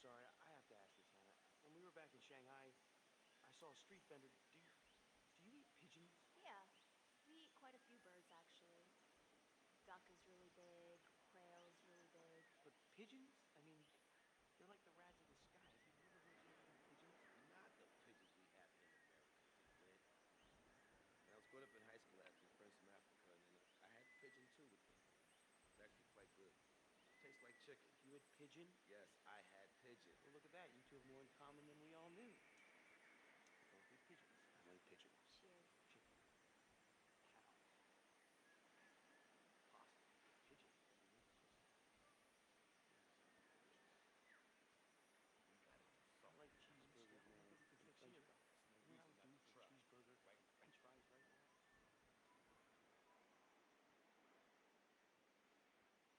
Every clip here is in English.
sorry. I have to ask this, Hannah. When we were back in Shanghai, I saw a street vendor. Do you eat pigeons? Yeah, we eat quite a few birds actually. Duck is really big, quail is really big. But pigeons? I mean, they're like the rats of the sky. Have you ever heard of eating pigeons? Not the pigeons we have here in America, Dick. When I was growing up in high school, I had some friends from Africa, and then I had pigeon too with them. It's actually quite good. Tastes like chicken. You had pigeon? Yes, I had pigeon. Well, look at that. You two have more in common than we all knew. Both eat pigeons. I eat pigeons. Cheers. Chicken. Cow. Pasta. Pigeon. We gotta do I something. like cheeseburgers, man. We can fix French it. fries. It's no You know reason how not I'm due to for try. cheeseburger, Right? French fries right now.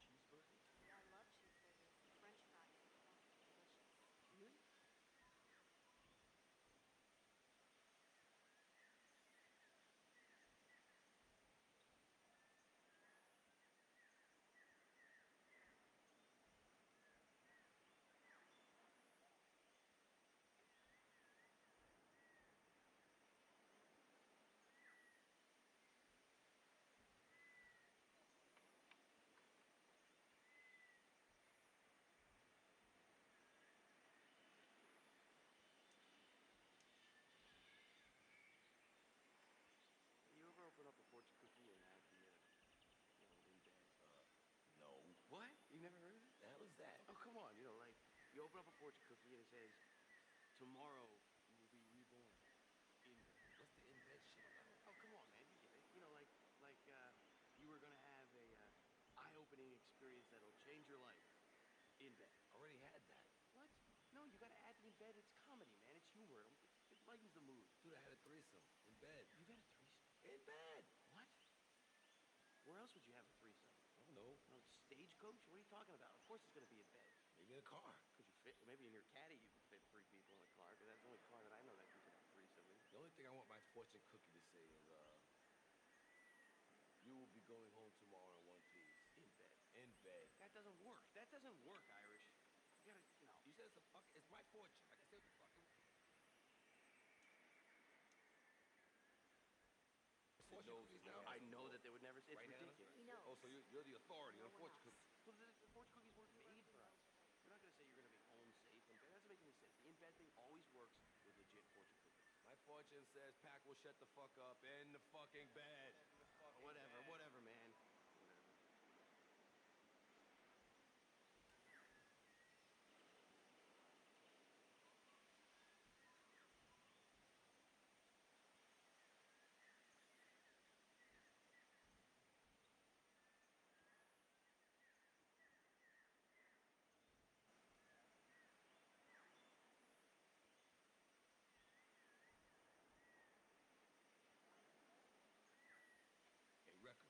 Cheeseburger? Yeah, I love cheeseburgers. French fries. Oh, delicious. Really? You ever open up a fortune cookie and add in bed? No. What? You never heard of it? The hell is that? Oh, come on. Like, you open up a fortune cookie and it says, tomorrow you will be reborn in bed. What's the in-bed shit about? Oh, come on, man. You get it. You were gonna have a eye-opening experience that'll change your life in bed. Already had that. What? No, you gotta add the in bed. It's comedy, man. It's humor. It lightens the mood. Dude, I had a threesome in bed. You've had a threesome? In bed. What? Where else would you have a threesome? I don't know. No, stagecoach? What are you talking about? Of course it's gonna be in bed. Maybe in a car. Could you fit? Maybe in your caddy you could fit 3 people in a car, because that's the only car that I know that you could have threesome in. The only thing I want my fortune cookie to say is, you will be going home tomorrow in one piece. In bed. In bed. That doesn't work. That doesn't work, Irish. You gotta, You said it's my fortune. I can say what the fucking... Fortune cookies now? I know that they would never say it's Right, Hannah? ridiculous. He knows. Oh, so you're the authority No on one fortune else. cookies. Well, the fortune cookies weren't made for us. You're not gonna say you're gonna be home safe in bed. That doesn't make any sense. The in-bed thing always works with legit fortune cookies. My fortune says Pac will shut the fuck up in the fucking bed. Whatever, man. Whatever. Hey, Record,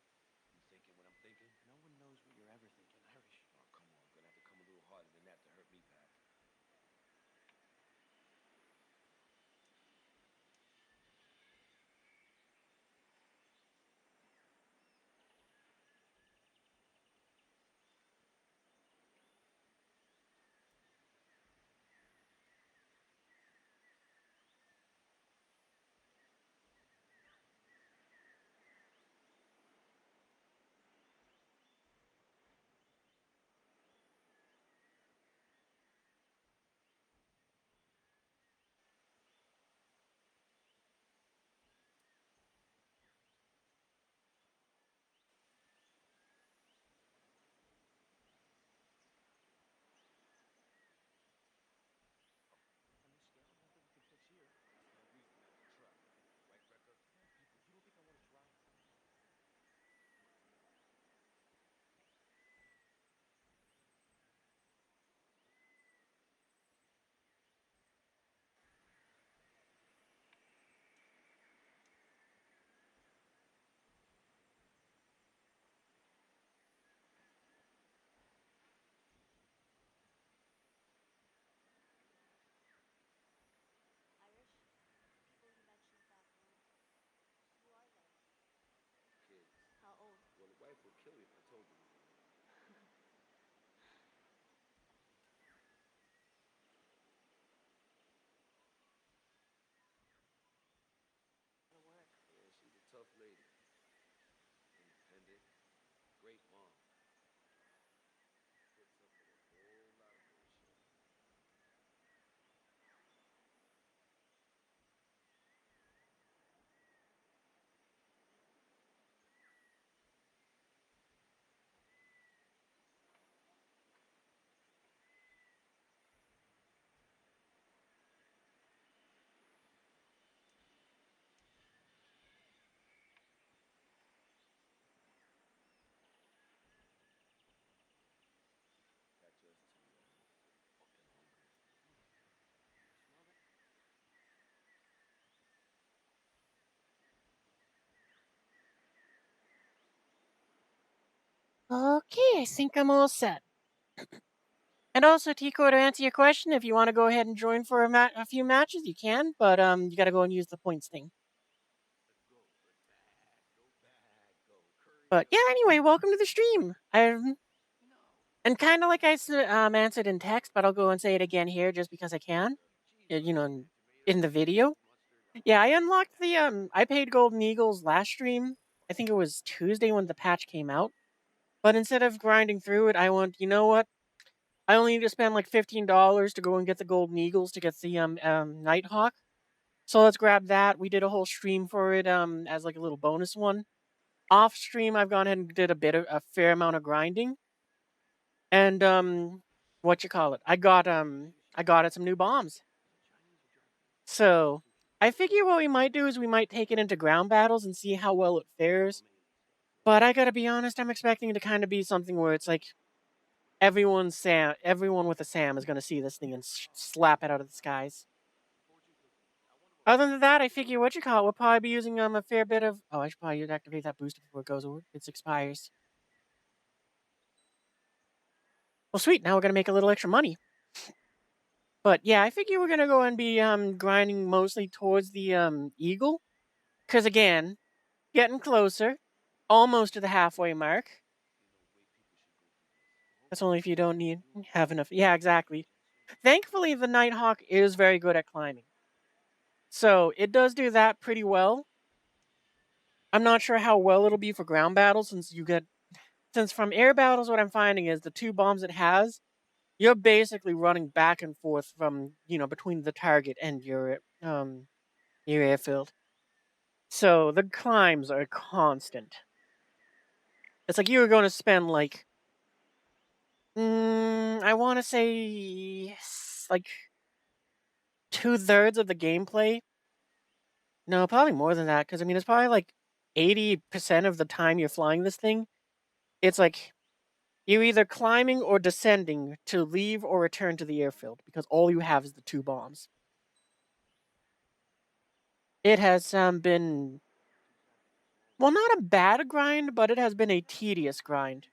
Okay, I think I'm all set. And also, Tico, to answer your question, if you want to go ahead and join for a few matches, you can, but you got to go and use the points thing. But yeah, anyway, welcome to the stream. And kind of like I answered in text, but I'll go and say it again here just because I can. In the video. Yeah, I unlocked the I paid Golden Eagles last stream. I think it was Tuesday when the patch came out. But instead of grinding through it, I went, you know what? I only need to spend like $15 to go and get the Golden Eagles to get the Nighthawk. So let's grab that. We did a whole stream for it as like a little bonus one. Off stream, I've gone ahead and did a fair amount of grinding. And what you call it? I got it some new bombs. So I figure what we might do is we might take it into ground battles and see how well it fares. But I gotta be honest, I'm expecting it to kind of be something where it's like everyone with a Sam is gonna see this thing and slap it out of the skies. Other than that, I figure what you call it, we'll probably be using a fair bit of. Oh, I should probably activate that booster before it goes over. It expires. Well, sweet. Now we're gonna make a little extra money. But yeah, I figure we're gonna go and be grinding mostly towards the eagle, because again, getting closer, almost to the halfway mark. That's only if you don't have enough. Yeah, exactly. Thankfully, the Nighthawk is very good at climbing, so it does do that pretty well. I'm not sure how well it'll be for ground battles since from air battles, what I'm finding is the two bombs it has, you're basically running back and forth from between the target and your airfield. So the climbs are constant. It's like you were going to spend like I want to say like 2/3 of the gameplay. No, probably more than that because I mean it's probably like 80% of the time you're flying this thing. It's like you're either climbing or descending to leave or return to the airfield because all you have is the two bombs. It has been, well, not a bad grind, but it has been a tedious grind.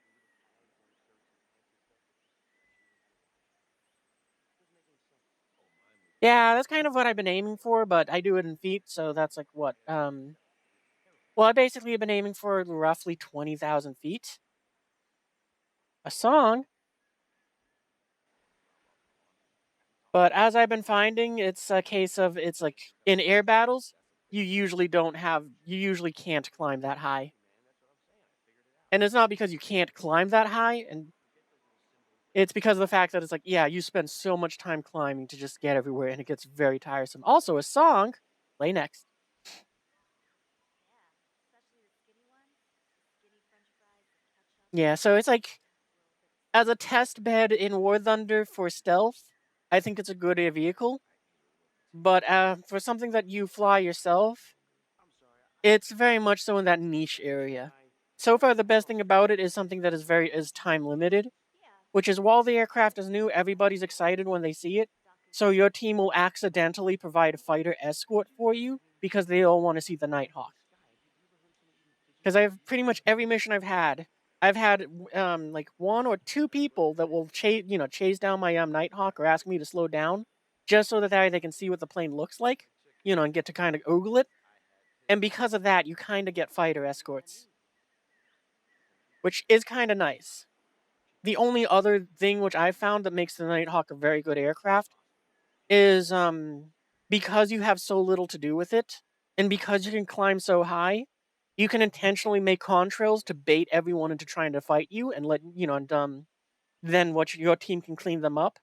Yeah, that's kind of what I've been aiming for, but I do it in feet, so that's like what? Well, I basically have been aiming for roughly 20,000 feet. A song. But as I've been finding, it's a case of it's like in air battles, you usually can't climb that high. And it's not because you can't climb that high, and it's because of the fact that it's like, yeah, you spend so much time climbing to just get everywhere, and it gets very tiresome. Also, a song, play next. Yeah, so it's like, as a test bed in War Thunder for stealth, I think it's a good vehicle. But for something that you fly yourself, it's very much so in that niche area. So far, the best thing about it is something that is time limited, which is while the aircraft is new, everybody's excited when they see it. So your team will accidentally provide a fighter escort for you because they all want to see the Nighthawk. Because I've pretty much every mission I've had like one or two people that will chase down my Nighthawk or ask me to slow down, just so that they can see what the plane looks like, and get to kind of ogle it. And because of that, you kind of get fighter escorts, which is kind of nice. The only other thing which I've found that makes the Nighthawk a very good aircraft is because you have so little to do with it, and because you can climb so high, you can intentionally make contrails to bait everyone into trying to fight you, and then your team can clean them up.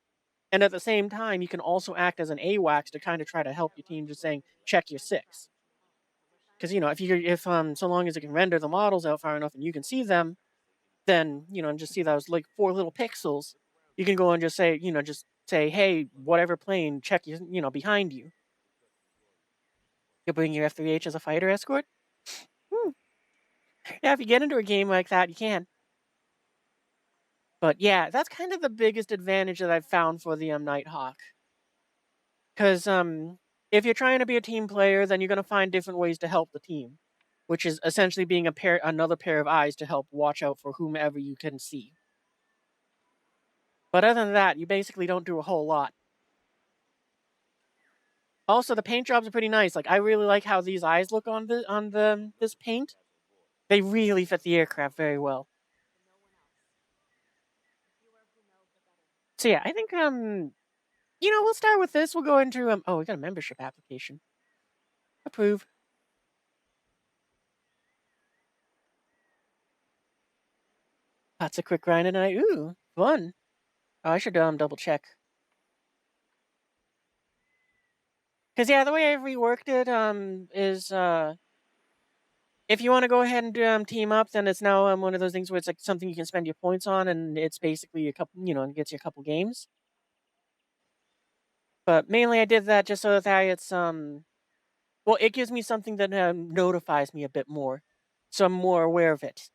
And at the same time, you can also act as an AWACS to kind of try to help your team, just saying check your six. Because if so long as it can render the models out far enough and you can see them, then and just see those like 4 little pixels, you can go and just say, hey, whatever plane, check behind you. You'll bring your F3H as a fighter escort. Yeah, if you get into a game like that, you can. But yeah, that's kind of the biggest advantage that I've found for the Nighthawk. Because if you're trying to be a team player, then you're gonna find different ways to help the team. which is essentially being another pair of eyes to help watch out for whomever you can see. But other than that, you basically don't do a whole lot. Also, the paint jobs are pretty nice. Like, I really like how these eyes look on this paint. They really fit the aircraft very well. So yeah, I think we'll start with this. We'll go into oh, we got a membership application. Approve. Lots of quick grind tonight. Ooh, fun. Oh, I should double check. Cause yeah, the way I've reworked it is if you want to go ahead and team up, then it's now one of those things where it's like something you can spend your points on, and it's basically a couple, it gets you a couple games. But mainly, I did that just so that it's well, it gives me something that notifies me a bit more, so I'm more aware of it.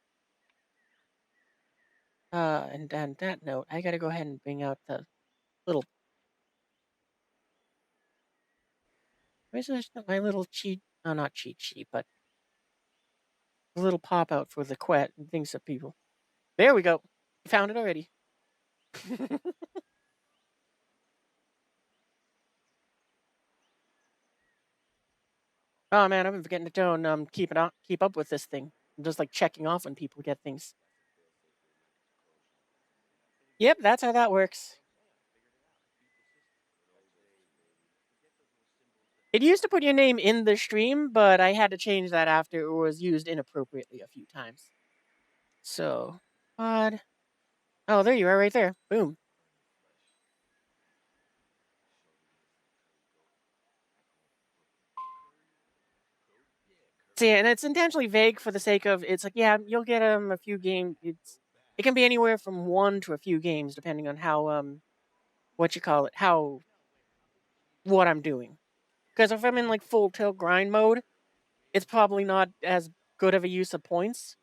And on that note, I gotta go ahead and bring out the little. Where's my little cheat? Oh, not cheat sheet, but a little pop out for the quet and things of people. There we go. Found it already. Oh man, I've been forgetting to keep up with this thing. I'm just like checking off when people get things. Yep, that's how that works. It used to put your name in the stream, but I had to change that after it was used inappropriately a few times. So, odd. Oh, there you are, right there. Boom. So yeah, and it's intentionally vague for the sake of it's like, yeah, you'll get a few games. It can be anywhere from 1 to a few games depending on how what I'm doing. Because if I'm in like full tilt grind mode, it's probably not as good of a use of points,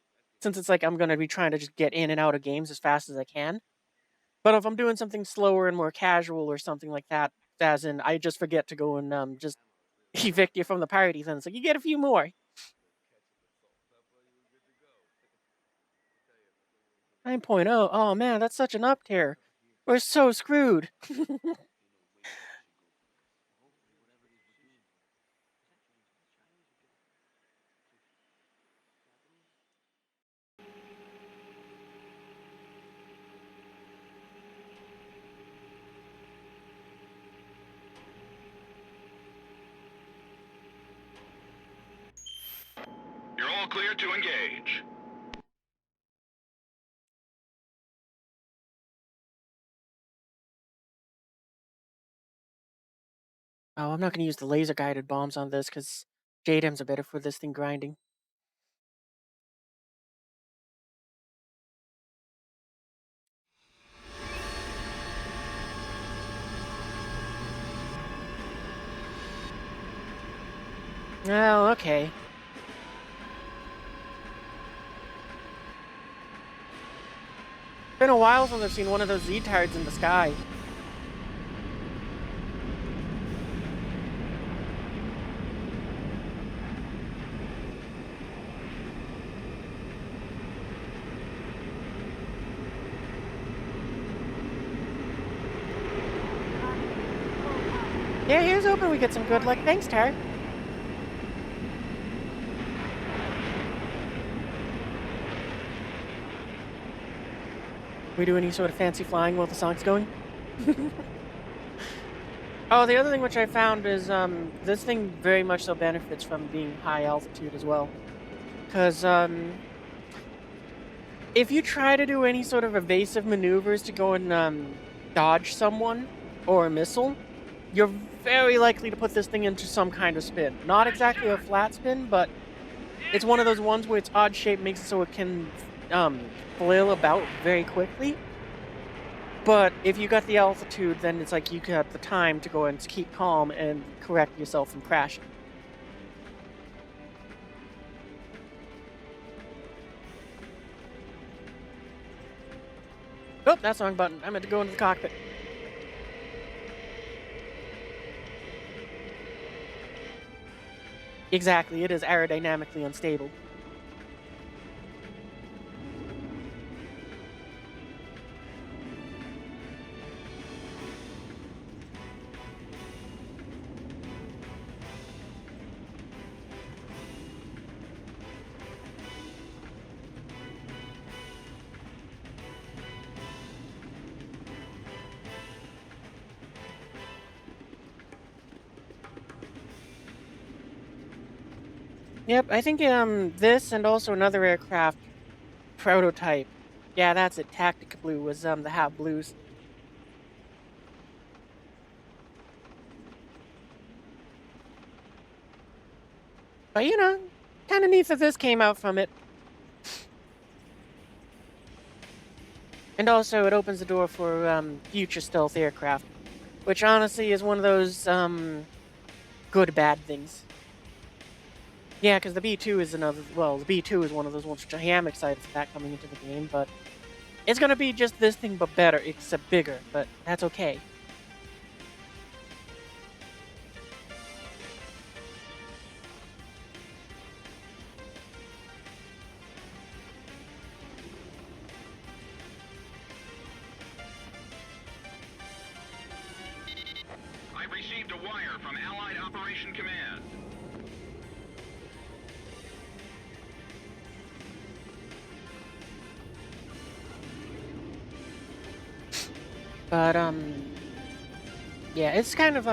since it's like I'm going to be trying to just get in and out of games as fast as I can. But if I'm doing something slower and more casual or something like that, as in I just forget to go and just evict you from the party, then it's like you get a few more. 9.0. Oh man, that's such an up tier. We're so screwed. You're all clear to engage. Oh, I'm not going to use the laser guided bombs on this because JDAMs are better for this thing grinding. Oh, okay. Been a while since I've seen one of those Z-tards in the sky. Yeah, here's hoping we get some good luck. Thanks, Tar. We do any sort of fancy flying while the song's going? Oh, the other thing which I found is this thing very much so benefits from being high altitude as well. Because if you try to do any sort of evasive maneuvers to go and dodge someone or a missile, you're very likely to put this thing into some kind of spin. Not exactly a flat spin, but it's one of those ones where its odd shape makes it so it can flail about very quickly. But if you got the altitude, then it's like you got the time to go and keep calm and correct yourself from crashing. Oh, that's the wrong button. I meant to go into the cockpit. Exactly, it is aerodynamically unstable. Yep, I think this and also another aircraft prototype. Yeah, that's it. Tactic Blue was the Hat Blues. But you know, kind of neat that this came out from it. And also, it opens the door for future stealth aircraft, which honestly is one of those good bad things. Yeah, because the B2 is another. Well, the B2 is one of those ones which I am excited for that coming into the game, but it's gonna be just this thing but better, except bigger. But that's okay. I've received a wire from Allied Operation Command. But yeah, it's kind of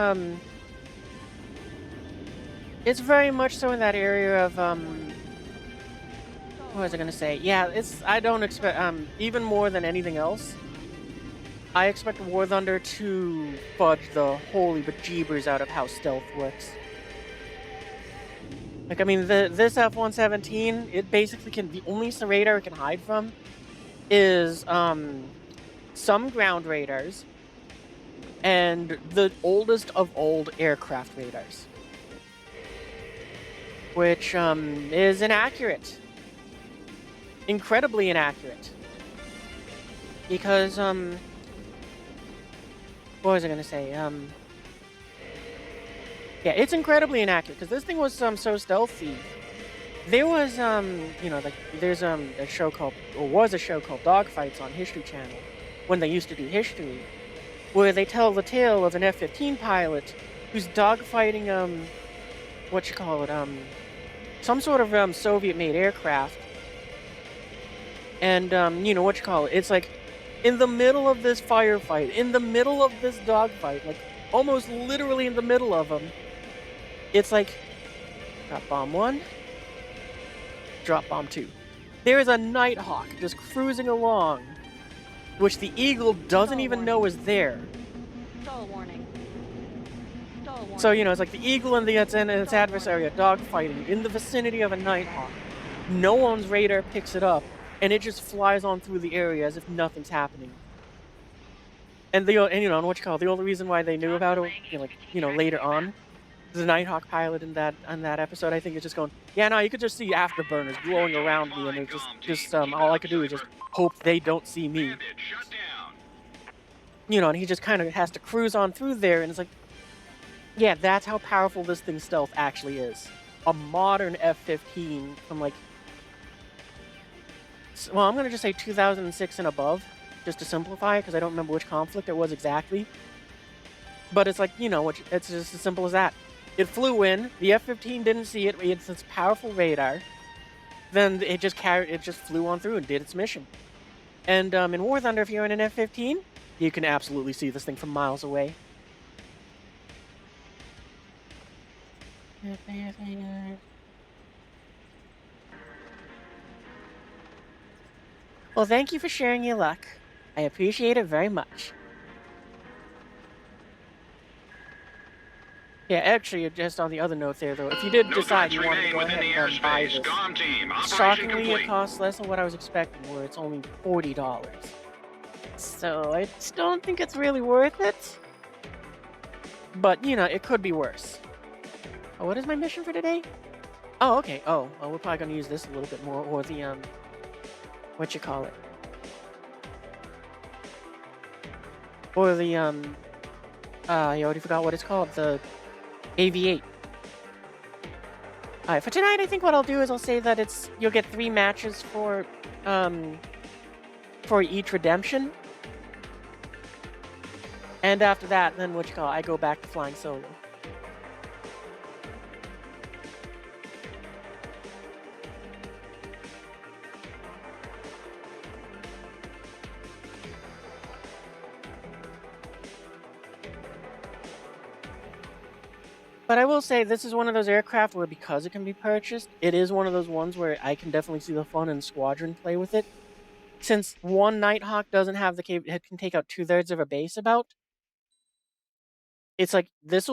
it's very much so in that area of what was I gonna say? Yeah, I don't expect even more than anything else. I expect War Thunder to fudge the holy bejeebers out of how stealth works. Like, I mean, this F-117, it basically can, the only radar it can hide from is some ground radars and the oldest of old aircraft radars, which is inaccurate, incredibly inaccurate, because what was I gonna say? Yeah, it's incredibly inaccurate because this thing was so stealthy. There was you know, like there's a show called, or was a show called Dogfights on History Channel when they used to do history, where they tell the tale of an F-15 pilot who's dogfighting what you call it, some sort of Soviet-made aircraft, and you know what you call it. It's like in the middle of this firefight, in the middle of this dogfight, like almost literally in the middle of them. It's like, drop bomb 1, drop bomb 2. There is a Nighthawk just cruising along, which the Eagle doesn't even know is there. Stall warning. Stall warning. So, you know, it's like the Eagle and its adversary are dogfighting in the vicinity of a Nighthawk. No one's radar picks it up, and it just flies on through the area as if nothing's happening. And you know, and what you call it, the only reason why they knew about it, you know, later on, the Nighthawk pilot in that episode, I think, is just going, yeah, no, you could just see afterburners glowing around me, and it's just all I could do is just hope they don't see me. You know, and he just kind of has to cruise on through there, and it's like, yeah, that's how powerful this thing's stealth actually is. A modern F-15 from like, well, I'm gonna just say 2006 and above, just to simplify, because I don't remember which conflict it was exactly. But it's like, you know, it's just as simple as that. It flew in, the F-15 didn't see it, it's its powerful radar, then it just flew on through and did its mission. And in War Thunder, if you're in an F-15, you can absolutely see this thing from miles away. Well, thank you for sharing your luck. I appreciate it very much. Yeah, actually, just on the other note there, though, if you did decide you wanted to go ahead and buy this, shockingly, it costs less than what I was expecting, where it's only $40. So I just don't think it's really worth it. But, you know, it could be worse. Oh, what is my mission for today? Oh, okay. Oh, well, we're probably going to use this a little bit more, or the, what you call it? Or the, I already forgot what it's called, the AV-8. Alright, for tonight, I think what I'll do is I'll say that you'll get 3 matches for each redemption. And after that, then what you call it, I go back to flying solo. But I will say this is one of those aircraft where, because it can be purchased, it is one of those ones where I can definitely see the fun in squadron play with it. Since one Nighthawk doesn't have the it can take out 2/3 of a base about. It's like this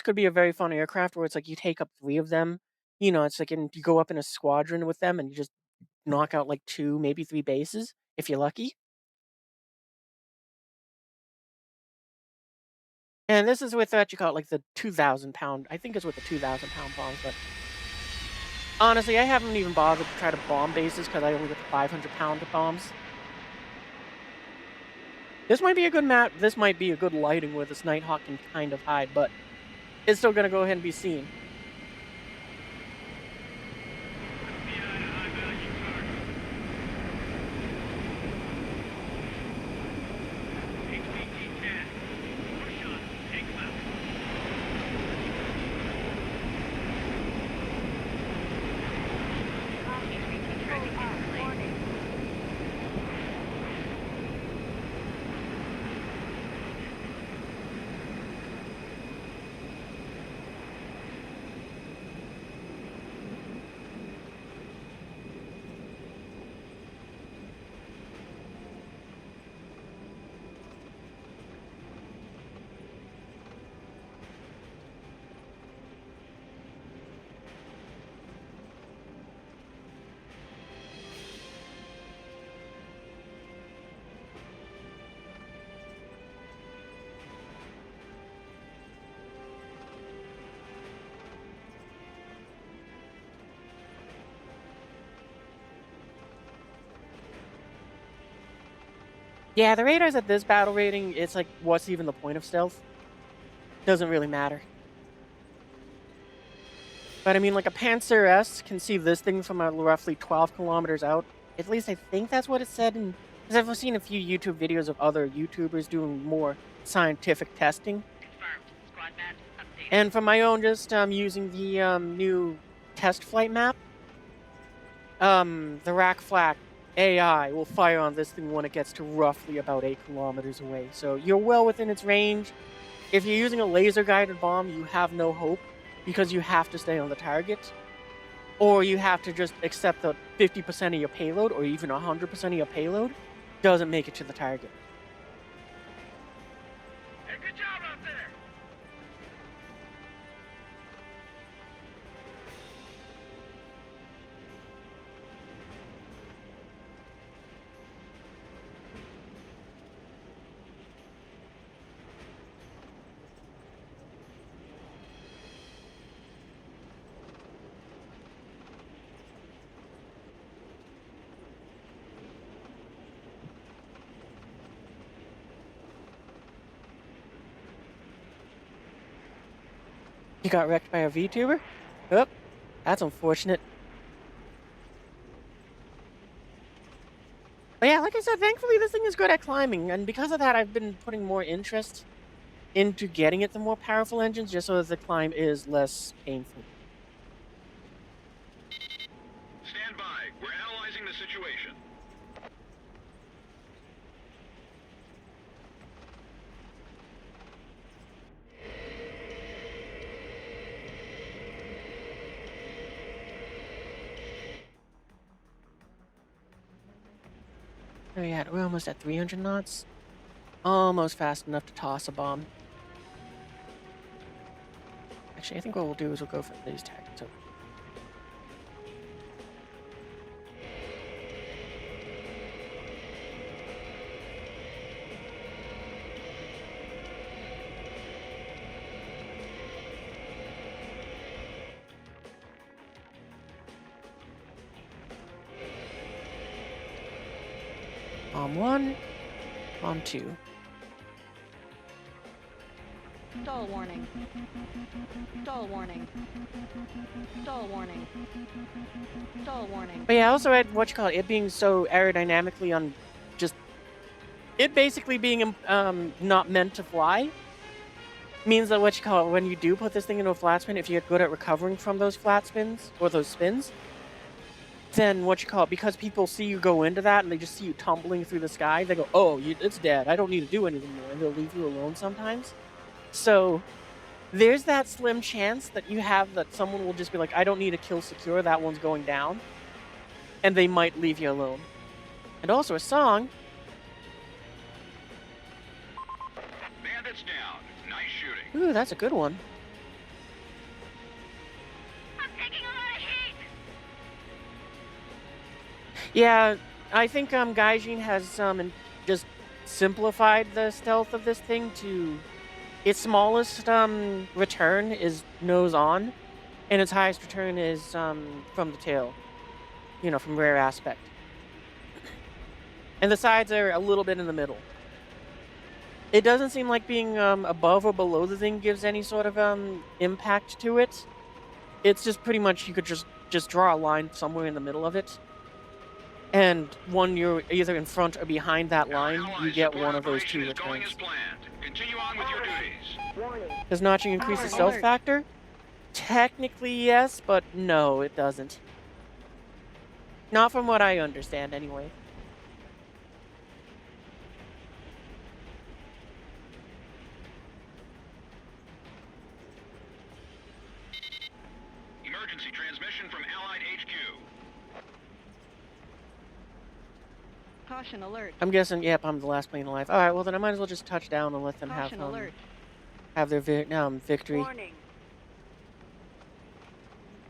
could be a very fun aircraft where it's like you take up 3 of them. You know, it's like you go up in a squadron with them and you just knock out like 2, maybe 3 bases if you're lucky. And this is with what you call it, like the 2,000 pound. I think it's with the 2,000 pound bombs, but honestly, I haven't even bothered to try to bomb bases because I only get the 500 pound bombs. This might be a good map. This might be a good lighting where this Nighthawk can kind of hide, but it's still gonna go ahead and be seen. Yeah, the radars at this battle rating, it's like, what's even the point of stealth? Doesn't really matter. But I mean, like a Panzer S can see this thing from roughly 12 kilometers out. At least I think that's what it said. Because I've seen a few YouTube videos of other YouTubers doing more scientific testing. And for my own, just using the new test flight map, the rack flak AI will fire on this thing when it gets to roughly about 8 kilometers away. So you're well within its range. If you're using a laser-guided bomb, you have no hope because you have to stay on the target. Or you have to just accept that 50% of your payload, or even 100% of your payload, doesn't make it to the target. Hey, good job out there! You got wrecked by a VTuber? Oh, that's unfortunate. But yeah, like I said, thankfully this thing is good at climbing, and because of that, I've been putting more interest into getting it the more powerful engines, just so that the climb is less painful. Stand by. We're analyzing the situation. Oh yeah, we're almost at 300 knots. Almost fast enough to toss a bomb. Actually, I think what we'll do is we'll go for these targets over here. Bomb 1, bomb 2. Dull warning. Dull warning. Dull warning. Dull warning. But yeah, also at what you call it, it being so aerodynamically it basically being not meant to fly means that what you call it, when you do put this thing into a flat spin, if you get good at recovering from those flat spins or those spins, then what you call it, because people see you go into that and they just see you tumbling through the sky, they go, oh, it's dead, I don't need to do anything more, and they'll leave you alone sometimes. So there's that slim chance that you have that someone will just be like, I don't need a kill secure, that one's going down. And they might leave you alone. And also a song. Bandits down. Nice shooting. Ooh, that's a good one. I'm taking a lot of heat! Yeah, I think Gaijin has just simplified the stealth of this thing to its smallest return is nose on, and its highest return is from the tail. You know, from rare aspect. And the sides are a little bit in the middle. It doesn't seem like being above or below the thing gives any sort of impact to it. It's just pretty much you could just draw a line somewhere in the middle of it. And when you're either in front or behind that line, you get one of those two returns. Continue on with your duties. Does notching increase the stealth factor? Technically, yes, but no, it doesn't. Not from what I understand, anyway. Emergency transmission from Allied HQ. Caution alert. I'm guessing, yep, I'm the last plane alive. Alright, well then I might as well just touch down and let them Caution alert. have their victory. Warning.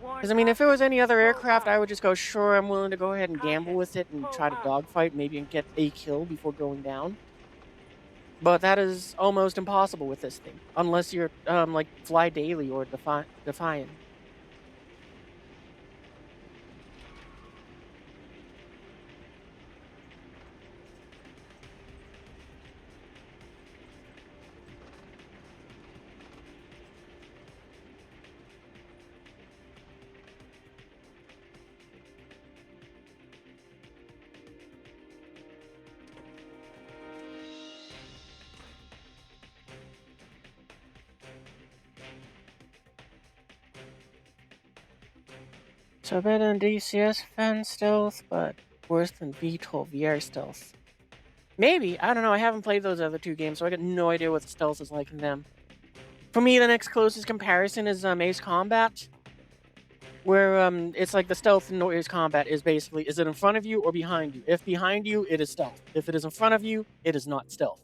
Because, I mean, if it was any other aircraft, I would just go, sure, I'm willing to go ahead and gamble with it and try to dogfight, maybe and get a kill before going down. But that is almost impossible with this thing. Unless you're, like, Fly Daily or Defiant. So better than DCS fan stealth, but worse than VTOL VR stealth. Maybe. I don't know. I haven't played those other two games, so I got no idea what the stealth is like in them. For me, the next closest comparison is Ace Combat, where it's like the stealth in Ace Combat is basically, is it in front of you or behind you? If behind you, it is stealth. If it is in front of you, it is not stealth.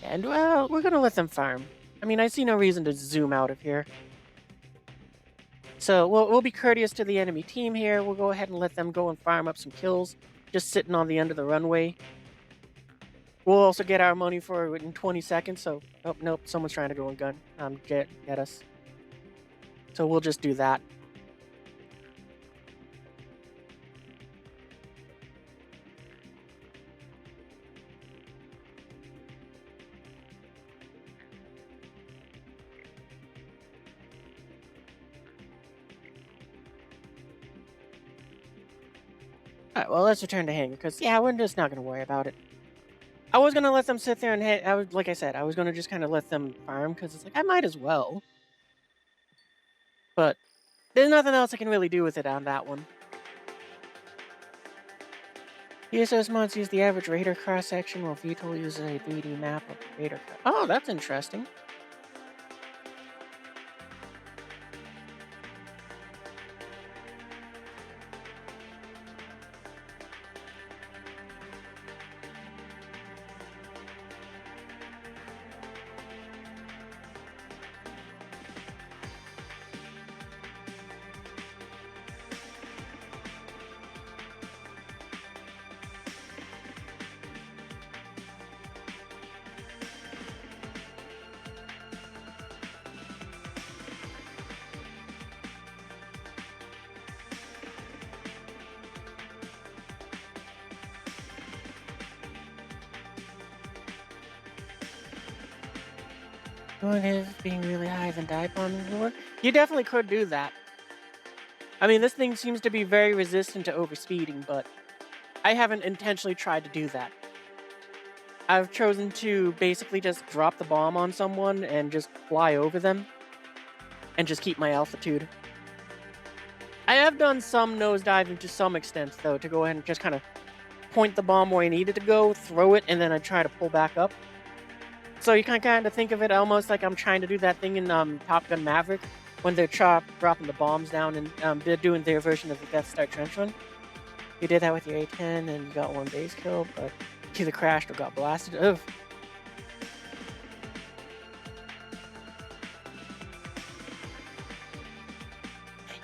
And, well, we're gonna let them farm. I mean, I see no reason to zoom out of here. So we'll be courteous to the enemy team here. We'll go ahead and let them go and farm up some kills, just sitting on the end of the runway. We'll also get our money for it in 20 seconds. So, oh, nope, someone's trying to go and gun, get us. So we'll just do that. Alright, well, let's return to hangar, because, yeah, we're just not going to worry about it. I was going to let them sit there and hit, like I said, I was going to just kind of let them farm, because it's like, I might as well. But there's nothing else I can really do with it on that one. ESOS mods use the average radar cross-section, while VTOL uses a 3D map of the radar cross. Oh, that's interesting. Going is being really high than dive bombing more. You definitely could do that. I mean, this thing seems to be very resistant to overspeeding, but I haven't intentionally tried to do that. I've chosen to basically just drop the bomb on someone and just fly over them and just keep my altitude. I have done some nosediving to some extent, though, to go ahead and just kind of point the bomb where I need it to go, throw it, and then I try to pull back up. So you can kind of think of it almost like I'm trying to do that thing in Top Gun Maverick when they're dropping the bombs down and they're doing their version of the Death Star trench run. You did that with your A-10 and you got one base kill, but either crashed or got blasted. Ugh.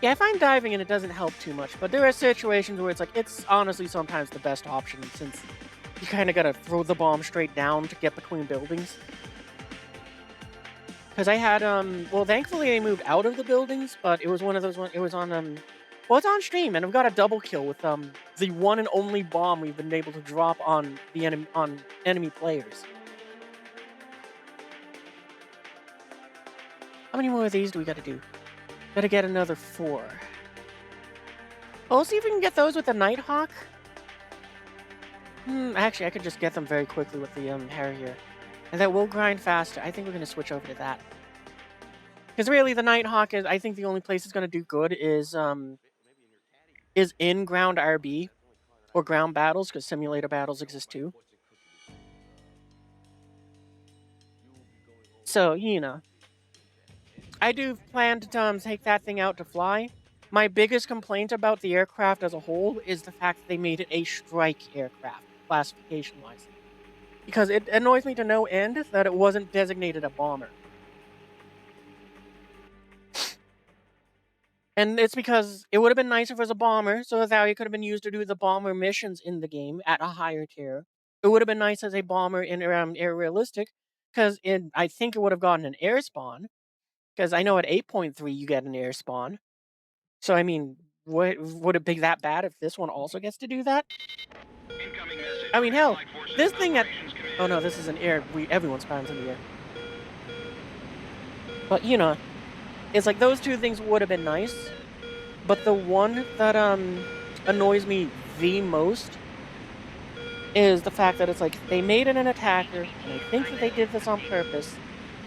Yeah, I find diving in it doesn't help too much, but there are situations where it's honestly sometimes the best option since you kind of gotta throw the bomb straight down to get between buildings. Because I had, well, thankfully I moved out of the buildings, but it was one of those it was on, well, it's on stream, and I've got a double kill with, the one and only bomb we've been able to drop on the enemy players. How many more of these do we gotta do? Gotta get another 4. Well, let's see if we can get those with the Nighthawk. Actually, I could just get them very quickly with the, Harrier. And that will grind faster. I think we're going to switch over to that. Because really, the Nighthawk is, I think the only place it's going to do good is in ground RB. Or ground battles, because simulator battles exist too. So, you know. I do plan to take that thing out to fly. My biggest complaint about the aircraft as a whole is the fact that they made it a strike aircraft, classification-wise. Because it annoys me to no end that it wasn't designated a bomber. And it's because it would have been nice if it was a bomber, so that it could have been used to do the bomber missions in the game at a higher tier. It would have been nice as a bomber in Air Realistic, because I think it would have gotten an air spawn. Because I know at 8.3 you get an air spawn. So, I mean, would it be that bad if this one also gets to do that? I mean, hell, this thing at... Oh no, this is an air. Everyone spawns in the air. But, you know, it's like those two things would have been nice. But the one that annoys me the most is the fact that it's like they made it an attacker, and I think that they did this on purpose.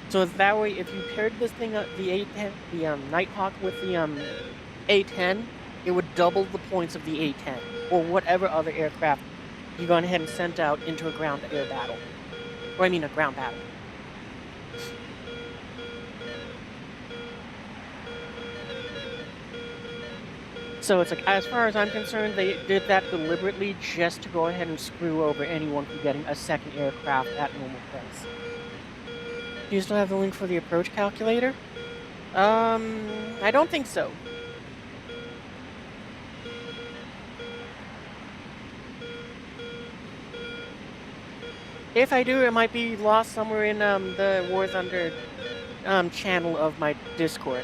So that way, if you paired this thing up, the A-10, the Nighthawk with the A-10, it would double the points of the A-10 or whatever other aircraft you gone ahead and sent out into a ground air battle, or I mean a ground battle. So it's like, as far as I'm concerned, they did that deliberately just to go ahead and screw over anyone from getting a second aircraft at normal price. Do you still have the link for the approach calculator? I don't think so. If I do, it might be lost somewhere in the War Thunder channel of my Discord.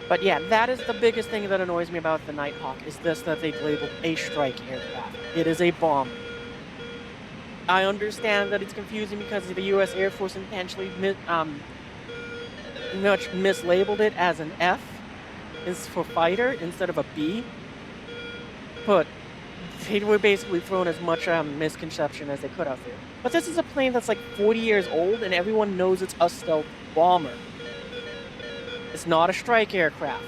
But yeah, that is the biggest thing that annoys me about the Nighthawk, is this, that they labeled a strike aircraft. It is a bomb. I understand that it's confusing because the U.S. Air Force intentionally mislabeled it as an F for fighter instead of a B. But they were basically throwing as much misconception as they could out there. But this is a plane that's like 40 years old, and everyone knows it's a stealth bomber. It's not a strike aircraft.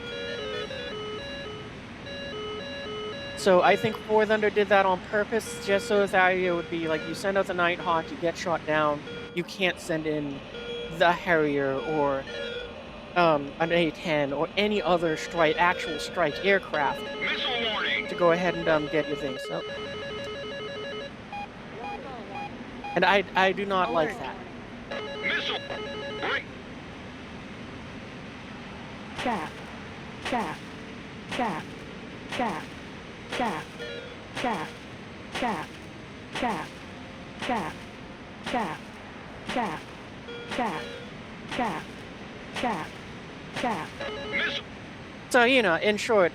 So I think War Thunder did that on purpose, just so that it would be like, you send out the Nighthawk, you get shot down, you can't send in the Harrier or an A-10 or any other actual strike aircraft to go ahead and get your things. So. And I do not like that. Missile! Right! Chaff. Chaff. Chaff. Chaff. Chaff. Chaff. Chaff. Chaff. Chaff. Chaff. Chaff. Chaff. Chaff. Chaff. Chaff. Missile! So, you know, in short,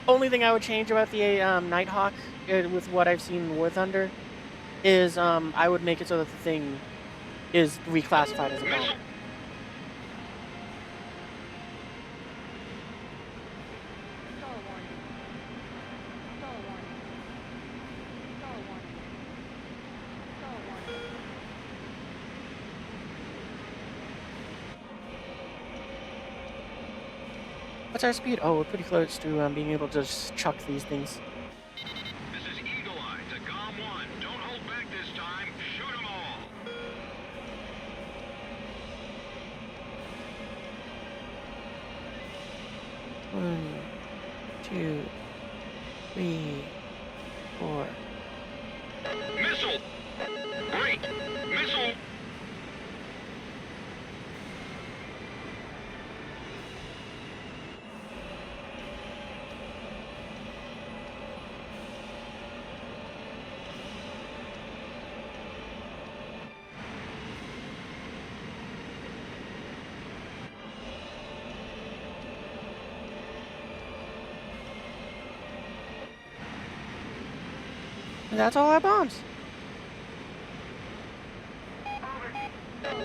only thing I would change about the Nighthawk with what I've seen in War Thunder is I would make it so that the thing is reclassified as a bomber. What's our speed? Oh, we're pretty close to being able to just chuck these things. This is Eagle Eye to 1, 2, 3, 4. Missile! Great! Missile! And that's all our bombs.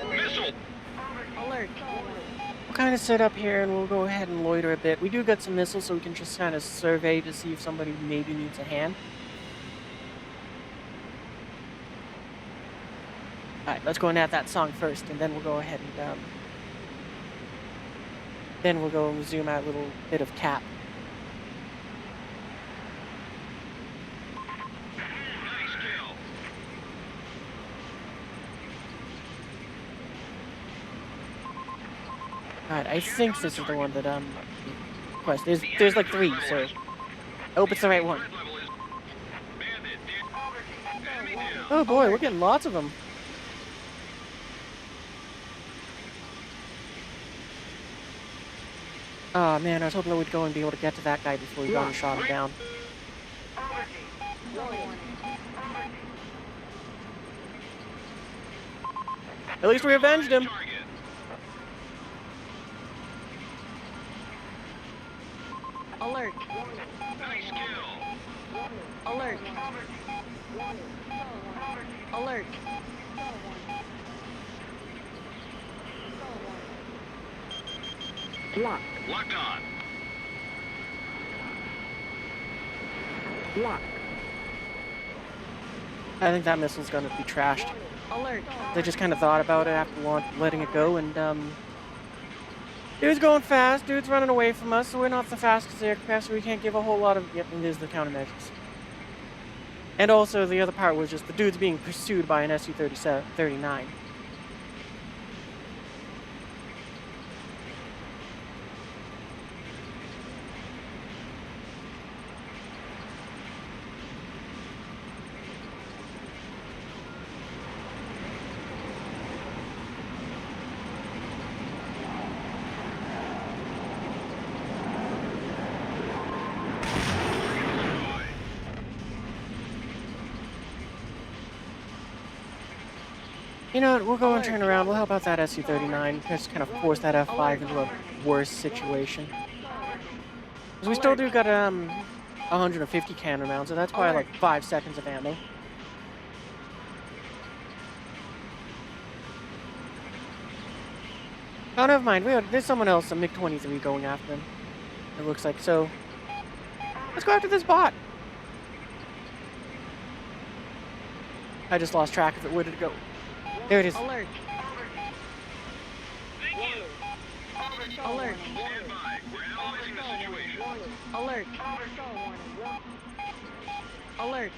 Missile! Alert. We'll kind of sit up here and we'll go ahead and loiter a bit. We do get some missiles, so we can just kind of survey to see if somebody maybe needs a hand. Alright, let's go and add that song first, and then we'll go ahead and, then we'll go and zoom out a little bit of cap. Nice kill! Alright, I think this is the one that, quest. There's like 3, so I hope it's the right one. Threat level is bandit. Enemy down. Oh boy, we're getting lots of them. Oh man, I was hoping that we'd go and be able to get to that guy before we got and shot him down. At least we avenged him. Target. Alert. Nice kill! Alert. Alert. Lock. Locked on. Lock. I think that missile's gonna be trashed. Alert. They just kind of thought about it after letting it go, and dude's going fast. Dude's running away from us, so we're not the fastest aircraft, so we can't give a whole lot of. Yep, and there's the countermeasures. And also, the other part was just the dude's being pursued by an Su-39. You know what, we'll go and turn around. We'll help out that Su-39. Just kind of force that F5 into a worse situation. Because we still do got 150 cannon rounds, so that's probably like 5 seconds of ammo. Oh, never mind. There's someone else, a MiG-23, going after them. It looks like. So, let's go after this bot. I just lost track of it. Where did it go? There it is. Alert. Thank you. Alert. Stand by. We're analyzing the situation. Alert. Alert.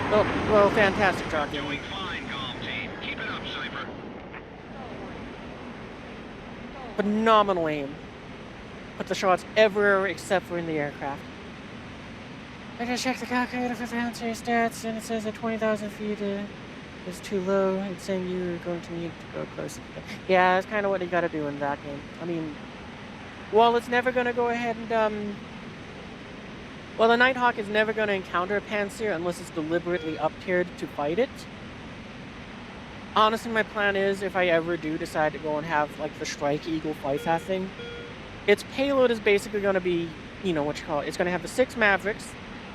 Oh, well, fantastic job, Doing Jimmy. fine, Golf Team. Keep it up, Cypher. Phenomenal aim. Put the shots everywhere except for in the aircraft. I just checked the calculator for the answer stats, and it says at 20,000 feet is too low. It's saying you're going to need to go closer. Yeah, that's kind of what you got to do in that game. I mean, while it's never going to go ahead and well, the Nighthawk is never going to encounter a Panzer unless it's deliberately up-tiered to fight it. Honestly, my plan is, if I ever do decide to go and have, like, the Strike Eagle fight that thing, its payload is basically going to be, you know what you call it, it's going to have the 6 Mavericks,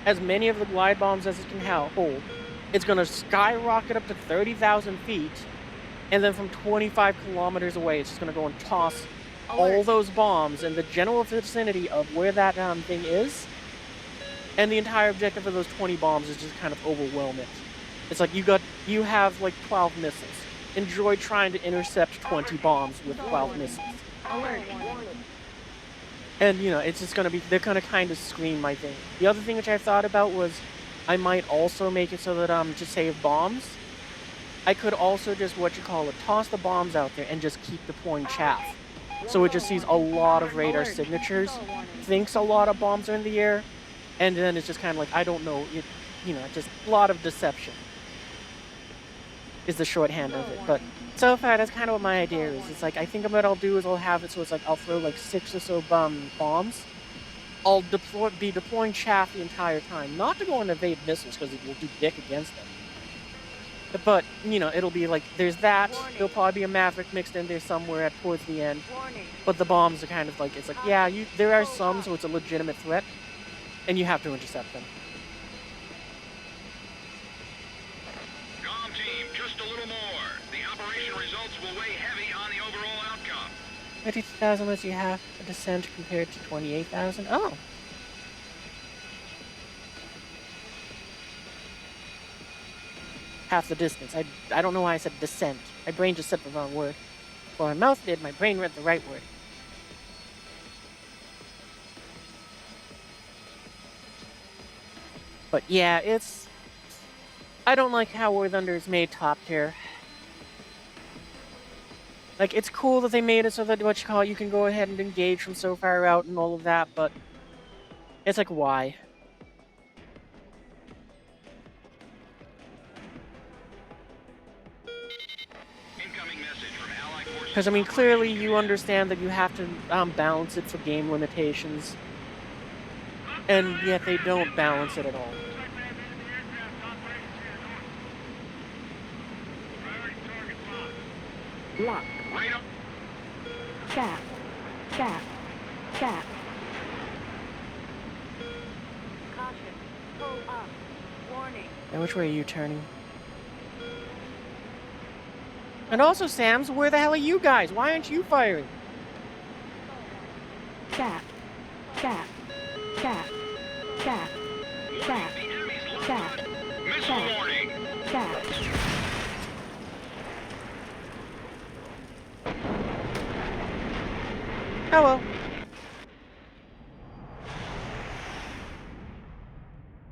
as many of the glide bombs as it can hold. It's going to skyrocket up to 30,000 feet, and then from 25 kilometers away, it's just going to go and toss all those bombs in the general vicinity of where that thing is. And the entire objective of those 20 bombs is just kind of overwhelm it. It's like you have like 12 missiles. Enjoy trying to intercept 20 bombs with 12 missiles. Alert. And, it's just gonna be, they're gonna kind of scream my thing. The other thing which I thought about was I might also make it so that, to save bombs, I could also just, toss the bombs out there and just keep deploying chaff. So it just sees a lot of radar signatures, thinks a lot of bombs are in the air, and then it's just kind of like, I don't know, just a lot of deception is the shorthand of it. But so far, that's kind of what my idea is. It's like, I think what I'll do is I'll have it so it's like, I'll throw like 6 or so bombs. I'll be deploying chaff the entire time. Not to go and evade missiles, because it will do dick against them. But, it'll be like, there's that. There'll probably be a Maverick mixed in there somewhere towards the end. But the bombs are kind of like, it's like, yeah, there are some, so it's a legitimate threat. And you have to intercept them. Comm team, just a little more. The operation results will weigh heavy on the overall outcome. 32,000 lets you have a descent compared to 28,000. Oh. Half the distance. I don't know why I said descent. My brain just said the wrong word. Well, my mouth did. My brain read the right word. But yeah, I don't like how War Thunder is made top tier. Like, it's cool that they made it so that, you can go ahead and engage from so far out and all of that, but it's like, why? Because, I mean, clearly you understand that you have to balance it for game limitations. And yet they don't balance it at all. Lock. Chaff. Chaff. Chaff. Caution. Pull up. Warning. Now, which way are you turning? And also, Sams, where the hell are you guys? Why aren't you firing? Chaff. Chaff. Chaff. Chaff. Chaff. Chaff. Missile warning. Chaff. Oh well.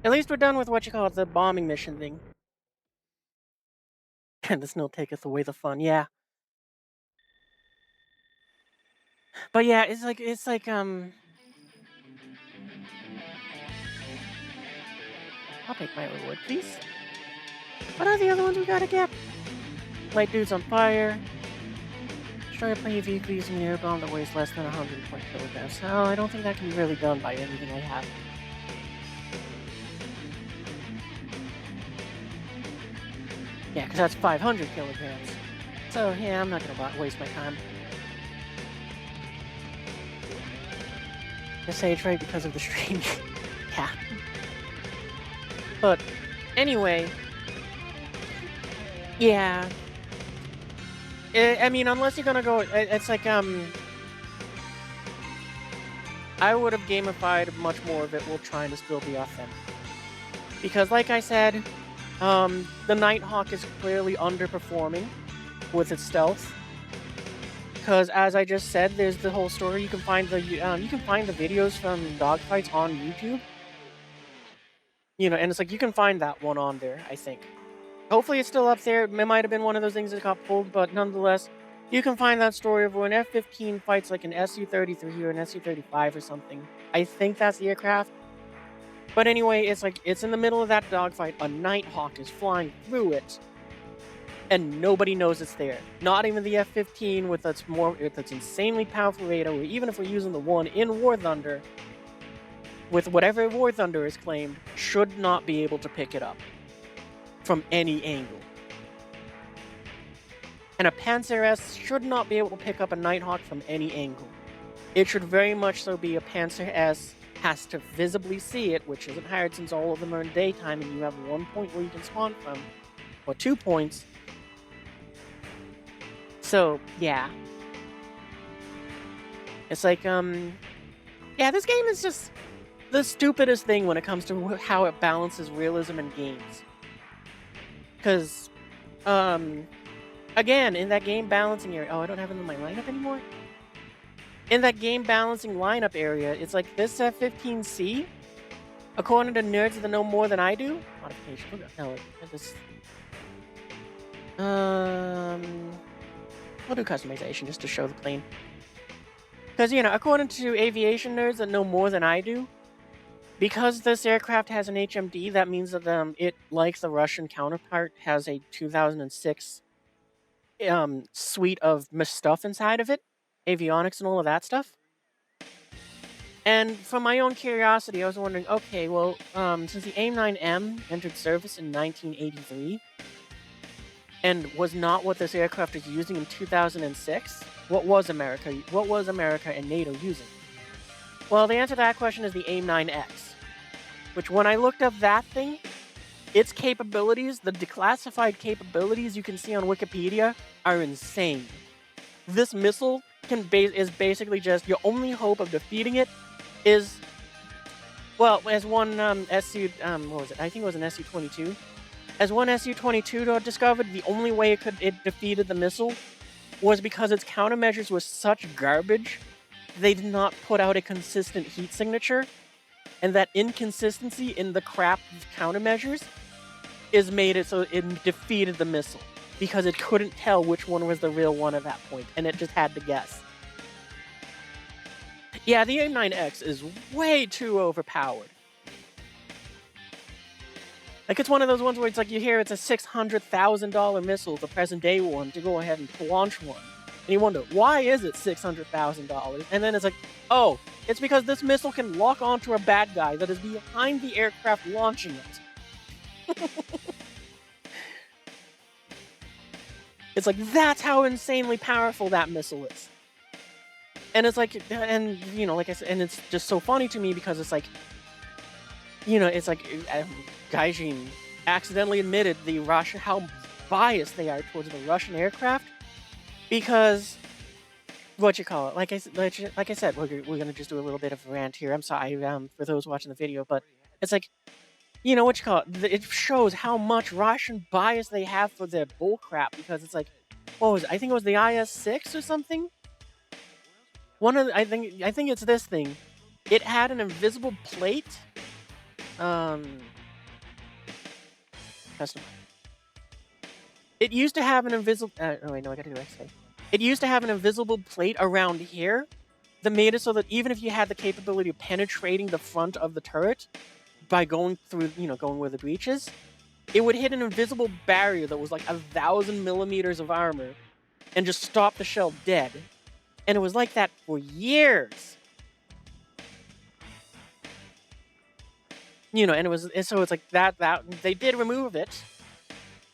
At least we're done with the bombing mission thing. And the snow taketh away the fun, yeah. But yeah, it's like, I'll take my reward, please. What are the other ones we gotta get? Light dudes on fire. Destroy a plane vehicle using an air bomb that weighs less than 120 kilograms. Oh, I don't think that can be really done by anything I have. Yeah, because that's 500 kilograms. So, yeah, I'm not gonna waste my time. I say it's right because of the stream. Yeah. But, anyway. Yeah. I mean, unless you're gonna go... It's like, I would have gamified much more of it while trying to still be authentic. Because, like I said, the Nighthawk is clearly underperforming with its stealth. Because, as I just said, there's the whole story. You can find the videos from dogfights on YouTube. And it's like, you can find that one on there, I think. Hopefully it's still up there. It might have been one of those things that got pulled, but nonetheless, you can find that story of when F-15 fights like an Su-33 or an Su-35 or something. I think that's the aircraft. But anyway, it's like, it's in the middle of that dogfight. A Nighthawk is flying through it. And nobody knows it's there. Not even the F-15 with its insanely powerful radar, or even if we're using the one in War Thunder, with whatever War Thunder is claimed, should not be able to pick it up from any angle. And a Panzer S should not be able to pick up a Nighthawk from any angle. It should very much so be a Panzer S has to visibly see it, which isn't hard since all of them are in daytime and you have one point where you can spawn from, or 2 points. So, yeah. It's like, yeah, this game is just the stupidest thing when it comes to how it balances realism in games. Because, again, in that game balancing area... Oh, I don't have it in my lineup anymore? in that game balancing lineup area, it's like this F-15C, according to nerds that know more than I do. Modification. No, this. We'll do customization just to show the plane. Because, you know, according to aviation nerds that know more than I do, because this aircraft has an HMD, that means that it, like the Russian counterpart, has a 2006 suite of stuff inside of it, avionics and all of that stuff. And from my own curiosity, I was wondering, okay, well, since the AIM-9M entered service in 1983 and was not what this aircraft is using in 2006, what was America and NATO using? Well, the answer to that question is the AIM-9X, which when I looked up that thing, its capabilities, the declassified capabilities you can see on Wikipedia, are insane. This missile is basically just your only hope of defeating it is, well, as one SU, what was it? I think it was an SU-22. As one SU-22 discovered, the only way it defeated the missile was because its countermeasures were such garbage, they did not put out a consistent heat signature, and that inconsistency in the crap countermeasures is made it so it defeated the missile, because it couldn't tell which one was the real one at that point, and it just had to guess. Yeah, the AIM-9X is way too overpowered. Like, it's one of those ones where it's like you hear it's a $600,000 missile, the present-day one, to go ahead and launch one. And you wonder, why is it $600,000? And then it's like, oh, it's because this missile can lock onto a bad guy that is behind the aircraft launching it. It's like, that's how insanely powerful that missile is. And it's like, and, you know, like I said, and it's just so funny to me because it's like, you know, it's like, Gaijin accidentally admitted how biased they are towards the Russian aircraft, because, like I said, we're gonna just do a little bit of a rant here. I'm sorry, for those watching the video, but it's like, you know, it shows how much Russian bias they have for their bullcrap, because it's like, what was it? I think it was the IS-6 or something? I think it's this thing. It had an invisible plate. Custom. It used to have an invisible. Oh wait, no, I gotta do X-ray. It used to have an invisible plate around here that made it so that even if you had the capability of penetrating the front of the turret by going through, you know, going where the breach is, it would hit an invisible barrier that was like 1,000 millimeters of armor and just stop the shell dead. And it was like that for years. You know, and so it's like that they did remove it,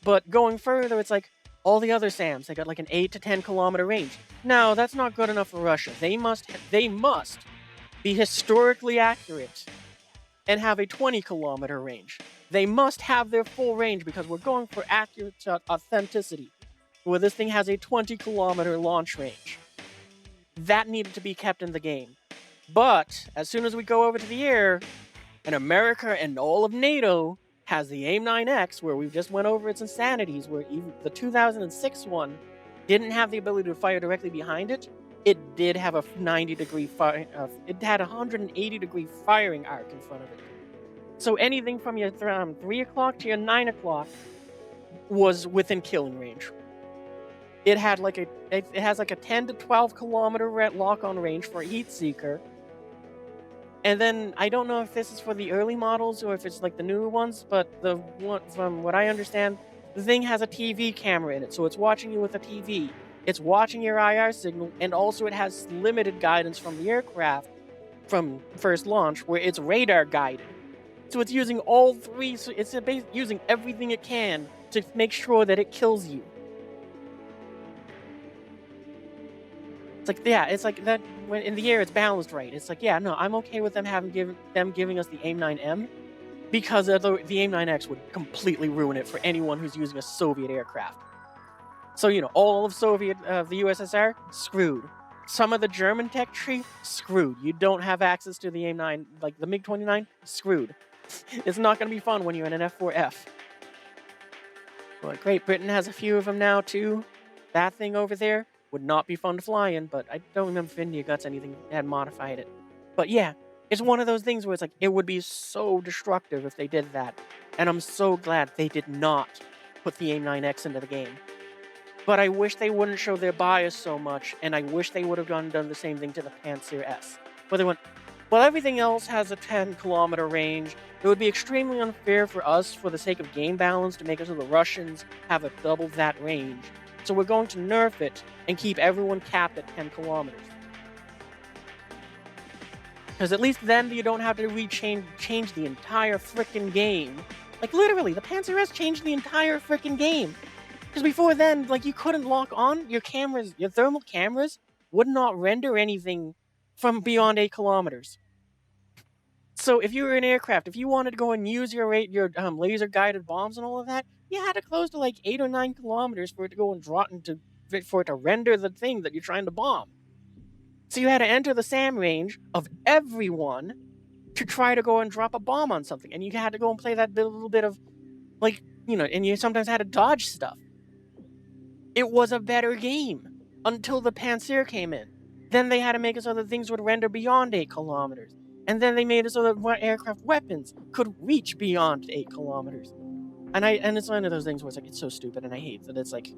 but going further, it's like all the other SAMs, they got like an 8 to 10 kilometer range. No, that's not good enough for Russia. They must be historically accurate and have a 20 kilometer range. They must have their full range because we're going for accurate authenticity, where this thing has a 20 kilometer launch range. That needed to be kept in the game. But as soon as we go over to the air, and America and all of NATO has the AIM-9X, where we just went over its insanities, where even the 2006 one didn't have the ability to fire directly behind it. It did have a 90-degree fire. It had a 180-degree firing arc in front of it. So anything from your 3 o'clock to your 9 o'clock was within killing range. It had like it has like a 10 to 12 kilometer lock-on range for a heat seeker. And then, I don't know if this is for the early models or if it's like the newer ones, but from what I understand, the thing has a TV camera in it, so it's watching you with a TV. It's watching your IR signal, and also it has limited guidance from the aircraft from first launch, where it's radar guided. So it's using all three, so it's using everything it can to make sure that it kills you. It's like, yeah, it's like that when in the air it's balanced right. It's like, yeah, no, I'm okay with them giving us the AIM-9M, because the AIM-9X would completely ruin it for anyone who's using a Soviet aircraft. So, you know, all of the USSR, screwed. Some of the German tech tree, screwed. You don't have access to the AIM-9, like the MiG-29, screwed. It's not going to be fun when you're in an F-4F. Well, Great Britain has a few of them now, too. That thing over there. Would not be fun to fly in, but I don't remember if India Guts anything had modified it. But yeah, it's one of those things where it's like, it would be so destructive if they did that. And I'm so glad they did not put the AIM-9X into the game. But I wish they wouldn't show their bias so much, and I wish they would have done the same thing to the Panzer S. Where they went, well, everything else has a 10-kilometer range. It would be extremely unfair for us, for the sake of game balance, to make it so the Russians have a double that range. So we're going to nerf it and keep everyone capped at 10 kilometers. Because at least then you don't have to change the entire frickin' game. Like, literally, the Panzer S changed the entire frickin' game. Because before then, like, you couldn't lock on your cameras, your thermal cameras would not render anything from beyond 8 kilometers. So if you were in aircraft, if you wanted to go and use your laser-guided bombs and all of that, you had to close to like 8 or 9 kilometers for it to go and drop for it to render the thing that you're trying to bomb. So you had to enter the SAM range of everyone to try to go and drop a bomb on something, and you had to go and play that little bit of, like, you know, and you sometimes had to dodge stuff. It was a better game until the Panzer came in. Then they had to make it so that things would render beyond 8 kilometers. And then they made it so that aircraft weapons could reach beyond 8 kilometers. And it's one of those things where it's like, it's so stupid, and I hate that it's like...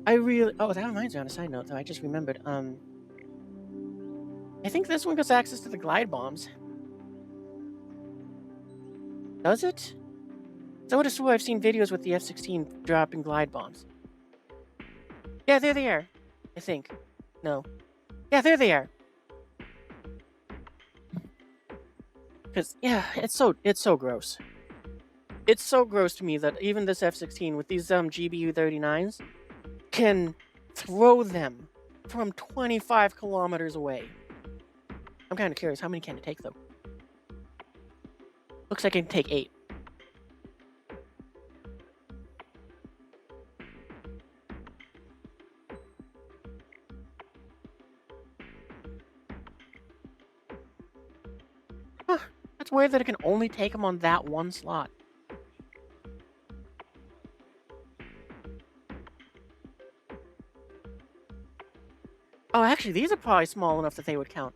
Oh, that reminds me, on a side note, though, I just remembered, I think this one gets access to the glide bombs. Does it? So I would assume I've seen videos with the F-16 dropping glide bombs. Yeah, there they are. I think. No. Yeah, there they are. Because, yeah, it's so gross. It's so gross to me that even this F-16 with these GBU-39s can throw them from 25 kilometers away. I'm kind of curious, how many can it take, though? Looks like it can take 8. Huh, that's weird that it can only take them on that one slot. Oh, actually, these are probably small enough that they would count.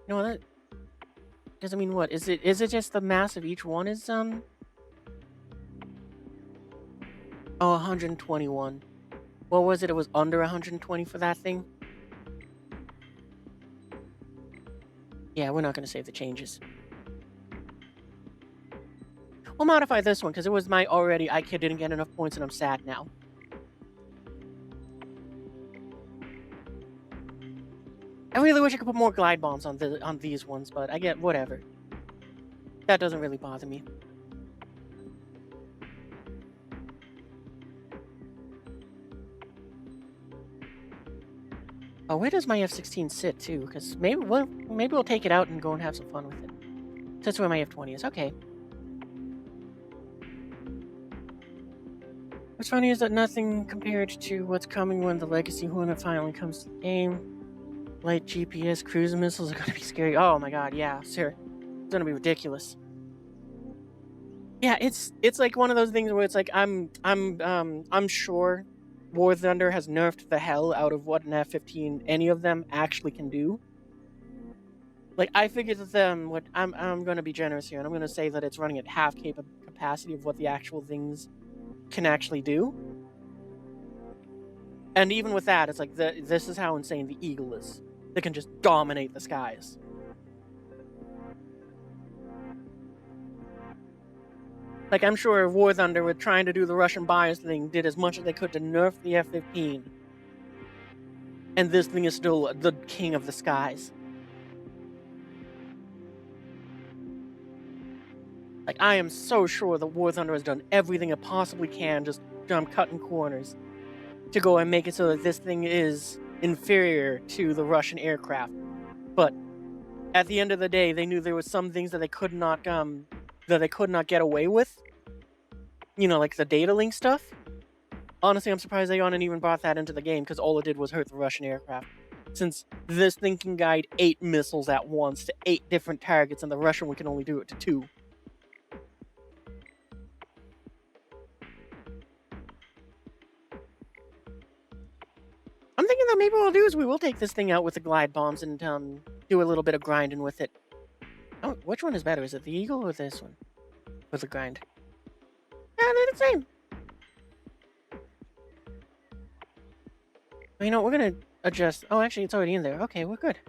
You know, that doesn't mean what? Is it just the mass of each one is, Oh, 121. What was it? It was under 120 for that thing? Yeah, we're not going to save the changes. We'll modify this one, because it was my already, I didn't get enough points and I'm sad now. I really wish I could put more glide bombs on these ones, but I get whatever. That doesn't really bother me. Oh, where does my F-16 sit, too? Because maybe we'll take it out and go and have some fun with it. That's where my F-20 is. Okay. What's funny is that nothing compared to what's coming when the Legacy Hornet finally comes to the game. Light GPS cruise missiles are gonna be scary. Oh my god, yeah, sure. It's gonna be ridiculous. Yeah, it's like one of those things where it's like I'm sure War Thunder has nerfed the hell out of what an F-15 any of them actually can do. Like, I figured that I'm gonna be generous here, and I'm gonna say that it's running at half capacity of what the actual things can actually do. And even with that, it's like this is how insane the Eagle is. They can just dominate the skies. Like, I'm sure War Thunder, with trying to do the Russian bias thing, did as much as they could to nerf the F-15. And this thing is still the king of the skies. Like, I am so sure that War Thunder has done everything it possibly can, just cutting corners, to go and make it so that this thing is inferior to the Russian aircraft. But at the end of the day, they knew there was some things that they could not get away with. You know, like the data link stuff. Honestly, I'm surprised they hadn't even brought that into the game, because all it did was hurt the Russian aircraft. Since this thing can guide 8 missiles at once to 8 different targets, and the Russian one can only do it to 2. I'm thinking that maybe what we'll do is we will take this thing out with the glide bombs and do a little bit of grinding with it. Oh, which one is better? Is it the Eagle or this one? With the grind. Yeah, they're the same. You know, we're gonna adjust. Oh, actually, it's already in there. Okay, we're good.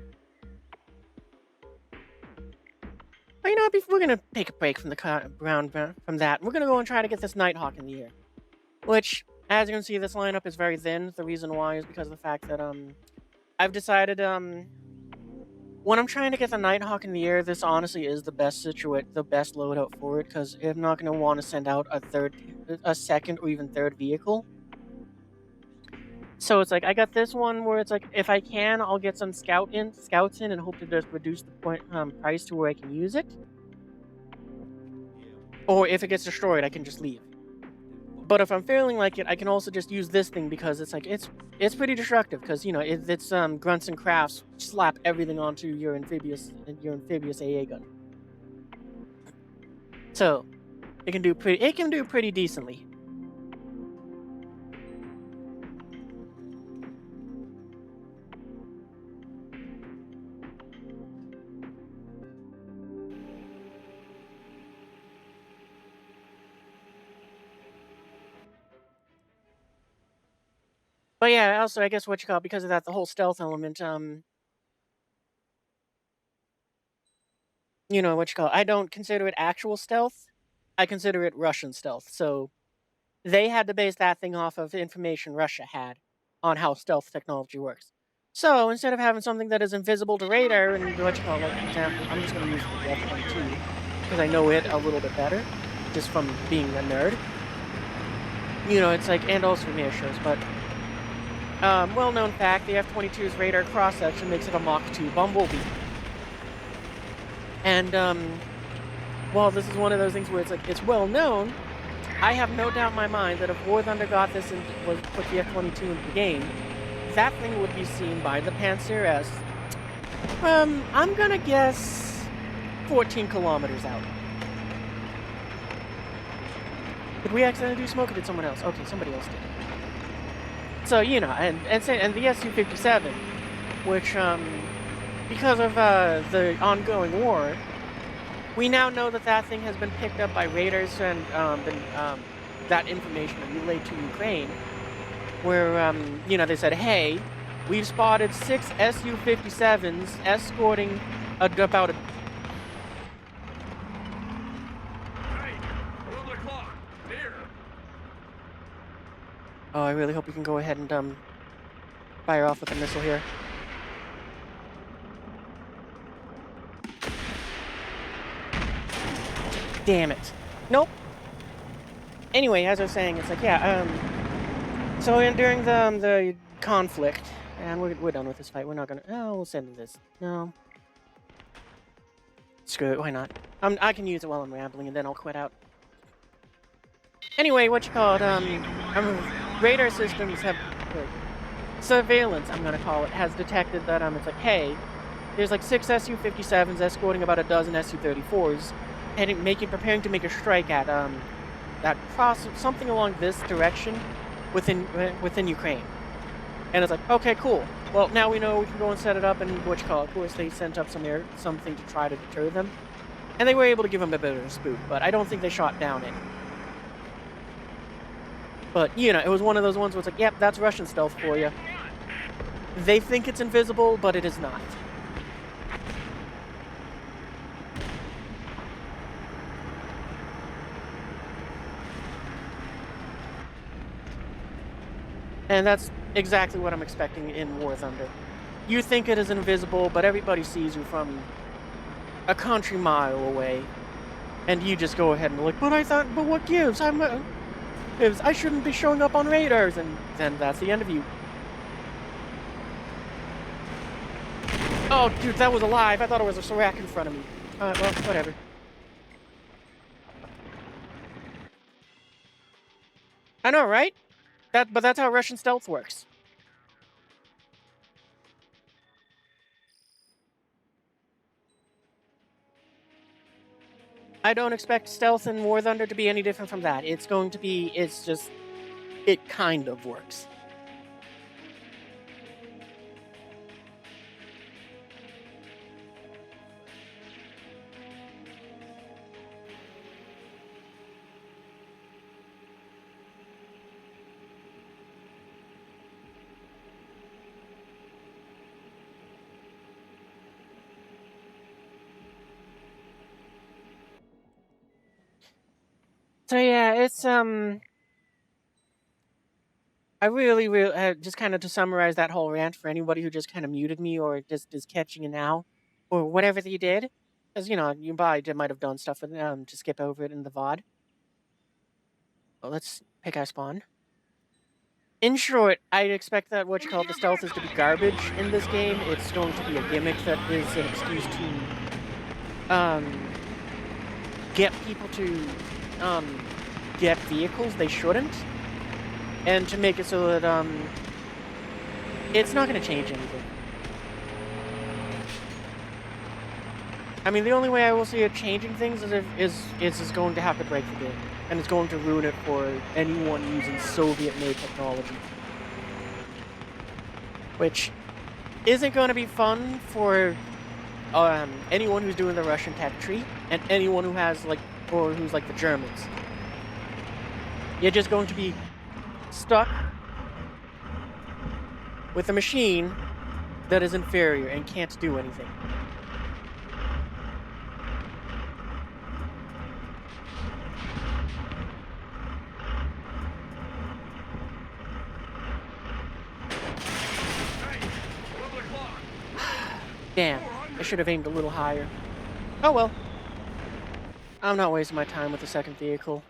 But you know, we're gonna take a break from the ground from that. We're gonna go and try to get this Nighthawk in the air. Which, as you can see, this lineup is very thin. The reason why is because of the fact that I've decided when I'm trying to get the Nighthawk in the air, this honestly is the best loadout for it, because I'm not gonna want to send out a second or even third vehicle. So it's like, I got this one where it's like, if I can, I'll get some scouts in and hope to just reduce the price to where I can use it. Or if it gets destroyed, I can just leave. But if I'm feeling like it, I can also just use this thing, because it's like, it's pretty destructive, because, you know, it's grunts and crafts slap everything onto your amphibious AA gun. So it can do pretty decently. But yeah, also, I guess because of that, the whole stealth element, you know, I don't consider it actual stealth. I consider it Russian stealth. So they had to base that thing off of information Russia had on how stealth technology works. So instead of having something that is invisible to radar and like, for example, I'm just going to use the F-22 because I know it a little bit better, just from being a nerd. You know, it's like, and also from air shows, but well-known fact, the F-22's radar cross-section makes it a Mach 2 Bumblebee. And, well, this is one of those things where it's like, it's well-known. I have no doubt in my mind that if War Thunder got this and put the F-22 into the game, that thing would be seen by the Panzer S. I'm gonna guess 14 kilometers out. Did we accidentally do smoke or did someone else? Okay, somebody else did. So, you know, and the Su-57, which, because of the ongoing war, we now know that thing has been picked up by raiders and that information relayed to Ukraine, where, you know, they said, hey, we've spotted 6 Su-57s escorting about a... Hey, 11 o'clock, near. Oh, I really hope we can go ahead and, fire off with a missile here. Damn it. Nope. Anyway, as I was saying, it's like, yeah, so during the conflict, and we're done with this fight. We're not gonna, we'll send this. No. Screw it, why not? I can use it while I'm rambling, and then I'll quit out. Anyway, radar systems have, surveillance, I'm gonna call it, has detected that, it's like, hey, there's like 6 Su-57s escorting about a dozen Su-34s, and preparing to make a strike at, something along this direction within Ukraine. And it's like, okay, cool. Well, now we know we can go and set it up, and of course, they sent up something to try to deter them. And they were able to give them a bit of a spook, but I don't think they shot down any. But, you know, it was one of those ones where it's like, yep, that's Russian stealth for you. They think it's invisible, but it is not. And that's exactly what I'm expecting in War Thunder. You think it is invisible, but everybody sees you from a country mile away. And you just go ahead and be like, but what gives? I shouldn't be showing up on radars, and then that's the end of you. Oh, dude, that was alive. I thought it was a Serac in front of me. Well, whatever. I know, right? But that's how Russian stealth works. I don't expect stealth in War Thunder to be any different from that. It kind of works. So yeah, it's I really, just kind of to summarize that whole rant for anybody who just kind of muted me or just is catching it now, or whatever they did, because you probably might have done stuff with to skip over it in the VOD. Well, let's pick our spawn. In short, I'd expect that what you call the stealth is to be garbage in this game. It's going to be a gimmick that is an excuse to get people to get vehicles they shouldn't, and to make it so that it's not going to change anything. I mean, the only way I will see it changing things is if it's going to have to break the game, and it's going to ruin it for anyone using Soviet-made technology, which isn't going to be fun for anyone who's doing the Russian tech tree and anyone who has who's like the Germans. You're just going to be stuck with a machine that is inferior and can't do anything. Damn, I should have aimed a little higher. Oh well. I'm not wasting my time with the second vehicle.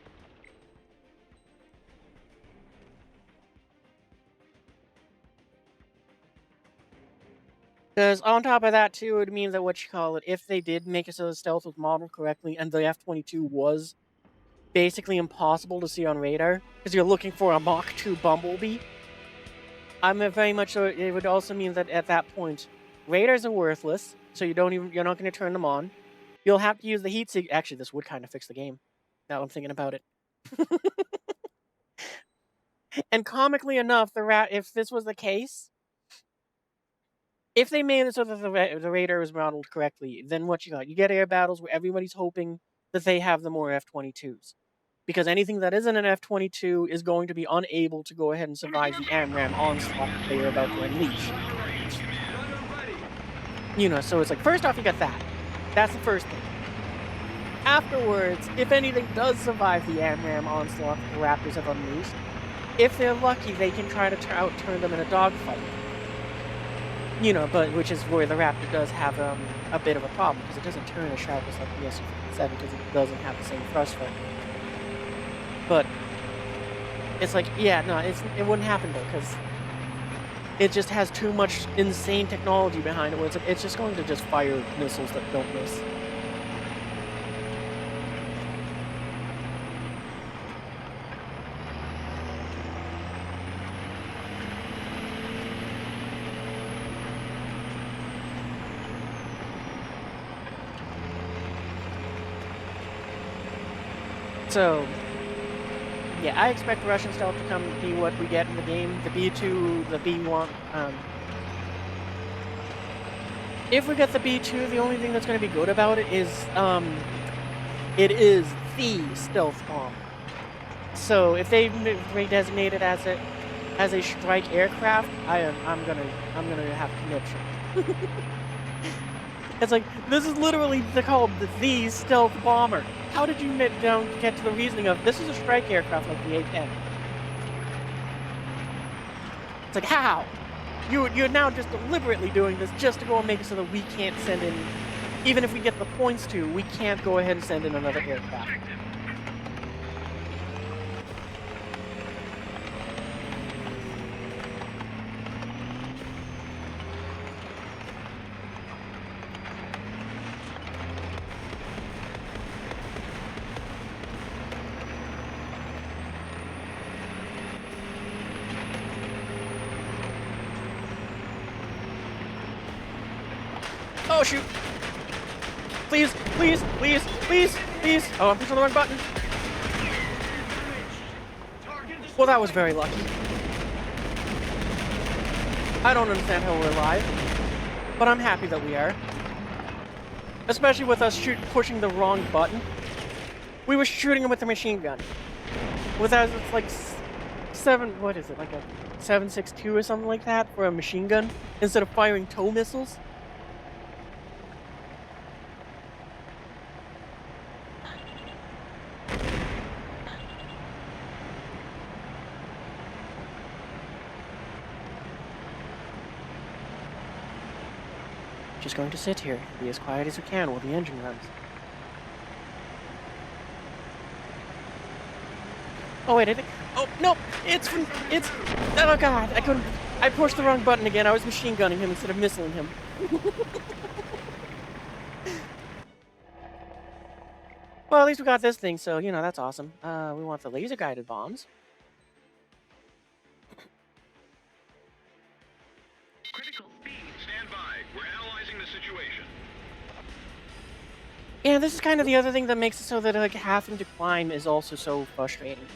Because on top of that, too, it would mean that if they did make it so the stealth was modeled correctly and the F-22 was basically impossible to see on radar, because you're looking for a Mach 2 Bumblebee, I'm very much so. It would also mean that at that point, radars are worthless, so you're not going to turn them on. You'll have to use the heat sig. Actually, this would kind of fix the game. Now I'm thinking about it. And comically enough, if this was the case, if they made it so that the radar was modeled correctly, then what you got? You get air battles where everybody's hoping that they have the more F-22s. Because anything that isn't an F-22 is going to be unable to go ahead and survive the AMRAAM onslaught that they are about to unleash. So it's like, first off, you got that. That's the first thing. Afterwards, if anything does survive the AMRAAM onslaught that the Raptors have unleashed, if they're lucky, they can try to outturn them in a dogfight. But which is where the Raptor does have a bit of a problem, because it doesn't turn as sharp as like the Su-57, because it doesn't have the same thrust factor. But it's like, yeah, no, it wouldn't happen though, because it just has too much insane technology behind it, where it's just going to just fire missiles that don't miss. So, yeah, I expect Russian stealth to come be what we get in the game. The B2, the B1. If we get the B2, the only thing that's going to be good about it is the stealth bomb. So if they redesignate it as a strike aircraft, I'm gonna have conniption. It's like, this is literally called the stealth bomber. How did you get to the reasoning of this is a strike aircraft like the A-10? It's like, how? You're now just deliberately doing this just to go and make it so that we can't send in, even if we get the points to, we can't go ahead and send in another aircraft. Oh, shoot! Please, please, please, please, please! Oh, I'm pushing the wrong button. Well, that was very lucky. I don't understand how we're alive, but I'm happy that we are. Especially with us pushing the wrong button. We were shooting him with a machine gun. It's like what is it, like a 7.62 or something like that for a machine gun, instead of firing tow missiles? Just going to sit here, be as quiet as we can while the engine runs. Oh wait, I think. Oh no! It's. Oh god! I couldn't. I pushed the wrong button again. I was machine gunning him instead of missiling him. Well, at least we got this thing, so you know that's awesome. We want the laser guided bombs. Critical speed. Stand by. We're analyzing the situation. Yeah, this is kind of the other thing that makes it so that like having to climb is also so frustrating.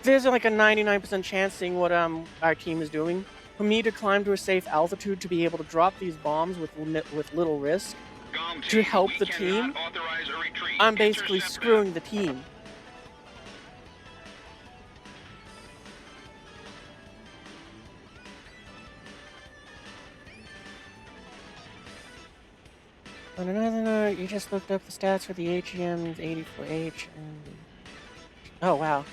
There's like a 99% chance, seeing what our team is doing, for me to climb to a safe altitude to be able to drop these bombs with little risk to help the team. I'm basically screwing the team. On another note, you just looked up the stats for the AGM 84H and... Oh, wow.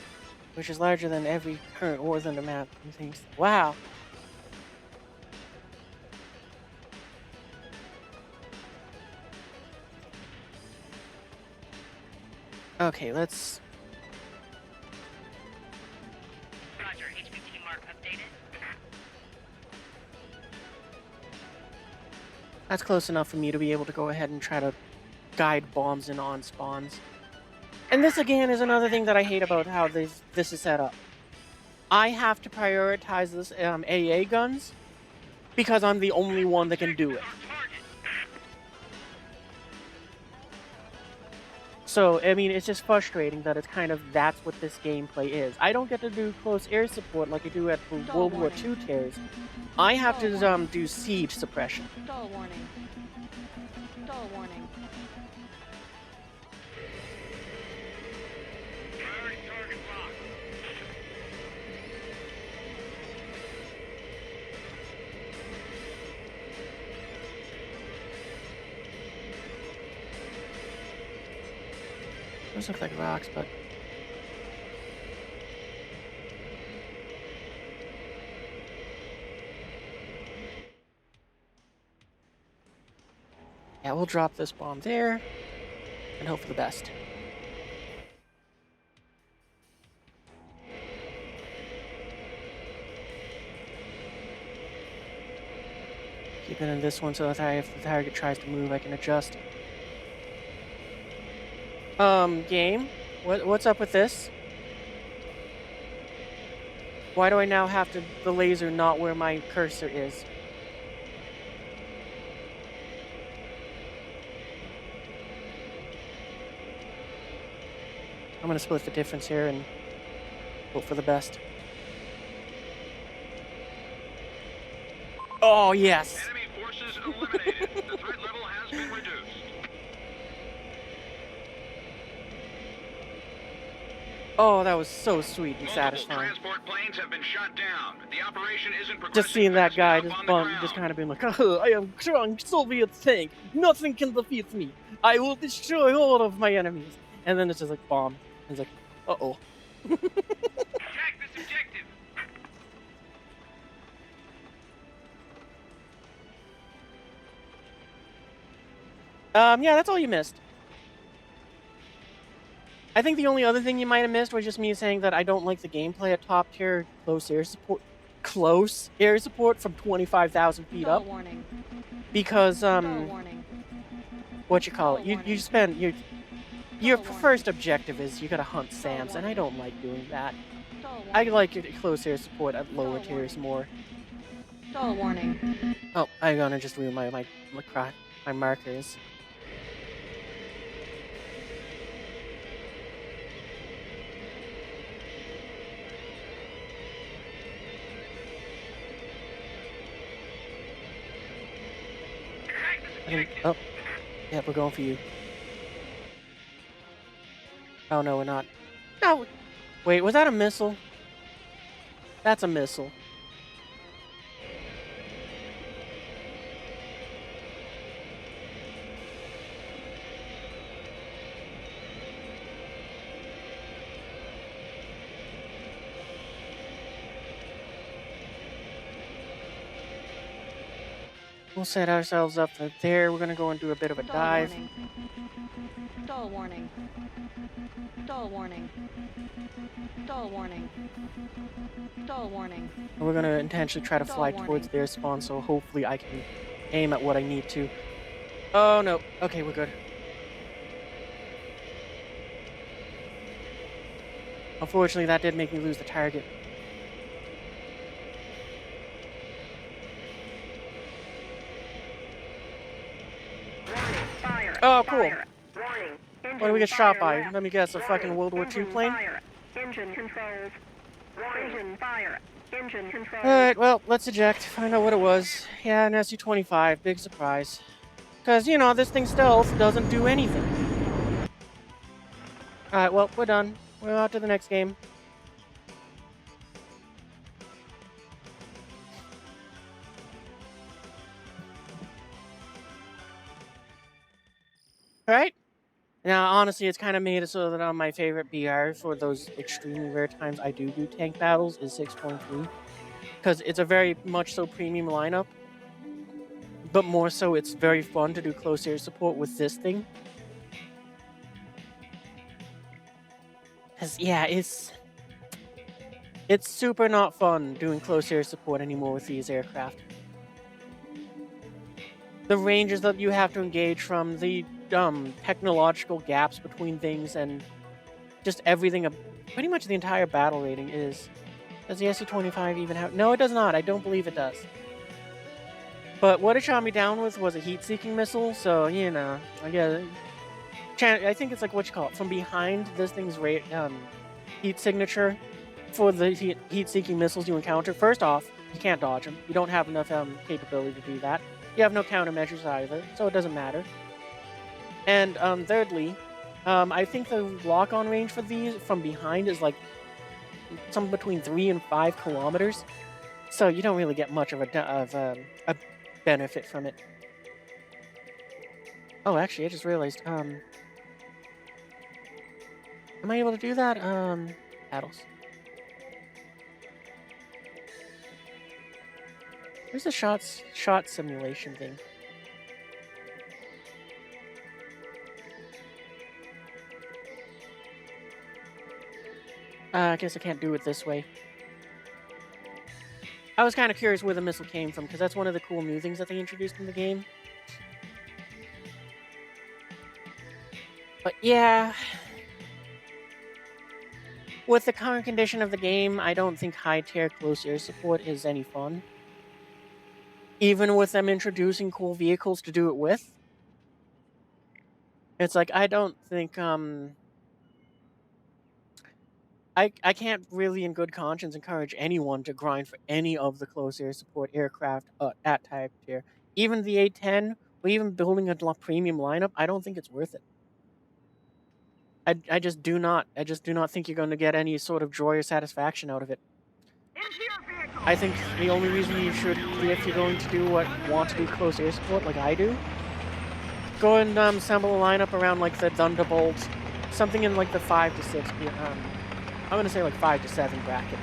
Which is larger than every current War Thunder map. And things. Wow. Okay, let's... Roger, HPT mark updated. That's close enough for me to be able to go ahead and try to guide bombs in on spawns. And this, again, is another thing that I hate about how this is set up. I have to prioritize this AA guns because I'm the only one that can do it. So, I mean, it's just frustrating that it's kind of, that's what this gameplay is. I don't get to do close air support like I do at World War II tears. I have to do siege suppression. Stall warning. Stall warning. Priority target locked. Those look like rocks, but... Yeah, we'll drop this bomb there, and hope for the best. Keep it in this one so that if the target tries to move, I can adjust. Game? What's up with this? Why do I now have the laser not where my cursor is? I'm gonna split the difference here and hope for the best. Oh, yes! Enemy forces eliminated. The threat level has been reduced. Oh, that was so sweet and Multiple satisfying. transport planes have been shot down. The operation isn't progressing. Just seeing that fast guy enough on the ground. just kind of being like, oh, I am strong Soviet tank. Nothing can defeat me. I will destroy all of my enemies. And then it's just like bomb. And it's like, uh-oh. Attack this objective. Yeah, that's all you missed. I think the only other thing you might have missed was just me saying that I don't like the gameplay at top tier close air support from 25,000 feet Stall up. warning. Because, Stall warning. what you call it, you warning. spend, your Stall warning. first objective is you gotta hunt SAMs, and I don't like doing that. Stall I warning. like your close air support at lower Stall tiers more. Stall warning. Oh, I'm gonna just ruin my markers. Attack this I think, objective. oh, yeah, we're going for you. Oh no, we're not. No, wait, was that a missile? That's a missile. We'll set ourselves up for there. We're gonna go and do a bit of a dive. Stall warning. Stall warning. Stall warning. Stall warning. And we're gonna intentionally try to fly towards their spawn, so hopefully I can aim at what I need to. Oh no. Okay, we're good. Unfortunately, that did make me lose the target. Fire. Oh, cool. Fire. Warning. What do we get shot by? Left. Let me guess, a fucking World War II Engine plane? Fire. Engine controls. Warning. Engine fire. Engine controls. Alright, well, let's eject. Find out what it was. Yeah, an SU-25. Big surprise. Because, you know, this thing stealth doesn't do anything. Alright, well, we're done. We're out to the next game. Alright. Now, honestly, it's kind of made it so that on my favorite BR for those extremely rare times I do tank battles is 6.3. Because it's a very much so premium lineup. But more so, it's very fun to do close air support with this thing. Because, yeah, it's super not fun doing close air support anymore with these aircraft. The ranges that you have to engage from, the technological gaps between things, and just everything, pretty much the entire battle rating is... Does the SU-25 even have... No, it does not. I don't believe it does. But what it shot me down with was a heat-seeking missile, so, you know, I guess... I think it's like what you call it. From behind, this thing's heat signature for the heat-seeking missiles you encounter. First off, you can't dodge them. You don't have enough capability to do that. You have no countermeasures either, so it doesn't matter. And thirdly, I think the lock-on range for these from behind is like somewhere between 3 and 5 kilometers. So you don't really get much of a benefit from it. Oh, actually, I just realized, am I able to do that? Paddles. Where's the shot simulation thing? I guess I can't do it this way. I was kind of curious where the missile came from, because that's one of the cool new things that they introduced in the game. But yeah... With the current condition of the game, I don't think high-tier close air support is any fun. Even with them introducing cool vehicles to do it with. It's like, I don't think, I can't really in good conscience encourage anyone to grind for any of the close air support aircraft at type tier. Even the A-10, or even building a premium lineup, I don't think it's worth it. I just do not. I just do not think you're going to get any sort of joy or satisfaction out of it. I think the only reason you should, if you're going to want to do close air support like I do, go and assemble a lineup around like the Thunderbolt, something in like the 5 to 6. I'm going to say like 5 to 7 bracket.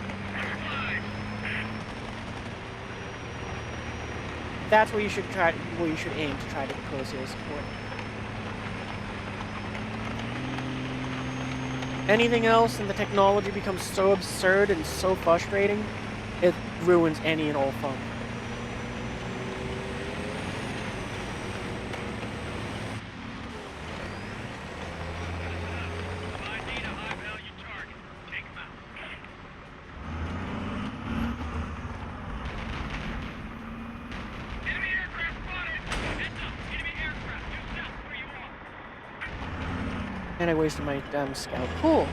That's where you should aim to try to close air support. Anything else and the technology becomes so absurd and so frustrating, it ruins any and all fun. And I wasted my damn scout. Cool.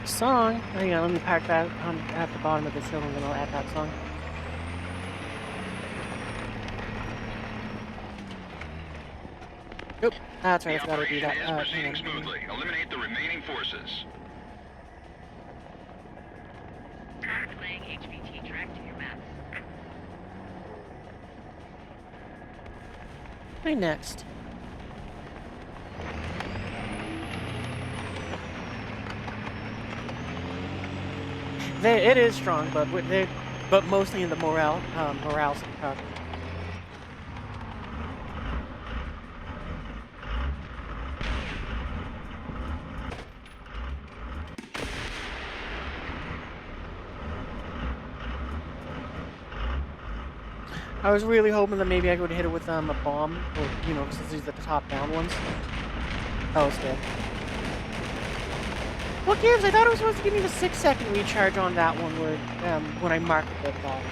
song. Hang on, let me park back at the bottom of this hill and then I'll add that song. Nope, that's right, I forgot to do that. The operation is proceeding smoothly. Eliminate the remaining forces. Playing HVT track to your map. Okay, next. It is strong, but mostly in the morale I was really hoping that maybe I could hit it with a bomb, or since these are the top-down ones. Oh, it's dead. What gives? I thought it was supposed to give me the 6-second recharge on that one, where when I marked the bomb.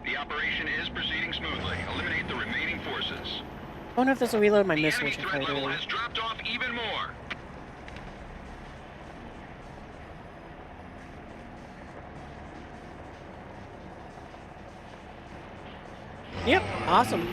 The operation is proceeding smoothly. Eliminate the remaining forces. I wonder if this will reload my missile, The which I enemy threat tried level earlier. has dropped off even more. Yep, awesome.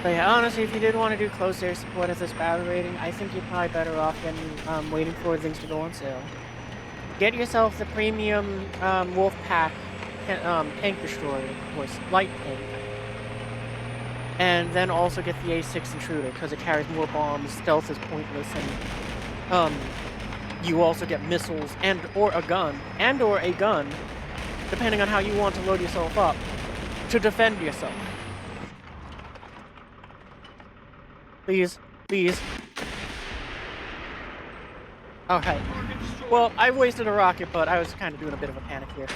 But yeah, honestly, if you did want to do close air support at this battle rating, I think you're probably better off getting, waiting for things to go on sale. Get yourself the premium Wolf Pack tank destroyer, or light tank, and then also get the A6 intruder because it carries more bombs. Stealth is pointless, and you also get missiles or a gun, depending on how you want to load yourself up to defend yourself. Please, please. Okay. Well, I wasted a rocket, but I was kind of doing a bit of a panic here.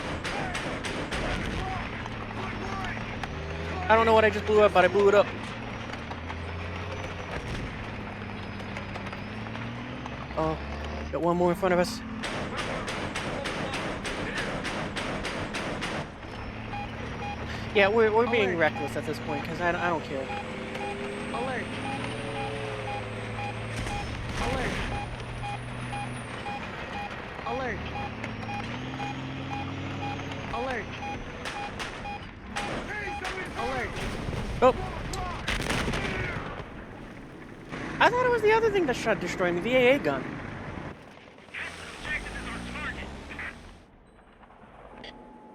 I don't know what I just blew up, but I blew it up. Oh, got one more in front of us. Yeah, we're being reckless at this point because I don't care. Alert. Alert. Alert. Alert. Alert. Oh. I thought it was the other thing that should destroy me, the AA gun.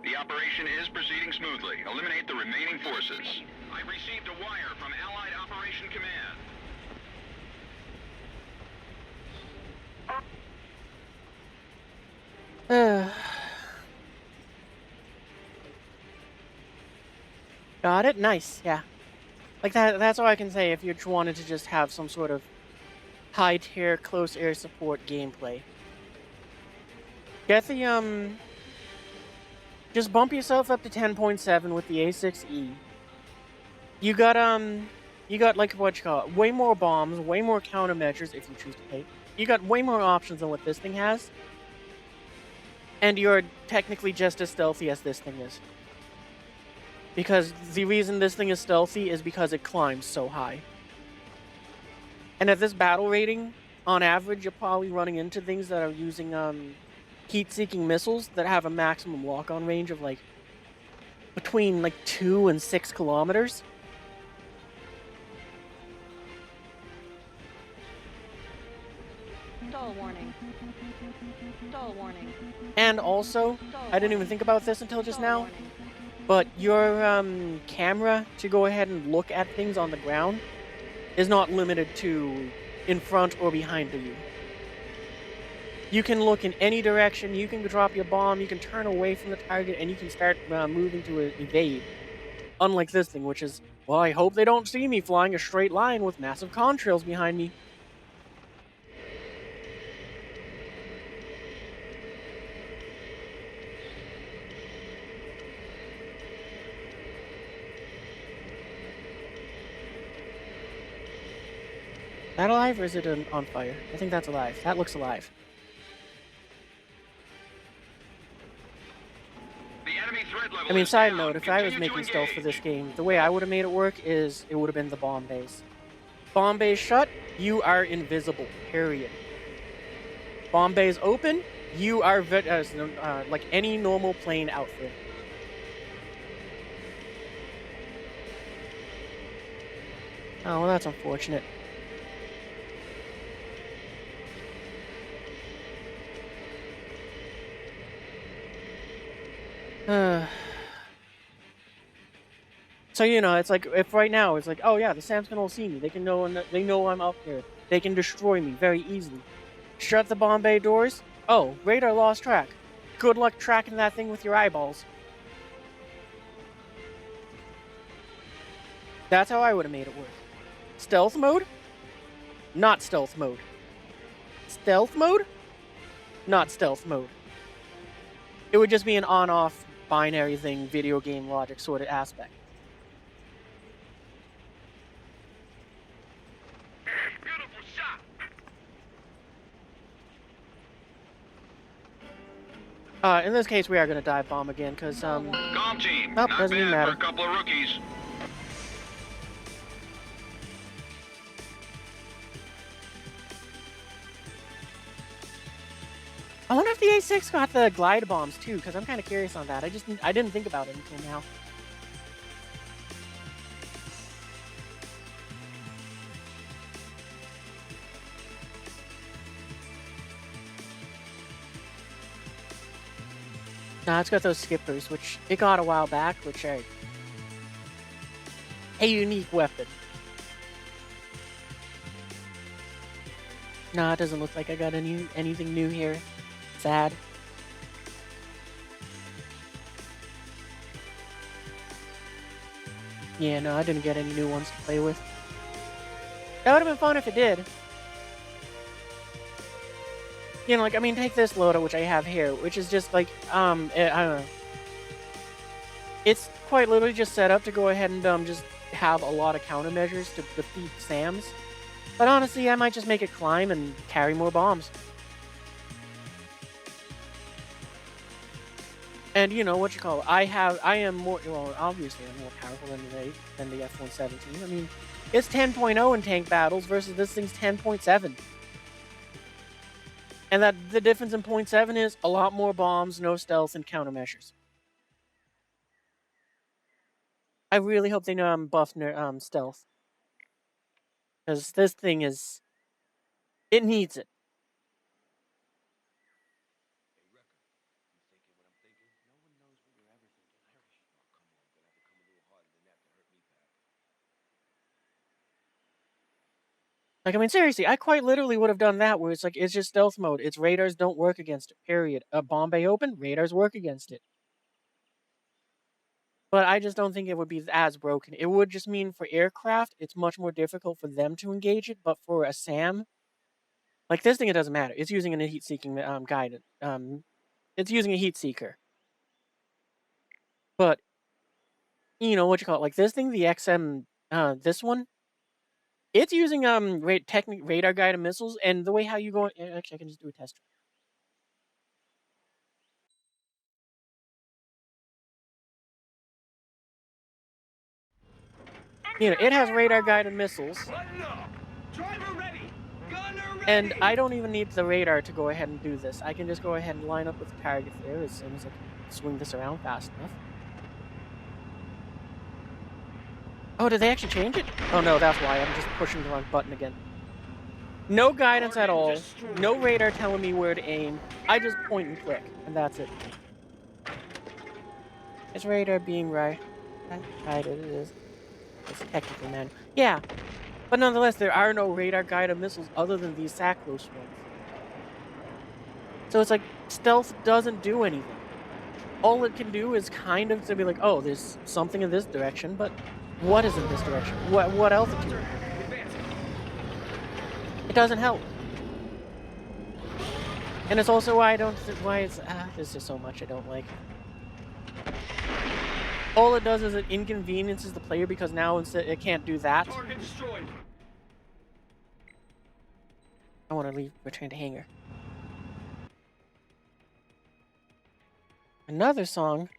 The operation is proceeding smoothly. Eliminate the remaining forces. I received a wire from Allied Operation Command. Got it? Nice, yeah. Like that's all I can say if you wanted to just have some sort of high-tier, close air support gameplay. Get the, just bump yourself up to 10.7 with the A6E. You got, like, what you call it, way more bombs, way more countermeasures, if you choose to take. You got way more options than what this thing has. And you're technically just as stealthy as this thing is. Because the reason this thing is stealthy is because it climbs so high. And at this battle rating, on average, you're probably running into things that are using heat-seeking missiles that have a maximum lock-on range of like between like 2 and 6 kilometers. Stall warning. Stall warning. And also, I didn't even think about this until just now, Warning. but your camera to go ahead and look at things on the ground is not limited to in front or behind you. You can look in any direction, you can drop your bomb, you can turn away from the target, and you can start moving to evade. Unlike this thing, which is, well, I hope they don't see me flying a straight line with massive contrails behind me. That alive, or is it on fire? I think that's alive. That looks alive. The enemy threat level I mean, is side down. note, if I was Continue to making stealth for this engage. game, the way I would have made it work is it would have been the bomb base. Bomb base shut, you are invisible, period. Bomb base open, you are like any normal plane outfit. Oh, well, that's unfortunate. So, you know, it's like, if right now, it's like, oh yeah, the Sam's gonna see me. They know I'm up here. They can destroy me very easily. Shut the bomb bay doors. Oh, radar lost track. Good luck tracking that thing with your eyeballs. That's how I would have made it work. Stealth mode? Not stealth mode. Stealth mode? Not stealth mode. It would just be an on-off binary thing, video game logic sort of aspect. Beautiful shot. In this case, we are gonna dive bomb again, because, Calm team. Nope, Not doesn't even bad matter. for a couple of rookies. I wonder if the A6 got the glide bombs too, because I'm kind of curious on that. I didn't think about it until now. Nah, it's got those skippers, which it got a while back, which are a unique weapon. Nah, it doesn't look like I got anything new here. Sad. Yeah, no, I didn't get any new ones to play with. That would have been fun if it did. You know, like, I mean, take this loader, which I have here, which is just, like, I don't know. It's quite literally just set up to go ahead and, just have a lot of countermeasures to defeat SAMs. But honestly, I might just make it climb and carry more bombs. And, you know, what you call it, I am more, well, obviously I'm more powerful than the F-117. I mean, it's 10.0 in tank battles versus this thing's 10.7. And that the difference in 0.7 is a lot more bombs, no stealth, and countermeasures. I really hope they buff stealth. Because this thing is... It needs it. Like, I mean, seriously, I quite literally would have done that, where it's like, it's just stealth mode. Its radars don't work against it, period. A bomb bay open, radars work against it. But I just don't think it would be as broken. It would just mean for aircraft, it's much more difficult for them to engage it, but for a SAM, like this thing, it doesn't matter. It's using a heat-seeking guide. It's using a heat seeker. But, you know, what you call it, like this thing, the XM, this one, it's using radar guided missiles, and the way how you go, actually, I can just do a test. you know, it has radar-guided missiles. Driver ready. Gunner ready. And I don't even need the radar to go ahead and do this. I can just go ahead and line up with the target there as soon as I can swing this around fast enough. Oh, did they actually change it? Oh no, that's why. I'm just pushing the wrong button again. No guidance at all. No radar telling me where to aim. I just point and click, and that's it. Is radar being right? Right, it is. It's technically man. Yeah. But nonetheless, there are no radar-guided missiles other than these Sackless ones. So it's like, stealth doesn't do anything. All it can do is kind of to be like, oh, there's something in this direction, but what is in this direction? What altitude? It doesn't help. And it's also why I don't, there's just so much I don't like. All it does is it inconveniences the player because now instead it can't do that. Target destroyed. I want to return to hangar. Another song.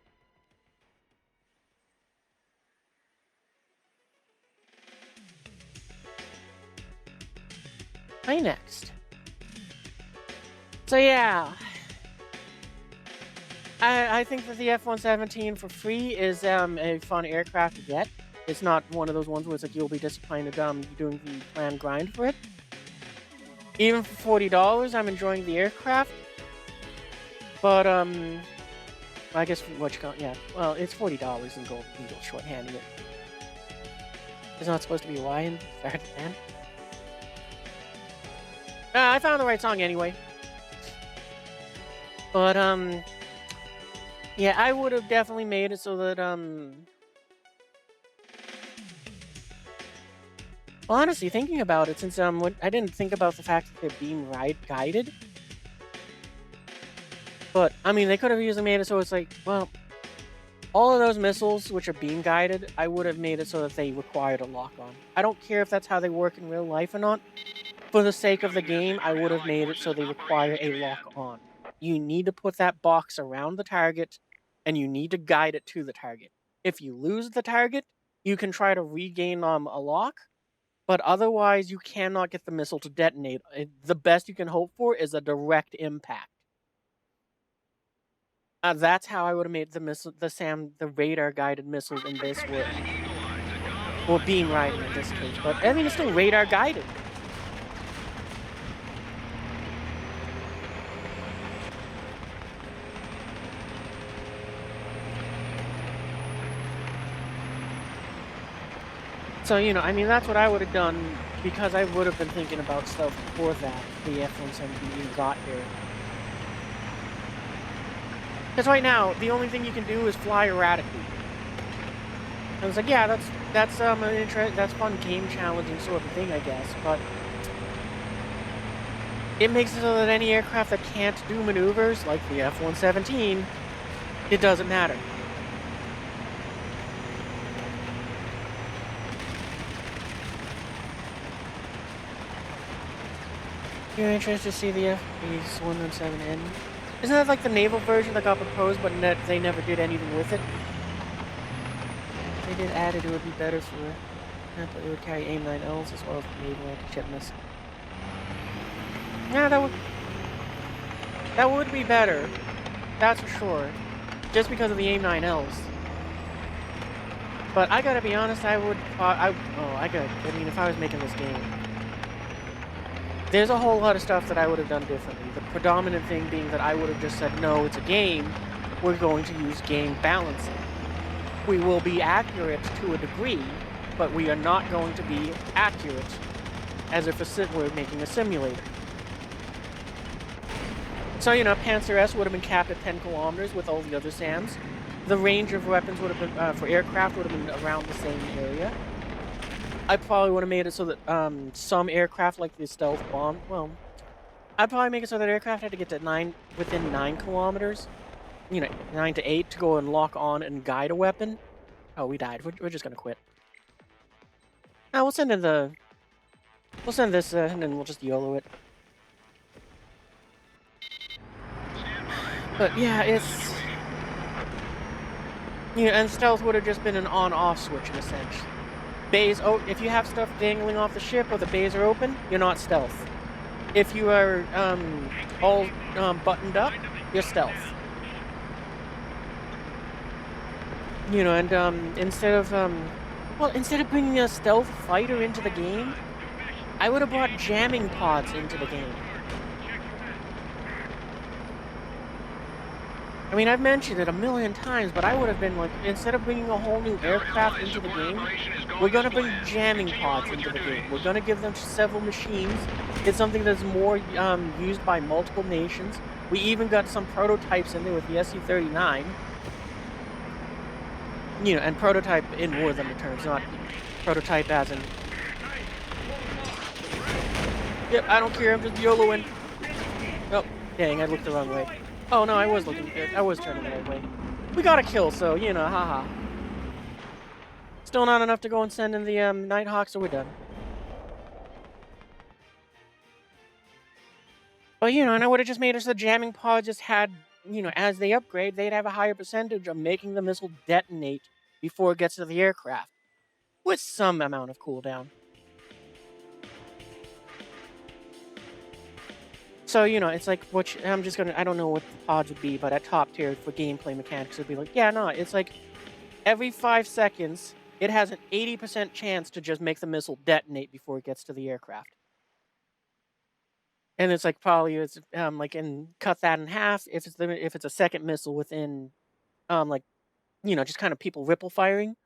Play next. So yeah. I think that the F-117 for free is a fun aircraft to get. It's not one of those ones where it's like you'll be disappointed doing the planned grind for it. Even for $40, I'm enjoying the aircraft. But I guess what you call, yeah. Well, it's $40 and go shorthanding it. It's not supposed to be Y in third man. I found the right song anyway. But yeah, I would have definitely made it so that well, honestly, thinking about it, since I didn't think about the fact that they're beam guided. But I mean, they could have easily made it so it's like, well, all of those missiles which are beam guided, I would have made it so that they required a lock on. I don't care if that's how they work in real life or not. For the sake of the game, I would have made it so they require a lock on. You need to put that box around the target, and you need to guide it to the target. If you lose the target, you can try to regain a lock, but otherwise you cannot get the missile to detonate. The best you can hope for is a direct impact. That's how I would have made the radar-guided missiles in this work. Well, beam riding in this case, but I mean, it's still radar-guided. So, you know, I mean, that's what I would have done, because I would have been thinking about stuff before that, the F-117 got here. Because right now, the only thing you can do is fly erratically. I was like, yeah, that's fun game challenging sort of thing, I guess, but it makes it so that any aircraft that can't do maneuvers, like the F-117, it doesn't matter. You're interested to see the F-117N? Isn't that like the naval version that got proposed, but they never did anything with it? If they did add it, it would be better for it would carry AIM-9Ls as well as the naval anti-ship missile. Yeah, that would be better. That's for sure. Just because of the AIM-9Ls. But I gotta be honest, I mean, if I was making this game, there's a whole lot of stuff that I would have done differently. The predominant thing being that I would have just said, no, it's a game. We're going to use game balancing. We will be accurate to a degree, but we are not going to be accurate as if we're making a simulator. So, you know, Panzer S would have been capped at 10 kilometers with all the other SAMs. The range of weapons would have been, for aircraft, would have been around the same area. I probably would have made it so that some aircraft, like the stealth bomb, well, I'd probably make it so that aircraft had to get to within 9 kilometers, you know, 9 to 8 to go and lock on and guide a weapon. Oh, we died. We're just gonna quit. We'll send this, and then we'll just YOLO it. But yeah, it's, you know, and stealth would have just been an on-off switch in a sense. bays, if you have stuff dangling off the ship or the bays are open, you're not stealth. If you are all buttoned up, you're stealth. You know, and instead of bringing a stealth fighter into the game, I would have brought jamming pods into the game. I mean, I've mentioned it a million times, but I would have been like, instead of bringing a whole new aircraft into the game, we're going to bring jamming pods into the game. We're going to give them several machines. It's something that's more used by multiple nations. We even got some prototypes in there with the SU-39. You know, and prototype in War Thunder terms, not prototype as in... Yep, I don't care, I'm just YOLOing. Oh, dang, I looked the wrong way. Oh no, I was turning the right way. We got a kill, so, you know, haha. Still not enough to go and send in the Nighthawk, so we're done. But, you know, and I would have just made it so the jamming pod just had, you know, as they upgrade, they'd have a higher percentage of making the missile detonate before it gets to the aircraft, with some amount of cooldown. So, you know, it's like, I don't know what the pods would be, but at top tier for gameplay mechanics, it'd be like, yeah, no, it's like, every 5 seconds, it has an 80% chance to just make the missile detonate before it gets to the aircraft. And it's like, probably, it's, and cut that in half, if it's a second missile within, like, you know, just kind of people ripple firing.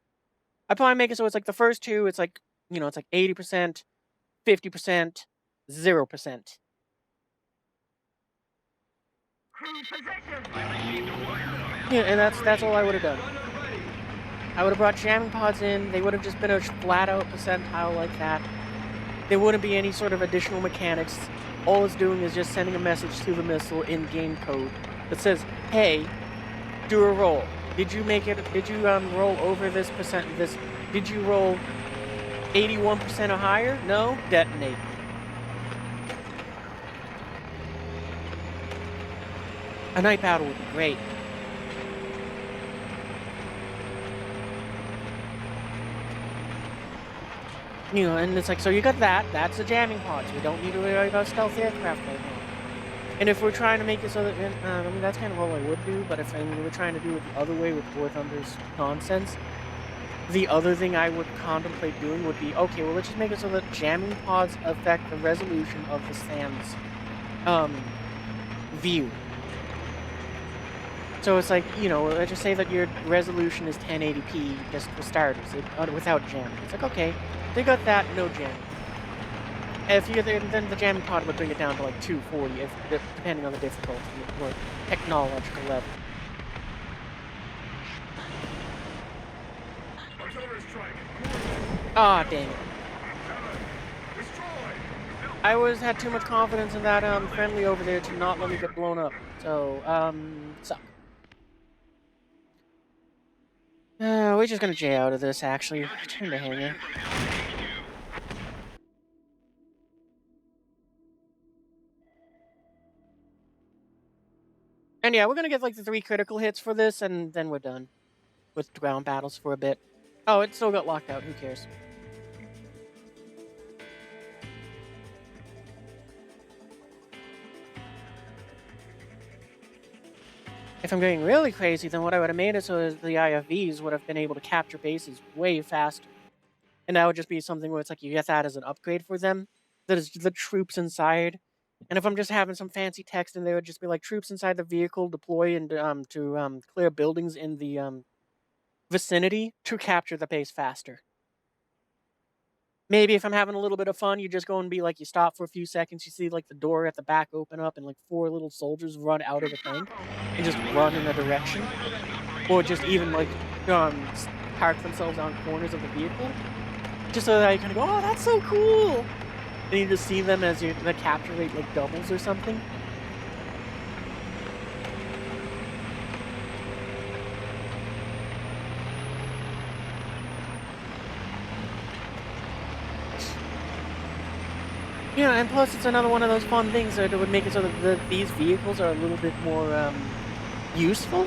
I'd probably make it so it's like the first two, it's like, you know, it's like 80%, 50%, 0%. Yeah, and that's all I would have done. I would have brought jamming pods in, they would have just been a flat-out percentile like that. There wouldn't be any sort of additional mechanics. All it's doing is just sending a message to the missile in game code that says, hey, do a roll. Did you roll over this percent, did you roll 81% or higher? No? Detonate. A night battle would be great. You know, and it's like, so you got that's the jamming pods. We don't need to worry about stealth aircraft right now. And if we're trying to make it so that, I mean, that's kind of all I would do, but if we're trying to do it the other way with War Thunder's nonsense, the other thing I would contemplate doing would be, okay, well, let's just make it so that jamming pods affect the resolution of the SAM's view. So it's like, you know, let's just say that your resolution is 1080p just for starters, without jamming. It's like, okay, they got that, no jamming. Then the jamming pod would bring it down to like 240, depending on the difficulty or technological level. Ah, dang it. I had too much confidence in that friendly over there to not let me get blown up. So, suck. We're just gonna J out of this, actually. Return to hangar. And yeah, we're gonna get like the 3 critical hits for this, and then we're done with ground battles for a bit. Oh, it still got locked out. Who cares? If I'm getting really crazy, then what I would have made it so is the IFVs would have been able to capture bases way faster. And that would just be something where it's like you get that as an upgrade for them. That is the troops inside. And if I'm just having some fancy text in there, it would just be like troops inside the vehicle deploy and to clear buildings in the vicinity to capture the base faster. Maybe if I'm having a little bit of fun, you just go and be like, you stop for a few seconds, you see like the door at the back open up and like 4 little soldiers run out of the tank and just run in a direction. Or just even like park themselves on corners of the vehicle. Just so that you kind of go, oh, that's so cool! And you just see them as the capture rate like doubles or something. Yeah, and plus it's another one of those fun things that would make it so that these vehicles are a little bit more useful.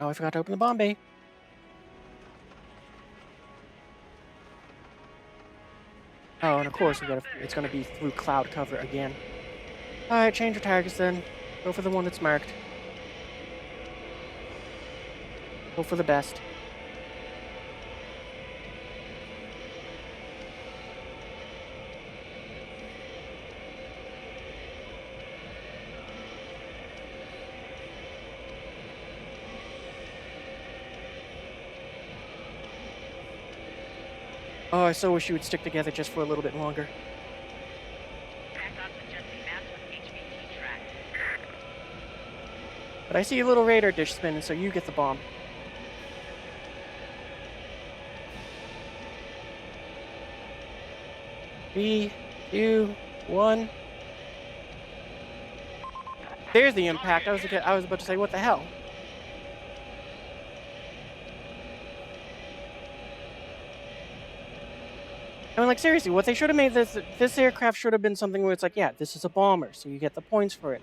Oh, I forgot to open the bomb bay. Oh, and of course it's gonna be through cloud cover again. Alright, change your targets then. Go for the one that's marked. Go for the best. Oh, I so wish you would stick together just for a little bit longer. Back off suggesting maps with HVT track. But I see a little radar dish spinning, so you get the bomb. Three, two, one. There's the impact. I was about to say, what the hell? I mean, like, seriously, what they should have made this aircraft should have been something where it's like, yeah, this is a bomber, so you get the points for it.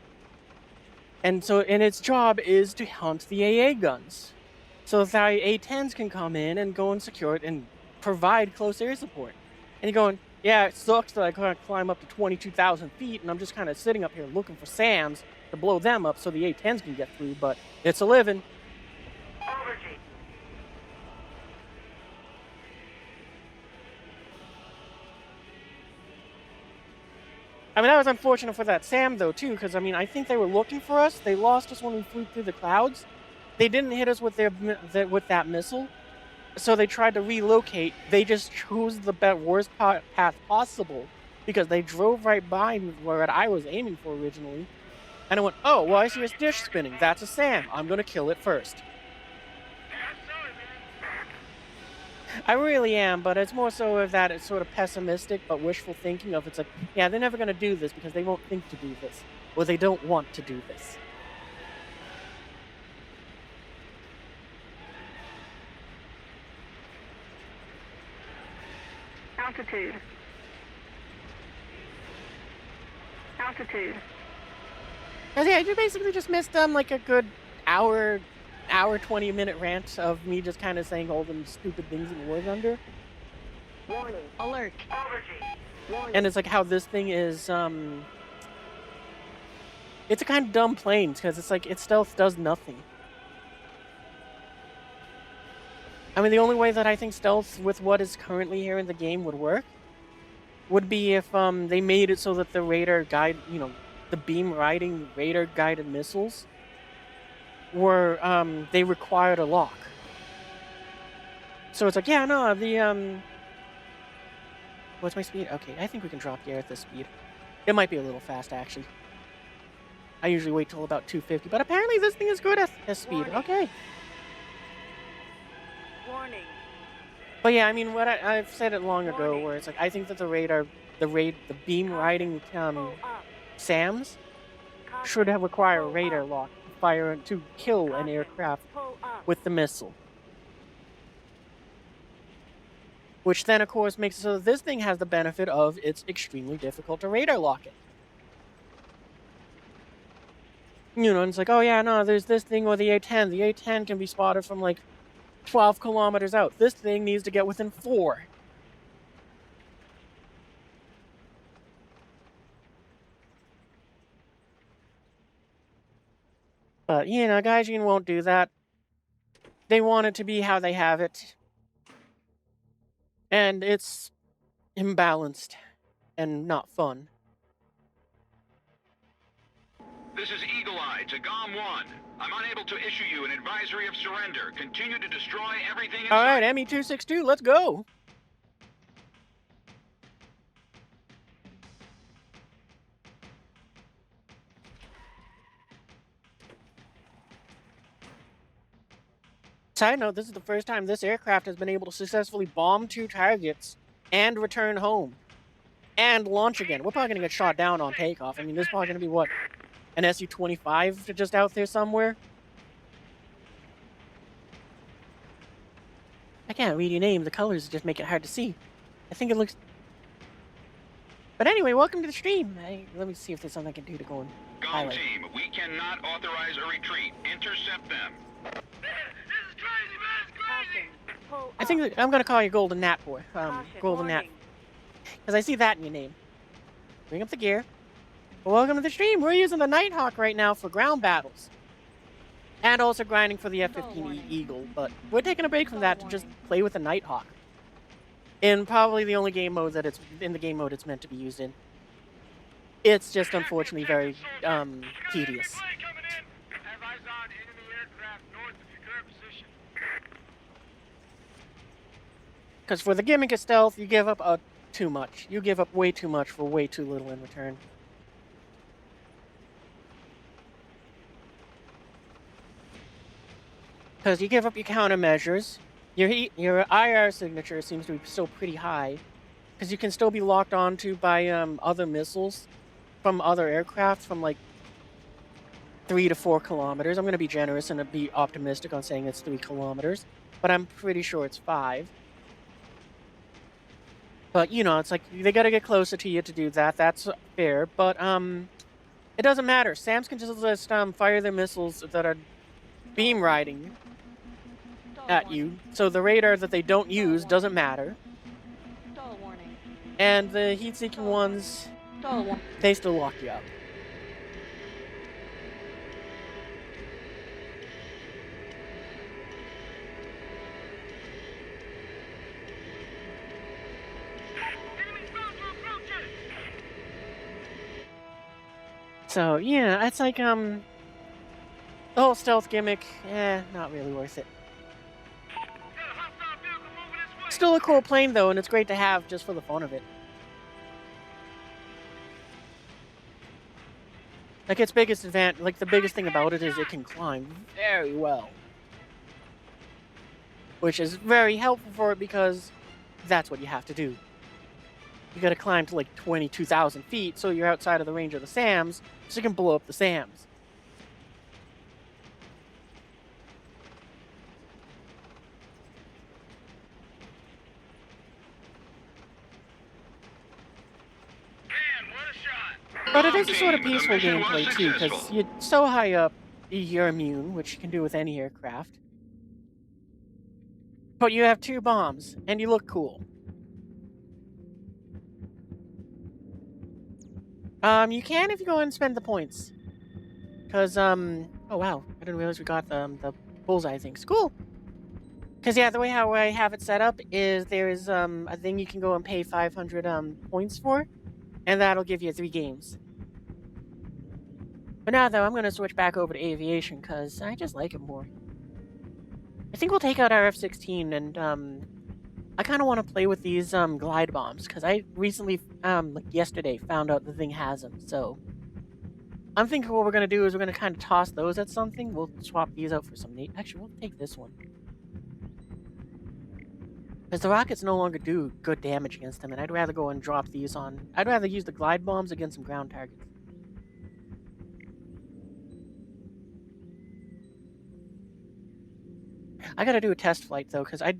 And its job is to hunt the AA guns. So the A-10s can come in and go and secure it and provide close air support. And you're going, yeah, it sucks that I can't climb up to 22,000 feet, and I'm just kind of sitting up here looking for SAMs to blow them up so the A-10s can get through, but it's a living. I mean, that was unfortunate for that SAM, though, too, because, I mean, I think they were looking for us. They lost us when we flew through the clouds. They didn't hit us with that missile, so they tried to relocate. They just chose the worst path possible, because they drove right by where I was aiming for originally. And I went, oh, well, I see a dish spinning. That's a SAM. I'm going to kill it first. I really am, but it's more so of that it's sort of pessimistic but wishful thinking of it's like, yeah, they're never going to do this because they won't think to do this. Or they don't want to do this. Altitude. Altitude. Yeah, you basically just missed like a good hour 20-minute rant of me just kind of saying all them stupid things in War Thunder. Warning. Alert. Warning. And it's like how this thing is, it's a kind of dumb plane, because it's like, its stealth does nothing. I mean, the only way that I think stealth with what is currently here in the game would work would be if, they made it so that the radar guide, the beam-riding radar-guided missiles were, they required a lock. So it's like, yeah, no, what's my speed? Okay, I think we can drop the air at this speed. It might be a little fast, actually. I usually wait till about 250, but apparently this thing is good at this speed. Okay. Warning. But yeah, I mean, I've said it long ago, where it's like, I think that the beam riding, SAMs should have require a radar lock to kill an aircraft with the missile. Which then, of course, makes it so that this thing has the benefit of it's extremely difficult to radar lock it. And it's like, oh yeah, no, there's this thing with the A-10. The A-10 can be spotted from like 12 kilometers out. This thing needs to get within 4. But, Gaijin won't do that. They want it to be how they have it. And it's imbalanced and not fun. This is Eagle Eye to GOM 1. I'm unable to issue you an advisory of surrender. Continue to destroy everything in All sight. right, ME-262, let's go. Side note, this is the first time this aircraft has been able to successfully bomb 2 targets and return home. And launch again. We're probably going to get shot down on takeoff. I mean, this is probably going to be, what, an Su-25 just out there somewhere? I can't read your name. The colors just make it hard to see. I think it looks... But anyway, welcome to the stream. Let me see if there's something I can do to go and GOM highlight. team, we cannot authorize a retreat. Intercept them. Caution. Pull I think that I'm gonna call you Golden Nat Boy. Caution. Golden Nat, Warning. because I see that in your name. Bring up the gear. Welcome to the stream. We're using the Nighthawk right now for ground battles. And also grinding for the F-15 warning. Eagle, but we're taking a break from that to just warning. play with the Nighthawk. In probably the only game mode that it's it's meant to be used in. It's just unfortunately very tedious. Because for the gimmick of stealth, you give up too much. You give up way too much for way too little in return. Because you give up your countermeasures, your IR signature seems to be still pretty high, because you can still be locked onto by other missiles from other aircraft from like 3 to 4 kilometers. I'm going to be generous and be optimistic on saying it's 3 kilometers, but I'm pretty sure it's 5. But you know, it's like they got to get closer to you to do that. That's fair, but it doesn't matter. SAMs can just fire their missiles that are beam riding at you, so the radar that they don't use doesn't matter. Stall warning. And the heat-seeking ones, Stall warning. they still lock you up. So yeah, it's like the whole stealth gimmick, not really worth it. Still a cool plane though, and it's great to have just for the fun of it. Like its biggest the biggest thing about it is it can climb very well. Which is very helpful for it because that's what you have to do. You gotta climb to like 22,000 feet so you're outside of the range of the SAMs, so you can blow up the SAMs. But it is a sort of peaceful gameplay too, because you're so high up, you're immune, which you can do with any aircraft. But you have 2 bombs, and you look cool. You can if you go and spend the points. Because, oh wow, I didn't realize we got the bullseye things. Cool! Because, yeah, the way how I have it set up is there's, a thing you can go and pay 500, points for, and that'll give you 3 games. But now, though, I'm going to switch back over to aviation, because I just like it more. I think we'll take out our F-16, and, I kind of want to play with these, glide bombs, because I recently, like yesterday, found out the thing has them, so... I'm thinking what we're going to do is we're going to kind of toss those at something. We'll swap these out for some... Actually, we'll take this one. Because the rockets no longer do good damage against them, and I'd rather go and drop these on... I'd rather use the glide bombs against some ground targets. I gotta do a test flight, though, because I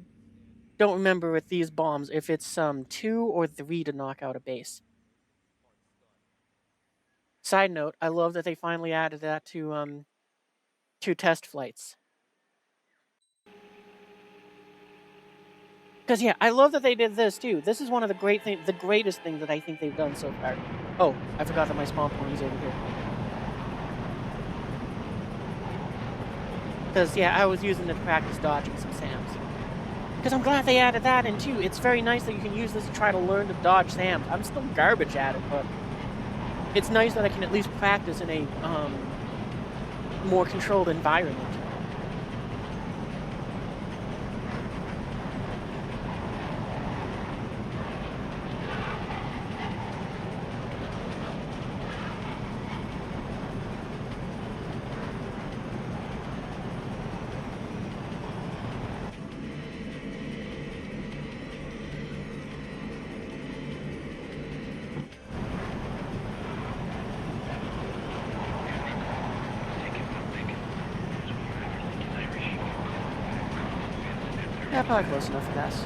don't remember with these bombs if it's 2 or 3 to knock out a base. Side note, I love that they finally added that to test flights. Because, yeah, I love that they did this, too. This is one of the greatest thing that I think they've done so far. Oh, I forgot that my spawn point is over here. Because, yeah, I was using it to practice dodging some SAMs. Because I'm glad they added that in, too. It's very nice that you can use this to try to learn to dodge SAMs. I'm still garbage at it, but it's nice that I can at least practice in a more controlled environment. Yeah, probably close enough for this.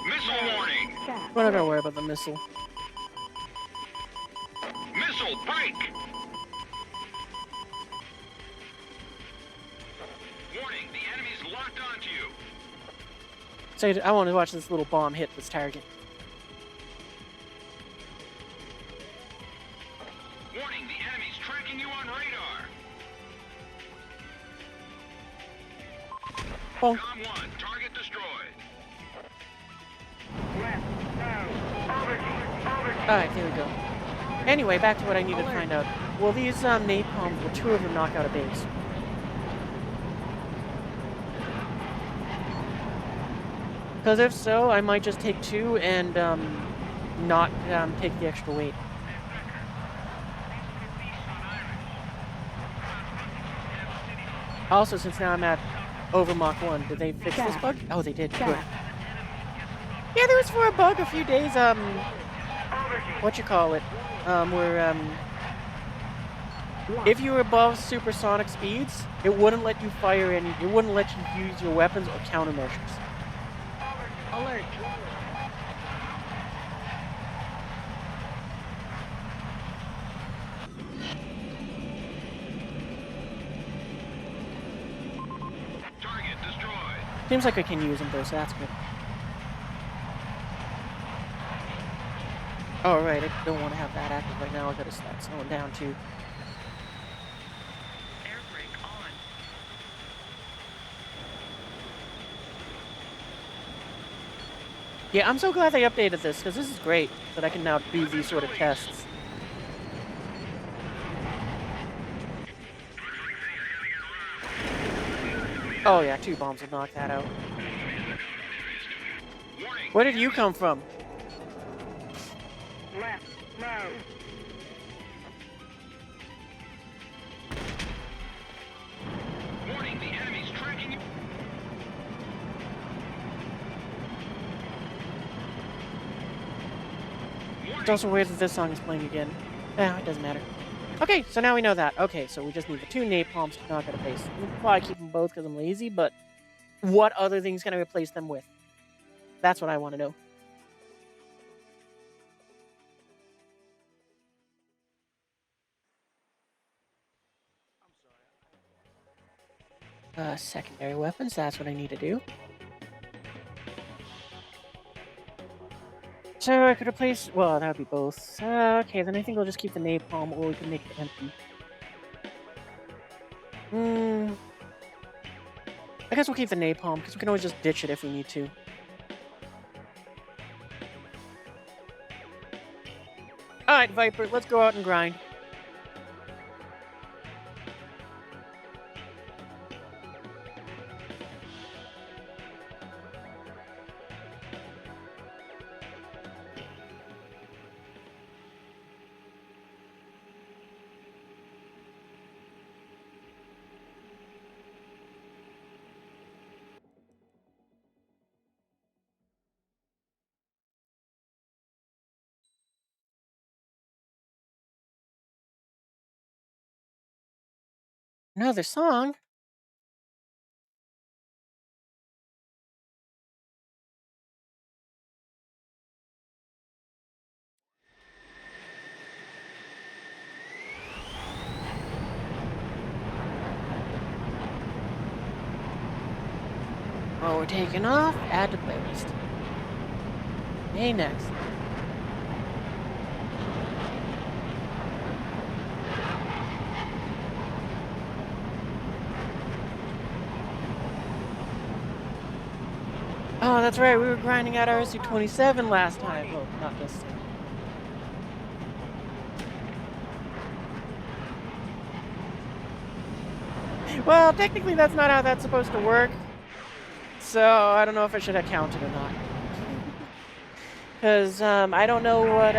Missile We're not gonna worry about the missile. Missile break! Warning, the enemy's locked onto you. So I want to watch this little bomb hit this target. Warning, the enemy's tracking you on radar. Bonk. Com 1, target destroyed. Alright, there we go. Anyway, back to what I needed to find out. Will these napalms, will 2 of them knock out a base? Because if so, I might just take 2 and not take the extra weight. Also, since now I'm at over Mach 1, did they fix this bug? Oh, they did. Good. Yeah, there was for a bug a few days, where, if you were above supersonic speeds, it wouldn't let you fire any, it wouldn't let you use your weapons or countermeasures. Alert. Target destroyed. Seems like I can use them though, so that's good. Oh, right, I don't want to have that active right now. I gotta start slowing down too. Air brake on. Yeah, I'm so glad they updated this, because this is great that I can now do these sort of tests. Oh yeah, 2 bombs will knock that out. Warning. Where did you come from? Left, low. Warning, the enemy's tracking you. It's also weird that this song is playing again. Eh, it doesn't matter. Okay, so now we know that. Okay, so we just need the 2 napalms to knock out a base. We'll probably keep them both because I'm lazy, but what other things can I replace them with? That's what I want to know. Secondary weapons, that's what I need to do. So I could replace, well, that would be both. Okay, then I think I'll just keep the napalm, or we can make it empty. I guess we'll keep the napalm, because we can always just ditch it if we need to. Alright, Viper, let's go out and grind. Another song? Oh, we're taking off. Add to playlist. Hey, next. Oh, that's right. We were grinding out RSU-27 last time. Well, not this time. Well, technically that's not how that's supposed to work. So, I don't know if I should have counted or not. Because, I don't know what,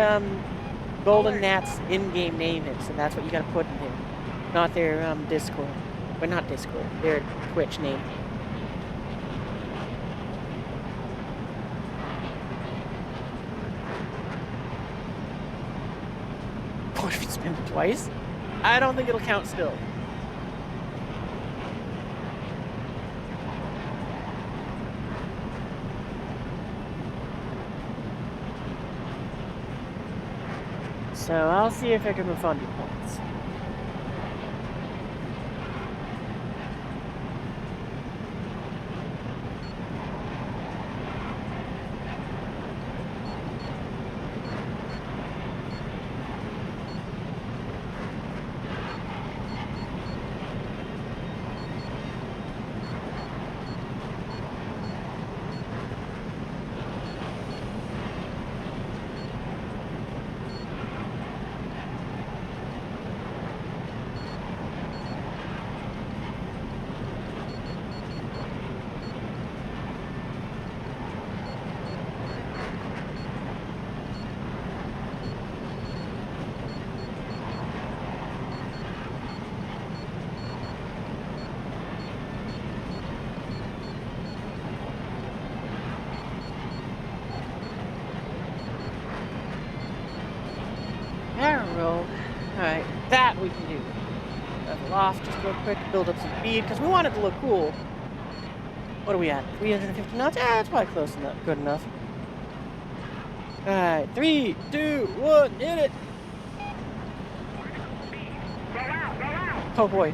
Golden Gnat's in-game name is, and that's what you gotta put in there. Not their, Discord. But not Discord. Their Twitch name. What if you spin it twice? I don't think it'll count still. So I'll see if I can refund you points. Barrel. Alright, that we can do. Level off just real quick, build up some speed, because we want it to look cool. What are we at? 350 knots? Yeah, that's probably close enough. Good enough. Alright, 3, 2, 1, hit it! Oh boy.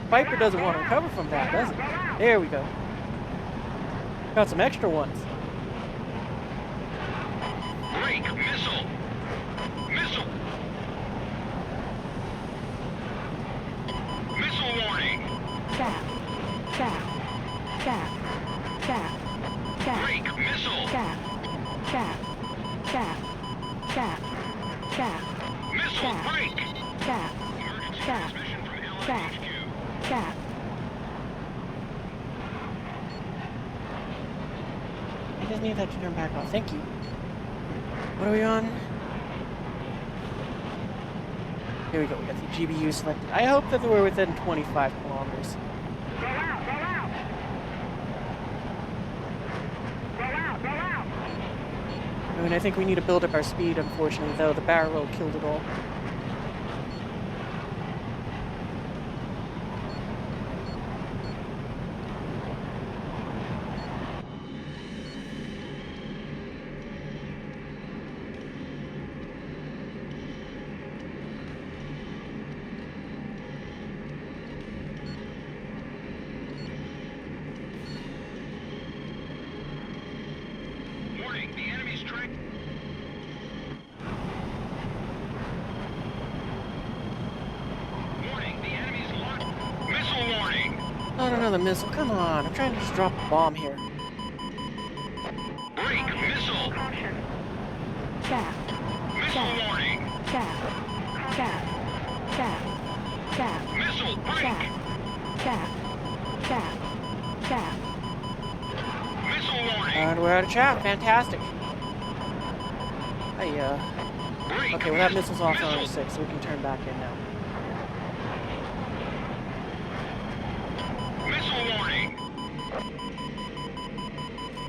Viper doesn't want to recover from that, does it? There we go. Got some extra ones. Break! Missile! Missile! Missile warning! Break! Missile! Missile break! Emergency transmission from Allied HQ. I just need that to turn back off. Thank you. What are we on? Here we go. We got the GBU selected. I hope that we're within 25 kilometers. I mean, I think we need to build up our speed, unfortunately, though. The barrel killed it all. Warning, the enemy's track. Warning, the enemy's locked. Missile warning. Not another missile. Come on. I'm trying to just drop a bomb here. Break, missile. Missile warning. Missile break. Missile warning. And we're out of chat. Fantastic. Hey, Break. okay, well that missile's off on 6, so we can turn back in now. Missile warning.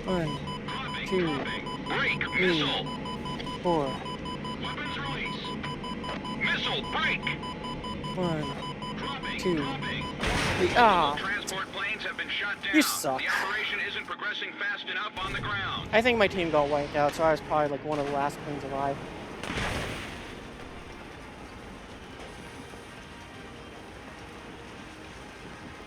1, Dropping, 2, dropping. Break, 3, missile. 4. Weapons release. Missile break. 1, Dropping, 2, dropping. 3. Ah! Transport planes have been shut down. You suck. The operation isn't progressing fast enough on the ground. I think my team got wiped out, so I was probably like one of the last planes alive.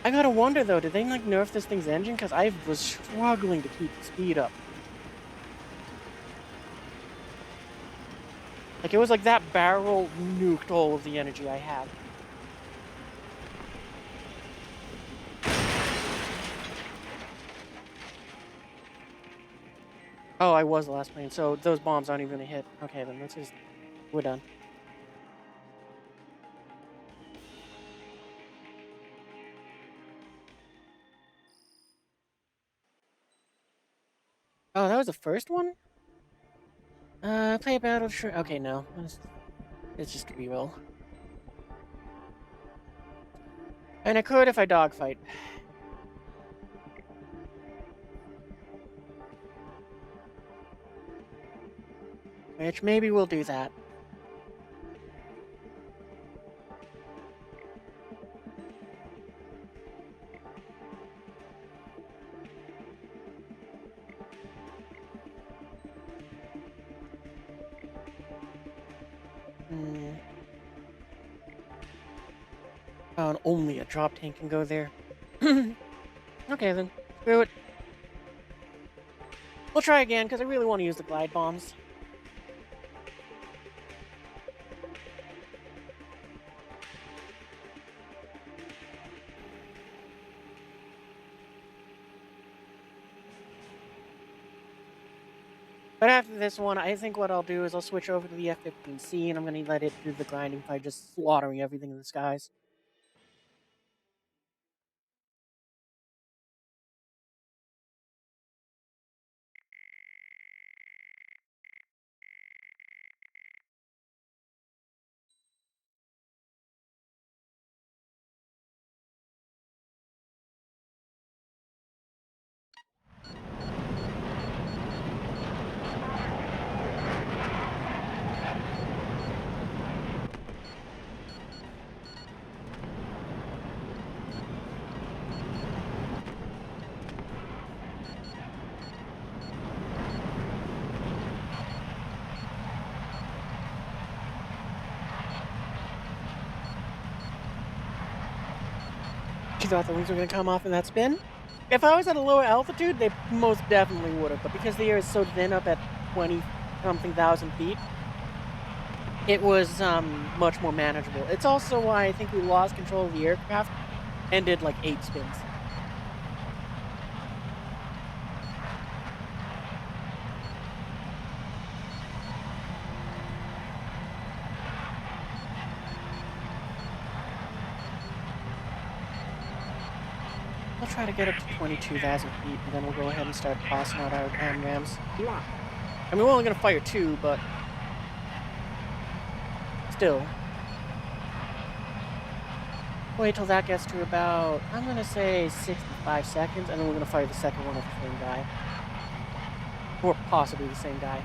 I gotta wonder though, did they like nerf this thing's engine? Because I was struggling to keep the speed up. Like it was like that barrel nuked all of the energy I had. Oh, I was the last plane, so those bombs aren't even gonna hit. Okay, then let's just... we're done. Oh, that was the first one? Play a battle... okay, no. It's just a reroll. And I could if I dogfight. Which maybe we'll do that. Hmm. Oh, and only a drop tank can go there. Okay, then. Screw it. We'll try again, because I really want to use the glide bombs. But after this one, I think what I'll do is I'll switch over to the F-15C, and I'm going to let it do the grinding by just slaughtering everything in the skies. You thought the wings were going to come off in that spin? If I was at a lower altitude, they most definitely would have, but because the air is so thin up at 20-something thousand feet, it was much more manageable. It's also why I think we lost control of the aircraft and did like 8 spins. I'll try to get up to 22,000 feet, and then we'll go ahead and start tossing out our AMRAAMs. I mean, we're only going to fire 2, but still. Wait till that gets to about, I'm going to say 65 seconds, and then we're going to fire the second one at the same guy. Or possibly the same guy.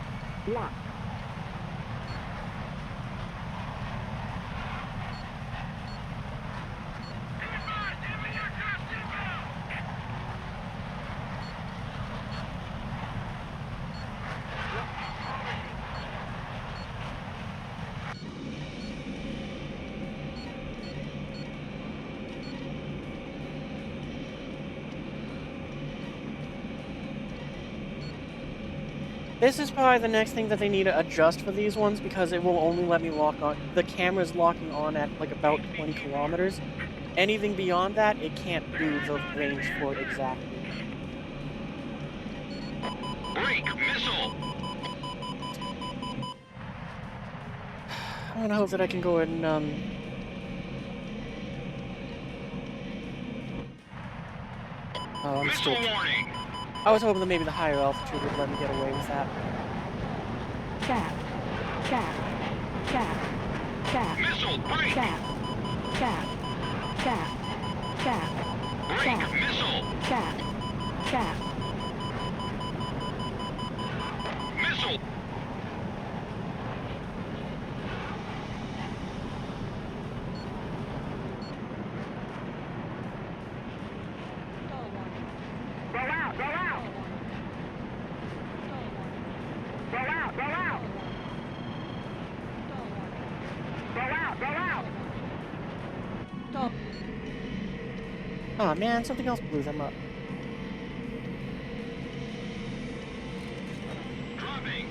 This is probably the next thing that they need to adjust for these ones, because it will only let me lock on. The camera's locking on at like about 20 kilometers. Anything beyond that, it can't do the range for it exactly. Break missile. I don't know that I can go ahead and oh, I'm Missile still. warning. I was hoping that maybe the higher altitude would let me get away with that. Missile break. Break missile. Missile. Roll out, roll out. Roll out, roll out. Roll out, roll out. Stop. Oh man, something else blew them up. Dropping.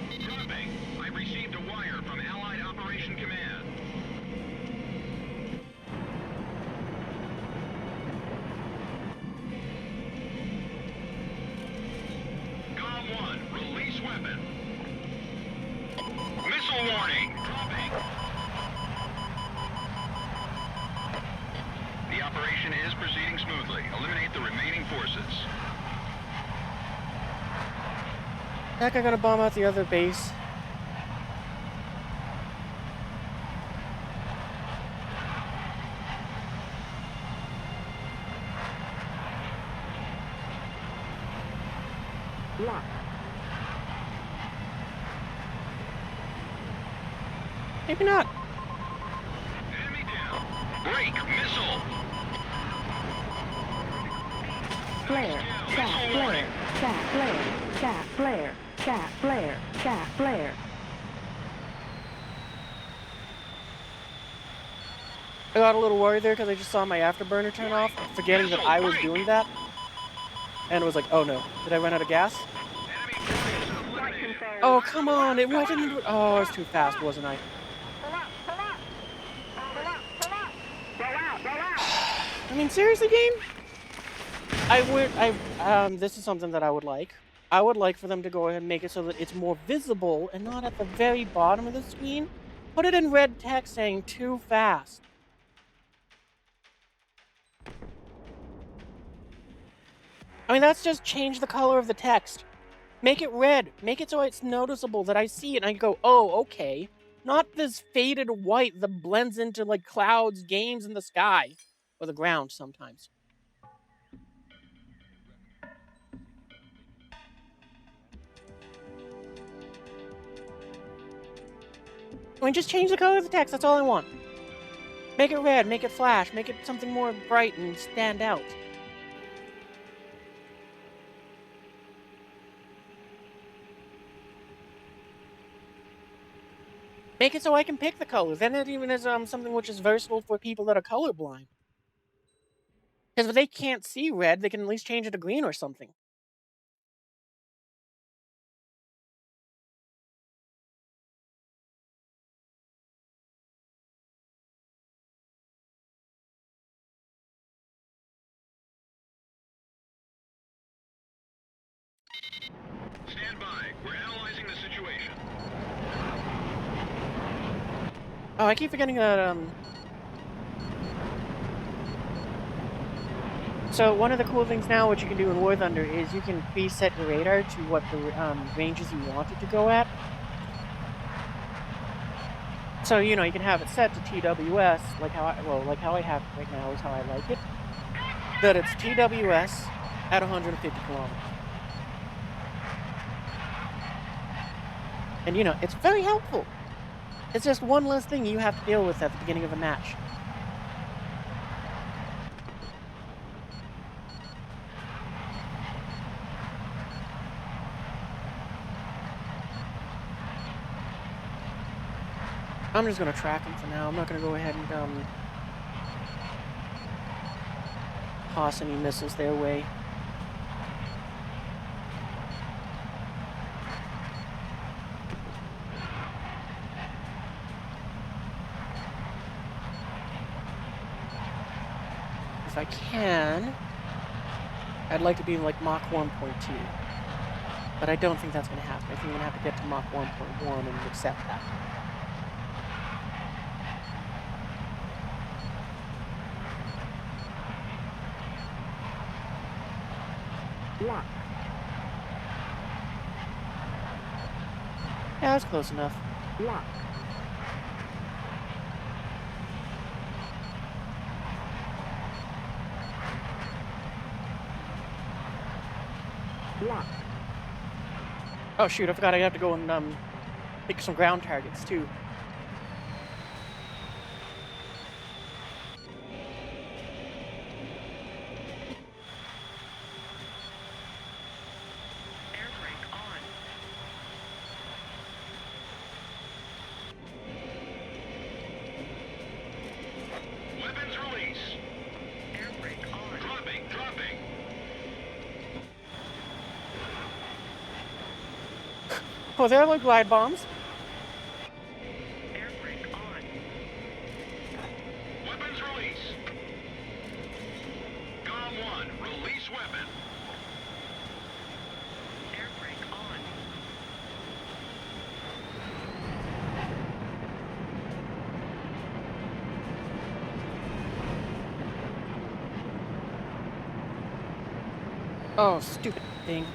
I received a wire from Allied Operation Command. Com 1, release weapon. Missile warning. Dropping. The operation is proceeding smoothly. Eliminate the remaining forces. Heck, I'm gonna bomb out the other base. Maybe not. Enemy down. Break missile. Flare, Missile warning. flare. I got a little worried there because I just saw my afterburner turn off, forgetting that I was doing that. And it was like, oh no, did I run out of gas? Flight control. Oh, come on, why didn't it? Oh, I was too fast, wasn't I? Pull up, pull up. Pull up, pull up. Roll out, roll out. I mean, seriously, game? This is something that I would like. I would like for them to go ahead and make it so that it's more visible and not at the very bottom of the screen. Put it in red text saying too fast. I mean, that's just change the color of the text. Make it red. Make it so it's noticeable that I see it and I go, oh, okay. Not this faded white that blends into, like, clouds, games in the sky. Or the ground, sometimes. I mean, just change the color of the text, that's all I want. Make it red, make it flash, make it something more bright and stand out. Make it so I can pick the colors. Then it even is something which is versatile for people that are colorblind. Because if they can't see red, they can at least change it to green or something. Stand by. We're analyzing the situation. Oh, I keep forgetting that, So one of the cool things now, what you can do in War Thunder, is you can preset your radar to what the ranges you want it to go at. So, you know, you can have it set to TWS, like how I have it right now is how I like it. That it's TWS at 150 kilometers. And, you know, it's very helpful. It's just one less thing you have to deal with at the beginning of a match. I'm just gonna track them for now. I'm not gonna go ahead and toss any missiles their way. If I can, I'd like to be in like Mach 1.2. But I don't think that's gonna happen. I think I'm gonna have to get to Mach 1.1 and accept that. Lock. Yeah, that's close enough. Lock. Lock. Oh shoot, I forgot I have to go and pick some ground targets too. Air brake on. Weapons release. Air brake on. Dropping, dropping. Oh, they're like glide bombs. Air brake on. Weapons release. Com 1, release weapon. Air brake on. Oh, stupid thing.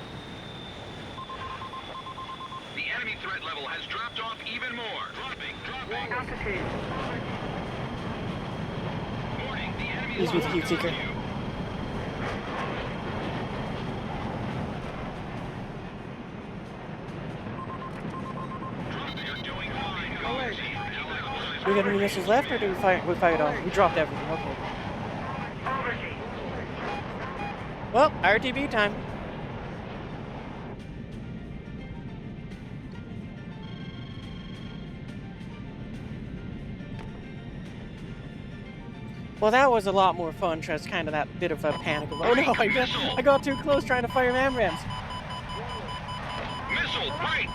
The enemy threat level has dropped off even more. Dropping, dropping. Altitude. Warning, the enemy He's with you, Seeker. You're doing fine. Alert. Do we got any missiles left, or did we fire it all? We dropped everything. Okay. Well, RTB time. Well, that was a lot more fun, just kind of that bit of a panic of, oh no, I got too close trying to fire AMRAAMs. Missile break!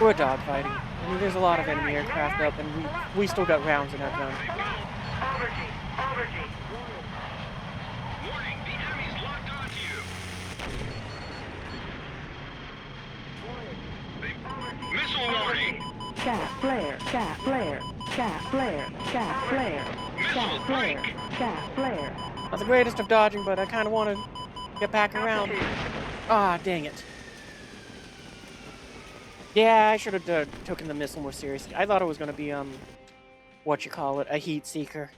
We're dogfighting. I mean, there's a lot of enemy aircraft up, and we still got rounds in our gun. Warning, the enemy's locked onto you. Missile warning! Gas flare, gas flare, gas flare, gas flare, gas flare, gas flare. Not the greatest of dodging, but I kind of want to get back around. Ah, dang it. Yeah, I should have taken the missile more seriously. I thought it was going to be, a heat seeker.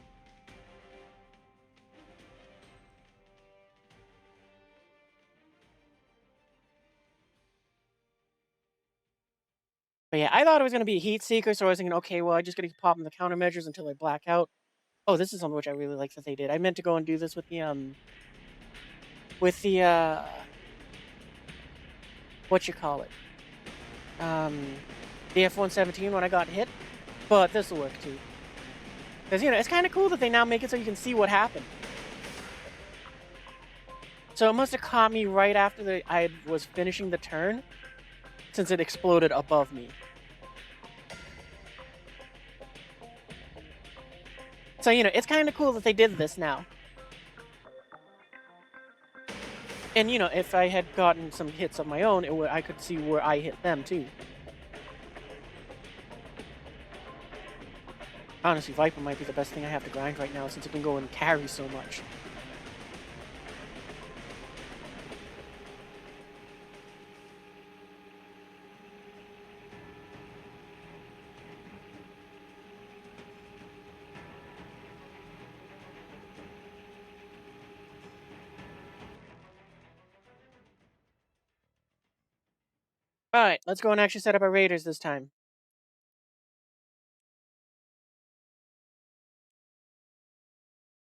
But yeah, I thought it was going to be a heat seeker, so I was thinking, okay, well, I'm just going to keep popping the countermeasures until I black out. Oh, this is something which I really like that they did. I meant to go and do this with the, the F-117 when I got hit, but this will work too. Because, it's kind of cool that they now make it so you can see what happened. So it must have caught me right after I was finishing the turn, since it exploded above me. So, it's kind of cool that they did this now. And, if I had gotten some hits of my own, I could see where I hit them, too. Honestly, Viper might be the best thing I have to grind right now, since it can go and carry so much. Alright, let's go and actually set up our raiders this time.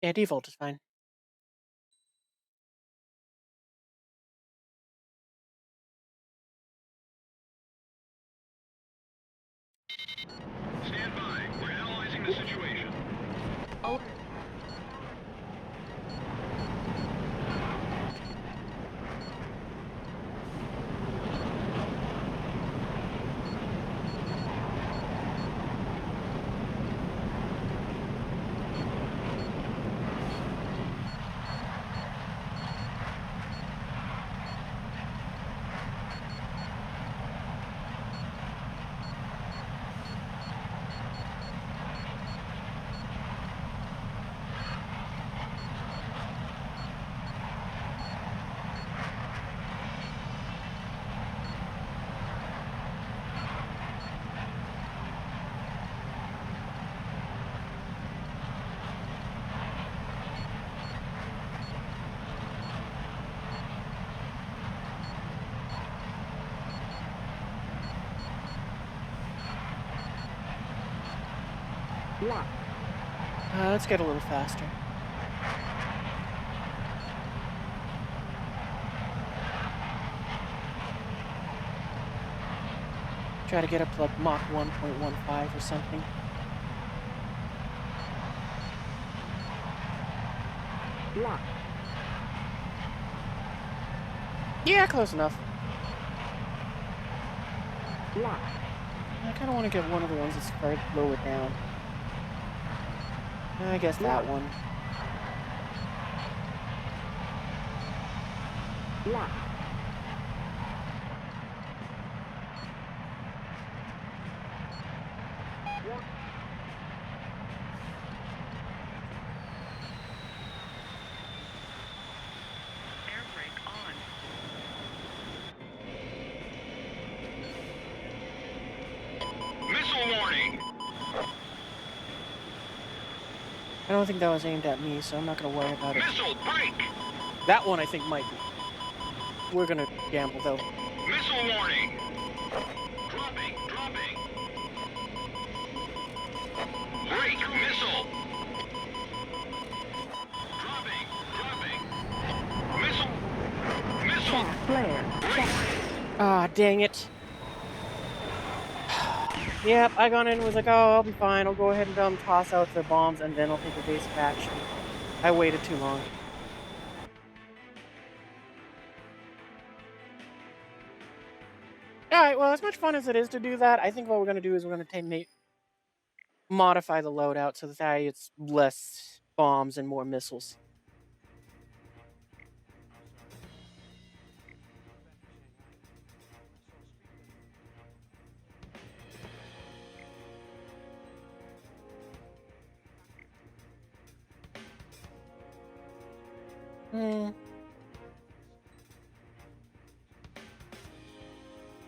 Yeah, default is fine. Stand by. We're analyzing the situation. Let's get a little faster. Try to get up to like Mach 1.15 or something. Yeah, close enough. I kind of want to get one of the ones that's far lower down. I guess that one. Air brake on. Missile warning! I don't think that was aimed at me, so I'm not going to worry about it. Missile break! That one I think might be. We're going to gamble, though. Missile warning! Dropping, dropping! Break missile! Dropping, dropping! Missile! Missile flare. Ah, dang it. Yep, I got in and was like, oh, I'll be fine. I'll go ahead and toss out the bombs and then I'll take evasive action. I waited too long. Alright, well, as much fun as it is to do that, I think what we're going to do is we're going to modify the loadout so that it's less bombs and more missiles.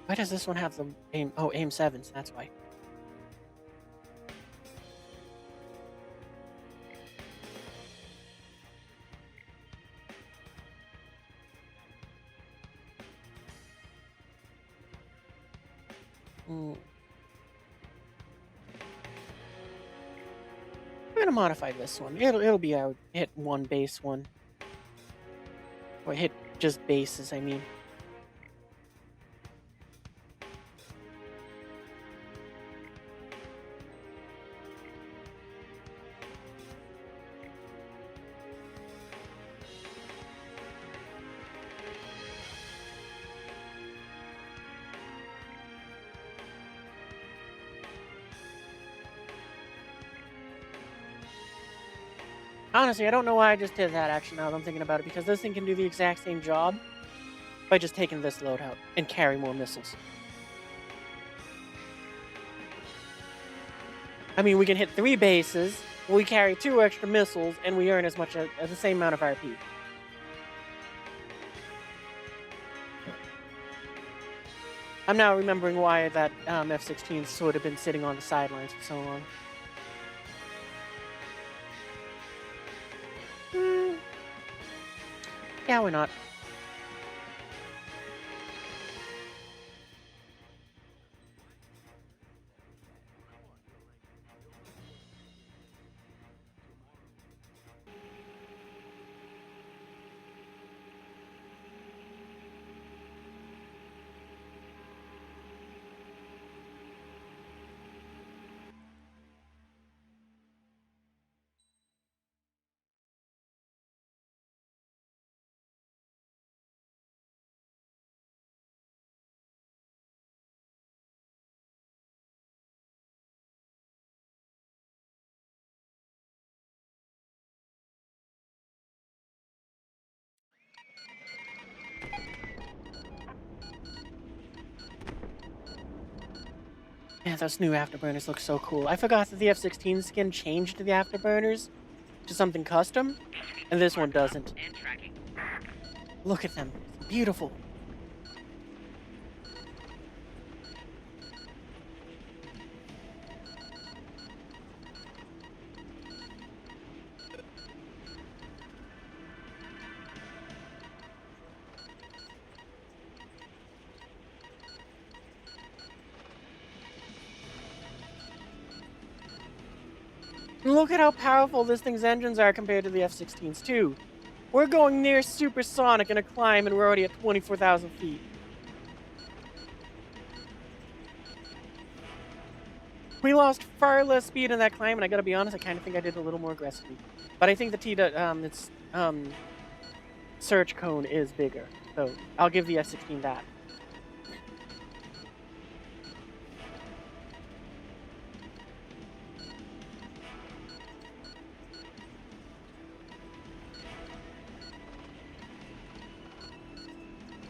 Why does this one have the aim? Oh, aim 7s, that's why. I'm gonna modify this one. It'll be out. Hit one base one. Or hit just bases, I mean. Honestly, I don't know why I just did that action now that I'm thinking about it, because this thing can do the exact same job by just taking this loadout and carry more missiles. I mean, we can hit 3 bases, we carry 2 extra missiles, and we earn as much as the same amount of RP. I'm now remembering why that F-16 sort of been sitting on the sidelines for so long. Yeah, why not? Yeah, those new afterburners look so cool. I forgot that the F-16 skin changed the afterburners to something custom, and this one doesn't. And tracking. Look at them. Beautiful. Look at how powerful this thing's engines are compared to the F-16's too. We're going near supersonic in a climb and we're already at 24,000 feet. We lost far less speed in that climb, and I gotta be honest, I kind of think I did a little more aggressively. But I think the search cone is bigger, so I'll give the F-16 that.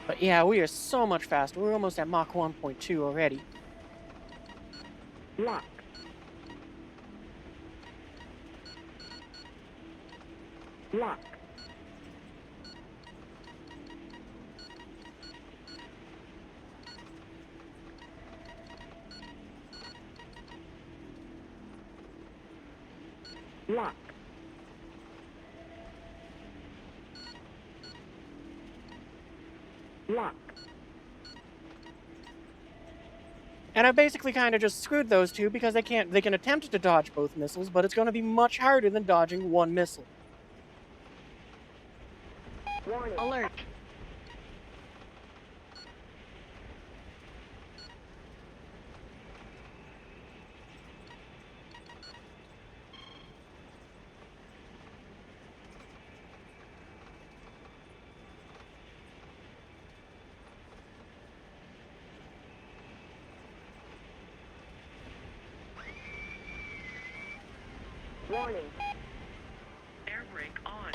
But yeah, we are so much faster. We're almost at Mach 1.2 already. Lock. Lock. Lock. Lock. And I basically kind of just screwed those two because they can attempt to dodge both missiles, but it's going to be much harder than dodging one missile. Warning. Alert. Warning. Air brake on.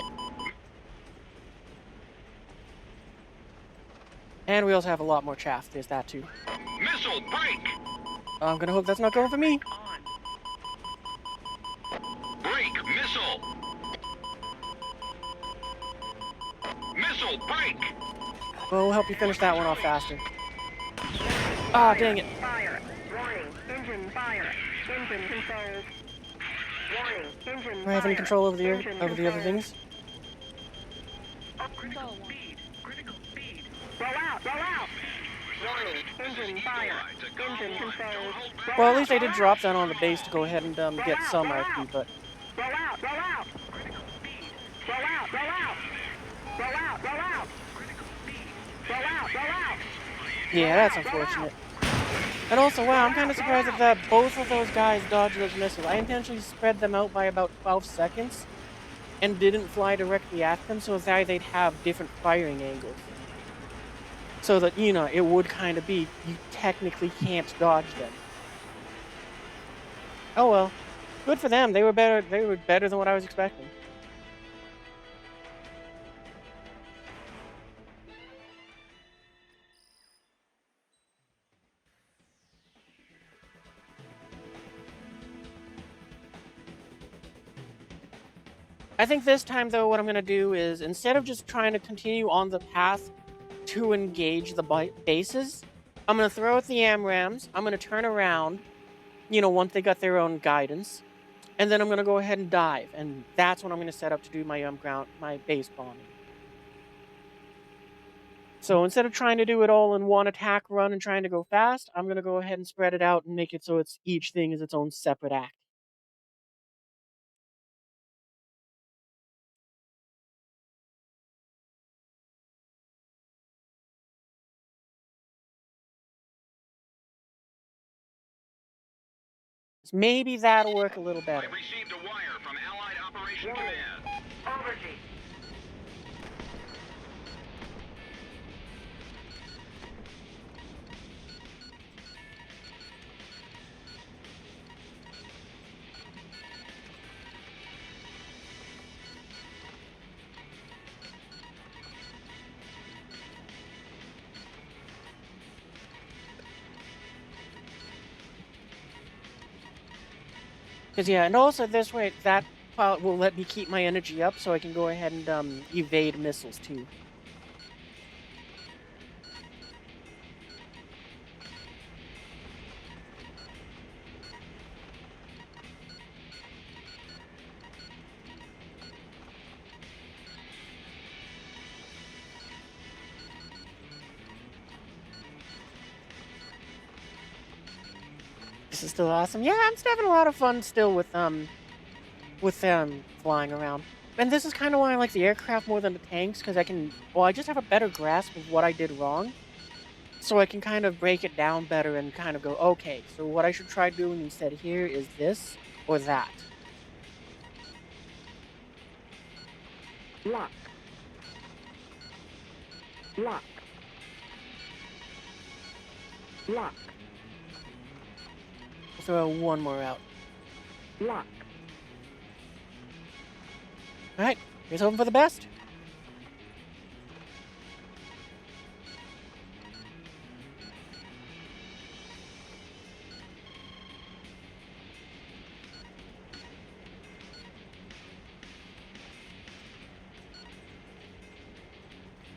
And we also have a lot more chaff. There's that too. Missile break! I'm gonna hope that's not going for me. On. Break missile! Missile break! Well, we'll help you finish that one off faster. Ah, dang it. Fire. Warning. Engine fire. Engine controls. Warning. Engine Do I have any fire. control over the Engine other controls. things? Critical Go on. speed. Critical speed. Roll out. Roll out. Warning. Engine fire. Engine controls. Roll Well, at out, least I did roll drop down on the base to go ahead and get some roll RP, out. but Roll out. Roll out. Critical speed. Roll out. Roll out. Roll out. Roll out. Critical speed. Roll out. Roll out. yeah, that's unfortunate. And also, wow, I'm kind of surprised that both of those guys dodged those missiles. I intentionally spread them out by about 12 seconds and didn't fly directly at them, so that they'd have different firing angles. So that, you know, it would kind of be, you technically can't dodge them. Oh well. Good for them. They were better than what I was expecting. I think this time, though, what I'm going to do is, instead of just trying to continue on the path to engage the bases, I'm going to throw out the AMRAAMs, I'm going to turn around, you know, once they got their own guidance, and then I'm going to go ahead and dive, and that's when I'm going to set up to do my my base bombing. So instead of trying to do it all in one attack run and trying to go fast, I'm going to go ahead and spread it out and make it so each thing is its own separate act. Maybe that'll work a little better. I received a wire from Allied Operation Command. Overgy. Because, yeah, and also this way, that pilot will let me keep my energy up so I can go ahead and evade missiles, too. This is still awesome. Yeah, I'm still having a lot of fun still with flying around. And this is kind of why I like the aircraft more than the tanks, because I just have a better grasp of what I did wrong. So I can kind of break it down better and kind of go, okay, so what I should try doing instead here is this or that. Lock. Lock. Lock. Throw one more out. Lock. Alright, here's hoping for the best.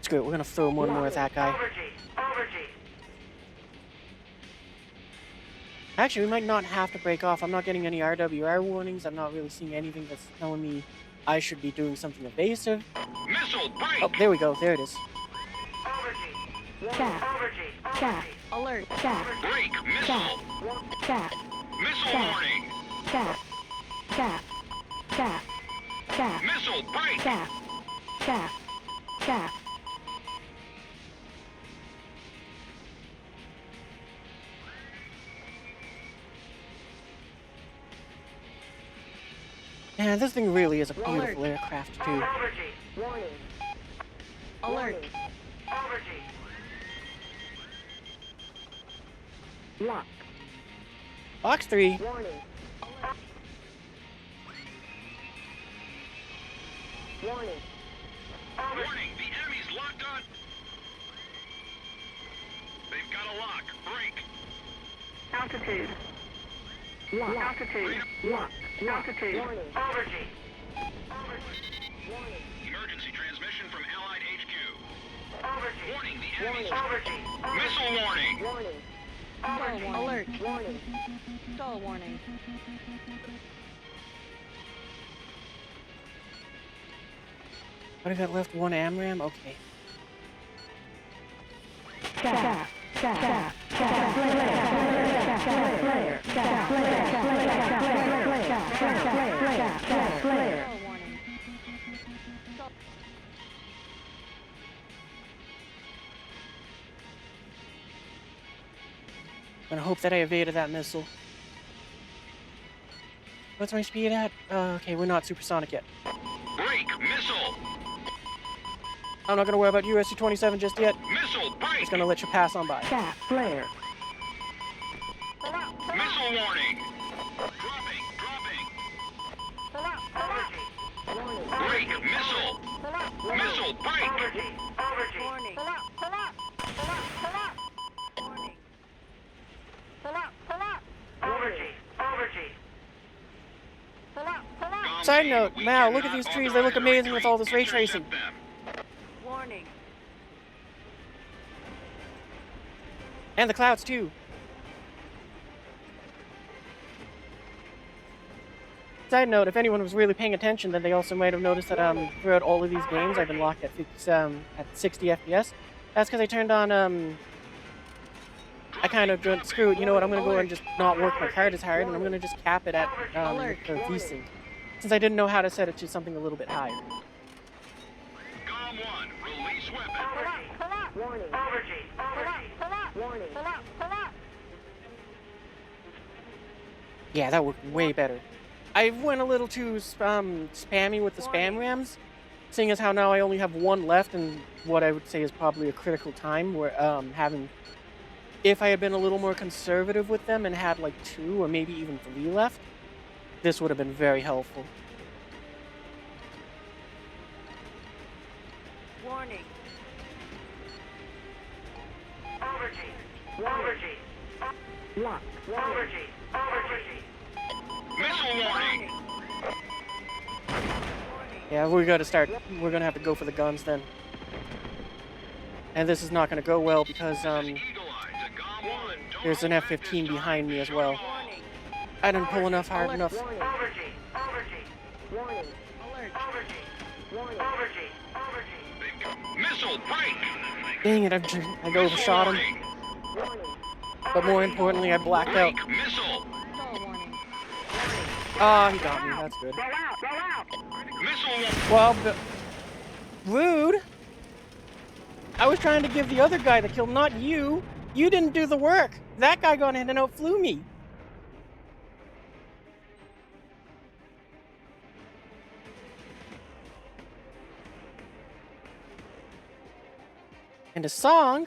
Screw it, we're gonna throw one more at that guy. Overgy. Actually, we might not have to break off. I'm not getting any RWR warnings. I'm not really seeing anything that's telling me I should be doing something evasive. Missile break! Oh, there we go. There it is. Chat. Chat. Alert. Chat. Break missile! Chat. Missile warning! Chat. Chat. Chat. Chat. Missile break! Chat. Chat. Chat. Man, this thing really is a beautiful aircraft, too. Warning. Alert. Lock. Box 3. Warning. Warning, the enemy's locked on. They've got a lock. Break. Altitude. Lock. Altitude. Lock. Altitude. Overgy. Emergency transmission from Allied HQ. Warning, the enemy's missile warning. Stall warning. Alert. Stall warning. What I got left? One AMRAM? Okay. Flare. Stall warning. I'm gonna hope that I evaded that missile. What's my speed at? Okay, we're not supersonic yet. Break. Missile. I'm not gonna worry about USC-27 just yet. Missile. Break. Just gonna let you pass on by. Flare. Missile warning. Dropping. Break. Missile. Missile. Break. Warning. Side note, Mal, look at these trees. They look amazing with all this ray tracing. Warning. And the clouds, too. Side note, if anyone was really paying attention, then they also might have noticed that throughout all of these games, I've been locked at 60 FPS. That's because I turned on, I kind of went, screw it, you know what, I'm going to go and just not work my card as hard, and I'm going to just cap it at the VSync. Since I didn't know how to set it to something a little bit higher. Gom 1, release weapon. Yeah, that worked way better. I went a little too spammy with the spam rams, seeing as how now I only have one left, and what I would say is probably a critical time where if I had been a little more conservative with them and had like 2 or maybe even 3 left, this would have been very helpful. Warning. Lock. Missile warning. Yeah, we're gonna start. We're gonna have to go for the guns then. And this is not gonna go well because Eagle Eye to Gom 1. there's an F-15 behind me as well. I didn't pull enough hard enough. Missile break. Dang it! I overshot him. But more importantly, I blacked out. Break. Missile. Stall warning. Ah, he got me. That's good. Missile. Well, rude. I was trying to give the other guy the kill, not you. You didn't do the work. That guy got in and outflew me. And a song.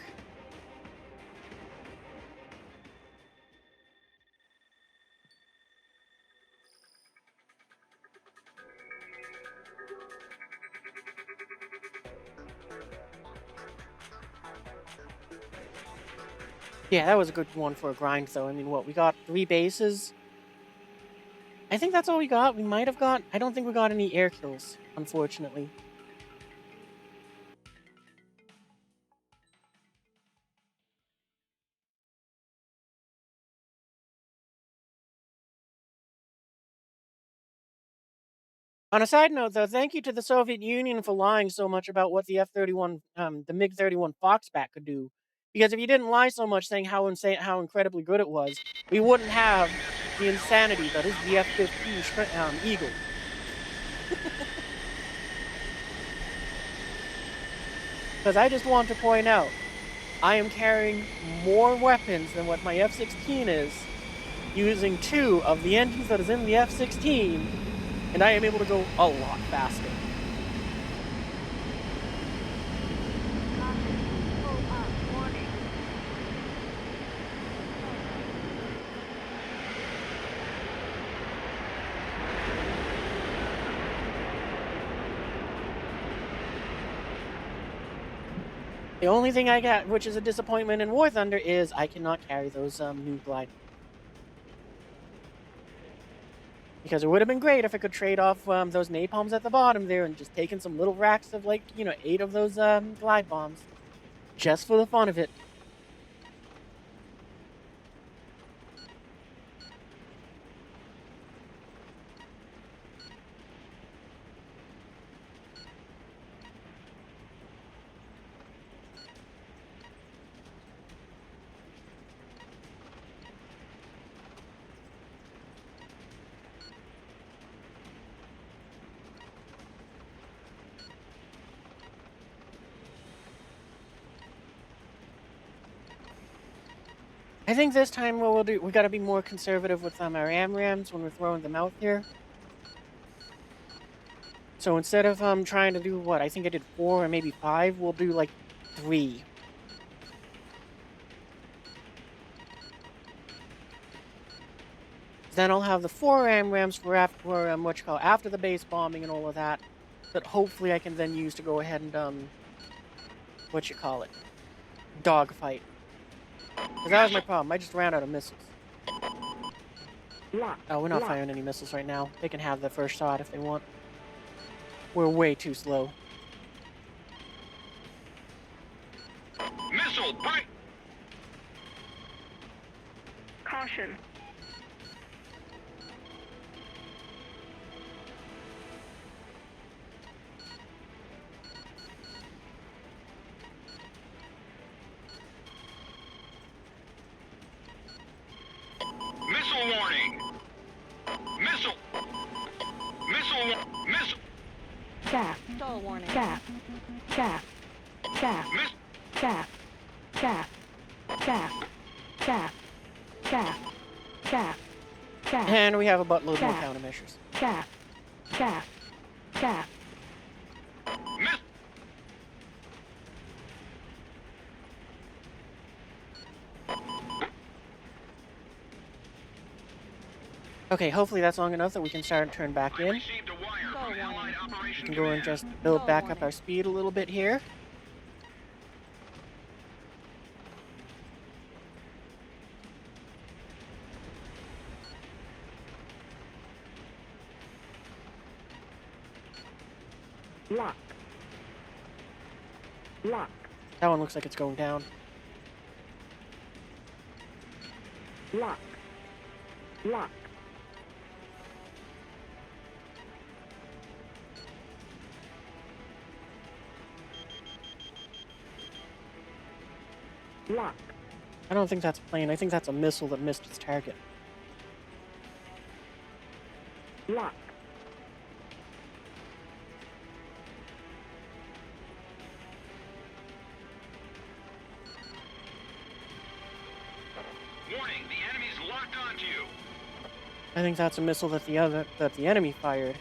Yeah, that was a good one for a grind, though. I mean, what, we got 3 bases? I think that's all we got. We might have got... I don't think we got any air kills, unfortunately. On a side note, though, thank you to the Soviet Union for lying so much about what the F-31, the MiG-31 Foxbat could do. Because if you didn't lie so much saying how insane, how incredibly good it was, we wouldn't have the insanity that is the F-15 Eagle. Because I just want to point out, I am carrying more weapons than what my F-16 is, using 2 of the engines that is in the F-16, and I am able to go a lot faster. The only thing I got, which is a disappointment in War Thunder, is I cannot carry those new glide. Because it would have been great if I could trade off those napalms at the bottom there and just taken some little racks of, like, 8 of those glide bombs. Just for the fun of it. I think this time what we'll do, we gotta be more conservative with our AMRAMs when we're throwing them out here. So instead of trying to do what, I think I did 4 or maybe 5, we'll do like 3. Then I'll have the 4 AMRAMs for after the base bombing and all of that, that hopefully I can then use to go ahead and dogfight. Because that was my problem. I just ran out of missiles. Oh, we're not firing any missiles right now. They can have the first shot if they want. We're way too slow. Missile break! Caution. Missile warning! Missile! Missile! Chaff. Stall warning. Chaff. Chaff. Chaff. Miss! Chaff. Chaff. Chaff. Chaff. Chaff. Chaff. Chaff. And we have a buttload more Chaff. countermeasures. Chaff. Chaff. Chaff. Miss! Okay, hopefully that's long enough that we can start to turn back I in. received a wire from Allied We Operation can go and Command. just build back up our speed a little bit here. Lock. Lock. That one looks like it's going down. Lock. Lock. Lock. I don't think that's a plane. I think that's a missile that missed its target. Lock. Warning, the enemy's locked onto you. I think that's a missile that the enemy fired.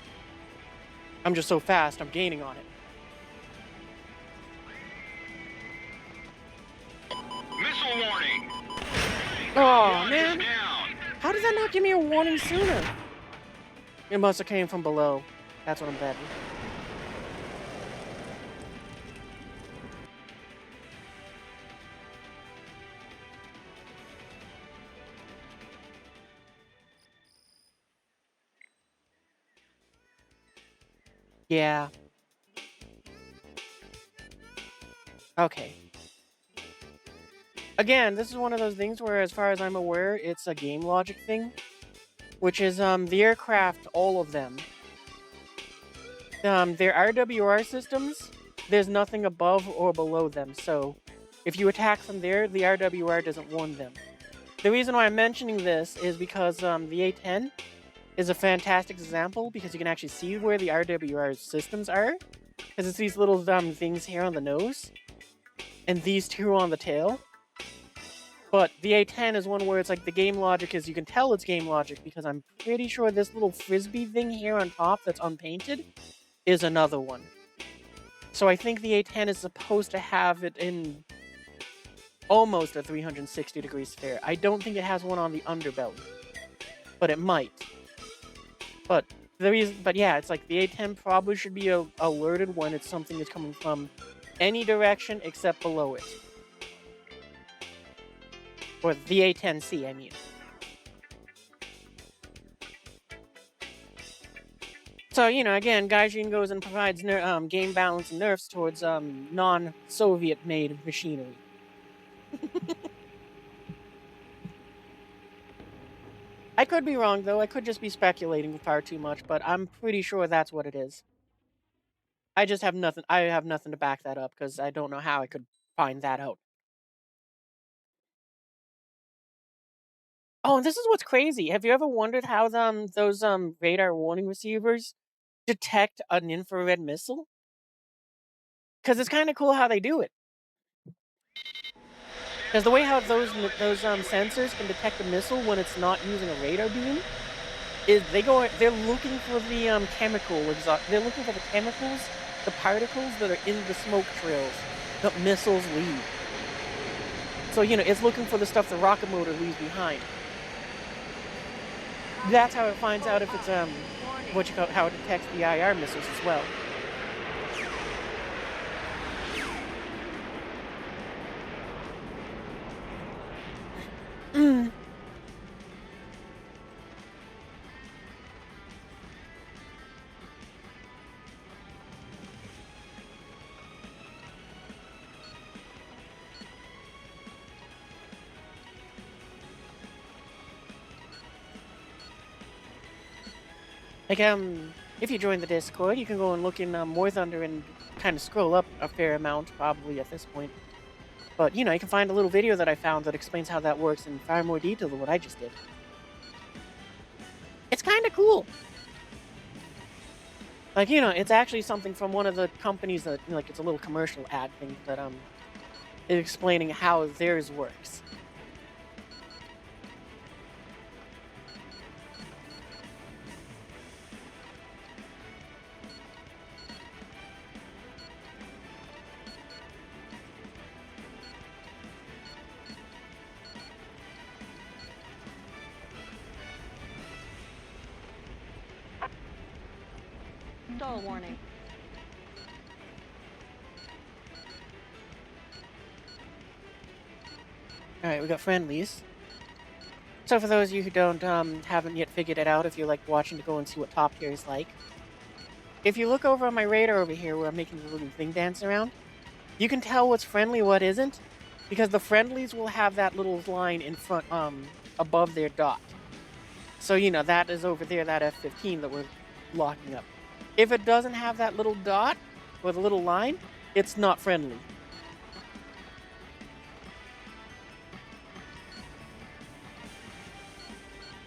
I'm just so fast, I'm gaining on it. Missile warning! Oh, Launch is man! down. How did that not give me a warning sooner? It must have came from below. That's what I'm betting. Yeah. Okay. Again, this is one of those things where, as far as I'm aware, it's a game logic thing. Which is, the aircraft, all of them. Their RWR systems, there's nothing above or below them, so if you attack from there, the RWR doesn't warn them. The reason why I'm mentioning this is because, the A-10 is a fantastic example, because you can actually see where the RWR systems are. Because it's these little, things here on the nose, and these two on the tail. But the A-10 is one where it's like the game logic is, you can tell it's game logic because I'm pretty sure this little frisbee thing here on top that's unpainted is another one. So I think the A-10 is supposed to have it in almost a 360 degrees fair. I don't think it has one on the underbelly, but it might. But yeah, it's like the A-10 probably should be alerted when it's something that's coming from any direction except below it. Or the A10C, I mean. So, you know, again, Gaijin goes and provides game balance and nerfs towards non-Soviet-made machinery. I could be wrong, though. I could just be speculating far too much, but I'm pretty sure that's what it is. I just have nothing. I have nothing to back that up because I don't know how I could find that out. Oh, and this is what's crazy. Have you ever wondered how those radar warning receivers detect an infrared missile? Because it's kind of cool how they do it. Because the way how those sensors can detect a missile when it's not using a radar beam is they're looking for the they're looking for the chemicals, the particles that are in the smoke trails that missiles leave. So, you know, it's looking for the stuff the rocket motor leaves behind. That's how it finds out if it's how it detects the IR missiles as well. Like, if you join the Discord, you can go and look in War Thunder and kind of scroll up a fair amount, probably at this point. But, you know, you can find a little video that I found that explains how that works in far more detail than what I just did. It's kind of cool. Like, you know, it's actually something from one of the companies that, you know, like, it's a little commercial ad thing that, is explaining how theirs works. Stall warning. Alright, we got friendlies. So for those of you who don't, haven't yet figured it out, if you're, like, watching to go and see what top tier is like, if you look over on my radar over here where I'm making the little thing dance around, you can tell what's friendly, what isn't, because the friendlies will have that little line in front, above their dot. So, you know, that is over there, that F-15 that we're locking up. If it doesn't have that little dot, or the little line, it's not friendly.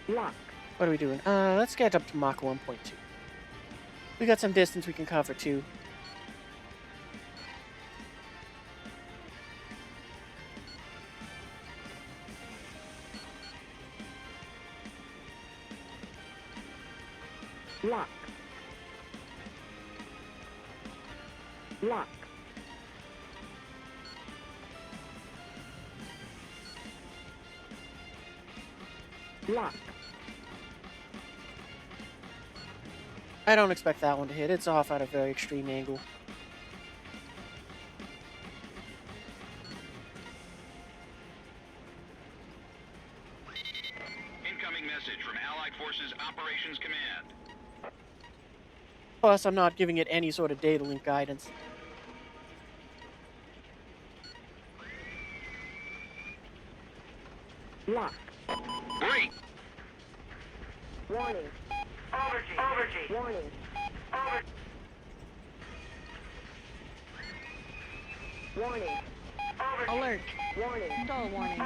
Lock. What are we doing? Let's get up to Mach 1.2. We got some distance we can cover, too. Lock. Lock. Lock. I don't expect that one to hit. It's off at a very extreme angle. Incoming message from Allied Forces Operations Command. Plus, I'm not giving it any sort of data link guidance. Lock. Break. Warning. Overgy. Warning. Warning. Alert. Warning. Stall warning.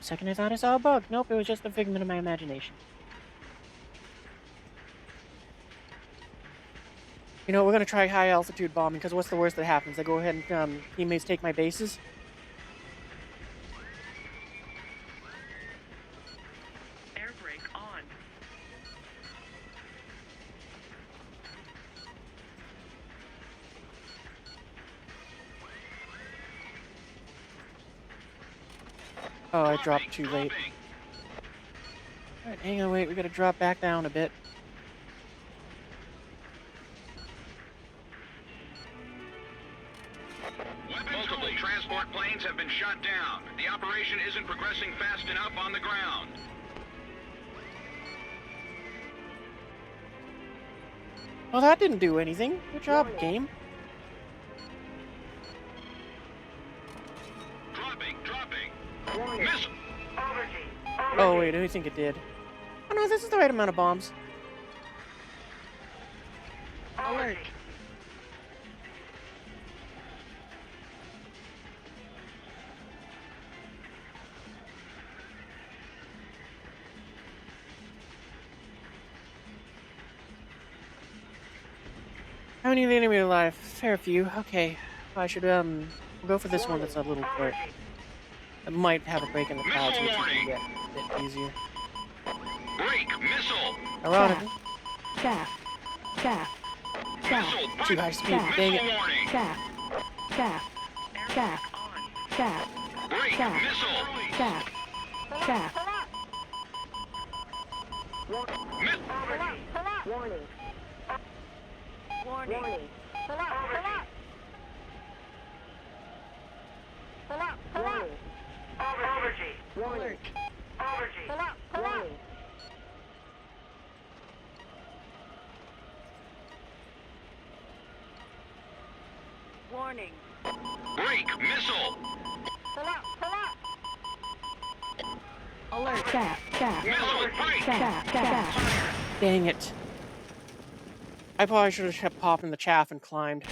Second I thought I saw a bug. Nope, it was just a figment of my imagination. You know, we're gonna try high altitude bombing, because what's the worst that happens? I go ahead and teammates take my bases. Air brake on. Oh, I dropped too late. Alright, hang on, wait, we gotta drop back down a bit. Multiple transport planes have been shot down. The operation isn't progressing fast enough on the ground. Well, that didn't do anything. Good job, game. Dropping. Missile. Oh, wait, I think it did. Oh, no, this is the right amount of bombs. Alert. How many of the enemy alive? Fair few. Okay. I should, we'll go for this one that's a little bit... It might have a break in the clouds, which we can get a bit easier. Break. Missile. Ironically. Chaff. Chaff. Chaff. Too high speed. Dang it. Warning. Chaff. Chaff. Chaff. Chaff. Break. Chaff. Missile. Chaff. Chaff. Warning. Warning. Warning. Warning. Warning. Warning. Break. Missile. Alert. Chaff. Chaff. Missile. Break. Chaff. Chaff. Dang it. I probably should have kept popping the chaff and climbed.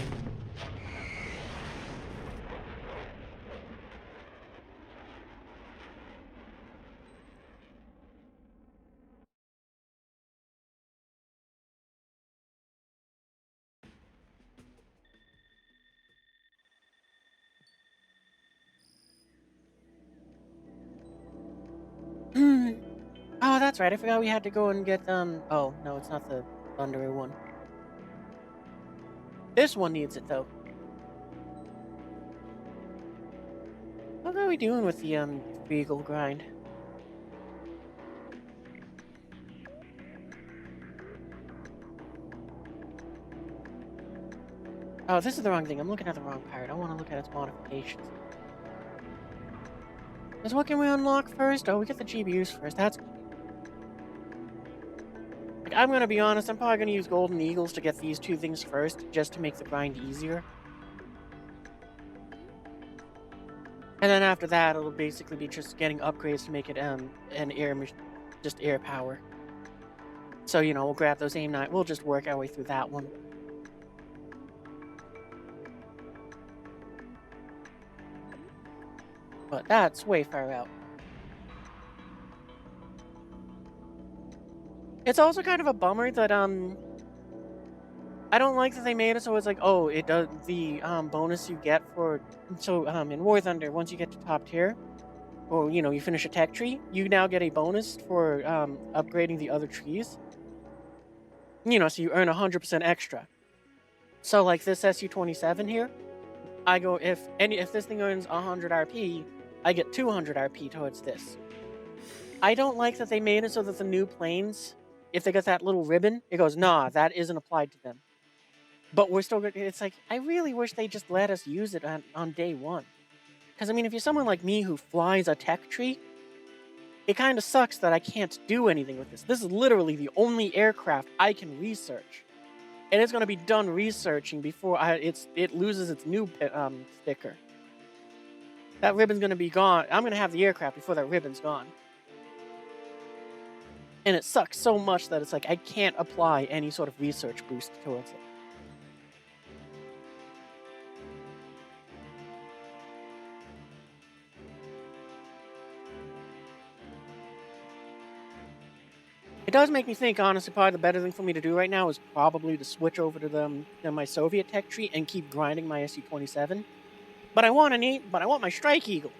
Oh, that's right. I forgot we had to go and get, Oh, no, it's not the Thunderer one. This one needs it, though. What are we doing with the, Beagle grind? Oh, this is the wrong thing. I'm looking at the wrong part. I want to look at its modifications. Because what can we unlock first? Oh, we get the GBUs first. That's... Like, I'm going to be honest. I'm probably going to use Golden Eagles to get these two things first, just to make the grind easier. And then after that, it'll basically be just getting upgrades to make it, an just air power. So, you know, we'll grab those AIM-9. We'll just work our way through that one. But that's way far out. It's also kind of a bummer that, I don't like that they made it so it's like, oh, it does, the, bonus you get for, so, in War Thunder, once you get to top tier, or, you know, you finish a tech tree, you now get a bonus for, upgrading the other trees. You know, so you earn 100% extra. So, like, this SU-27 here, I go, if this thing earns 100 RP, I get 200 RP towards this. I don't like that they made it so that the new planes, if they get that little ribbon, it goes, nah, that isn't applied to them. But we're still, it's like, I really wish they just let us use it on day one. Because, I mean, if you're someone like me who flies a tech tree, it kind of sucks that I can't do anything with this. This is literally the only aircraft I can research. And it's going to be done researching before it loses its new sticker. That ribbon's going to be gone. I'm going to have the aircraft before that ribbon's gone. And it sucks so much that it's like I can't apply any sort of research boost towards it. It does make me think, honestly, probably the better thing for me to do right now is probably to switch over to my Soviet tech tree and keep grinding my SU-27. But I want my Strike Eagle.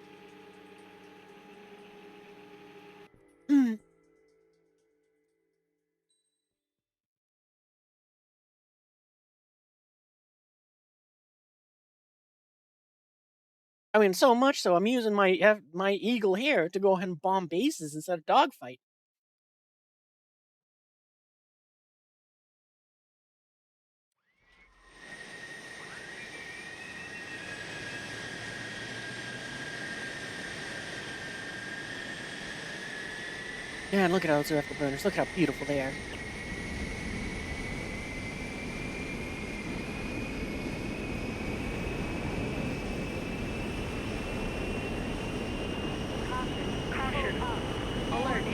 I mean, so much so I'm using my Eagle here to go ahead and bomb bases instead of dogfight. Man, look at those afterburners. Look how beautiful they are. Caution. Alert.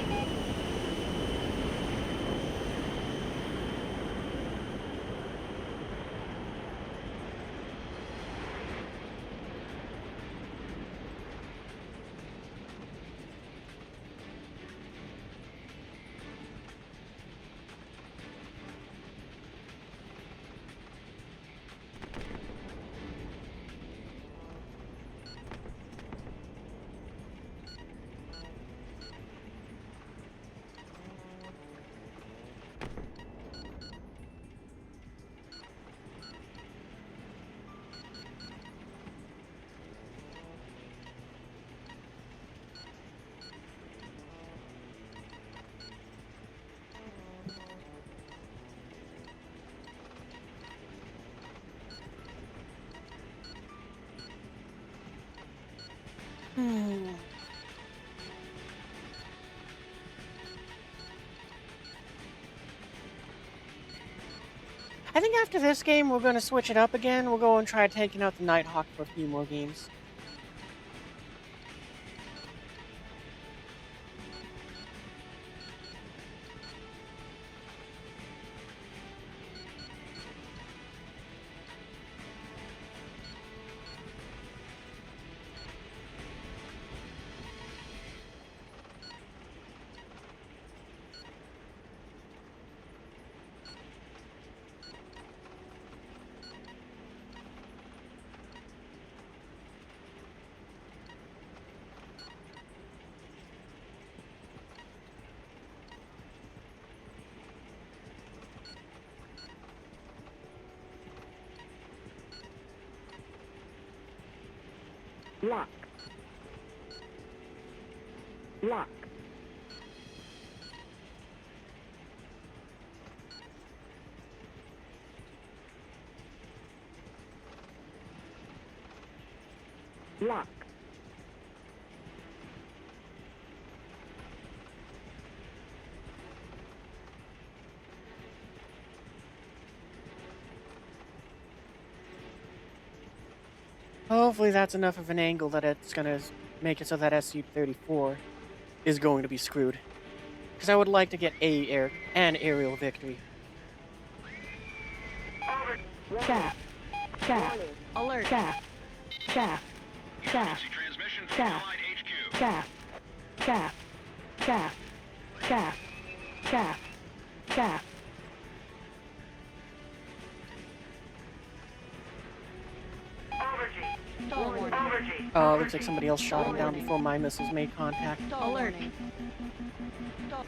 I think after this game, we're going to switch it up again. We'll go and try taking out the Nighthawk for a few more games. Lock. Lock. Lock. Hopefully that's enough of an angle that it's going to make it so that SU-34 is going to be screwed. Because I would like to get an aerial victory. Chaff. Chaff. Alert. Chaff. Chaff. Chaff. Emergency transmission from Chaff. Allied HQ. Chaff. Chaff. Chaff. Chaff. Chaff. Chaff. Stall warning. Oh, looks like somebody else shot him down before my missiles made contact. Stall warning. Stall.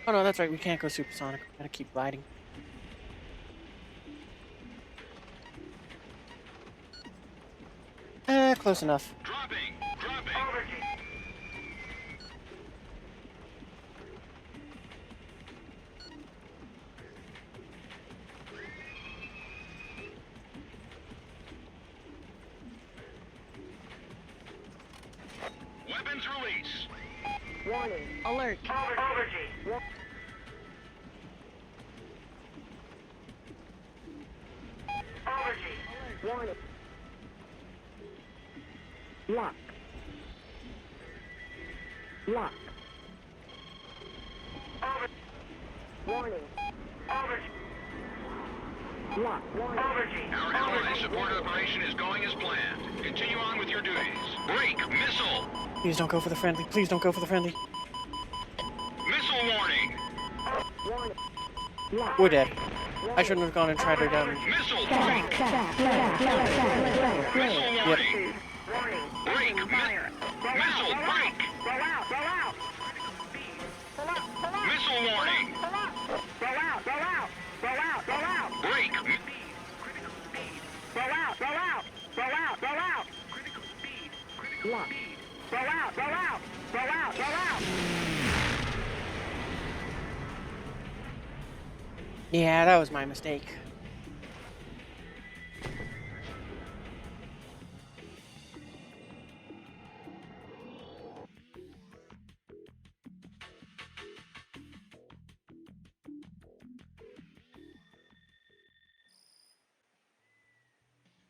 Oh no, that's right, we can't go supersonic. We gotta keep riding. Close enough. Dropping. Dropping. Weapons release. Warning. Alert. Warning. Lock. Lock. Warning. Lock. Warning. Our allied support operation is going as planned. Continue on with your duties. Break. Missile. Please don't go for the friendly. Please don't go for the friendly. Missile warning. Warning. Lock. We're dead. I shouldn't have gone and tried her down. Missile Chaff. break. Chaff. Chaff. Missile Yep. warning. Break. Missile break. Missile warning. Break. Lock. Yeah, that was my mistake.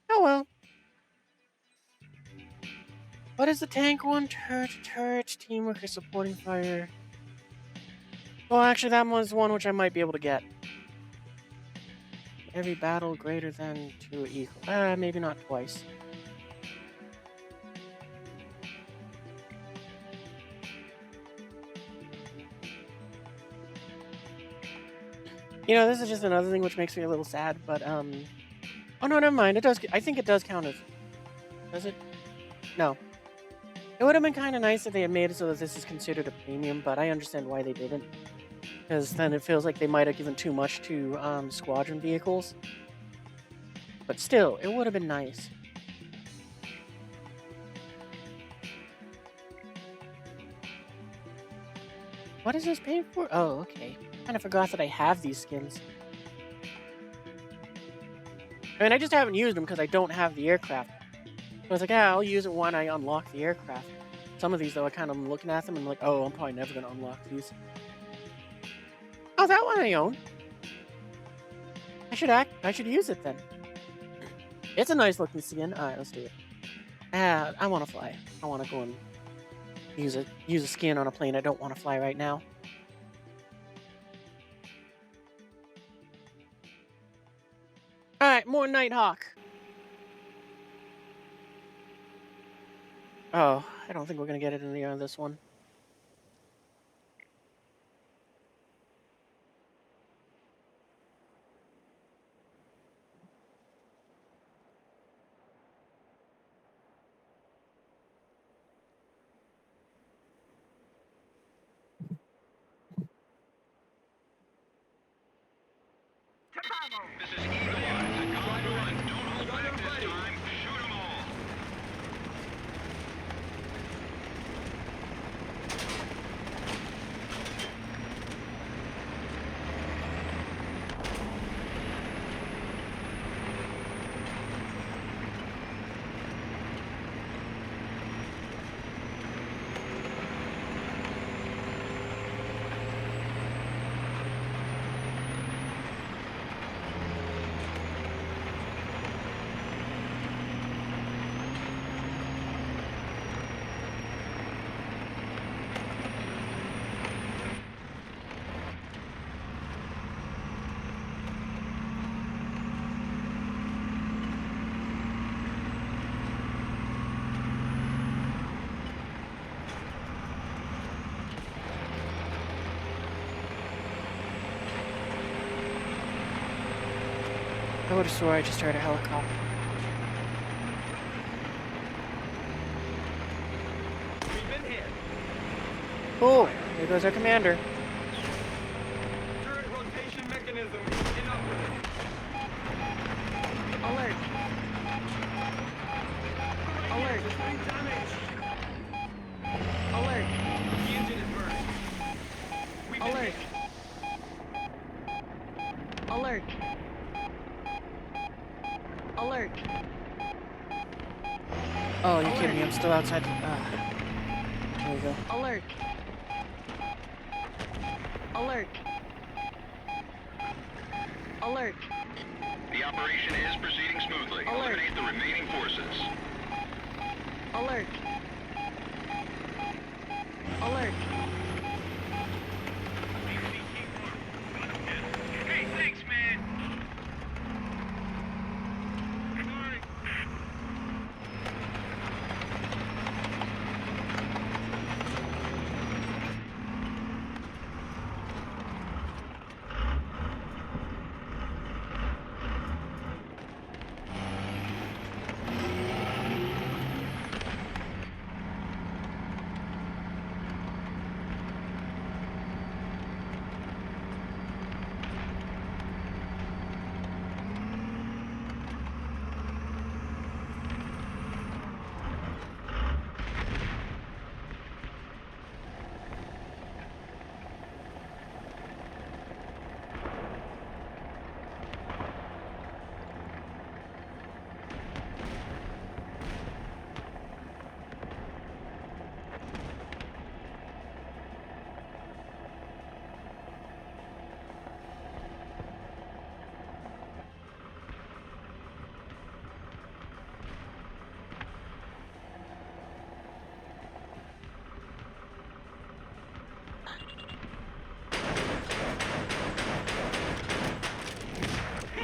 Oh well. What is the tank one? Turret, turret, teamwork, or supporting fire? Well, actually, that was one which I might be able to get. Every battle greater than 2 equal. Maybe not twice. You know, this is just another thing which makes me a little sad, but, oh no, never mind. It does, I think it does count as, does it? No. It would have been kind of nice if they had made it so that this is considered a premium, but I understand why they didn't. Because then it feels like they might have given too much to, squadron vehicles. But still, it would have been nice. What is this paying for? Oh, okay. I kind of forgot that I have these skins. I mean, I just haven't used them because I don't have the aircraft. So I was like, yeah, I'll use it when I unlock the aircraft. Some of these, though, I kind of am looking at them and I'm like, oh, I'm probably never going to unlock these. Oh, that one I own. I should use it then. It's a nice looking skin. Alright, let's do it. I want to fly. I want to go and use a skin on a plane I don't want to fly right now. Alright, more Nighthawk. Oh, I don't think we're going to get it in the end of this one. This is Eagle Eye. Go on, run. Don't hold back this time. Shoot them all. I would have swore I just heard a helicopter. We've been hit. Cool. There goes our commander. Turret rotation mechanism inoperable. Alert. Alert. Damage. Alert. The engine is burning. We've been Alert. hit. Alert. Alert. Oh, you're kidding me. I'm still outside. There we go. Alert. Alert. Alert. The operation is proceeding smoothly. Alert. Eliminate the remaining forces. Alert. Alert. Hey, thanks, man.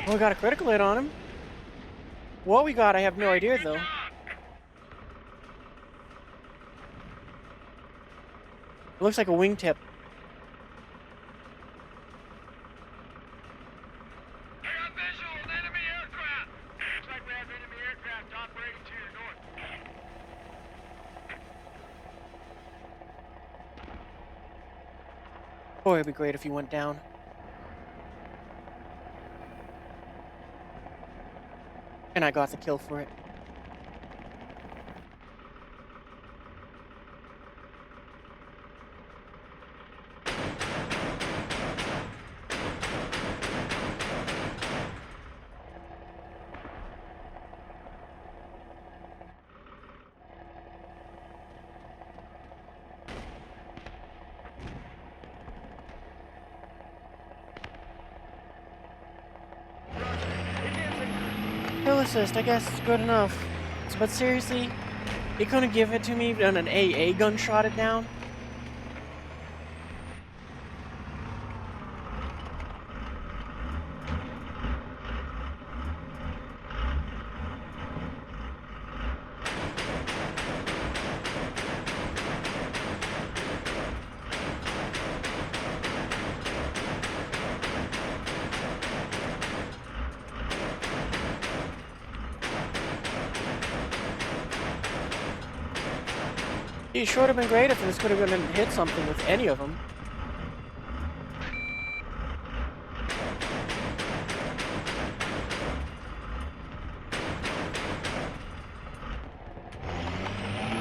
Oh, we got a critical hit on him. What we got, I have no idea, though. It looks like a wingtip. I got visual on enemy aircraft. Looks like we have enemy aircraft operating to your north. Boy, it'd be great if he went down. And I got the kill for it. Kill assist, I guess it's good enough. But seriously, he couldn't give it to me on an AA gun shot it down. It sure would have been great if this could have been hit something with any of them.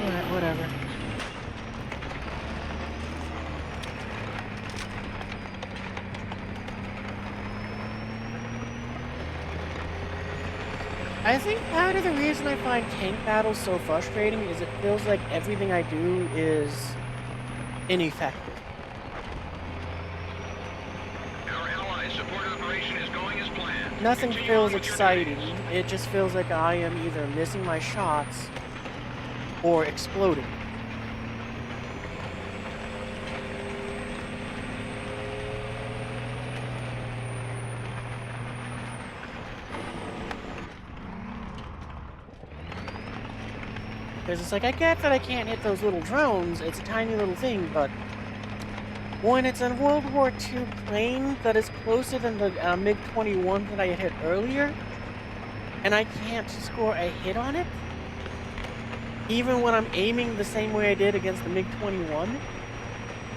Alright, whatever. I think part of the reason I find tank battles so frustrating is it feels like everything I do is ineffective. Our allies' support operation is going as planned. Nothing Continue feels on with your exciting. duties. It just feels like I am either missing my shots or exploding. Because it's like, I get that I can't hit those little drones, it's a tiny little thing, but when it's a World War II plane that is closer than the MiG-21 that I had hit earlier, and I can't score a hit on it, even when I'm aiming the same way I did against the MiG-21,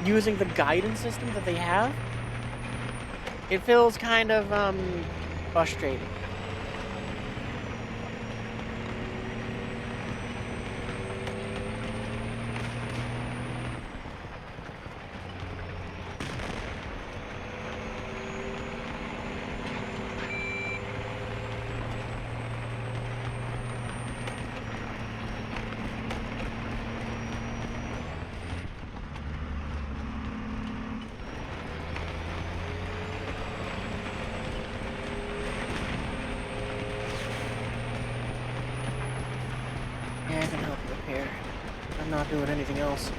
using the guidance system that they have, it feels kind of frustrating. Yeah, I can help you repair. I'm not doing anything else.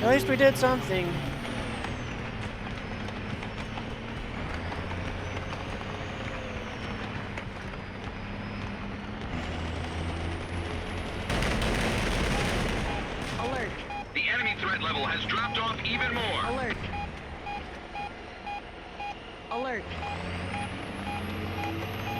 At least we did something. Alert. The enemy threat level has dropped off even more. Alert. Alert.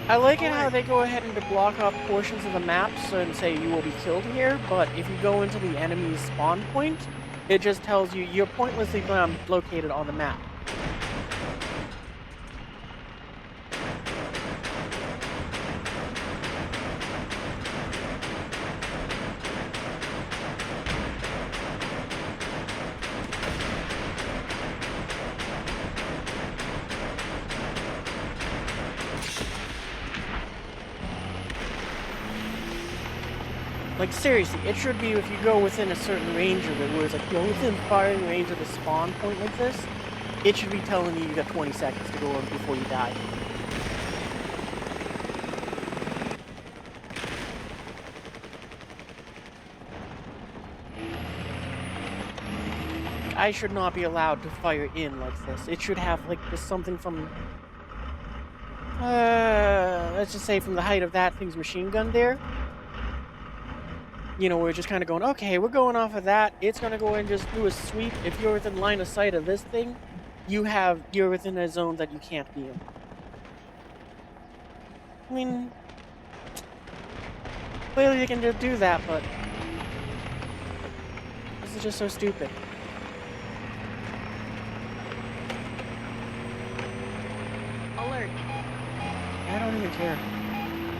I like it how they go ahead and block off portions of the maps and say you will be killed here, but if you go into the enemy's spawn point, it just tells you you're pointlessly located on the map. Like, seriously, it should be if you go within a certain range of it, where it's like, go within firing range of the spawn point like this, it should be telling you got 20 seconds to go on before you die. I should not be allowed to fire in like this. It should have like this something from let's just say from the height of that thing's machine gun there. You know, we're just kind of going, okay, we're going off of that. It's gonna go and just do a sweep. If you're within line of sight of this thing, you're within a zone that you can't be in. I mean, clearly you can just do that, but this is just so stupid. Alert. I don't even care.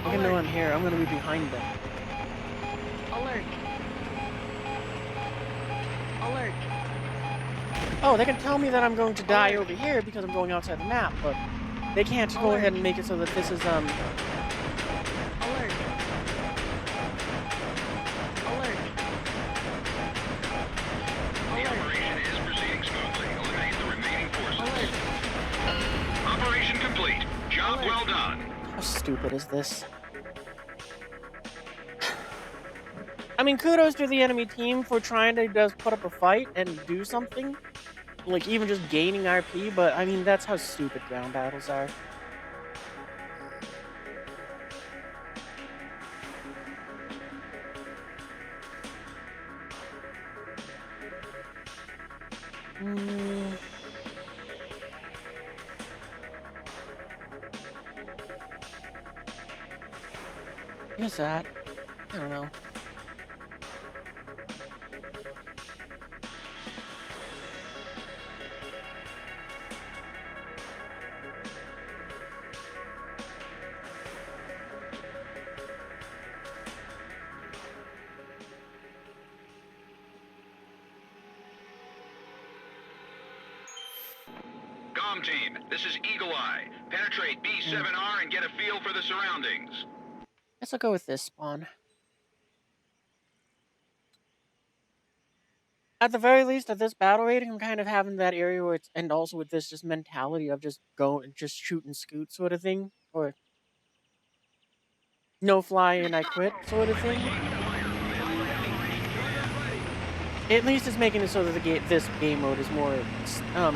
They can know I'm here. I'm gonna be behind them. Alert. Alert. Oh, they can tell me that I'm going to die over here because I'm going outside the map, but they can't go ahead and make it so that this is Alert. Alert. The operation is proceeding smoothly. Eliminate the remaining forces. Operation complete. Job well done. How stupid is this? I mean, kudos to the enemy team for trying to just put up a fight and do something. Like, even just gaining RP, but I mean, that's how stupid ground battles are. What's that? I don't know. COM team, this is Eagle Eye. Penetrate B7R and get a feel for the surroundings. Guess I'll go with this spawn. At the very least, at this battle rating, I'm kind of having that area where it's, and also with this just mentality of just shoot and scoot sort of thing, or no fly and I quit sort of thing. At least it's making it so that this game mode is more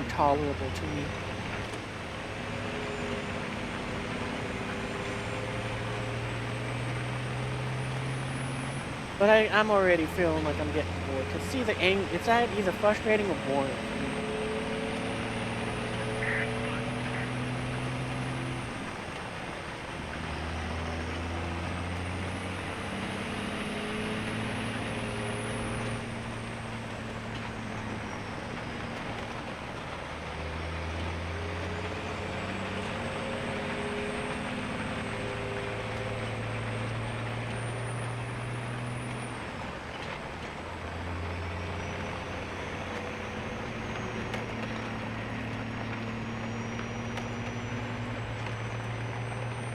tolerable to me. But I'm already feeling like I'm getting bored. Cause see it's either frustrating or boring.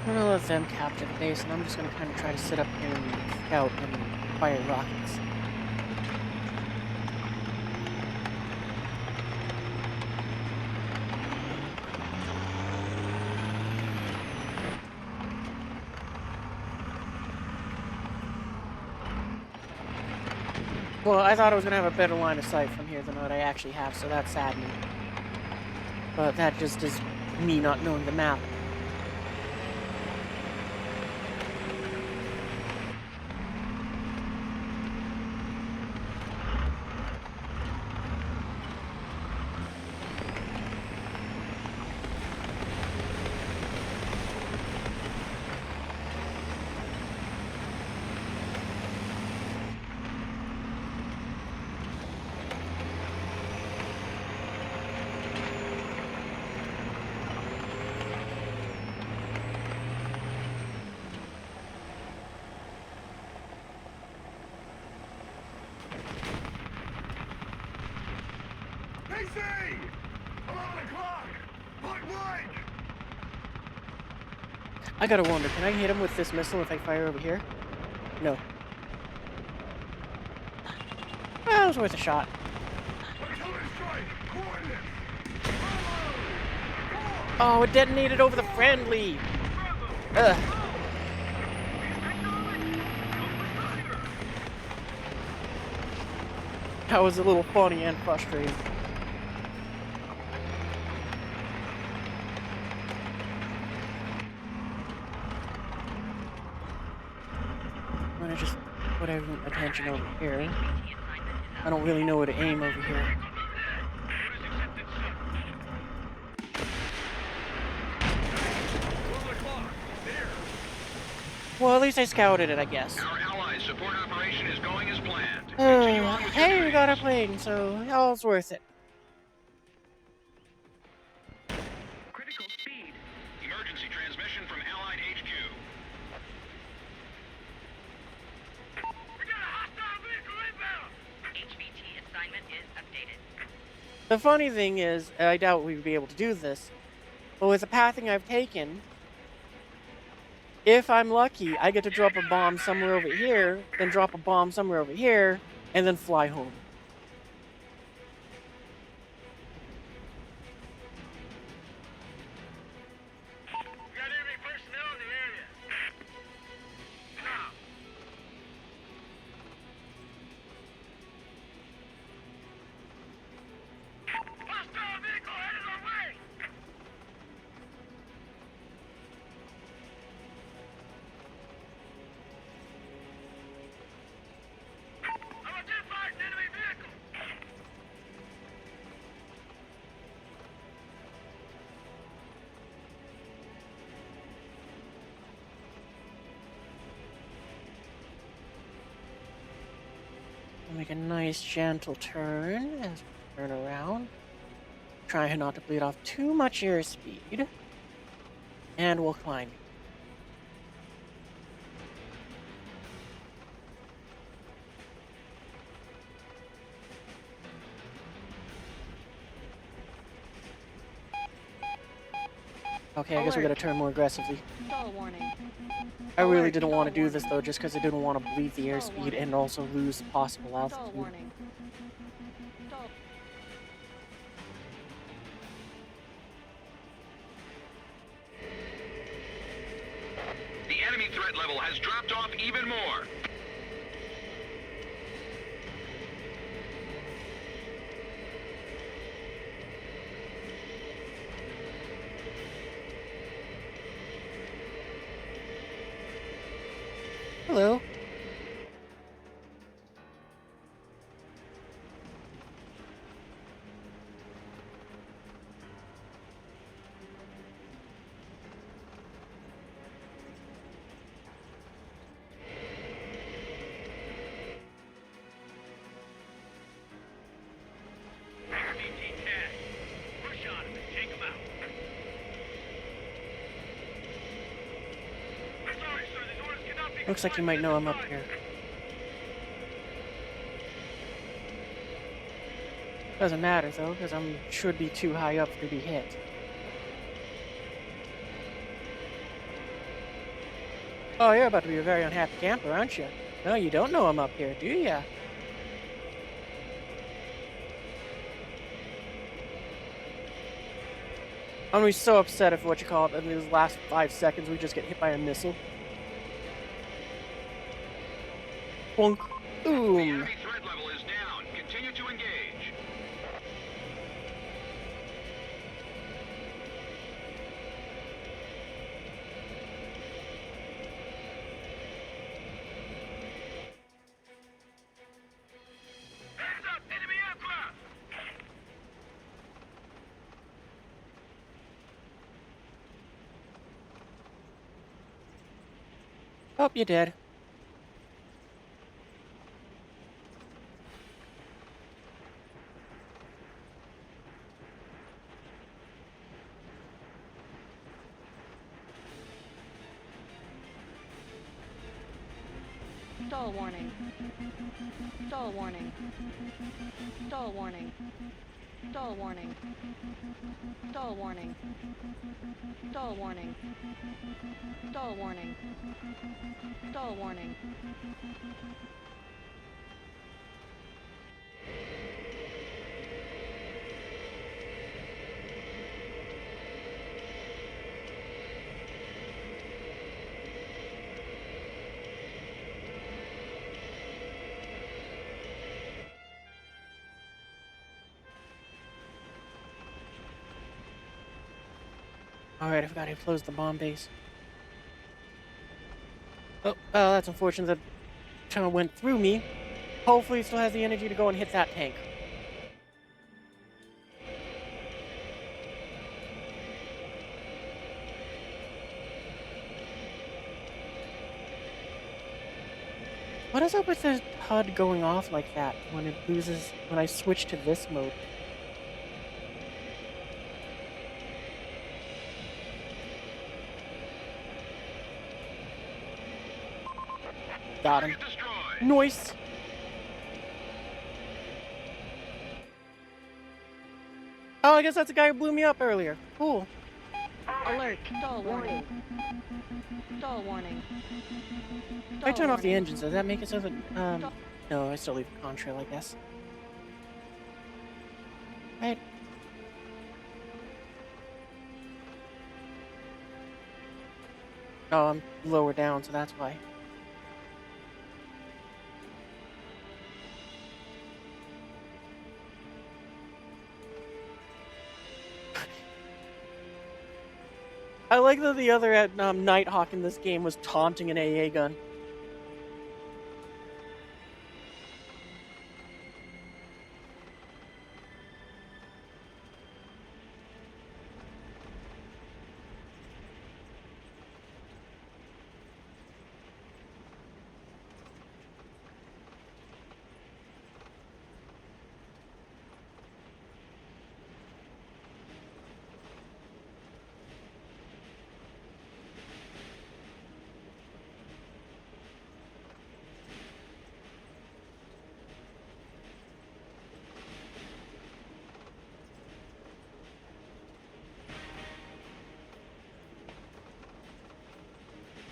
I'm gonna let them capture the base, and I'm just gonna kind of try to sit up here and scout and fire rockets. Well, I thought I was gonna have a better line of sight from here than what I actually have, so that's saddening. But that just is me not knowing the map. PC! 11 o'clock! Point blank! I gotta wonder, can I hit him with this missile if I fire over here? No. Well, it was worth a shot. Artillery strike! Coordinates! Oh, it detonated over the friendly. Ugh. That was a little funny and frustrating. I'm gonna just put everyone's attention over here. I don't really know where to aim over here. Well, at least I scouted it, I guess. Our allies' support operation is going as planned. Continue on with your Hey, we got a duties. plane, so all's worth it. Critical speed. Emergency transmission from Allied HQ. We got a hostile vehicle inbound! HVT assignment is updated. The funny thing is, I doubt we'd be able to do this, but with the pathing I've taken, if I'm lucky, I get to drop a bomb somewhere over here, then drop a bomb somewhere over here, and then fly home. We got enemy personnel in the area. Now. Hostile vehicle headed our way! I'm identified an enemy vehicle! We'll make a nice gentle turn as we turn around. Try not to bleed off too much airspeed. And we'll climb. Okay, I guess we gotta turn more aggressively. Stall warning. I really Alert, didn't want to stall do this though, just because I didn't want to bleed the Stall airspeed warning. and also lose possible Stall altitude. warning. Stall. The enemy threat level has dropped off even more. Hello. Push on him and take him out. Sorry, sir, these orders cannot be Looks like you might know I'm up here. Doesn't matter though, because I should be too high up to be hit. Oh, you're about to be a very unhappy camper, aren't you? No, you don't know I'm up here, do ya? I'm gonna be so upset if in these last 5 seconds we just get hit by a missile. Bonk. The Boom. enemy threat level is down. Continue to engage. Hands up, enemy aircraft! Oh, you did. Stall warning. Stall warning. Stall warning. Stall warning. Stall warning. Stall warning. Stall warning. Stall warning. Alright, I forgot I closed the bomb base. Oh, well, that's unfortunate that kind of went through me. Hopefully it still has the energy to go and hit that tank. What is up with the HUD going off like that when it loses, when I switch to this mode? Got him. Nice! Oh, I guess that's the guy who blew me up earlier. Cool. Alert. Stall warning. Stall warning. If I turn off the engines, does that make it so that, no, I still leave the contrail, I guess. Right. Oh, I'm lower down, so that's why. I like that the other Nighthawk in this game was taunting an AA gun.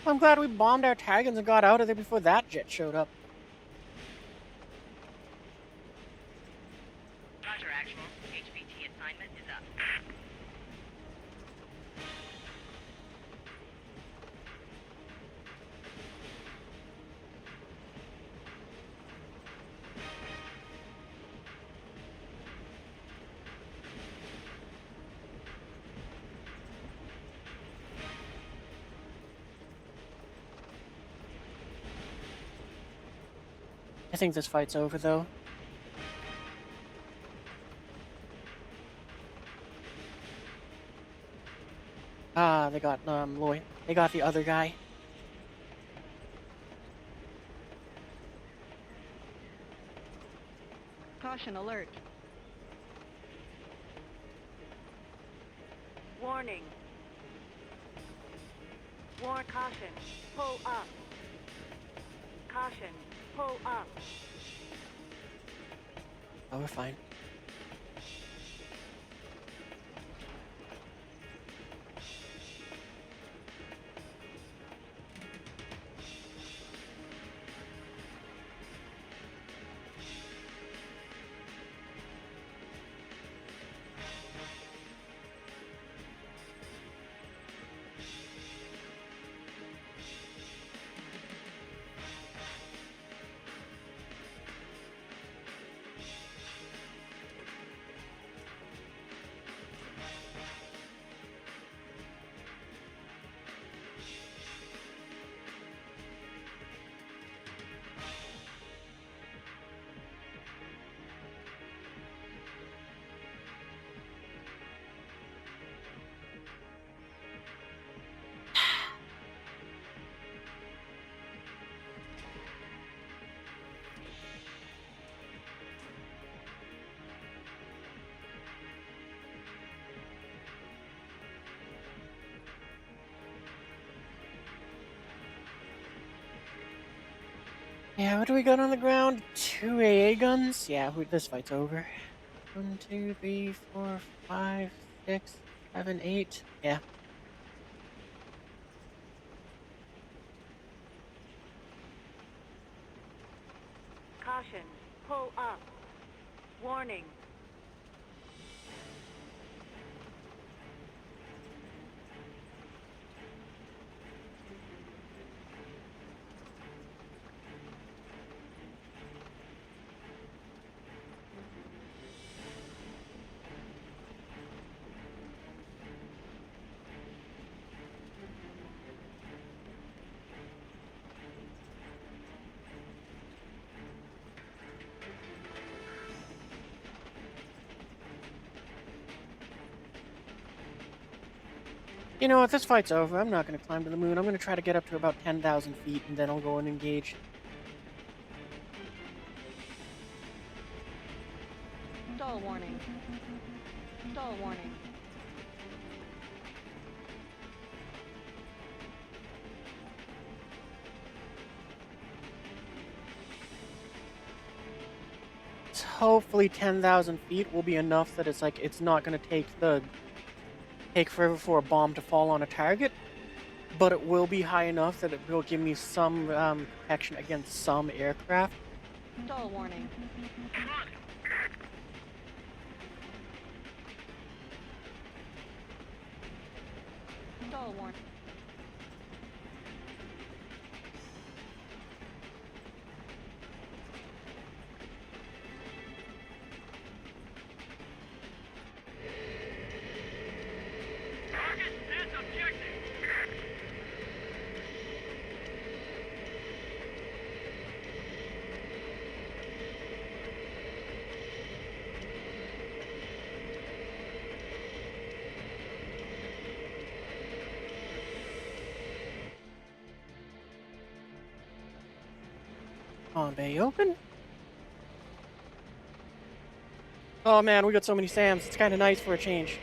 I'm glad we bombed our Tagans and got out of there before that jet showed up. Roger, Actual. HVT assignment is up. I think this fight's over, though. Ah, they got, Lloyd. They got the other guy. Caution alert. Warning. War caution. Pull up. Caution. Pull up. Oh, we're fine. Yeah, what do we got on the ground? 2 AA guns? Yeah, this fight's over. 1, 2, 3, 4, 5, 6, 7, 8. Yeah. Caution. Pull up. Warning. You know what? This fight's over. I'm not going to climb to the moon. I'm going to try to get up to about 10,000 feet, and then I'll go and engage. Stall warning. Stall warning. Hopefully 10,000 feet will be enough that it's like it's not going to take forever for a bomb to fall on a target, but it will be high enough that it will give me some protection against some aircraft. Stall warning. Stall warning. On bay open. Oh man, we got so many SAMs. It's kind of nice for a change.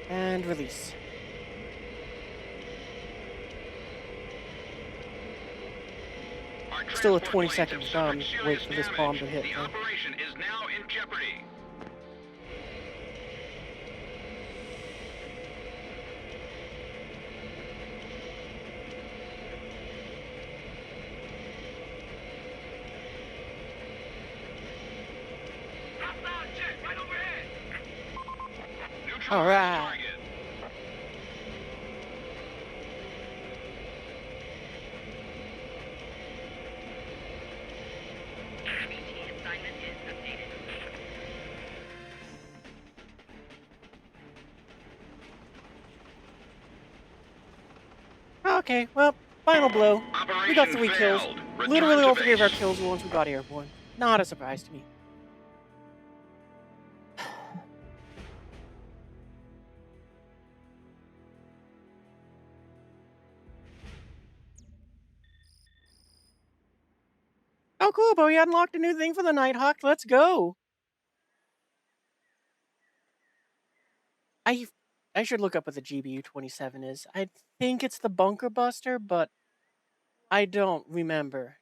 And release. Still a 20 seconds wait for this bomb to hit. The operation is now in jeopardy. All right. HVT assignment is updated. Okay, well, final blow. We got 3 kills. failed. Return Literally to all 3 of our base. kills were once we got airborne. Not a surprise to me. Oh, cool, but we unlocked a new thing for the Nighthawk. Let's go. I should look up what the GBU-27 is. I think it's the Bunker Buster, but I don't remember.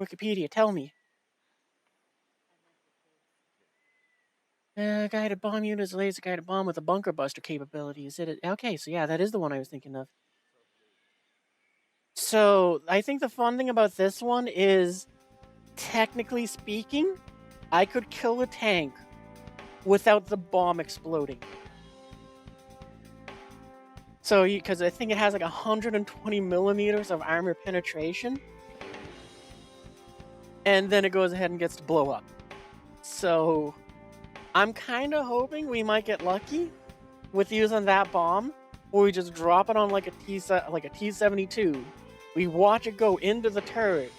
Wikipedia, tell me. Guided bomb unit is a laser guided bomb with a bunker buster capability. Is it? Okay, so yeah, that is the one I was thinking of. So I think the fun thing about this one is, technically speaking, I could kill a tank without the bomb exploding. So, because I think it has like 120 millimeters of armor penetration, and then it goes ahead and gets to blow up. So, I'm kind of hoping we might get lucky with using that bomb, where we just drop it on like a T-72. We watch it go into the turret.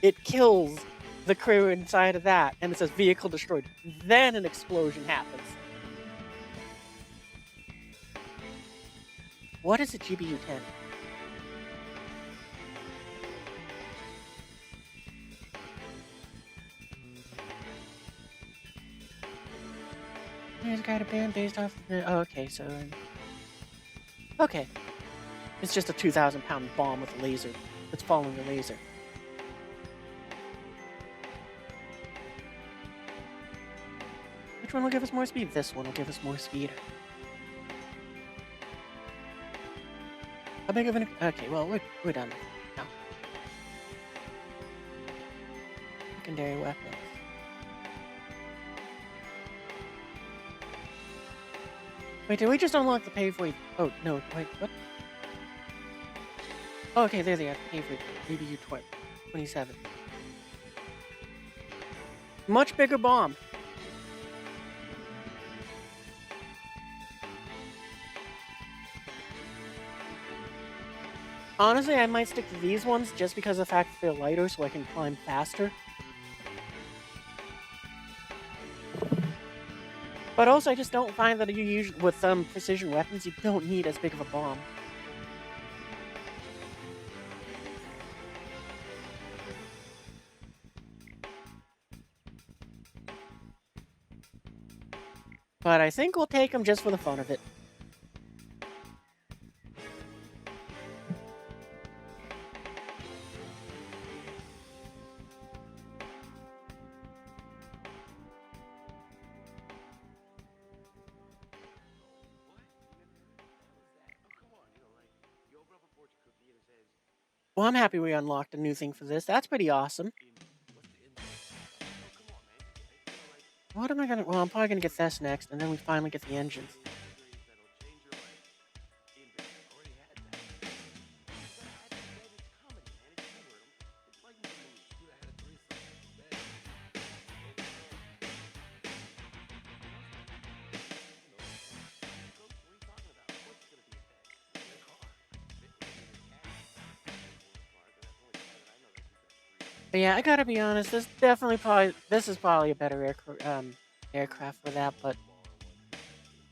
It kills the crew inside of that, and it says vehicle destroyed. Then an explosion happens. What is a GBU-10? There's got a band based off of the... Oh, okay, so... Okay. It's just a 2,000-pound bomb with a laser that's following the laser. Which one will give us more speed? This one will give us more speed. How big of an... Okay, well, we're done now. Secondary weapons. Wait, did we just unlock the pay for... Oh, no, wait, what? Oh, okay, there they are. Pay for GBU-27. Much bigger bomb. Honestly, I might stick to these ones just because of the fact that they're lighter so I can climb faster. But also, I just don't find that you usually, with precision weapons, you don't need as big of a bomb. But I think we'll take them just for the fun of it. Well, I'm happy we unlocked a new thing for this. That's pretty awesome. What am I gonna... Well, I'm probably gonna get this next, and then we finally get the engines. But yeah, I gotta be honest, this is probably a better aircraft for that, but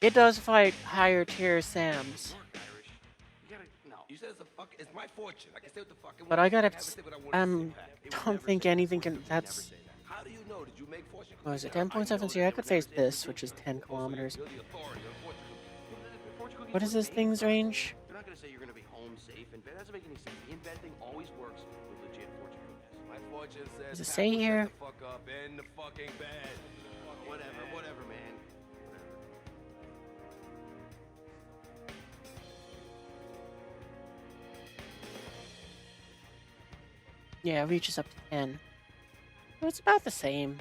it does fight higher tier SAMs. You said it's my fortune. I can say what the fuck I want. But I gotta, I don't think anything can, that's, How do you know? Did you make fortune? what is it, 10.7 I could face this, which is 10 kilometers. What is this thing's range? You're not gonna say you're gonna be home safe in bed. That doesn't make any sense. The in-bed thing always works with legit fortune cookies. My fortune says. Does it say here? Shut the fuck up in the fucking bed. Whatever, man. Yeah, it reaches up to 10. So it's about the same.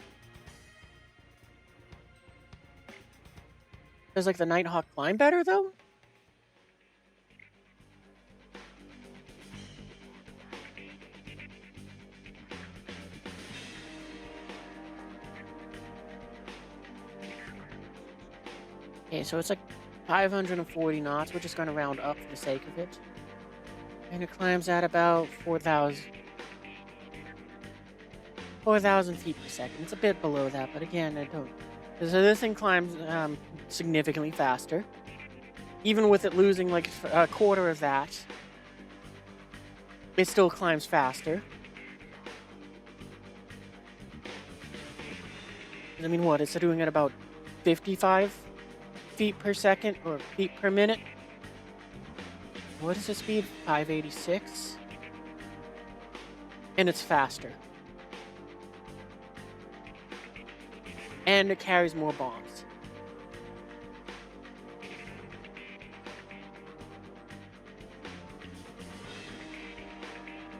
Does like the Nighthawk climb better though? Okay, so it's like 540 knots. We're just going to round up for the sake of it. And it climbs at about 4,000 feet per second. It's a bit below that, but again, I don't... So this thing climbs significantly faster. Even with it losing like a quarter of that, it still climbs faster. I mean, what? It's doing it about 55 feet per second, or feet per minute. What is the speed? 586? And it's faster. And it carries more bombs.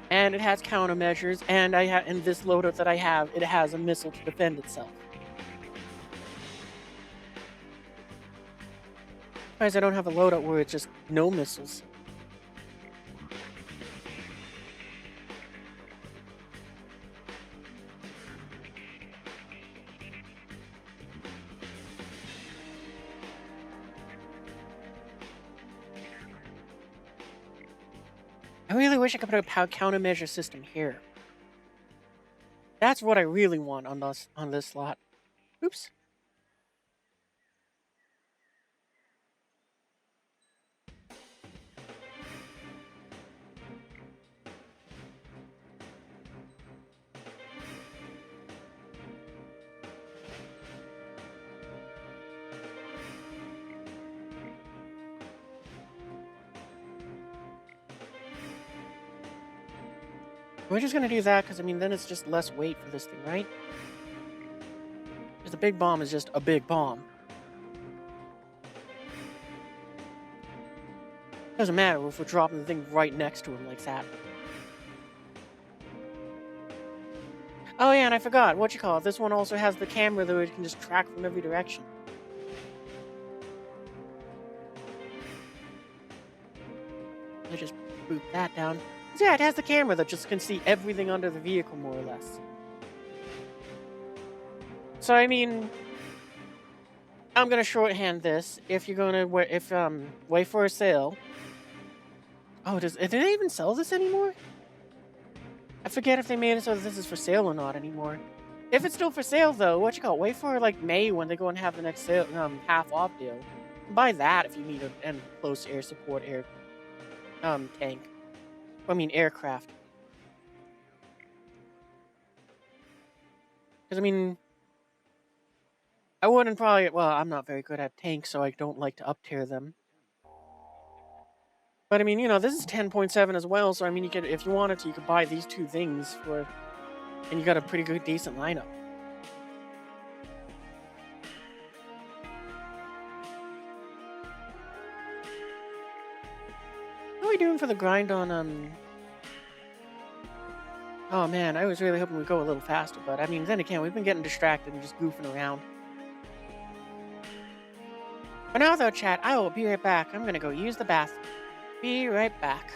And it has countermeasures, and in this loadout that I have, it has a missile to defend itself. Surprised I don't have a loadout where it's just no missiles. I really wish I could put a countermeasure system here. That's what I really want on this slot. Oops. We're just gonna do that because, I mean, then it's just less weight for this thing, right? Because the big bomb is just a big bomb. Doesn't matter if we're dropping the thing right next to him like that. Oh yeah, and I forgot, this one also has the camera that it can just track from every direction. I just boot that down. Yeah, it has the camera that just can see everything under the vehicle, more or less. So, I mean, I'm gonna shorthand this. If you're gonna wait for a sale. Oh, do they even sell this anymore? I forget if they made it so that this is for sale or not anymore. If it's still for sale, though, what you call it? Wait for like May when they go and have the next sale, half off deal. Buy that if you need a close air support tank. I mean aircraft. Because I mean, I wouldn't probably. Well, I'm not very good at tanks, so I don't like to up-tier them. But I mean, you know, this is 10.7 as well, so I mean, you could, if you wanted to, you could buy these two things for, and you got a pretty good, decent lineup. How are we doing for the grind on, Oh man, I was really hoping we'd go a little faster, but I mean, then again, we've been getting distracted and just goofing around. For now, though, chat, I will be right back. I'm gonna go use the bathroom. Be right back.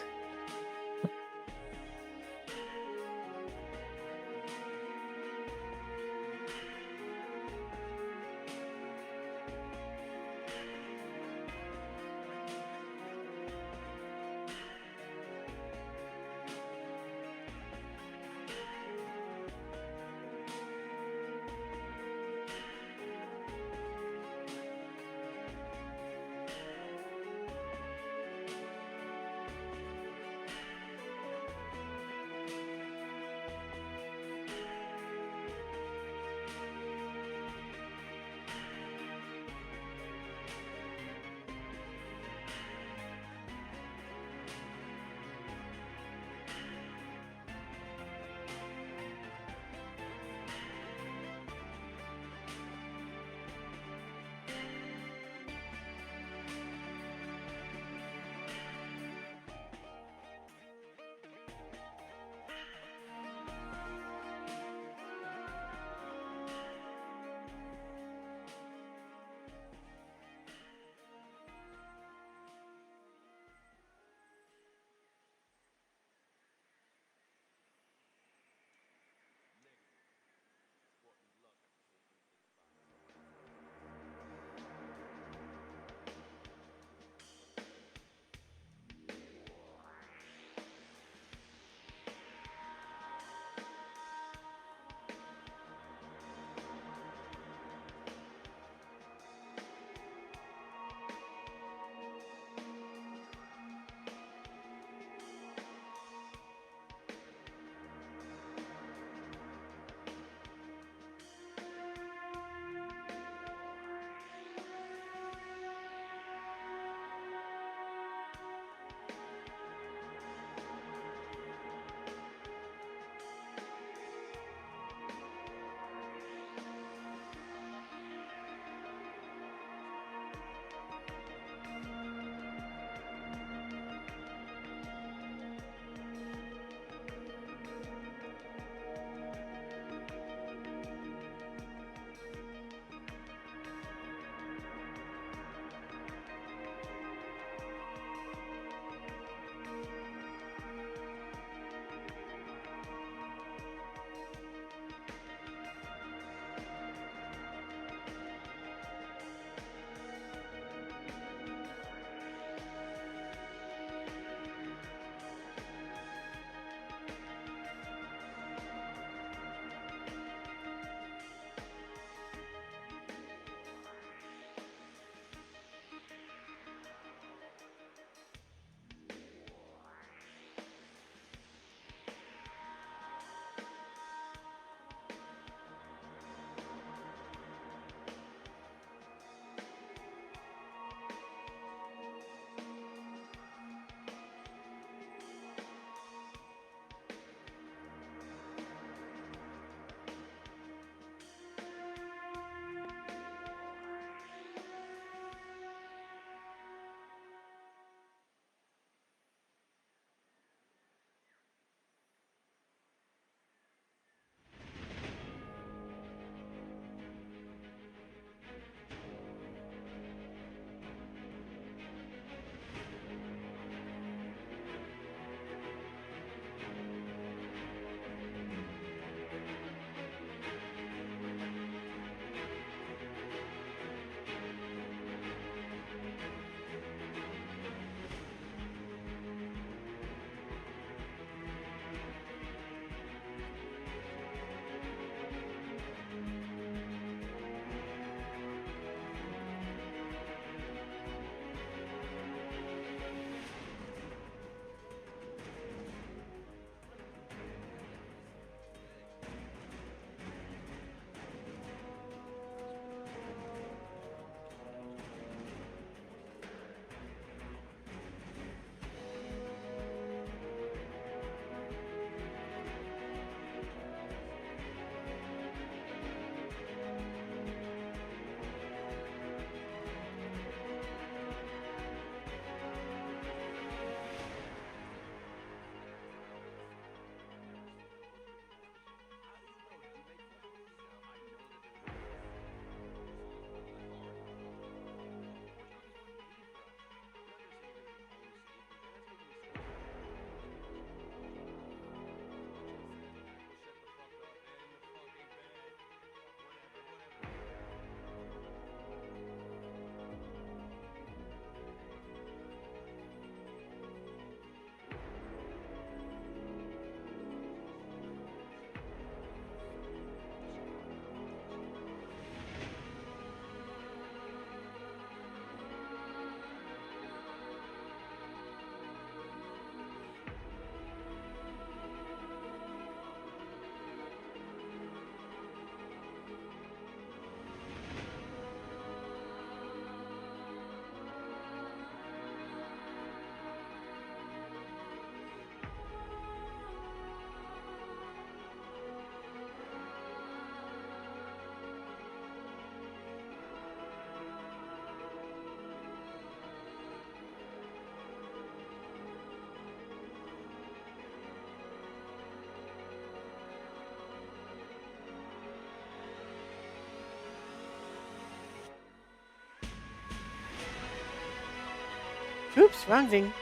Oops, wrong thing.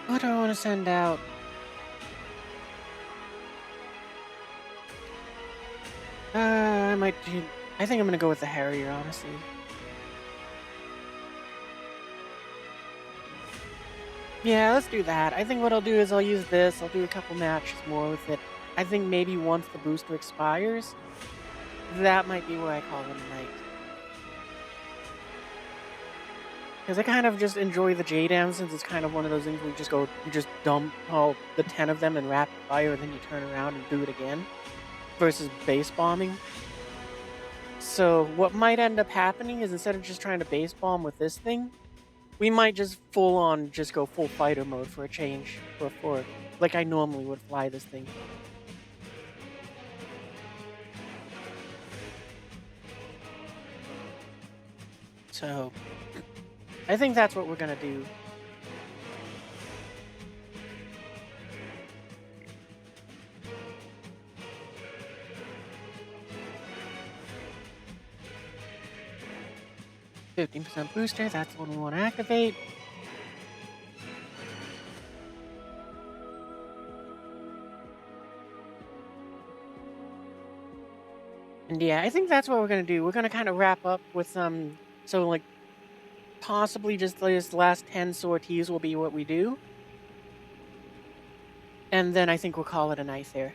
What do I want to send out? I might do... I think I'm gonna go with the Harrier, honestly. Yeah, let's do that. I think what I'll do is I'll use this. I'll do a couple matches more with it. I think maybe once the booster expires, that might be where I call it a night. Because I kind of just enjoy the J-Dam, since it's kind of one of those things where you just dump all the 10 of them in rapid fire, and then you turn around and do it again, versus base bombing. So what might end up happening is, instead of just trying to base bomb with this thing, we might just just go full fighter mode for a change, for like I normally would fly this thing. So I think that's what we're gonna do. %, booster, that's the one we want to activate. And yeah, I think that's what we're gonna do. We're gonna kind of wrap up with so like possibly just this last 10 sorties will be what we do. And then I think we'll call it a night there.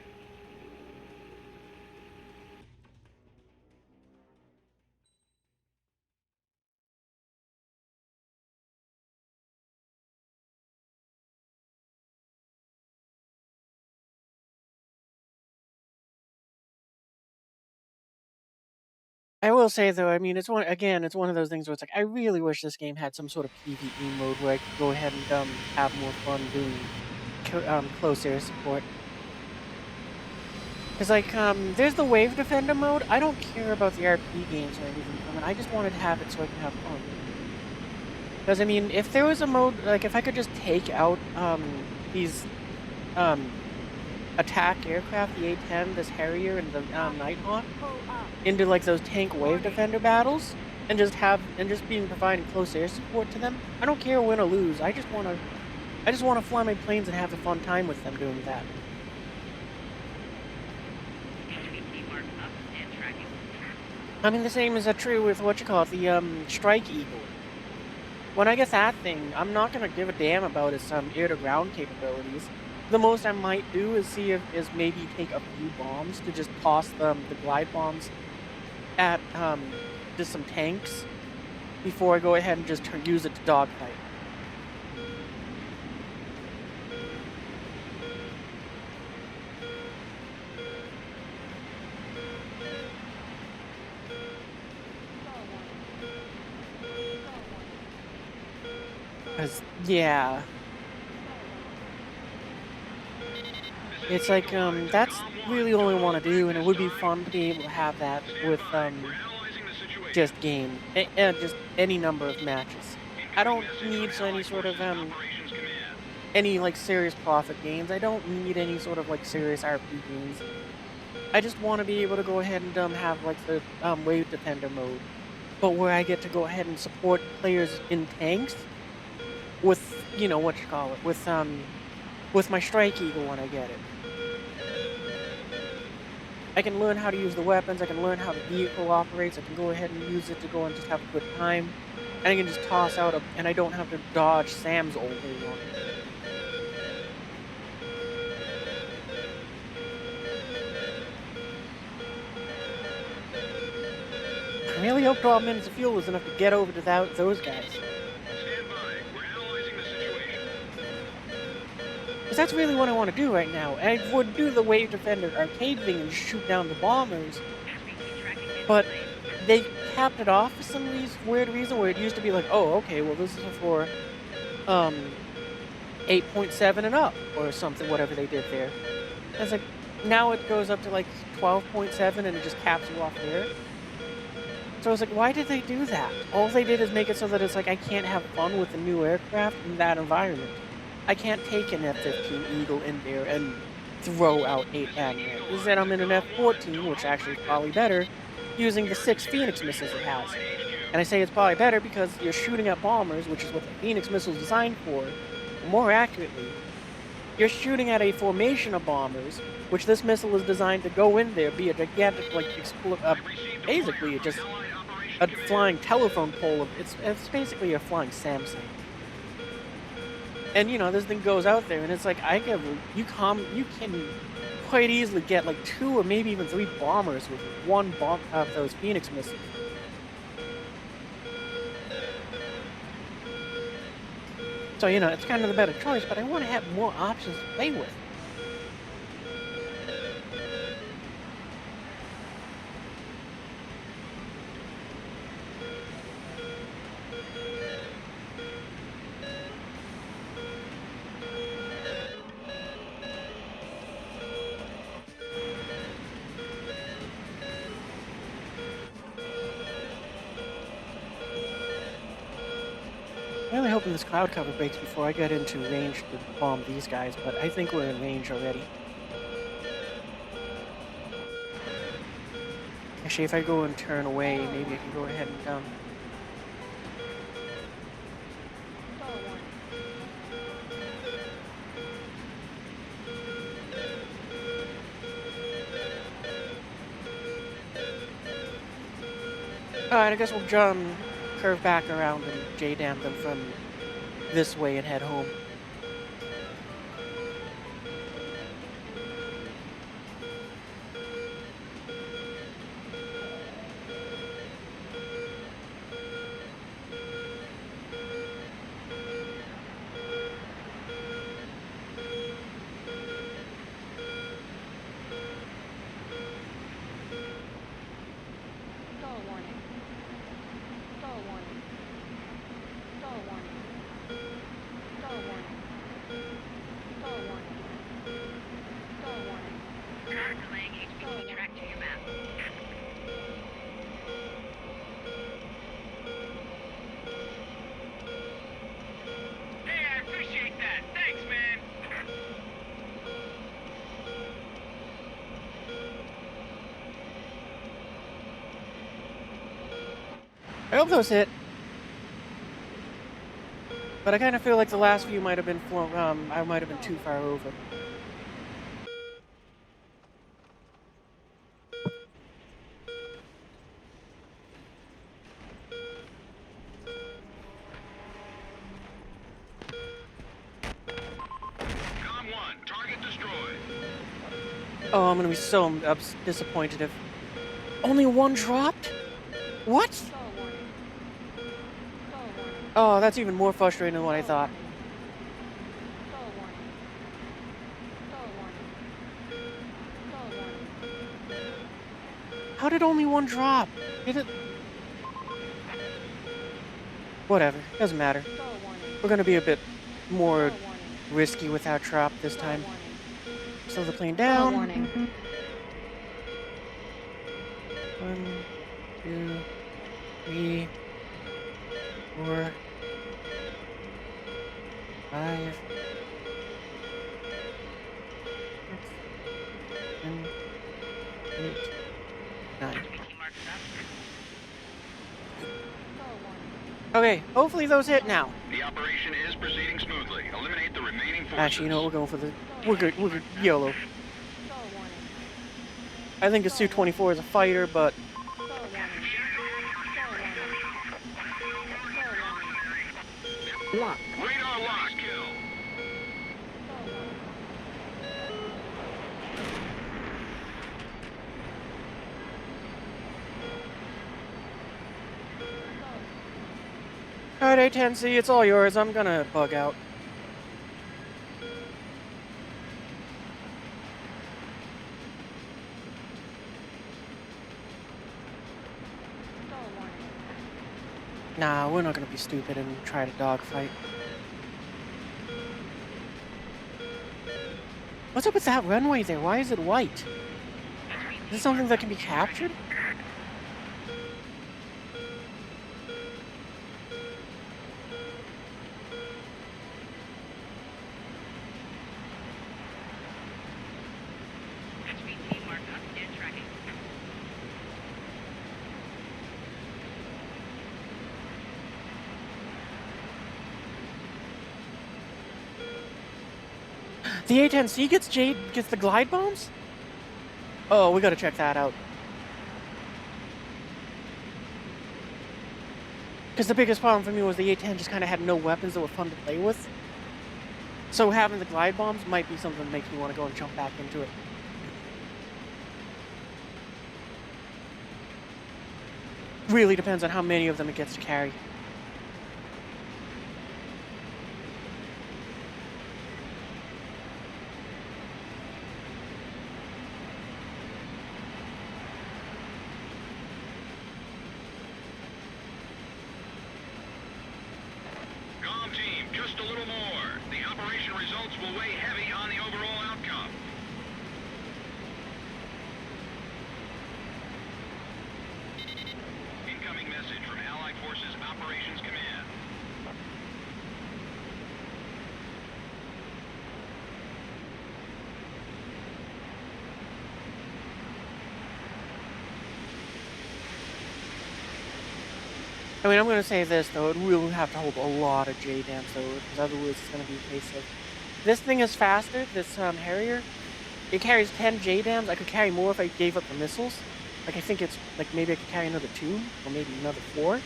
I will say though, I mean, it's one of those things where it's like I really wish this game had some sort of PvE mode where I could go ahead and have more fun doing close air support. Because like there's the Wave Defender mode. I don't care about the RP games or anything from it. I just wanted to have it so I can have fun. Because I mean, if there was a mode like if I could just take out these attack aircraft, the A-10, this Harrier, and the Nighthawk, into like those tank Wave Defender battles, and just being providing close air support to them. I don't care win or lose. I just wanna fly my planes and have a fun time with them doing that. I mean, the same is true with the Strike Eagle. When I get that thing, I'm not gonna give a damn about its air-to-ground capabilities. The most I might do is maybe take a few bombs to just toss the glide bombs at just some tanks before I go ahead and just use it to dogfight. Yeah. It's like, that's really all I want to do, and it would be fun to be able to have that with, just just any number of matches. I don't need any sort of, any, like, serious profit games. I don't need any sort of, like, serious RP games. I just want to be able to go ahead and, have, like, the, Wave Defender mode, but where I get to go ahead and support players in tanks with, with my Strike Eagle when I get it. I can learn how to use the weapons, I can learn how the vehicle operates, I can go ahead and use it to go and just have a good time, and I can just toss out and I don't have to dodge Sam's all day long. I really hope 12 minutes of fuel was enough to get over to those guys. Because that's really what I want to do right now. I would do the Wave Defender arcade thing and shoot down the bombers. But they capped it off for some weird reason where it used to be like, oh, okay, well this is for 8.7 and up or something, whatever they did there. And it's like, now it goes up to like 12.7 and it just caps you off there. So I was like, why did they do that? All they did is make it so that it's like I can't have fun with the new aircraft in that environment. I can't take an F-15 Eagle in there and throw out 8 admirals. Instead, I'm in an F-14, which actually is probably better, using the 6 Phoenix missiles it has. And I say it's probably better because you're shooting at bombers, which is what the Phoenix missile is designed for. More accurately, you're shooting at a formation of bombers, which this missile is designed to go in there, be a gigantic, like, basically just a flying telephone pole. It's basically a flying Samsung. And, you know, this thing goes out there, and it's like, you can quite easily get, like, 2 or maybe even 3 bombers with one bomb of those Phoenix missiles. So, you know, it's kind of the better choice, but I want to have more options to play with. I'm really hoping this cloud cover breaks before I get into range to bomb these guys, but I think we're in range already. Actually, if I go and turn away, maybe I can go ahead and Alright, I guess we'll curve back around and J-dam them from this way and head home. Relaying HVT track to your map. Hey, I appreciate that. Thanks, man. I hope those hit. But I kind of feel like the last few might have been I might have been too far over. Com 1, target destroyed. Oh, I'm gonna be so disappointed if only one dropped? What? Oh, that's even more frustrating than what I thought. How did only one drop? Did it? Whatever, doesn't matter. We're gonna be a bit more risky with our drop this time. Slow the plane down. 1, 2, 3, 4, 5, 6, 7, 8, 9. Okay, hopefully those hit now. The operation is proceeding smoothly. Eliminate the remaining forces. Actually, you know what? We're going for the... We're good. YOLO. I think a Su-24 is a fighter, but... Lock. Radar lock. Kill. Alright, A10C, it's all yours. I'm gonna bug out. Nah, we're not gonna be stupid and try to dogfight. What's up with that runway there? Why is it white? Is it something that can be captured? The A-10C gets the glide bombs? Oh, we gotta check that out. Because the biggest problem for me was the A-10 just kind of had no weapons that were fun to play with. So having the glide bombs might be something that makes me want to go and jump back into it. Really depends on how many of them it gets to carry. Comm team, just a little more. The operation results will weigh heavy on the overall outcome. Incoming message from Allied Forces Operations Command. I mean, I'm going to say this, though. It will have to hold a lot of JDAMs, though, because otherwise it's going to be a case of... This thing is faster, this Harrier. It carries 10 JDAMs. I could carry more if I gave up the missiles. Like, I think it's... Like, maybe I could carry another 2, or maybe another 4.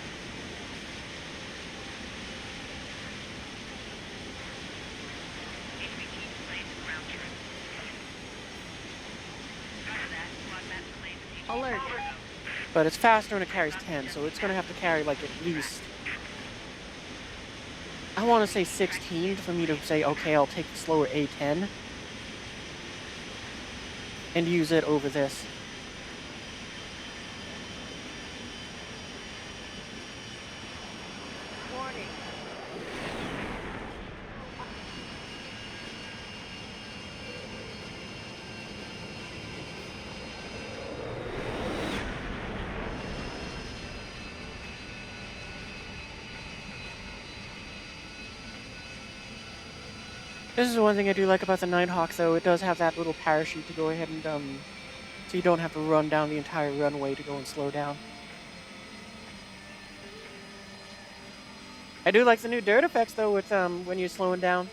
Alert. But it's faster and it carries 10, so it's going to have to carry, like, at least... I want to say 16 for me to say, okay, I'll take the slower A10 and use it over this. Warning. This is one thing I do like about the Nighthawk, though. It does have that little parachute to go ahead and, so you don't have to run down the entire runway to go and slow down. I do like the new dirt effects, though, with, when you're slowing down.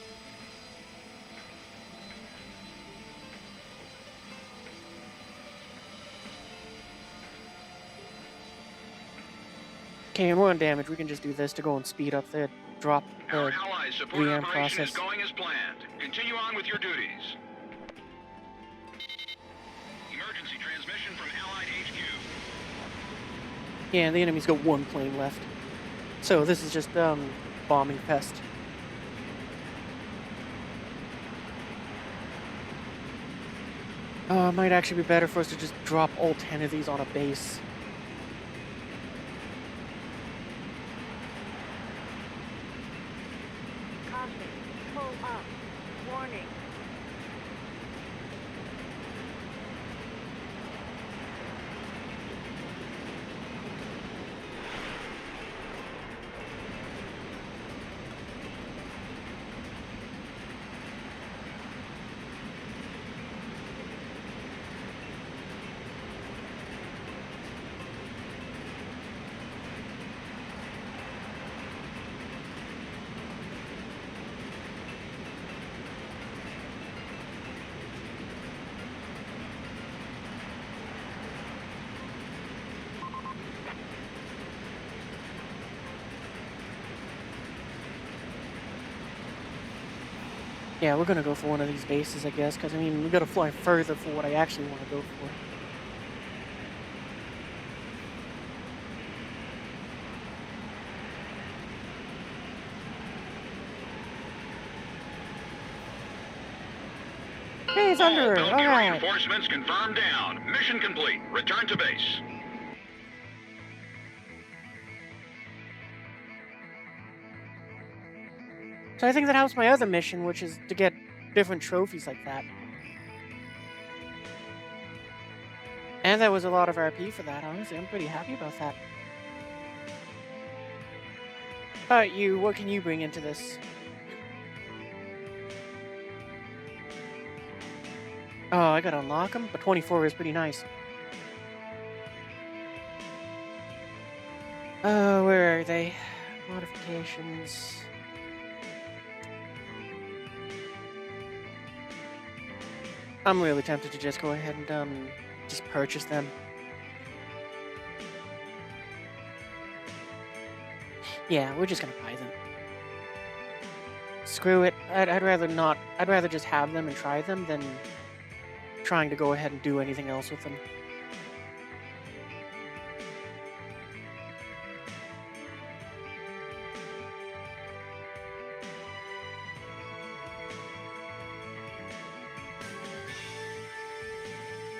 Okay, and we're on damage. We can just do this to go and speed up the drop Our allies' support rearm operation is process. going as planned. Continue on with your duties. Emergency transmission from Allied HQ. Yeah, the enemy's got 1 plane left. So this is just, bombing pest. It might actually be better for us to just drop all 10 of these on a base. Cosmic. Pull up. Warning. Yeah, we're gonna go for one of these bases, I guess, because, I mean, we gotta fly further for what I actually want to go for. Hey, it's under her! Valkyrie Alright! reinforcements confirmed down. Mission complete. Return to base. So I think that helps my other mission, which is to get different trophies like that. And there was a lot of RP for that, honestly. I'm pretty happy about that. Alright, you, what can you bring into this? Oh, I gotta unlock them? But 24 is pretty nice. Where are they? Modifications. I'm really tempted to just go ahead and just purchase them. Yeah, we're just gonna buy them. Screw it. I'd rather not. I'd rather just have them and try them than trying to go ahead and do anything else with them.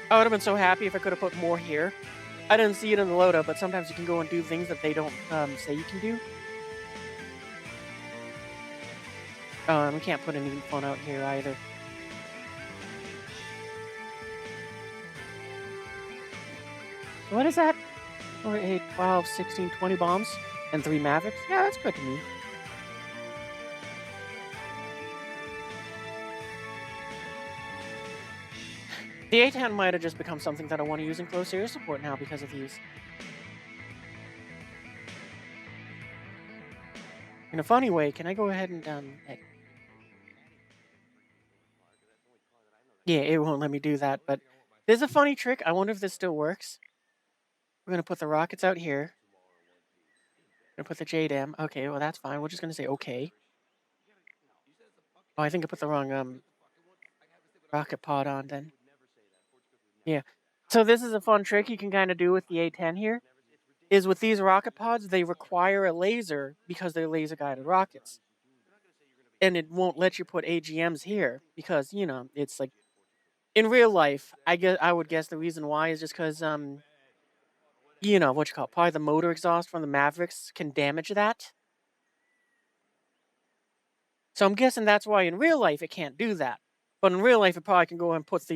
I would have been so happy if I could have put more here. I didn't see it in the loadout, but sometimes you can go and do things that they don't say you can do. And we can't put anything fun out here either. So what is that? 4, 8, 12, 16, 20 bombs and 3 Mavericks? Yeah, that's good to me. The A10 might have just become something that I want to use in close air support now because of these. In a funny way, can I go ahead and yeah, it won't let me do that, but there's a funny trick. I wonder if this still works. We're gonna put the rockets out here. We're gonna put the JDAM. Okay, well that's fine. We're just gonna say okay. Oh, I think I put the wrong rocket pod on then. Yeah. So this is a fun trick you can kind of do with the A10 here. Is with these rocket pods, they require a laser because they're laser guided rockets. And it won't let you put AGMs here because, you know, it's like in real life, I would guess the reason why is just because you know, what you call it, probably the motor exhaust from the Mavericks can damage that. So I'm guessing that's why in real life it can't do that. But in real life, it probably can go and put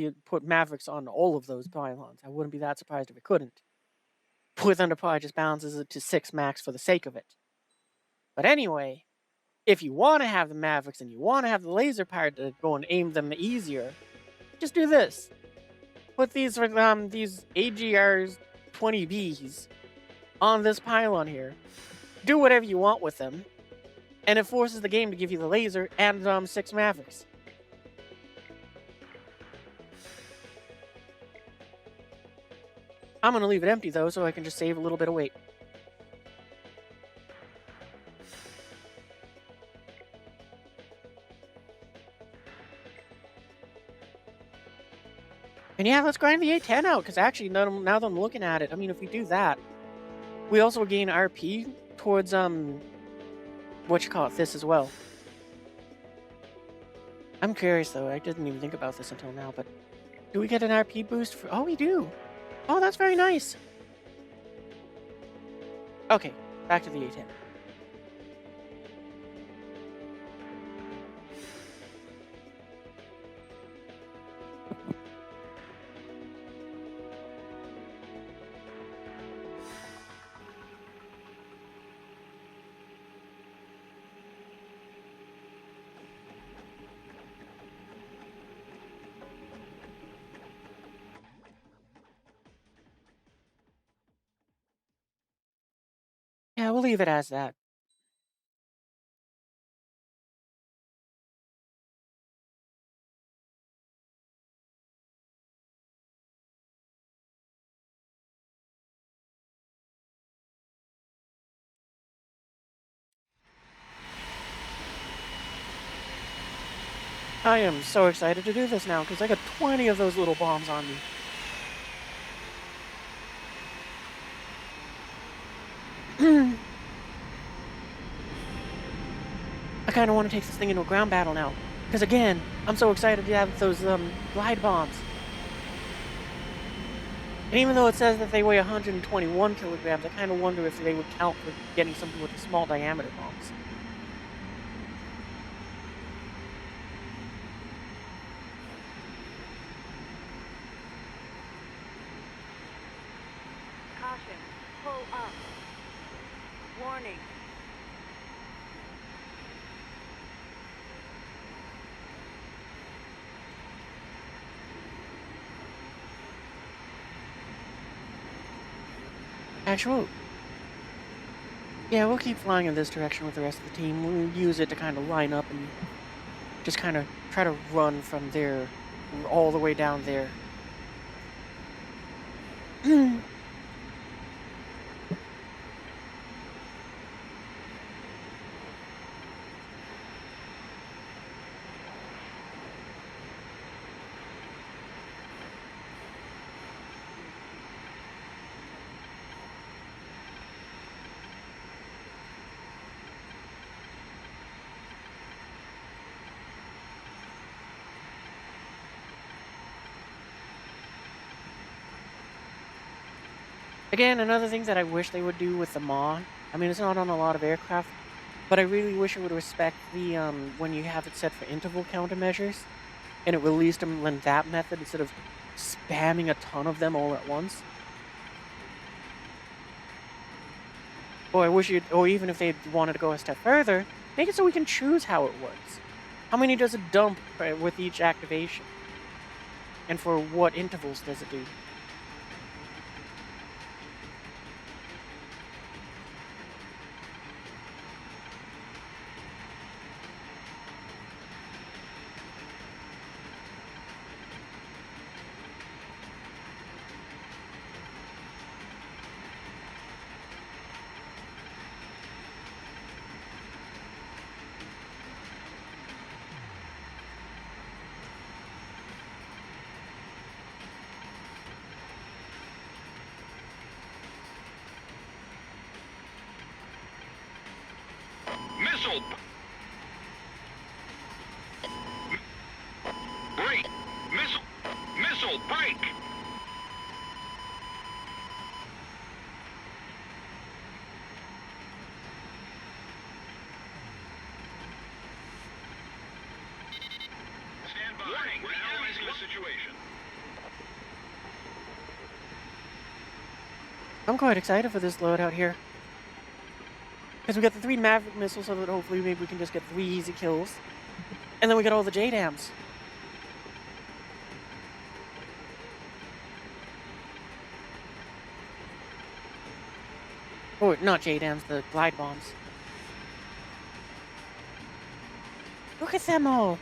Mavericks on all of those pylons. I wouldn't be that surprised if it couldn't. Blue Thunder probably just balances it to 6 max for the sake of it. But anyway, if you want to have the Mavericks and you want to have the laser power to go and aim them easier, just do this. Put these AGRs 20Bs on this pylon here. Do whatever you want with them, and it forces the game to give you the laser and 6 Mavericks. I'm going to leave it empty, though, so I can just save a little bit of weight. And yeah, let's grind the A10 out, because actually, now that I'm looking at it, I mean, if we do that, we also gain RP towards, this as well. I'm curious, though. I didn't even think about this until now, but do we get an RP boost for... Oh, we do! Oh, that's very nice! Okay, back to the A10. Yeah, we'll leave it as that. I am so excited to do this now, because I got 20 of those little bombs on me. I kind of want to take this thing into a ground battle now. Because again, I'm so excited to have those glide bombs. And even though it says that they weigh 121 kilograms, I kind of wonder if they would count for getting something with the small diameter bombs. Caution. Pull up. Warning. Actual. Yeah, we'll keep flying in this direction with the rest of the team. We'll use it to kind of line up and just kind of try to run from their all the way down there. Again, another thing that I wish they would do with the Maw. I mean, it's not on a lot of aircraft, but I really wish it would respect the when you have it set for interval countermeasures, and it released them in that method instead of spamming a ton of them all at once. Or I wish it, or even if they wanted to go a step further, make it so we can choose how it works. How many does it dump with each activation? And for what intervals does it do? Missile! Break! Missile! Missile, break! Stand by. Warning, we're analyzing the situation. I'm quite excited for this loadout here. Because we got the 3 Maverick missiles, so that hopefully maybe we can just get 3 easy kills. And then we got all the JDAMs. Or, not JDAMs, the glide bombs. Look at them all!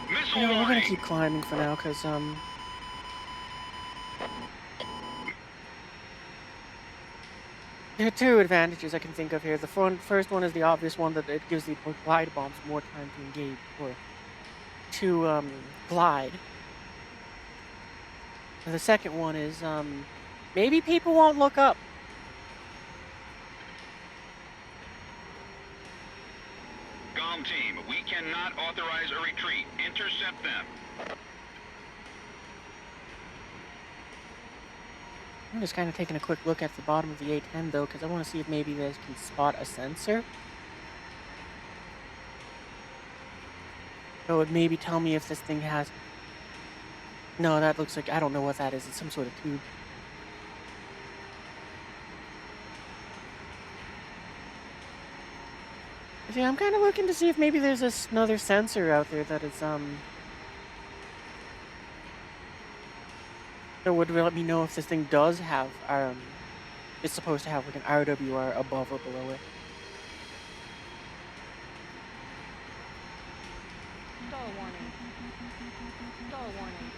Missile You know, we're gonna warning! keep climbing for now, because, there are 2 advantages I can think of here. The first one is the obvious one, that it gives the glide bombs more time to engage, or to, glide. And the second one is, maybe people won't look up. GOM team, we cannot authorize a retreat. Intercept them. I'm just kind of taking a quick look at the bottom of the A10, though, because I want to see if maybe they can spot a sensor. So it would maybe tell me if this thing has... No, that looks like... I don't know what that is. It's some sort of tube. See, I'm kind of looking to see if maybe there's another sensor out there that is, that would let me know if this thing does have, it's supposed to have like an RWR above or below it. Stall warning. Stall warning.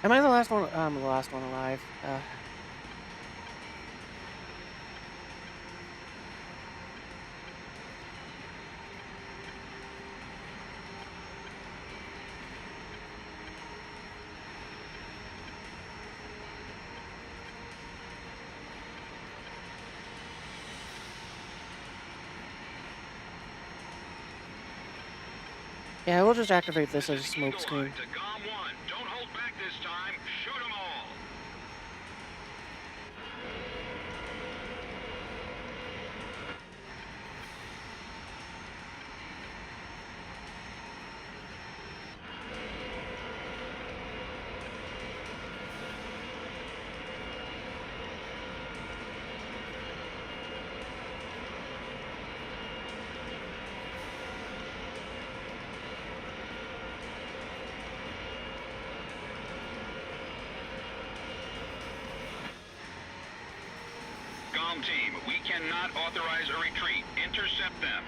Am I the last one? I'm the last one alive. Yeah, we'll just activate this as a This is smoke Eagle screen. Eye to GOM 1. Don't hold back this time. Shoot 'em all. GOM team, we cannot authorize a retreat. Intercept them.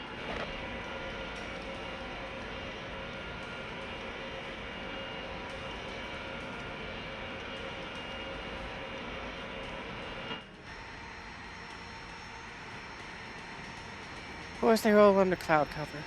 Of course, they're all under cloud cover.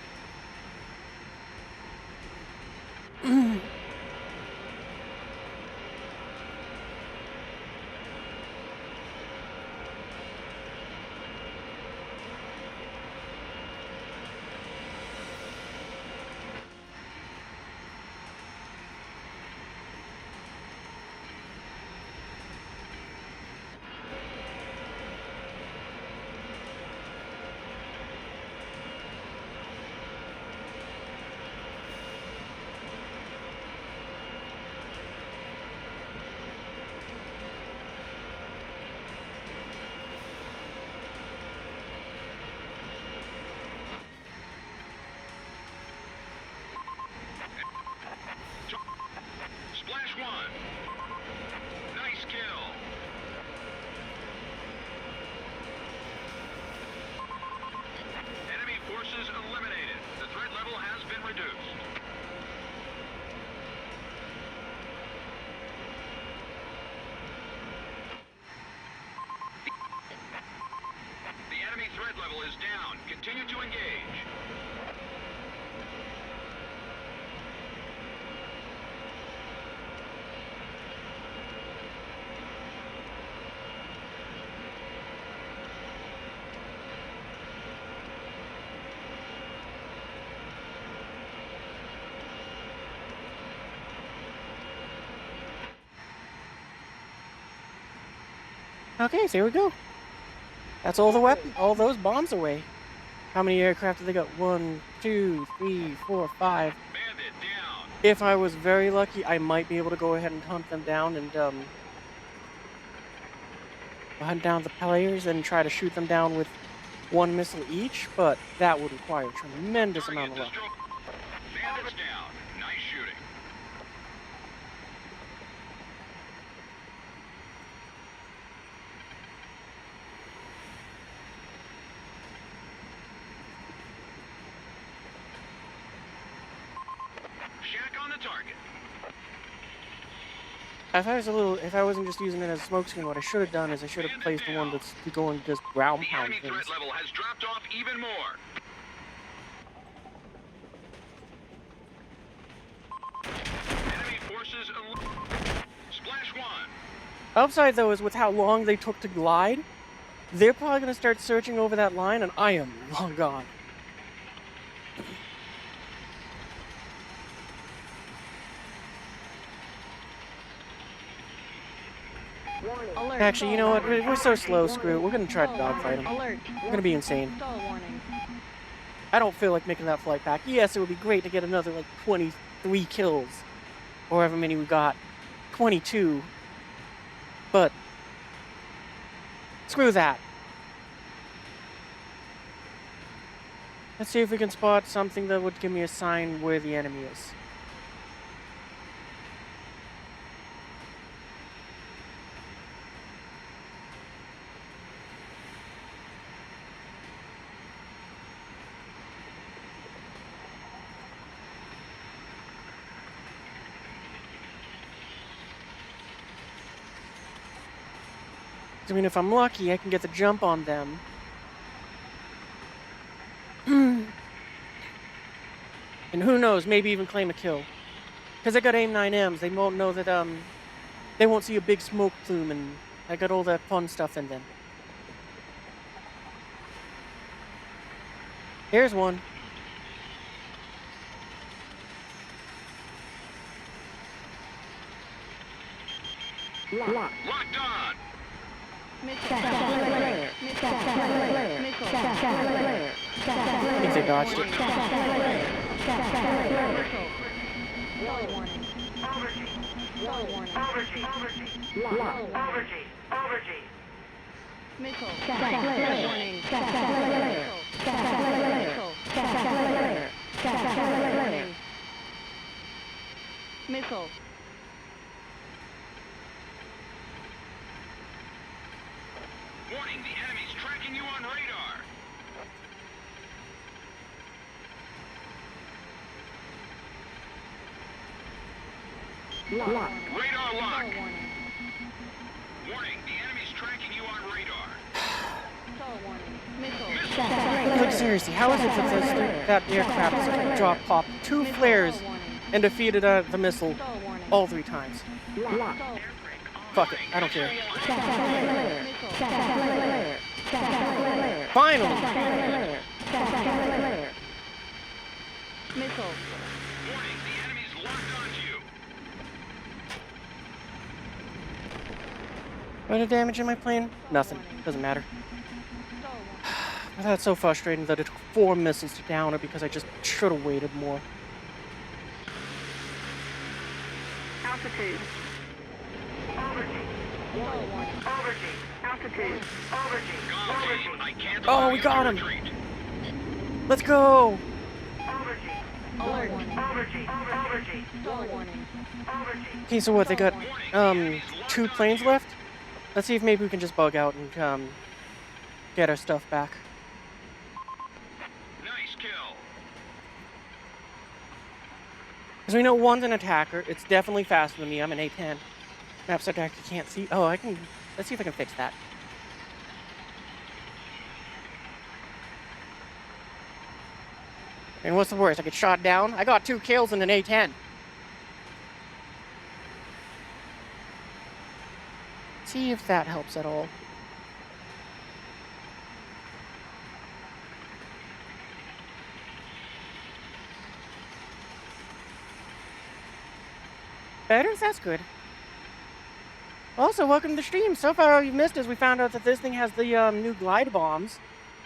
Splash 1. Nice kill. Enemy forces eliminated. The threat level has been reduced. The enemy threat level is down. Continue to engage. Okay, so here we go. That's all the weapon, all those bombs away. How many aircraft have they got? 1, 2, 3, 4, 5. Bandit down. If I was very lucky, I might be able to go ahead and hunt them down and hunt down the players and try to shoot them down with one missile each, but that would require a tremendous amount of luck. Bandits down. Nice shooting. Shack on the target. If I wasn't just using it as a smokescreen, what I should have done is I should have placed the one that's going to just ground The pound enemy things. threat level has dropped off even more. Enemy forces Splash 1. Upside though is with how long they took to glide, they're probably gonna start searching over that line, and I am long gone. Alert. Actually, you know what? We're so slow, screw it. We're gonna try to dogfight them. Alert. We're gonna be insane. Stall warning. I don't feel like making that flight back. Yes, it would be great to get another, like, 23 kills. Or however many we got. 22. But screw that. Let's see if we can spot something that would give me a sign where the enemy is. I mean, if I'm lucky, I can get the jump on them. And who knows, maybe even claim a kill. Because I got AIM 9Ms, they won't know that, they won't see a big smoke plume, and I got all that fun stuff in them. Here's one. Lock. Locked on. Flare. Flare. I think they dodged it. Missile. Warning, the enemy's tracking you on radar. Lock. Radar lock. Warning, the enemy's tracking you on radar. Like seriously, how is it that that aircraft has dropped pop 2 flares and defeated the missile all 3 times? Lock. Fuck it, I don't care. Finally! Missile. Warning, the enemy's locked onto you. What damage in my plane? Nothing. Doesn't matter. That's so frustrating that it took 4 missiles to down it because I just should have waited more. Altitude. Altitude. Go, team. I can't Oh, allow we you got to him. retreat. Let's go! Alert. Okay, so what, they got 2 planes left? Let's see if maybe we can just bug out and get our stuff back. Nice kill. Because we know one's an attacker. It's definitely faster than me. I'm an A10. Maps attacker can't see. Oh, I can. Let's see if I can fix that. And what's the worst? I get shot down? I got 2 kills in an A10. See if that helps at all. Better? That's good. Also, welcome to the stream. So far, all you've missed is we found out that this thing has the new glide bombs.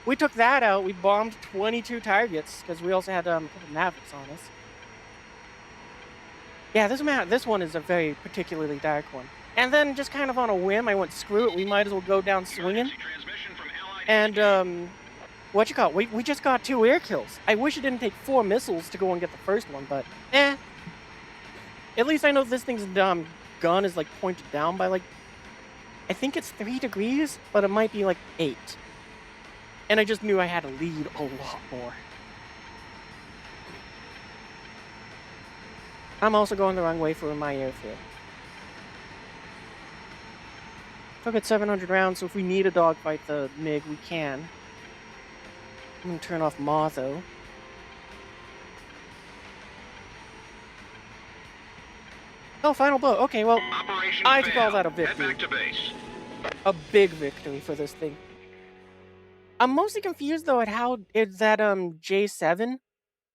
We took that out. We bombed 22 targets because we also had a couple Mavericks on us. Yeah, this one is a very particularly dark one. And then, just kind of on a whim, I went, screw it, we might as well go down swinging. And, what you call it? We just got 2 air kills. I wish it didn't take 4 missiles to go and get the first one, but, eh. At least I know this thing's gun is, like, pointed down by, like, I think it's 3 degrees, but it might be, like, 8. And I just knew I had to lead a lot more. I'm also going the wrong way for my airfield. Took it 700 rounds, so if we need a dogfight the MiG, we can. I'm gonna turn off Ma, though. Oh, final blow. Okay, well, Operation I call failed. that a Head victory. back to base. A big victory for this thing. I'm mostly confused, though, at how that J7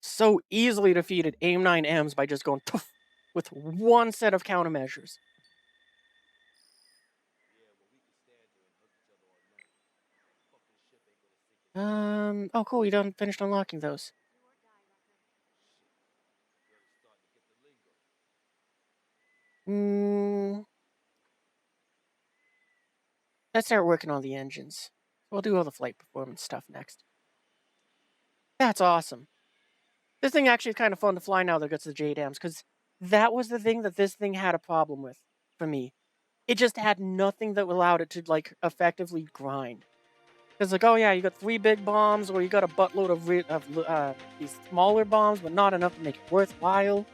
so easily defeated AIM-9Ms by just going tuff with one set of countermeasures. Oh, cool. You done finished unlocking those. Let's start working on the engines. We'll do all the flight performance stuff next. That's awesome. This thing actually is kind of fun to fly now that it gets the JDAMs, because that was the thing that this thing had a problem with for me. It just had nothing that allowed it to, like, effectively grind. It's like, oh yeah, you got 3 big bombs, or you got a buttload of these smaller bombs, but not enough to make it worthwhile.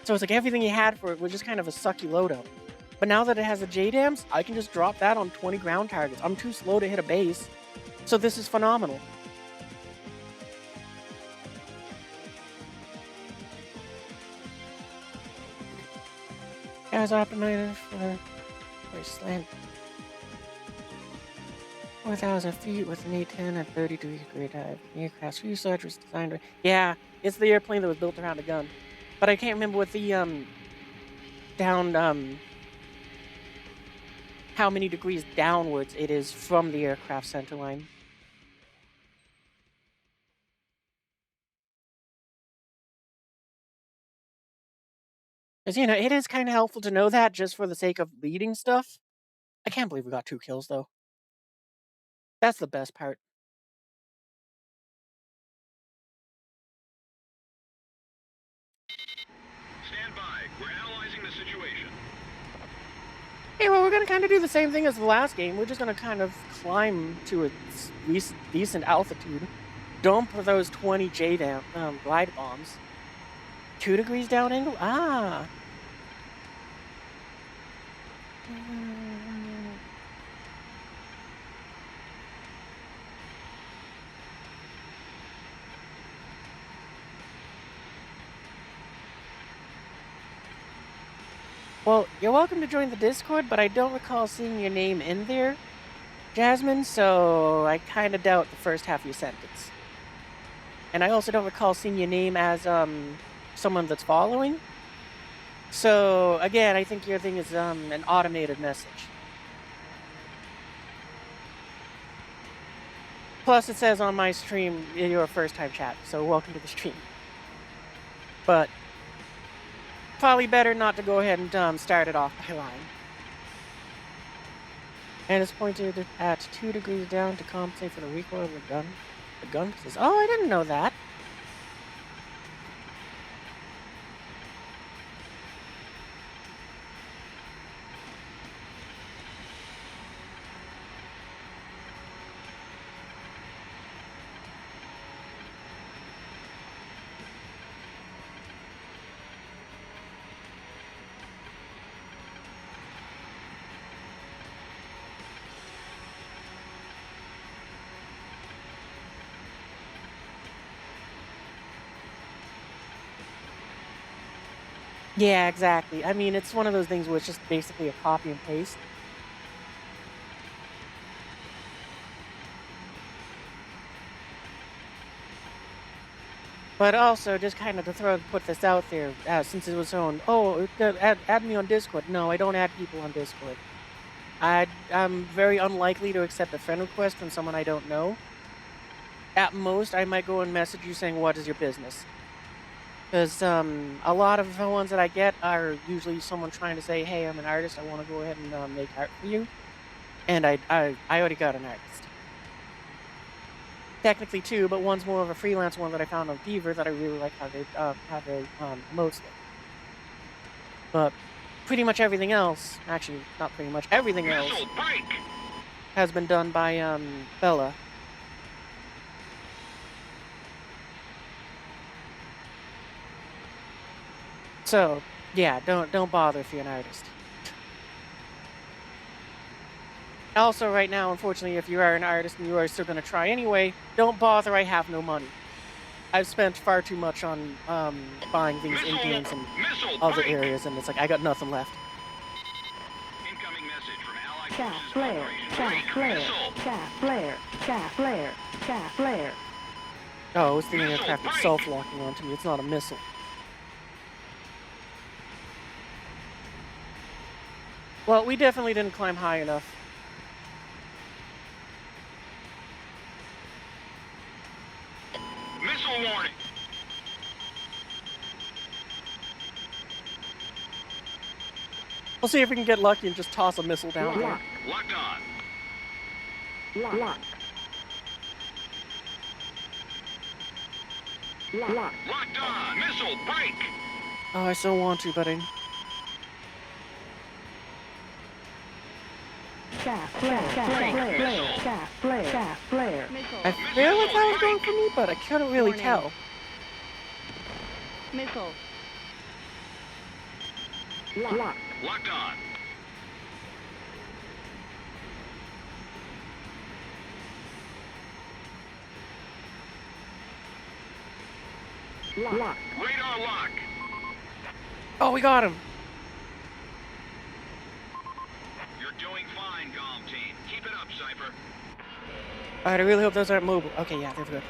So it's like everything you had for it was just kind of a sucky loadout. But now that it has the JDAMs, I can just drop that on 20 ground targets. I'm too slow to hit a base, so this is phenomenal. As optimized for slant 4,000 feet with an A10 at 30 degree grade dive. The aircraft's fuselage was designed to... Yeah, it's the airplane that was built around a gun. But I can't remember what the how many degrees downwards it is from the aircraft centerline. Because, you know, it is kind of helpful to know that just for the sake of leading stuff. I can't believe we got 2 kills, though. That's the best part. Stand by. We're analyzing the situation. Hey, well, we're going to kind of do the same thing as the last game. We're just going to kind of climb to a decent altitude. Dump those 20 glide bombs. 2 degrees down angle? Ah. Well, you're welcome to join the Discord, but I don't recall seeing your name in there, Jasmine, so I kind of doubt the first half of your sentence. And I also don't recall seeing your name as someone that's following. So, again, I think your thing is an automated message. Plus, it says on my stream, you're a first-time chat, so welcome to the stream. But probably better not to go ahead and start it off by lying. And it's pointed at 2 degrees down to compensate for the recoil of the gun. The gun says, oh, I didn't know that. Yeah, exactly. I mean, it's one of those things where it's just basically a copy and paste. But also, just kind of to put this out there, since it was shown, oh, add me on Discord. No, I don't add people on Discord. I'm very unlikely to accept a friend request from someone I don't know. At most, I might go and message you saying, what is your business? Because a lot of the ones that I get are usually someone trying to say, hey, I'm an artist, I want to go ahead and make art for you. And I already got an artist. Technically 2, but one's more of a freelance one that I found on Fever that I really like how they emotes look. But pretty much everything else, actually not pretty much, everything else has been done by Bella. So, yeah, don't bother if you're an artist. Also, right now, unfortunately, if you are an artist and you are still going to try anyway, don't bother, I have no money. I've spent far too much on buying things in games and other areas, and it's like, I got nothing left. Incoming message from Allied Chaff Forces flare, Operation chaff Break flare, Missile. chaff flare, chaff flare, chaff flare. Oh, it's the Missile aircraft break. itself locking onto me. It's not a missile. Well, we definitely didn't climb high enough. Missile warning. We'll see if we can get lucky and just toss a missile down there. Locked on. Lock. Lock. Locked on. Missile break. Oh, I so want to, but I... Chaff flare, chaff flare, chaff flare, chaff flare. I feel like that was going for me, but I couldn't really tell. Missile. Lock. Locked on. Lock. Radar lock. Oh, we got him! You're doing fine, Golem team. Keep it up, Cypher. Alright, I really hope those aren't mobile. Okay, yeah, they're good.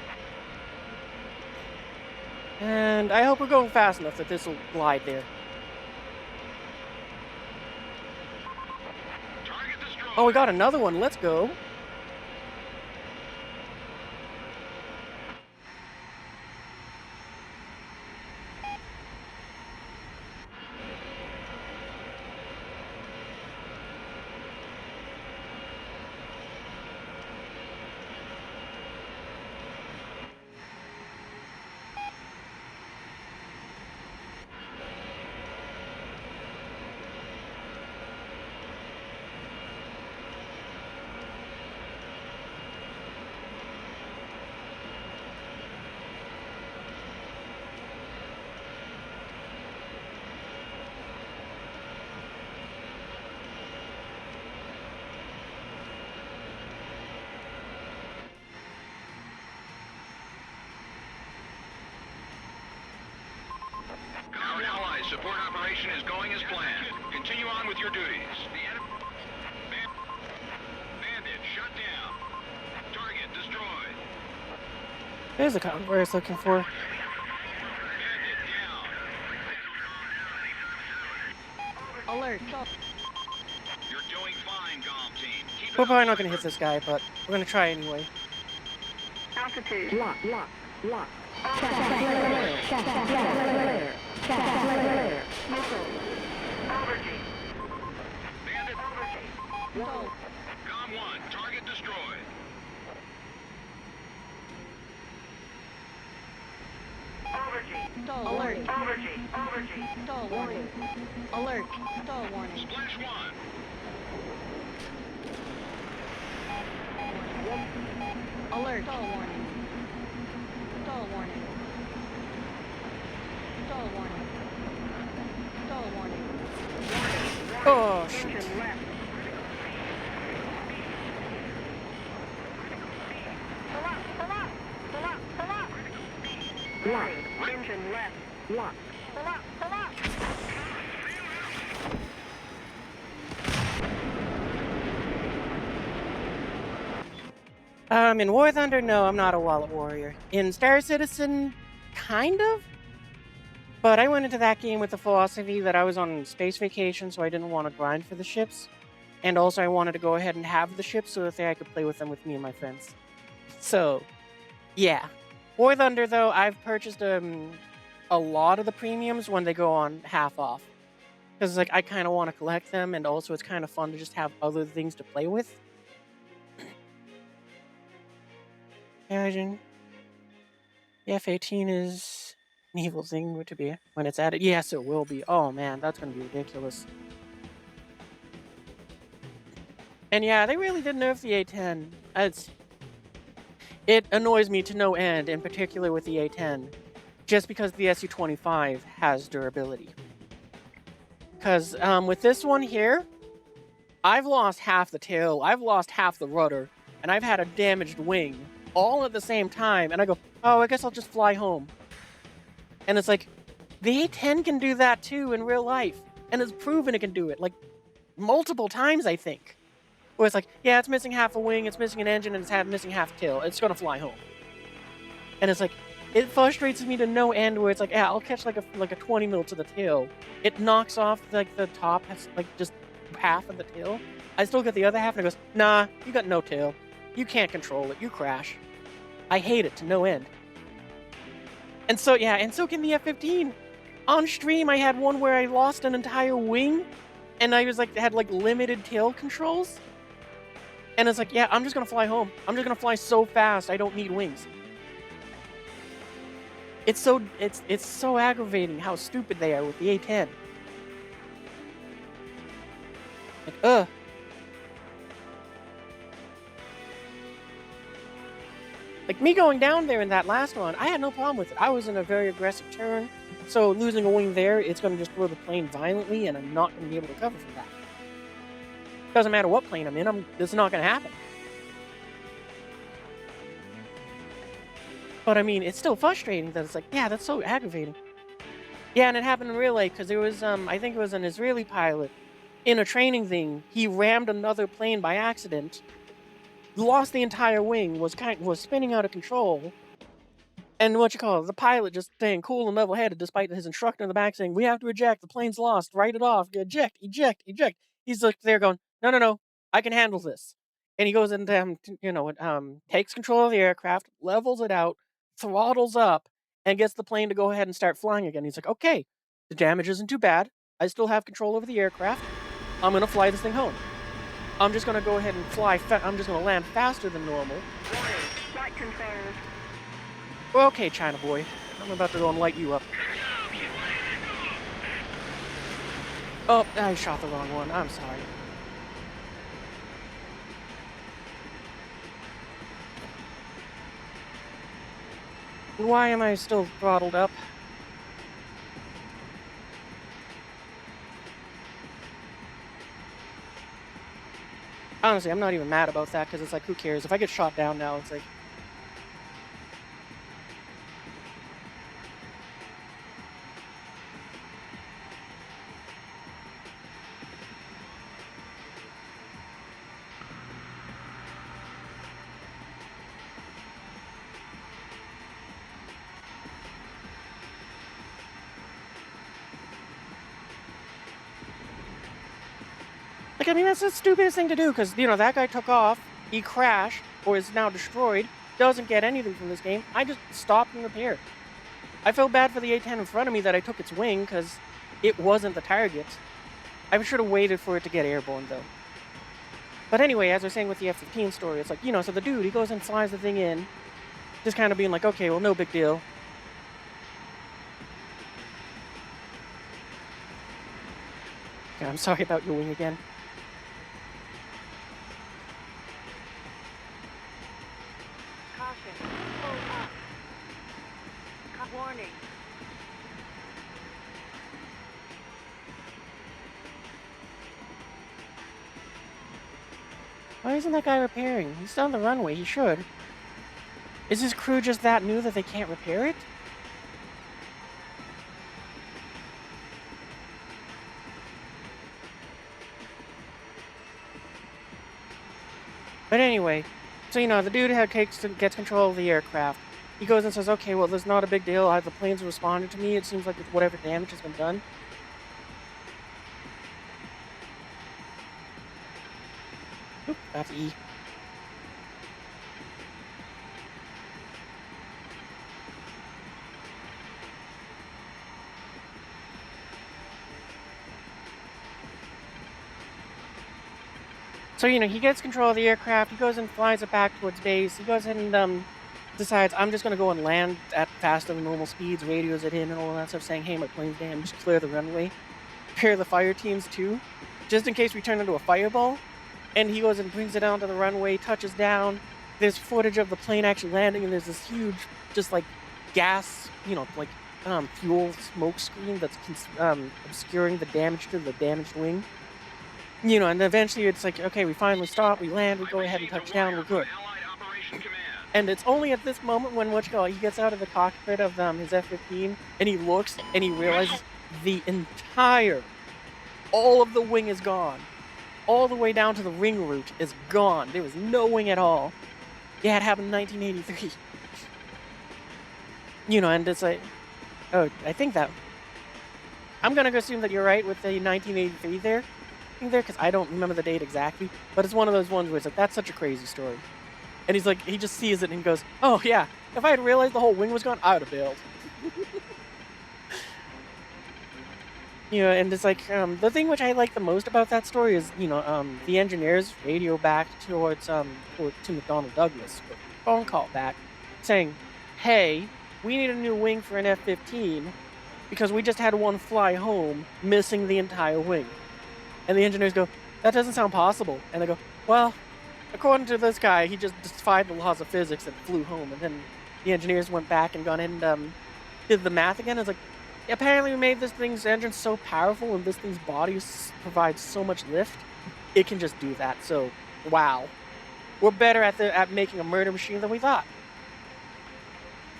And I hope we're going fast enough that this will glide there. Target destroyed. Oh, we got another one. Let's go. Our allies' support operation is going as planned. Continue on with your duties. Bandit shut down. Target destroyed. There's the convoy I was looking for. Bandit down. Alert. You're doing fine, Golem team. Keep it We're up. probably not going to hit this guy, but we're going to try anyway. Altitude. Lock. Chaff flare. Chaff flare. Chaff flare. Missile. Bandit. Com 1, target destroyed. Alert. Stall warning. Alert. Stall warning. Splash 1. Alert. Stall warning. Stall warning. Stall warning. Stall warning. Oh, shit. Engine left. Lock. Engine left. Lock. In War Thunder, no, I'm not a wallet warrior. In Star Citizen, kind of? But I went into that game with the philosophy that I was on space vacation, so I didn't want to grind for the ships. And also I wanted to go ahead and have the ships so that I could play with them with me and my friends. So, yeah. War Thunder, though, I've purchased a lot of the premiums when they go on half off. Because like I kind of want to collect them, and also it's kind of fun to just have other things to play with. Imagine. The F-18 is an evil thing to be when it's added. Yes, it will be. Oh man, that's going to be ridiculous. And yeah, they really did nerf the A-10. It annoys me to no end, in particular with the A-10, just because the Su-25 has durability. Because with this one here, I've lost half the tail, I've lost half the rudder, and I've had a damaged wing all at the same time, and I go, oh, I guess I'll just fly home. And it's like, the A-10 can do that too in real life, and it's proven it can do it, like, multiple times, I think. Where it's like, yeah, it's missing half a wing, it's missing an engine, and it's missing half a tail. It's gonna fly home. And it's like, it frustrates me to no end where it's like, yeah, I'll catch like a 20 mil to the tail. It knocks off like the top, has like just half of the tail. I still get the other half, and it goes, nah, you got no tail. You can't control it. You crash. I hate it to no end. And so, yeah, and so can the F-15. On stream, I had one where I lost an entire wing, and I was like, had like limited tail controls. And it's like, yeah, I'm just gonna fly home. I'm just gonna fly so fast, I don't need wings. It's so aggravating how stupid they are with the A-10. Like, ugh. Like, me going down there in that last one, I had no problem with it. I was in a very aggressive turn, so losing a wing there, it's going to just throw the plane violently, and I'm not going to be able to cover for that. Doesn't matter what plane I'm in, it's not going to happen. But, I mean, it's still frustrating that it's like, yeah, that's so aggravating. Yeah, and it happened in real life, because there was, I think it was an Israeli pilot, in a training thing, he rammed another plane by accident, lost the entire wing, was spinning out of control, and the pilot just staying cool and level-headed despite his instructor in the back saying, we have to eject, the plane's lost, write it off, eject. He's like there going, no, I can handle this. And he goes into, takes control of the aircraft, levels it out, throttles up, and gets the plane to go ahead and start flying again. He's like, okay, the damage isn't too bad. I still have control over the aircraft. I'm going to fly this thing home. I'm just going to go ahead and fly. I'm just going to land faster than normal. Flight confirmed. Well, okay, China boy. I'm about to go and light you up. Oh, I shot the wrong one. I'm sorry. Why am I still throttled up? Honestly, I'm not even mad about that, because it's like, who cares? If I get shot down now, it's like... Like, I mean, that's the stupidest thing to do, because, that guy took off, he crashed, or is now destroyed, doesn't get anything from this game. I just stopped and repaired. I felt bad for the A-10 in front of me that I took its wing, because it wasn't the target. I should have waited for it to get airborne, though. But anyway, as I was saying with the F-15 story, it's like, so the dude, he goes and flies the thing in, just kind of being like, okay, well, no big deal. Okay, I'm sorry about your wing again. Caution. Pull up. Warning. Why isn't that guy repairing? He's on the runway, he should. Is his crew just that new that they can't repair it? But anyway, so the dude gets control of the aircraft. He goes and says, okay, well, there's not a big deal. The planes responded to me. It seems like whatever damage has been done. Oop, that's E. So, he gets control of the aircraft, he goes and flies it back towards base, he goes ahead and, decides, I'm just gonna go and land at faster than normal speeds, radios it in and all that stuff, saying, hey, my plane's damaged, clear the runway. Prepare the fire teams too, just in case we turn into a fireball. And he goes and brings it onto the runway, touches down, there's footage of the plane actually landing, and there's this huge, just like, gas, fuel smoke screen that's, obscuring the damage to the damaged wing. And eventually it's like, okay, we finally stop, we land, we go ahead and touch down, we're good. And it's only at this moment when he gets out of the cockpit of his F-15, and he looks, and he realizes all of the wing is gone. All the way down to the ring root is gone. There was no wing at all. Yeah, it happened in 1983. And it's like, oh, I think that... I'm gonna assume that you're right with the 1983 there, because I don't remember the date exactly, but it's one of those ones where it's like, that's such a crazy story. And he's like, he just sees it and goes, oh yeah, if I had realized the whole wing was gone, I would have bailed. And it's like, the thing which I like the most about that story is, the engineers radio back to McDonnell Douglas, phone call back, saying, hey, we need a new wing for an F-15, because we just had one fly home, missing the entire wing. And the engineers go, that doesn't sound possible. And they go, well, according to this guy, he just defied the laws of physics and flew home. And then the engineers went back and gone in and did the math again. It's like, apparently we made this thing's engine so powerful and this thing's body provides so much lift, it can just do that. So, wow. We're better at making a murder machine than we thought.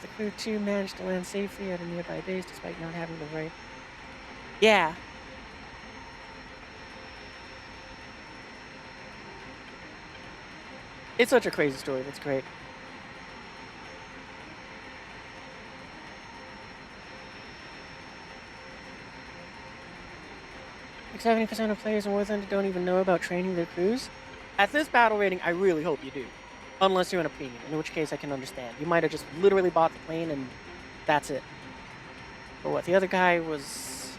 The crew, too, managed to land safely at a nearby base despite not having the right... Yeah. It's such a crazy story. That's great. Like 70% of players in Warzone don't even know about training their crews. At this battle rating, I really hope you do. Unless you're in a premium, in which case I can understand. You might have just literally bought the plane and that's it. But what, the other guy was...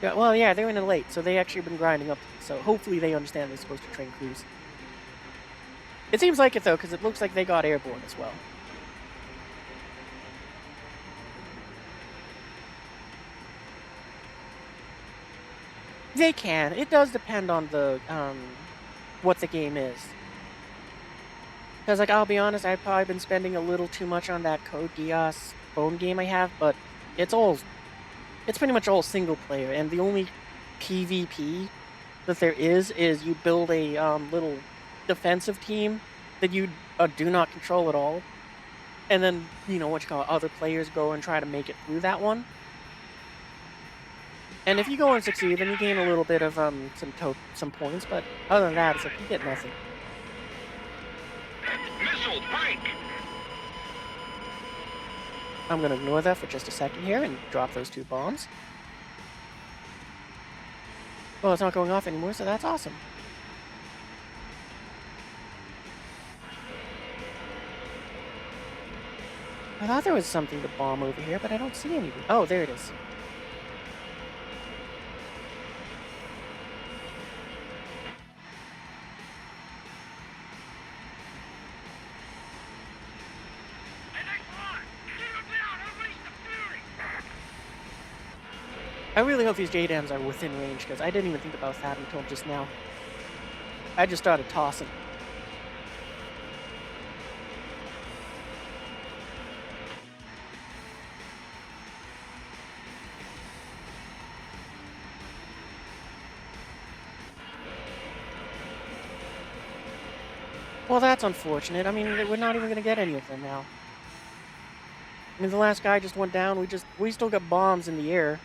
Yeah, well, yeah, they were in it late, so they actually been grinding up. So hopefully they understand they're supposed to train crews. It seems like it, though, because it looks like they got airborne as well. They can. It does depend on the, what the game is. Because, like, I'll be honest, I've probably been spending a little too much on that Code Geass phone game I have, but it's pretty much all single player, and the only PvP that there is you build a, little defensive team that you do not control at all, and then, other players go and try to make it through that one. And if you go and succeed, then you gain a little bit of, some points, but other than that, it's like, you get nothing. Missile break! I'm gonna ignore that for just a second here and drop those 2 bombs. Well, it's not going off anymore, so that's awesome. I thought there was something to bomb over here, but I don't see anything. Oh, there it is. I really hope these JDAMs are within range, because I didn't even think about that until just now. I just started tossing. Well, that's unfortunate. I mean, we're not even going to get any of them now. I mean, the last guy just went down. We still got bombs in the air.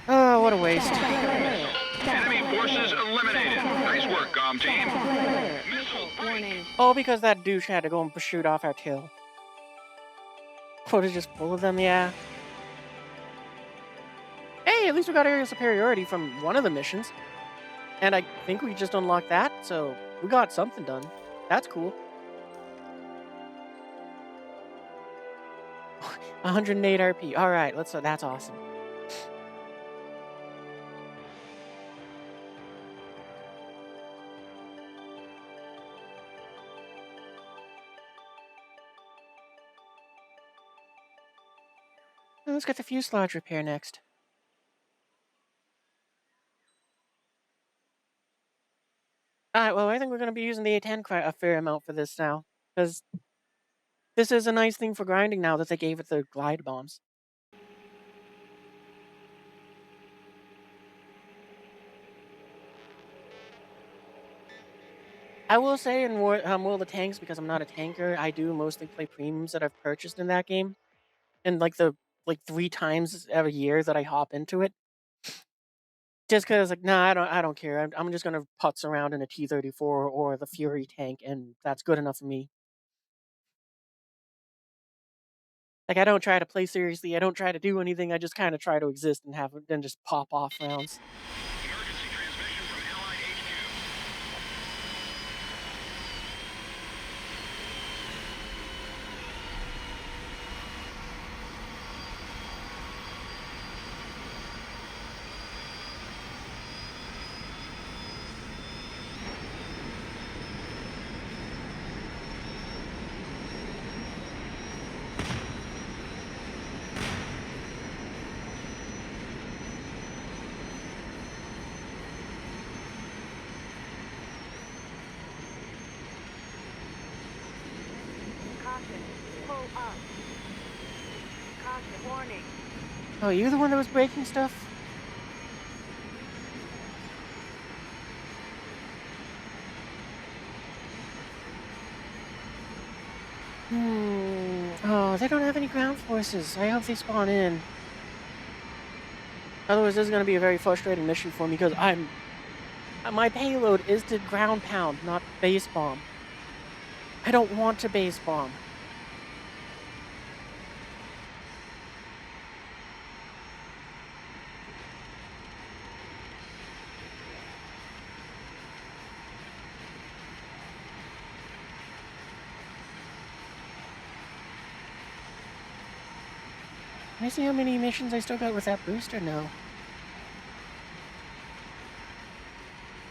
Oh, what a waste. Enemy forces eliminated. Nice work, comm team. Missile warning. Oh, because that douche had to go and shoot off our tail. What, is just full of them? Yeah. Hey, at least we got aerial superiority from one of the missions. And I think we just unlocked that, so we got something done. That's cool. 108 RP. All right, that's awesome. Let's get the fuselage repair next. Alright, well, I think we're going to be using the A10 quite a fair amount for this now. Because this is a nice thing for grinding now that they gave it the glide bombs. I will say in World of Tanks, because I'm not a tanker, I do mostly play premiums that I've purchased in that game. And like 3 times every year that I hop into it. Just because, like, nah, I don't care. I'm just gonna putz around in a T-34 or the Fury tank, and that's good enough for me. Like, I don't try to play seriously. I don't try to do anything. I just kind of try to exist and then just pop off rounds. Emergency transmission from Allied HQ. Caution. Pull up. Caution. Warning. Oh, you're the one that was breaking stuff? Oh, they don't have any ground forces. I hope they spawn in. Otherwise, this is going to be a very frustrating mission for me, because my payload is to ground pound, not base bomb. I don't want to base bomb. Let me see how many missions I still got with that booster now.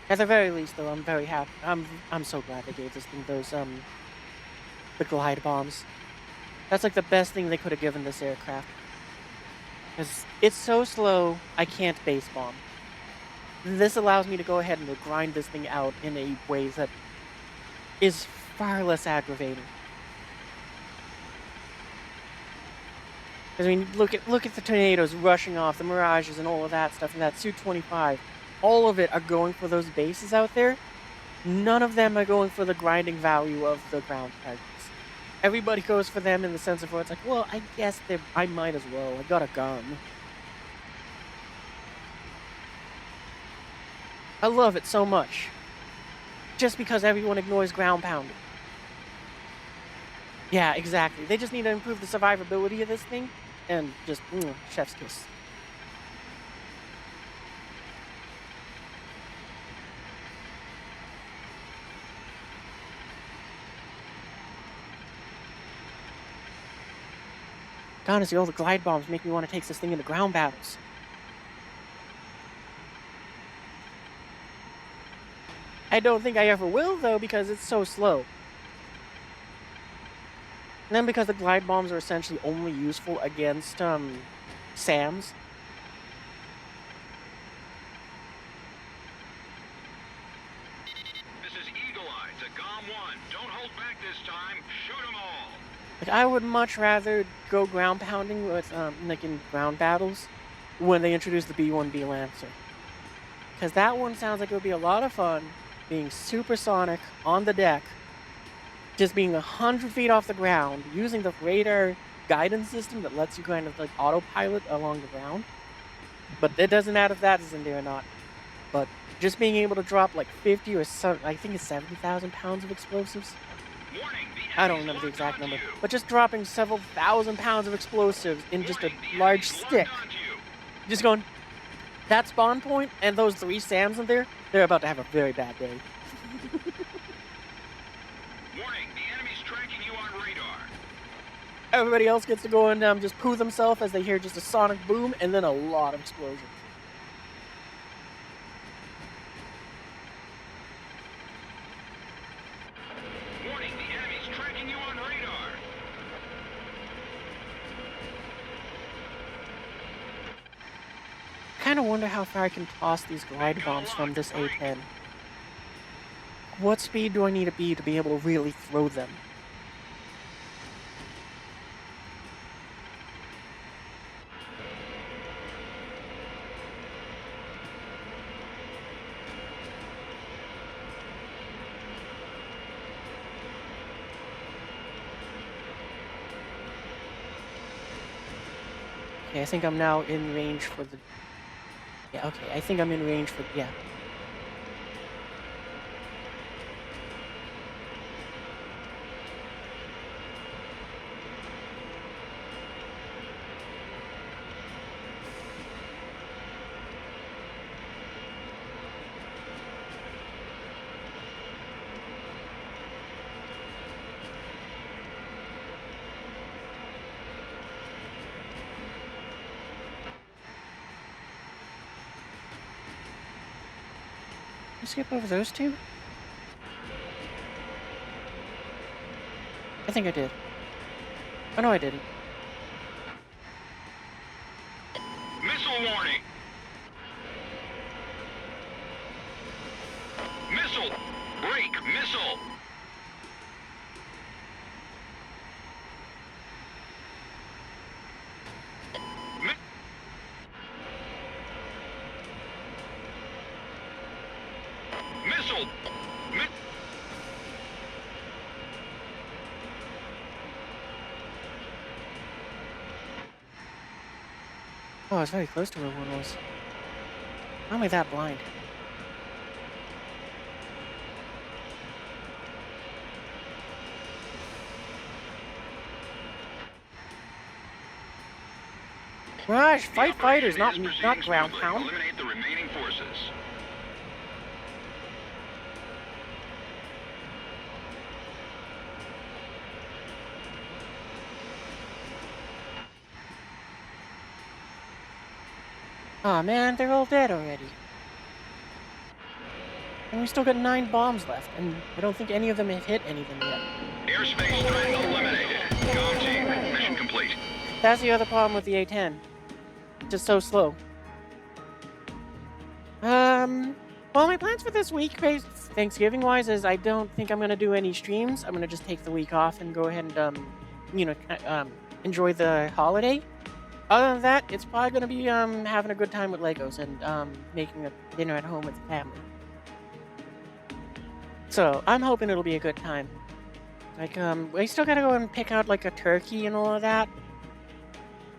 At the very least, though, I'm very happy. I'm so glad they gave this thing those the glide bombs. That's like the best thing they could have given this aircraft. Because it's so slow, I can't base bomb. This allows me to go ahead and grind this thing out in a way that is far less aggravating. Because I mean, look at the tornadoes rushing off, the mirages and all of that stuff, and that Su-25. All of it are going for those bases out there. None of them are going for the grinding value of the ground targets. Everybody goes for them in the sense of where it's like, well, I guess I might as well. I got a gun. I love it so much. Just because everyone ignores ground pounding. Yeah, exactly. They just need to improve the survivability of this thing, and just, chef's kiss. Honestly, all the glide bombs make me want to take this thing into ground battles. I don't think I ever will, though, because it's so slow. And then because the glide bombs are essentially only useful against, SAMs. This is Eagle Eye to GOM 1. Don't hold back this time. Shoot them all. Like, I would much rather go ground pounding with, like, in ground battles when they introduce the B-1B Lancer. Because that one sounds like it would be a lot of fun, being supersonic on the deck, just being 100 feet off the ground, using the radar guidance system that lets you kind of, like, autopilot along the ground. But it doesn't matter if that is in there or not. But just being able to drop, like, 50 or so, I think it's 70,000 pounds of explosives. Warning, I don't remember the exact number, but just dropping several thousand pounds of explosives in just a large stick. Just going, that spawn point and those 3 SAMs in there, they're about to have a very bad day. Warning, the enemy's tracking you on radar. Everybody else gets to go and just poo themselves as they hear just a sonic boom and then a lot of explosions. Warning, the enemy's tracking you on radar. I kind of wonder how far I can toss these glide bombs from this A-10. What speed do I need to be able to really throw them? Okay, I think I'm now in range for the... Yeah, okay, I think I'm in range for... Yeah. Skip over those 2? I think I did. Oh, no, I didn't. Missile warning. Missile. Break. Missile. Missile. Oh, I was very close to where one was. How am I that blind? Gosh, fight fighters, not ground pound. Eliminate the remaining forces. Aw, man, they're all dead already. And we still got 9 bombs left, and I don't think any of them have hit any of them yet. Airspace threat eliminated. Com team, mission complete. That's the other problem with the A-10. Just so slow. Well, my plans for this week, Thanksgiving-wise, is I don't think I'm gonna do any streams. I'm gonna just take the week off and go ahead and, enjoy the holiday. Other than that, it's probably gonna be, having a good time with Legos and, making a dinner at home with the family. So, I'm hoping it'll be a good time. Like, I still gotta go and pick out, like, a turkey and all of that.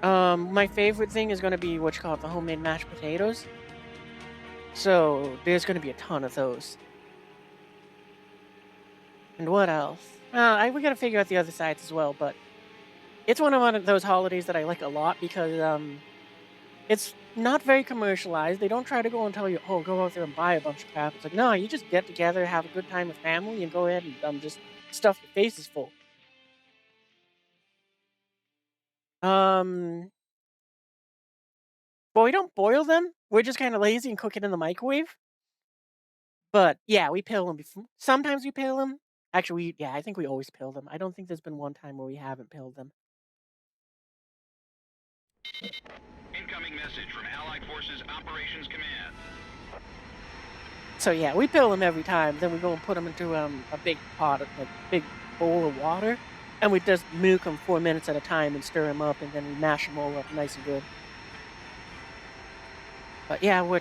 My favorite thing is gonna be the homemade mashed potatoes. So, there's gonna be a ton of those. And what else? We gotta figure out the other sides as well, but it's one of those holidays that I like a lot because, it's not very commercialized. They don't try to go and tell you, oh, go out there and buy a bunch of crap. It's like, no, you just get together, have a good time with family, and go ahead and just stuff your faces full. Well, we don't boil them. We're just kind of lazy and cook it in the microwave. But yeah, we peel them before. Sometimes we peel them. Actually, I think we always peel them. I don't think there's been one time where we haven't peeled them. Incoming message from Allied Forces Operations Command. So yeah, we peel them every time. Then we go and put them into a big pot, big bowl of water, and we just nuke them 4 minutes at a time and stir them up, and then we mash them all up nice and good. But yeah, we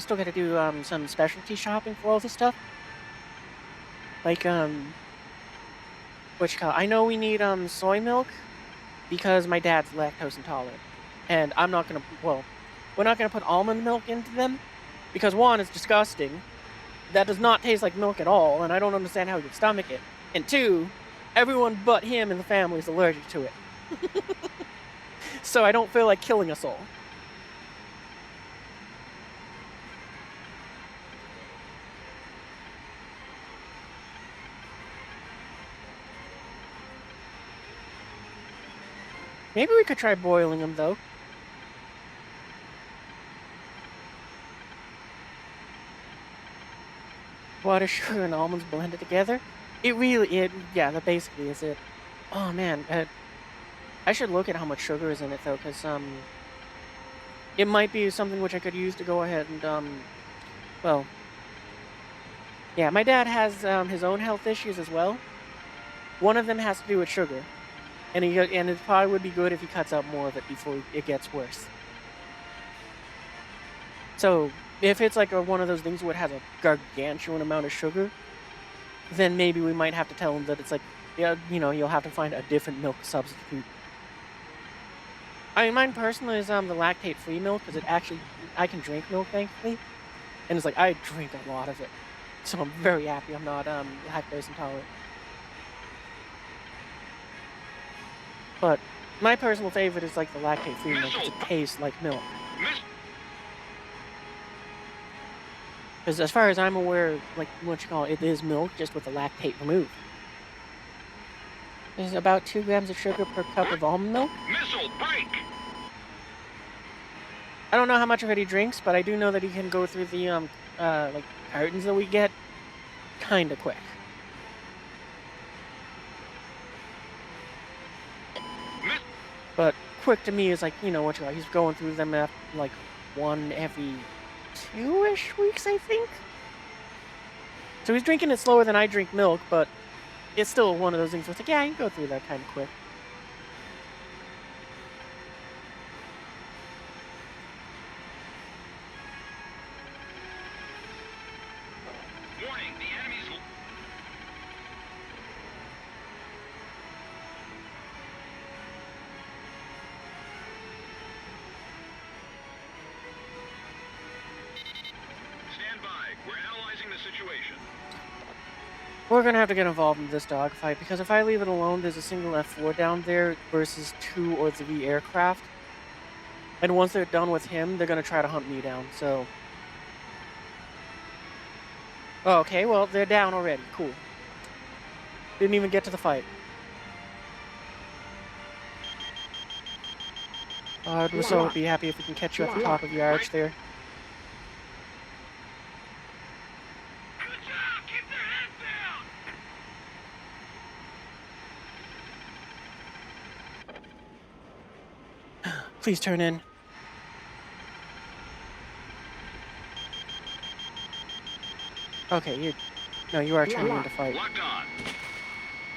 still got to do some specialty shopping for all this stuff. Like I know we need soy milk because my dad's lactose intolerant, and I'm not gonna. Well, we're not gonna put almond milk into them because one, it's disgusting. That does not taste like milk at all, and I don't understand how he could stomach it. And two, everyone but him in the family is allergic to it. So I don't feel like killing us all. Maybe we could try boiling them, though. Water, sugar, and almonds blended together? Yeah, that basically is it. Oh, man. I should look at how much sugar is in it, though, because, it might be something which I could use to go ahead and, well... Yeah, my dad has, his own health issues as well. One of them has to do with sugar. And it probably would be good if he cuts out more of it before it gets worse. So, if it's like one of those things where it has a gargantuan amount of sugar, then maybe we might have to tell him that it's like, you'll have to find a different milk substitute. I mean, mine personally is the lactate-free milk, because I can drink milk, thankfully. And it's like, I drink a lot of it. So I'm very happy I'm not lactose intolerant. But my personal favorite is like the lactate-free milk because it tastes like milk. Because as far as I'm aware, like it is milk just with the lactate removed. There's about 2 grams of sugar per cup of almond milk. Missile break. I don't know how much of it he drinks, but I do know that he can go through the cartons that we get kind of quick. But quick to me is like, he's going through them at like 1 every 2-ish weeks, I think. So he's drinking it slower than I drink milk, but it's still one of those things where it's like, yeah, I can go through that kind of quick. Warning, the enemy's... Stand by. We're analyzing the situation. We're gonna have to get involved in this dogfight, because if I leave it alone, there's a single F4 down there versus 2 or 3 aircraft. And once they're done with him, they're gonna try to hunt me down, so... Oh, okay, well, they're down already. Cool. Didn't even get to the fight. I'd also be happy if we can catch you at the top of your arch there. Good job! Keep their heads down! Please turn in. Okay, you are turning into fight. Locked on.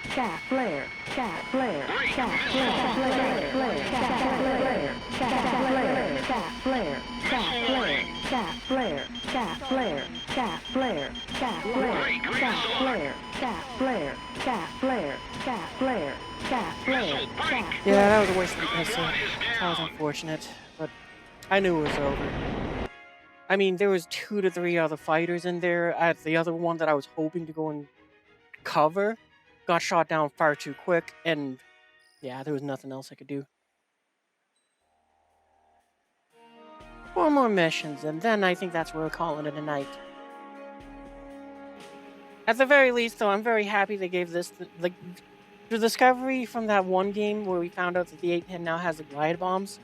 Cat flare. Cat flare. Break. Cat Missile. flare. Flare. Cat flare. Cat flare. Cat flare. Cat Missile flare. warning. Cat flare. Cat flare. Cat flare. Cat flare. Break. Green Cat missile. flare. Cat flare. Cat flare. Cat flare. Cat flare. Missile. Break. Yeah, that was a waste of Gun missile. one is That was down. unfortunate, but I knew it was over. I mean, there was 2 to 3 other fighters in there. The other one that I was hoping to go and cover got shot down far too quick, and yeah, there was nothing else I could do. 4 more missions, and then I think that's where we're calling it a night. At the very least, though, I'm very happy they gave this the discovery from that one game where we found out that the 810 now has the glide bombs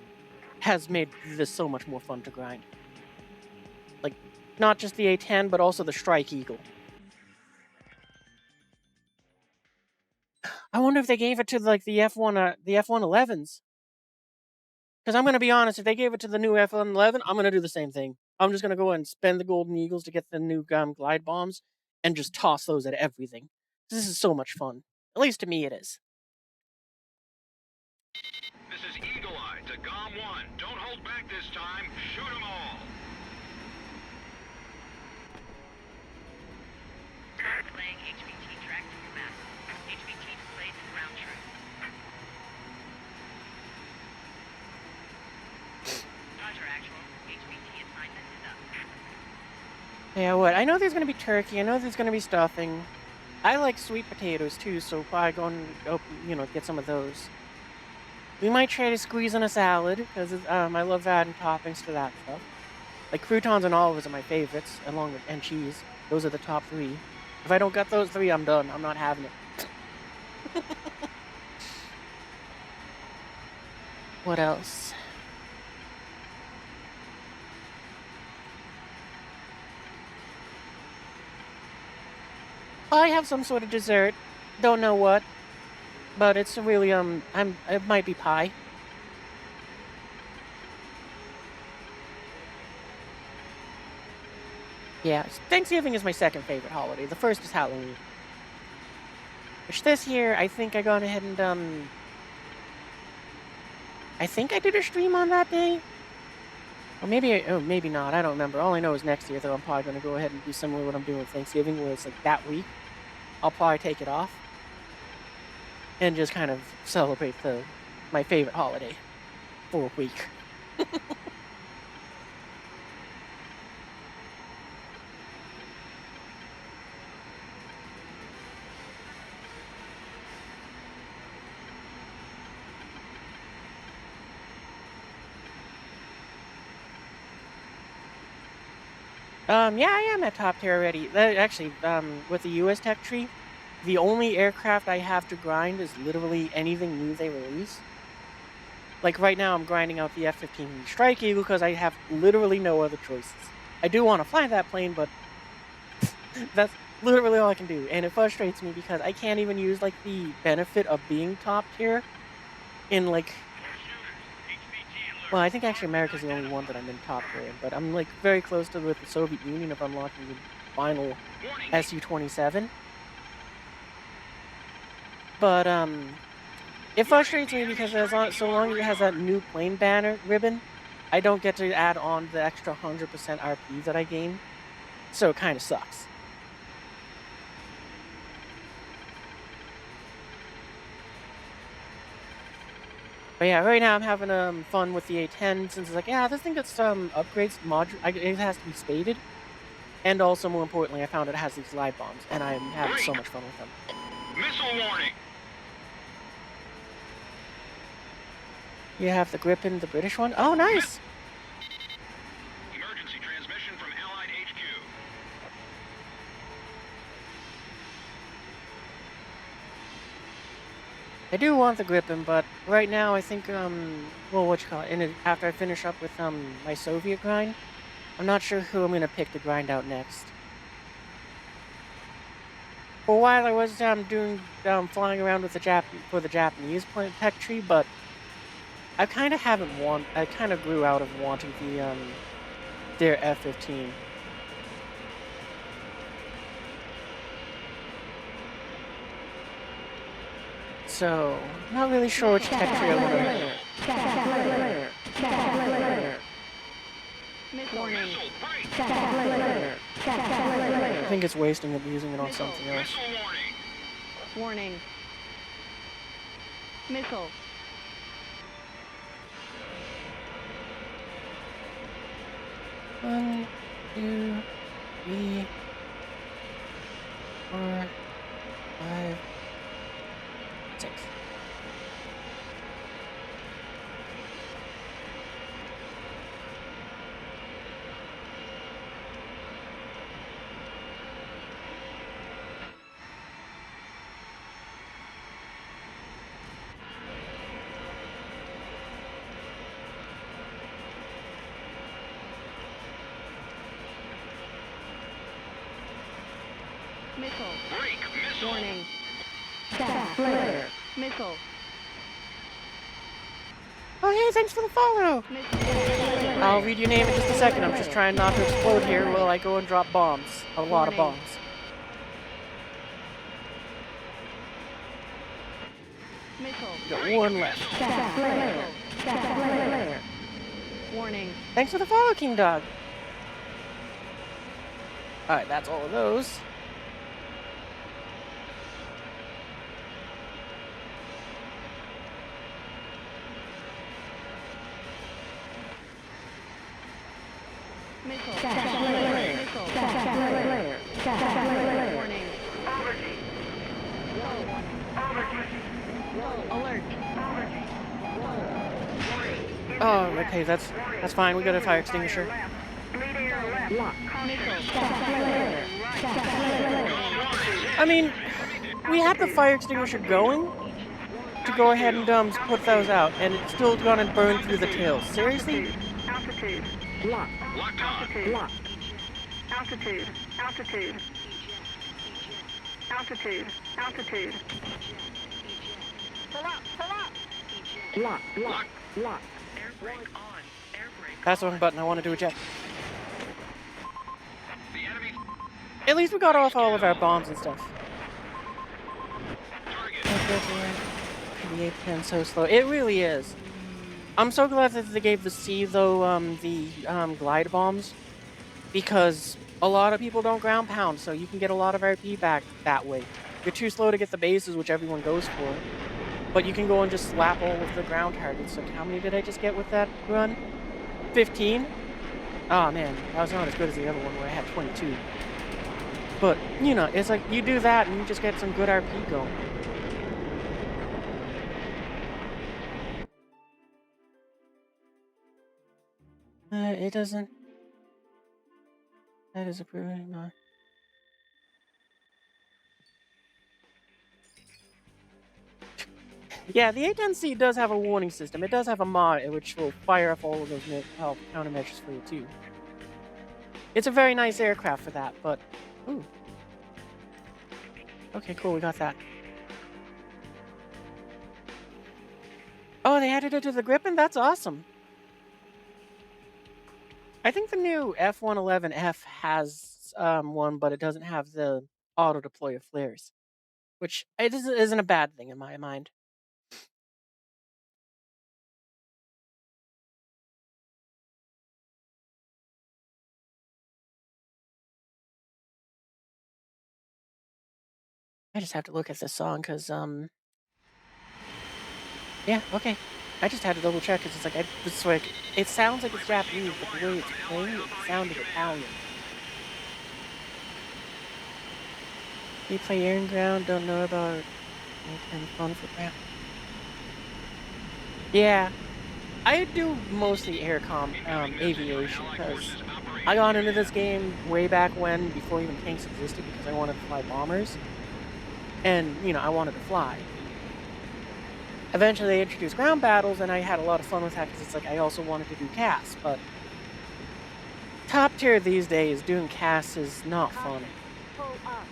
has made this so much more fun to grind. Like, not just the 810, but also the Strike Eagle. I wonder if they gave it to like the F111s. Because I'm gonna be honest, if they gave it to the new F111, I'm gonna do the same thing. I'm just gonna go and spend the Golden Eagles to get the new glide bombs and just toss those at everything. This is so much fun. At least to me, it is. This is Eagle Eye to GOM 1. Don't hold back this time. Shoot them all. Playing HVT track to command. HVT displayed in ground truth. Roger, actual. HVT assignment is up. Yeah, what? I know there's gonna be turkey. I know there's gonna be stuffing. I like sweet potatoes too, so probably go and get some of those. We might try to squeeze in a salad because I love adding toppings to that stuff. Like croutons and olives are my favorites, along with and cheese. Those are the top 3. If I don't get those 3, I'm done. I'm not having it. What else? I have some sort of dessert. Don't know what. But it's really, it might be pie. Yeah, Thanksgiving is my second favorite holiday. The first is Halloween. Which this year, I think I gone ahead and, I think I did a stream on that day. Or maybe, maybe not. I don't remember. All I know is next year, though, I'm probably going to go ahead and do similar to what I'm doing with Thanksgiving, where it's like that week. I'll probably take it off. And just kind of celebrate my favorite holiday for a week. Yeah, I am at top tier already. Actually, with the US Tech tree, the only aircraft I have to grind is literally anything new they release. Like right now, I'm grinding out the F-15 Strike Eagle because I have literally no other choices. I do want to fly that plane, but that's literally all I can do. And it frustrates me because I can't even use like the benefit of being top tier in like... Well, I think actually America's the only one that I'm in top tier in, but I'm like very close to with the Soviet Union of unlocking the final Su-27. But it frustrates me because so long as it has that new plane banner ribbon, I don't get to add on the extra 100% RP that I gain. So it kind of sucks. But yeah, right now I'm having fun with the A10 since it's like, yeah, this thing gets upgrades it has to be spaded. And also, more importantly, I found it has these glide bombs, and I'm having so much fun with them. Missile warning. You have the Gripen, the British one? Oh, nice! Emergency transmission from Allied HQ. I do want the Gripen, but right now I think, well, what you call it, after I finish up with, my Soviet grind, I'm not sure who I'm gonna pick to grind out next. For a while I was, flying around with for the Japanese tech tree, but I kind of grew out of wanting their F-15. So, not really sure which tech tree I want to Warning. I think it's wasting it using it on something else. Warning. Missile. One, two, three, 4, 5, 6. Missile. Break missile. Warning. Flare. Missile. Oh, hey, thanks for the follow! Missile. I'll read your name in just a second. I'm just trying not to explode here while I go and drop bombs. A lot of bombs. Missile. Got one left. Flare. Warning. Thanks for the follow, King Dog. Alright, that's all of those. Missile. Flare. Missile. Flare. Warning. Alert. Oh, okay, that's fine. We got a fire extinguisher. Lock. Missile. Flare. I mean, we had the fire extinguisher going to go ahead and put those out, and it's still gone and burned through the tails. Seriously? Altitude. Lock. Locked on. Lock. Altitude. Altitude. Altitude. Altitude. Pull up. Pull up. Lock. Lock. Lock. Air brake on. Air brake That's the wrong button. I wanted to eject. The enemy At least we got off all of our bombs and stuff. target. The A-10 so slow. It really is. I'm so glad that they gave the C, though, the glide bombs, because a lot of people don't ground pound, so you can get a lot of RP back that way. You're too slow to get the bases, which everyone goes for, but you can go and just slap all of the ground targets. Like, how many did I just get with that run? 15? Oh man, that was not as good as the other one where I had 22. But, you know, it's like, you do that and you just get some good RP going. It doesn't... That is approving, no. Yeah, the A-10C does have a warning system. It does have a mod which will fire up all of those countermeasures for you, too. It's a very nice aircraft for that, but... Ooh. Okay, cool, we got that. Oh, they added it to the Gripen? That's awesome. I think the new F-111F has one, but it doesn't have the auto-deploy of flares. Which isn't a bad thing in my mind. I just have to look at this song, because, yeah, okay. I just had to double check, because it's like, it sounds like it's Japanese, but the way it's playing, it sounded Italian. You play air and ground, don't know about anything fun for ground. Yeah, I do mostly aviation, because I got into this game way back when, before even tanks existed, because I wanted to fly bombers. And, you know, I wanted to fly. eventually they introduced ground battles, and I had a lot of fun with that because it's like I also wanted to do casts, but top tier these days doing casts is not fun. Pull up.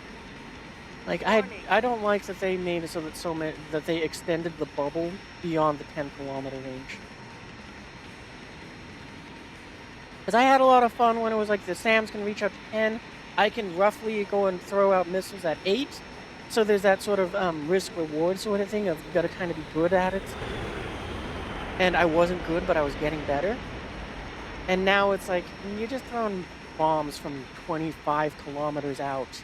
Like I don't like that they made it so that that they extended the bubble beyond the 10-kilometer range. Because I had a lot of fun when it was like the SAMs can reach up to 10. I can roughly go and throw out missiles at 8. So there's that sort of risk-reward sort of thing of you gotta kind of be good at it. And I wasn't good, but I was getting better. And now it's like, you're just throwing bombs from 25 kilometers out.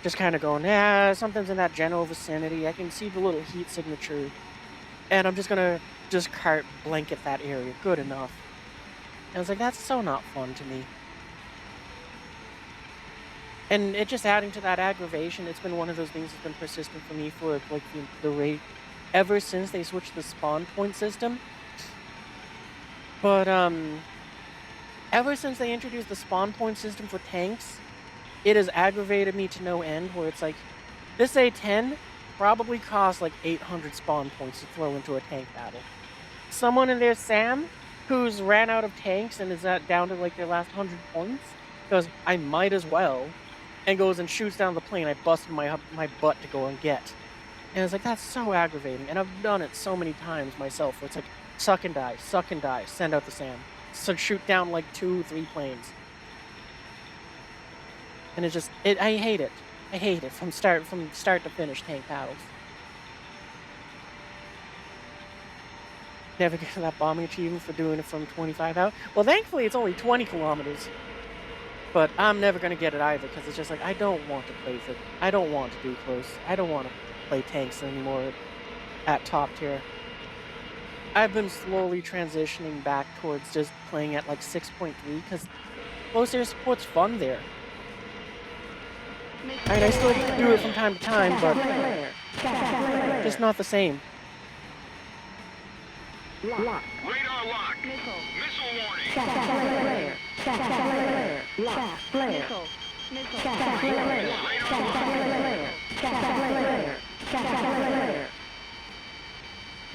Just kind of going, something's in that general vicinity. I can see the little heat signature. And I'm just gonna cart blanket that area. Good enough. And I was like, that's so not fun to me. And it just adding to that aggravation, it's been one of those things that's been persistent for me for like the rate ever since they switched the spawn point system. But ever since they introduced the spawn point system for tanks, it has aggravated me to no end, where it's like, this A10 probably costs like 800 spawn points to throw into a tank battle. Someone in their SAM who's ran out of tanks and is down to like their last 100 points, goes, I might as well, and goes and shoots down the plane I busted my butt to go and get. And it's like, that's so aggravating, and I've done it so many times myself, where it's like, suck and die, send out the SAM. So shoot down like 2-3 planes. And it's just, I hate it. I hate it from start to finish, tank battles. Never get that bombing achievement for doing it from 25 out. Well, thankfully it's only 20 kilometers. But I'm never going to get it either, because it's just like, I don't want to play I don't want to do close. I don't want to play tanks anymore at top tier. I've been slowly transitioning back towards just playing at like 6.3, because close air support's fun there. I still do it from time to time, but just not the same. Radar lock. Missile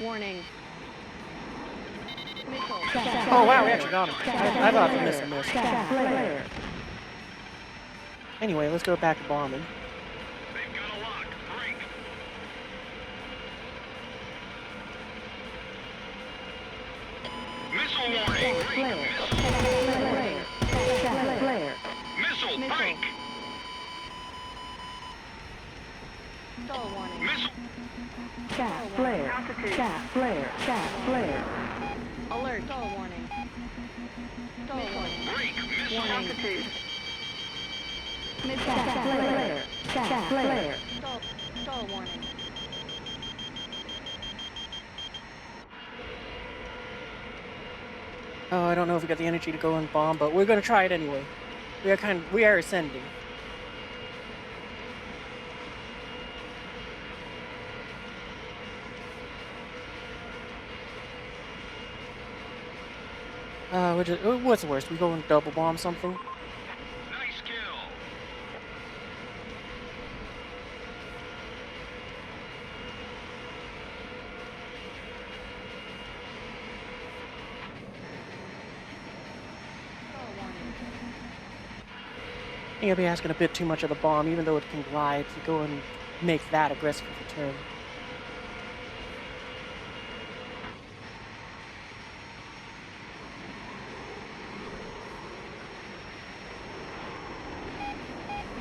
warning. Warning. Oh wow, we actually got him. I thought the missile missed. Anyway, let's go back to bombing. They've got a lock. Break. Missile warning. Missile break. Stall warning. Missile. Flare. Alert. Stall warning. Stall warning. Break. Missile. Altitude. Flare. Stall warning. Oh, I don't know if we got the energy to go and bomb, but we're gonna try it anyway. We are ascending. What's the worst? We go and double bomb something? Nice kill. I think I'd be asking a bit too much of the bomb, even though it can glide, to go and make that aggressive of a turn.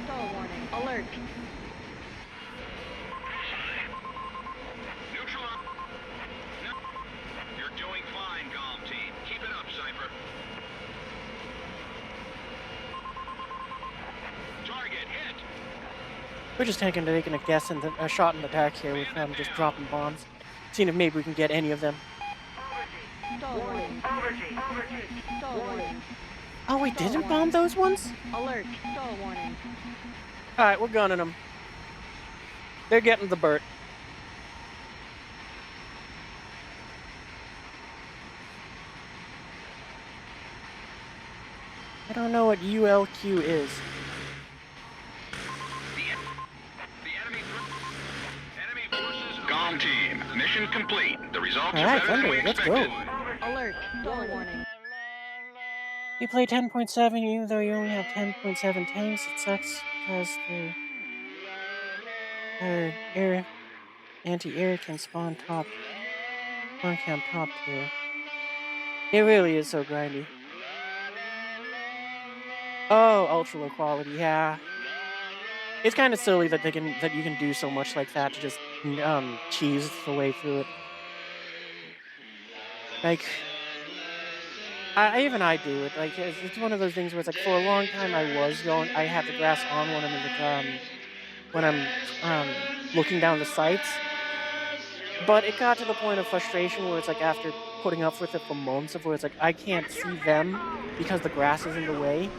Stall warning. Alert. Neutral up. No. You're doing fine, Golem team. Keep it up, Cypher. Target hit. We're just taking a guess and a shot in the dark here with just dropping bombs. Seeing if maybe we can get any of them. Stall warning. Stall warning. Oh, we didn't bomb those ones? Alert. Stall warning. Alright, we're gunning them. They're getting the Burt. I don't know what ULQ is. The enemy forces. Golem Wrong team. Mission complete. The results All are right, better than Thunder, we let's expected. go. Alert. Stall warning. You play 10.7, even though you only have 10.7 tanks. It sucks because their air anti-air can spawn camp top tier. It really is so grindy. Oh, ultra low quality, yeah. It's kind of silly that you can do so much like that to just cheese the way through it. Like, I do it. Like, it's one of those things where it's like for a long time I had the grass on when I'm in the when I'm looking down the sights. But it got to the point of frustration where it's like after putting up with it for months of where it's like I can't see them because the grass is in the way,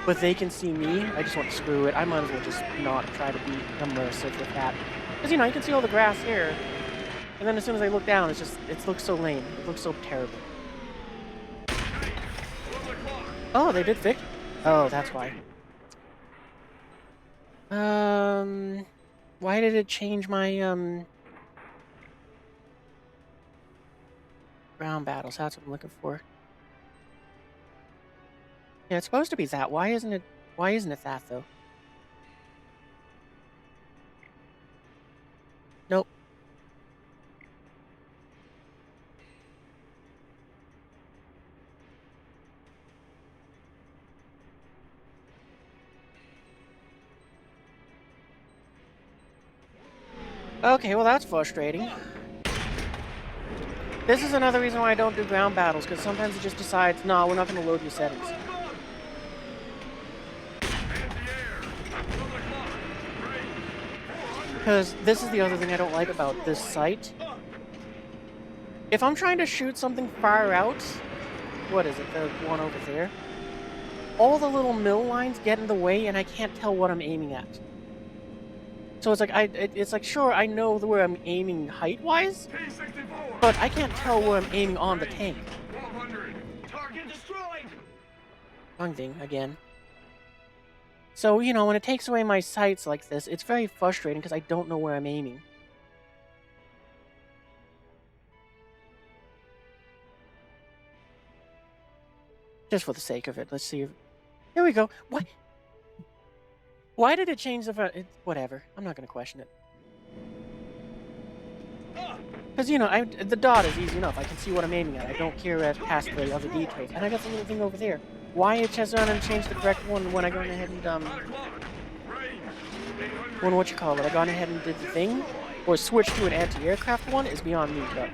but they can see me. I just want to screw it. I might as well just not try to be immersive with that. Because, you can see all the grass here. And then as soon as I look down, it looks so lame. It looks so terrible. Oh, they did fix. Oh, that's why. Why did it change my ground battles? That's what I'm looking for. Yeah, it's supposed to be that. Why isn't it that though? Nope. Okay, well that's frustrating. This is another reason why I don't do ground battles, because sometimes it just decides, no, we're not going to load your settings. Because this is the other thing I don't like about this site. If I'm trying to shoot something far out, what is it, the one over there? All the little mill lines get in the way, and I can't tell what I'm aiming at. So it's like, it's like, sure, I know where I'm aiming height-wise, but I can't tell where I'm aiming on the tank. Target destroyed. Wrong thing, again. So, when it takes away my sights like this, it's very frustrating because I don't know where I'm aiming. Just for the sake of it, let's see if... Here we go. What? Why did it change the... Whatever. I'm not going to question it. Because, the dot is easy enough. I can see what I'm aiming at. I don't care past the other details. And I got the little thing over there. Why it has gone and changed the correct one when I gone ahead and, I gone ahead and did the thing? Or switched to an anti-aircraft one is beyond me, but...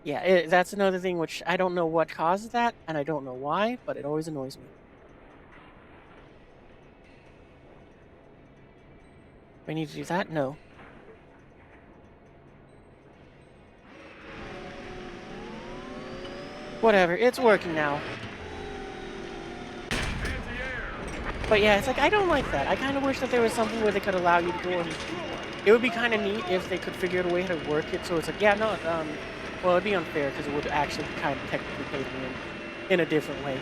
Yeah, that's another thing which I don't know what causes that, and I don't know why, but it always annoys me. Do I need to do that? No. Whatever, it's working now. But yeah, it's like, I don't like that. I kind of wish that there was something where they could allow you to go and... It would be kind of neat if they could figure out a way how to work it, so it's like, yeah, no, well, it'd be unfair, because it would actually kind of technically pay them in a different way.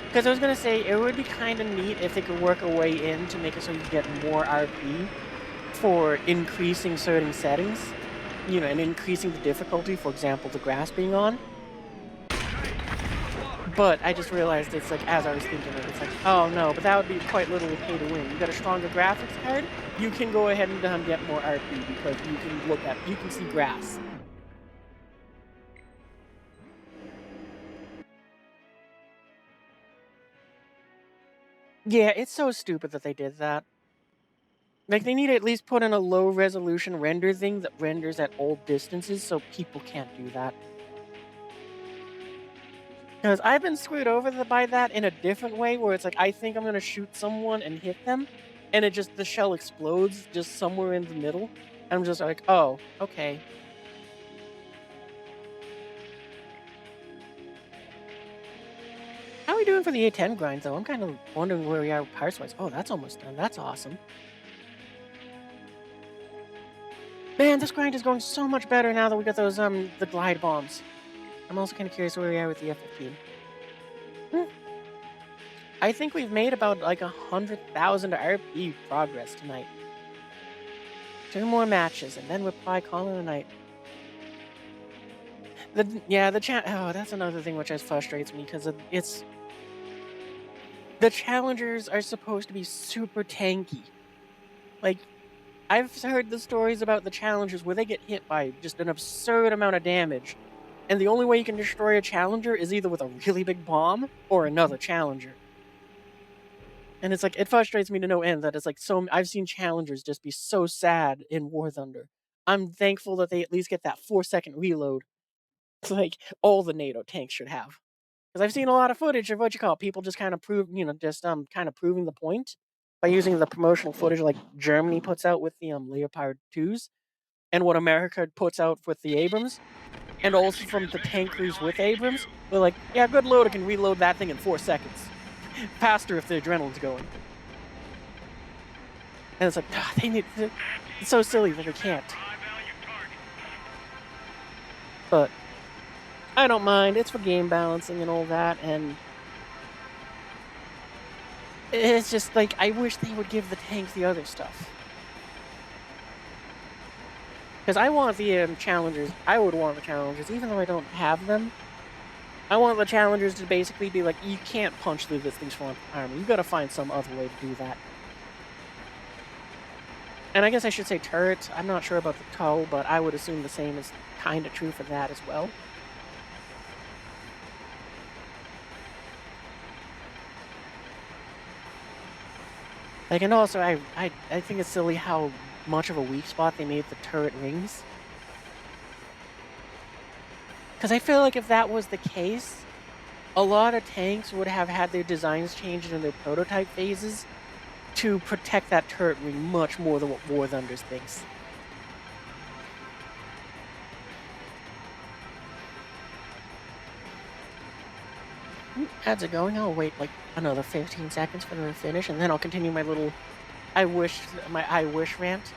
Because I was going to say, it would be kind of neat if they could work a way in to make it so you get more RP for increasing certain settings, and increasing the difficulty, for example, the grass being on. But I just realized it's like, as I was thinking of it, it's like, oh no, but that would be quite literally pay to win. You got a stronger graphics card, you can go ahead and get more RP because you can see grass. Yeah, it's so stupid that they did that. Like, they need to at least put in a low-resolution render thing that renders at old distances so people can't do that. Because I've been screwed over by that in a different way, where it's like, I think I'm going to shoot someone and hit them, and the shell explodes just somewhere in the middle. And I'm just like, oh, okay. How are we doing for the A10 grind, though? I'm kind of wondering where we are parts-wise. Oh, that's almost done. That's awesome. Man, this grind is going so much better now that we got those, the glide bombs. I'm also kind of curious where we are with the F-15. I think we've made about, like, 100,000 RP progress tonight. 2 more matches, and then we're probably calling it a night. Oh, that's another thing which just frustrates me, because it's... The challengers are supposed to be super tanky. Like, I've heard the stories about the challengers where they get hit by just an absurd amount of damage, and the only way you can destroy a challenger is either with a really big bomb or another challenger. And it's like, it frustrates me to no end that it's like I've seen challengers just be so sad in War Thunder. I'm thankful that they at least get that 4-second reload. It's like all the NATO tanks should have. Because I've seen a lot of footage of people just kind of kind of proving the point by using the promotional footage like Germany puts out with the Leopard 2s, and what America puts out with the Abrams, and also from the tank crews with Abrams. They're like, yeah, good loader can reload that thing in 4 seconds. Faster if the adrenaline's going. And it's like, it's so silly that they can't. But I don't mind. It's for game balancing and all that, and it's just like, I wish they would give the tanks the other stuff. Because I want the challengers. I would want the challengers, even though I don't have them. I want the challengers to basically be like, you can't punch through this thing's front armor. You gotta find some other way to do that. And I guess I should say turret. I'm not sure about the TOW, but I would assume the same is kind of true for that as well. Like, and also, I think it's silly how much of a weak spot they made the turret rings. Because I feel like if that was the case, a lot of tanks would have had their designs changed in their prototype phases to protect that turret ring much more than what War Thunders thinks. How's it going? I'll wait like another 15 seconds for them to finish, and then I'll continue my little I wish rant.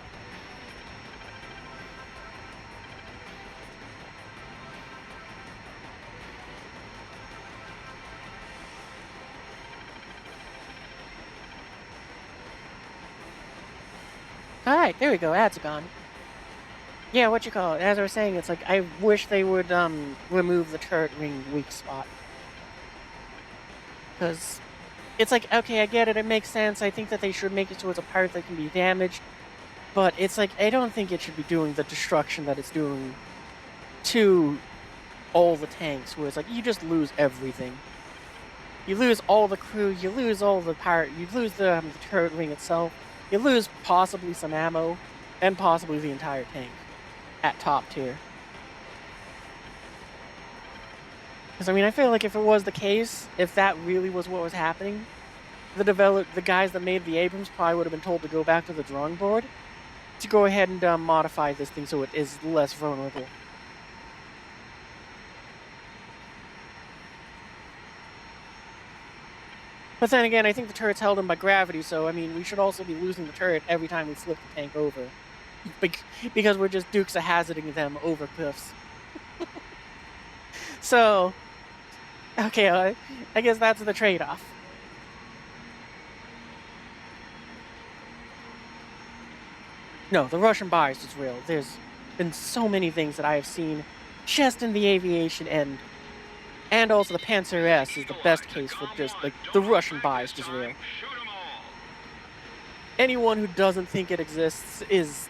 Alright, there we go, ads are gone. Yeah, what you call it? As I was saying, it's like, I wish they would, remove the turret ring weak spot. Because it's like, okay, I get it, it makes sense, I think that they should make it so it's a part that can be damaged, but it's like, I don't think it should be doing the destruction that it's doing to all the tanks, where it's like, you just lose everything. You lose all the crew, you lose all the you lose the turret ring itself, you lose possibly some ammo, and possibly the entire tank at top tier. Because, I mean, I feel like if it was the case, if that really was what was happening, the guys that made the Abrams probably would have been told to go back to the drawing board to go ahead and modify this thing so it is less vulnerable. But then again, I think the turret's held in by gravity, so, I mean, we should also be losing the turret every time we flip the tank over. Because we're just Dukes of Hazzarding them over cliffs. So, okay, I guess that's the trade-off. No, the Russian bias is real. There's been so many things that I have seen just in the aviation end. And also the Panzer S is the best case for just, like, the Russian bias is real. Anyone who doesn't think it exists is...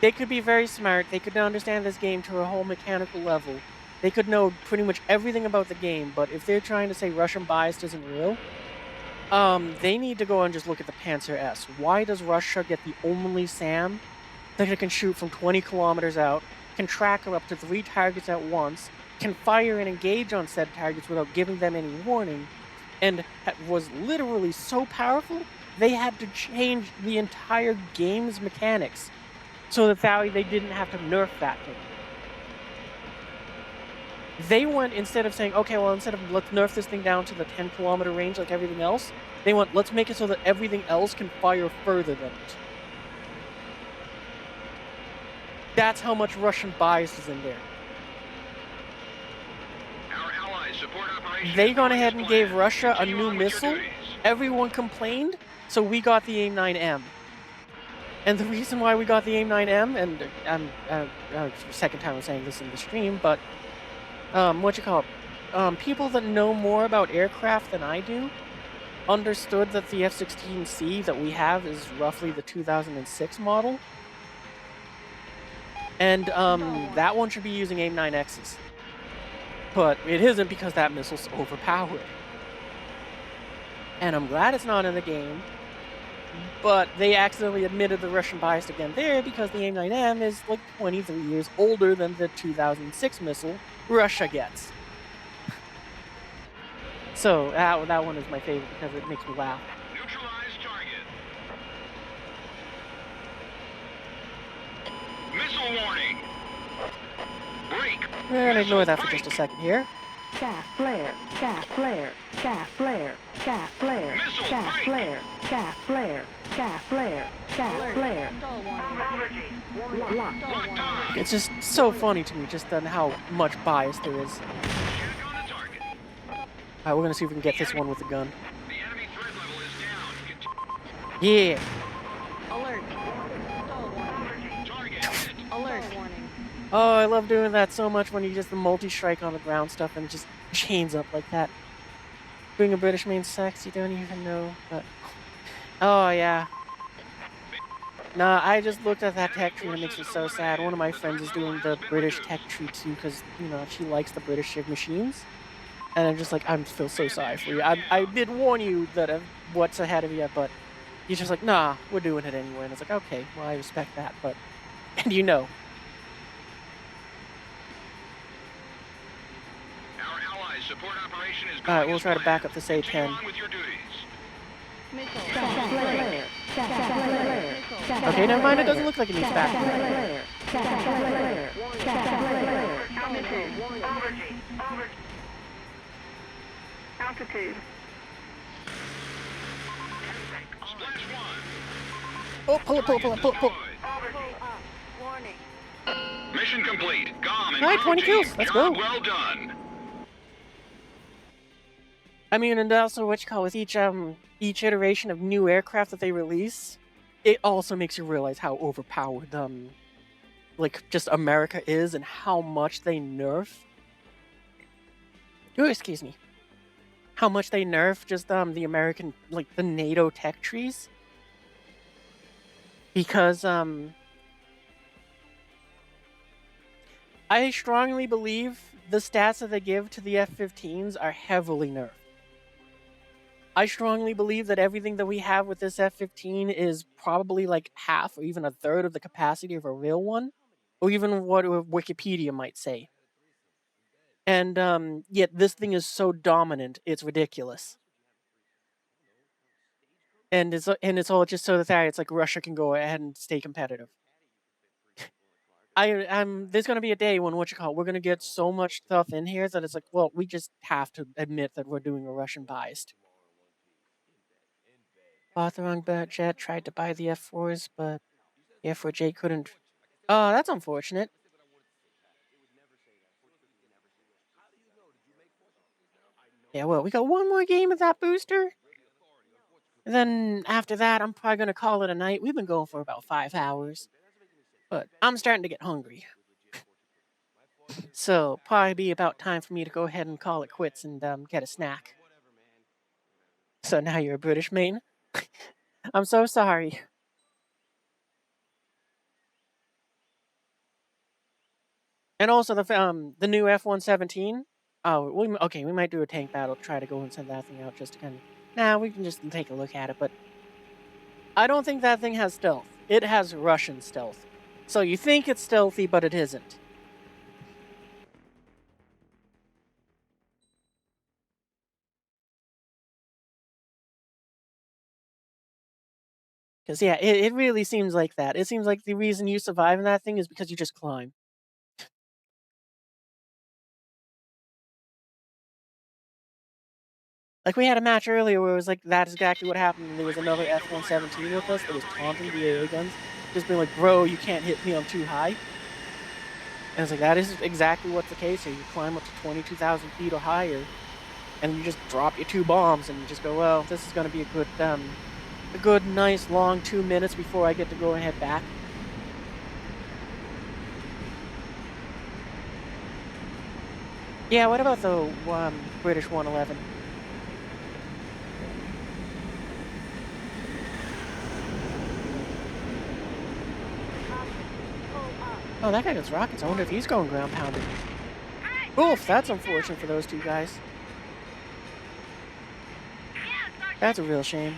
They could be very smart, they could understand this game to a whole mechanical level. They could know pretty much everything about the game, but if they're trying to say Russian bias isn't real, they need to go and just look at the Panzer S. Why does Russia get the only SAM that it can shoot from 20 kilometers out, can track up to 3 targets at once, can fire and engage on said targets without giving them any warning, and was literally so powerful, they had to change the entire game's mechanics so that they didn't have to nerf that thing. They went, instead of saying, okay, well, instead of let's nerf this thing down to the 10-kilometer range like everything else, they went, let's make it so that everything else can fire further than it. That's how much Russian bias is in there. Our allies support Operation They gone ahead and gave Russia a new missile. Everyone complained. So we got the AIM-9M. And the reason why we got the AIM-9M, and second time I'm saying this in the stream, but people that know more about aircraft than I do understood that the F-16C that we have is roughly the 2006 model. And that one should be using AIM-9Xs. But it isn't because that missile's overpowered. And I'm glad it's not in the game. But they accidentally admitted the Russian bias again there because the AIM-9M is like 23 years older than the 2006 missile Russia gets. So that one is my favorite because it makes me laugh. Neutralize target. Missile warning. Break. We're gonna ignore that for just a second here. Shaft flare, shaft flare, shaft flare, shaft flare, shaft flare, shaft flare, shaft flare, shaft flare. Stall warning. Locked on. It's just so funny to me just on how much bias there is. Check on the target. Alright, we're gonna see if we can get this one with the gun. The enemy threat level is down. Yeah. Alert. Stall warning. Target hit. Alert warning. Oh, I love doing that so much when you just the multi-strike on the ground stuff and just chains up like that. Being a British main sex, you don't even know, but... Oh, yeah. Nah, I just looked at that tech tree and it makes me so sad. One of my friends is doing the British tech tree too because, you know, she likes the British machines. And I'm just like, I feel so sorry for you. I did warn you that what's ahead of you, but you're just like, nah, we're doing it anyway. And it's like, okay, well, I respect that, but... And you know. Support operation is Alright, we'll try to back up this A-10. Missile. Shaft flare, shaft flare, shaft Okay, never mind, it doesn't look like it needs back. flare, shaft flare, shaft flare. Altitude. Splash one. Oh, pull it. Pull up. Warning. Mission complete. GOM and Alright, 20 crew kills. team, Let's job go. well done. I mean, and also, with each iteration of new aircraft that they release, it also makes you realize how overpowered, just America is and how much they nerf. Oh, excuse me. How much they nerf just, the American, the NATO tech trees. Because, I strongly believe the stats that they give to the F-15s are heavily nerfed. I strongly believe that everything that we have with this F-15 is probably like half or even a third of the capacity of a real one, or even what Wikipedia might say. And yet this thing is so dominant, it's ridiculous. And it's all just so that it's like Russia can go ahead and stay competitive. There's gonna be a day when we're gonna get so much stuff in here that it's like, well, we just have to admit that we're doing a Russian biased. Bought the wrong jet, tried to buy the F4s, but the F4J couldn't. Oh, that's unfortunate. Yeah, well, we got one more game of that booster. And then after that, I'm probably gonna call it a night. We've been going for about 5 hours. But I'm starting to get hungry. So, probably be about time for me to go ahead and call it quits and get a snack. So now you're a British main? I'm so sorry. And also the new F-117. Oh, we might do a tank battle, try to go and send that thing out just to kind of... Nah, we can just take a look at it, but... I don't think that thing has stealth. It has Russian stealth. So you think it's stealthy, but it isn't. Because, yeah, it really seems like that. It seems like the reason you survive in that thing is because you just climb. Like, we had a match earlier where it was like, that's exactly what happened. And there was another F-117 with us that was taunting the AA guns. Just being like, bro, you can't hit me, I'm too high. And it's like, that is exactly what's the case here. You climb up to 22,000 feet or higher, and you just drop your 2 bombs, and you just go, well, this is going to be a good a good, nice, long 2 minutes before I get to go and head back. Yeah, what about the British 111? Oh, that guy gets rockets. I wonder if he's going ground pounded. Oof, that's unfortunate for those two guys. That's a real shame.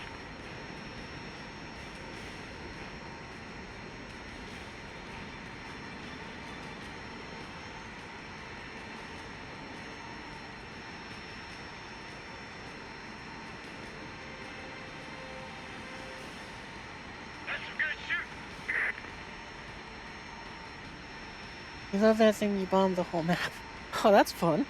You love that thing you bombed the whole map. Oh, that's fun.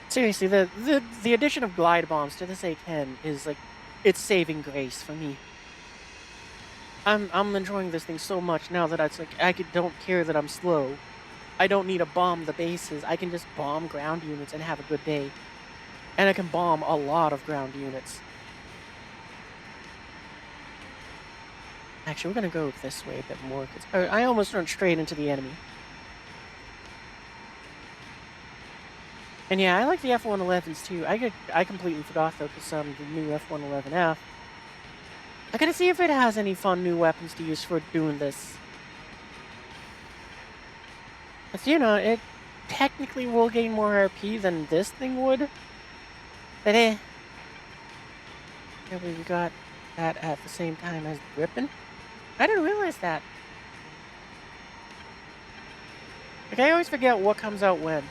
Seriously, the addition of glide bombs to this A10 is like, it's saving grace for me. I'm enjoying this thing so much now that it's like don't care that I'm slow. I don't need to bomb the bases. I can just bomb ground units and have a good day. And I can bomb a lot of ground units. Actually, we're gonna go this way a bit more, because I almost run straight into the enemy. And yeah, I like the F-111s too. I completely forgot though, because the new F-111F. I gotta see if it has any fun new weapons to use for doing this. Cause you know, it technically will gain more RP than this thing would. But yeah, we got that at the same time as the Gripen. I didn't realize that. Like, I always forget what comes out when.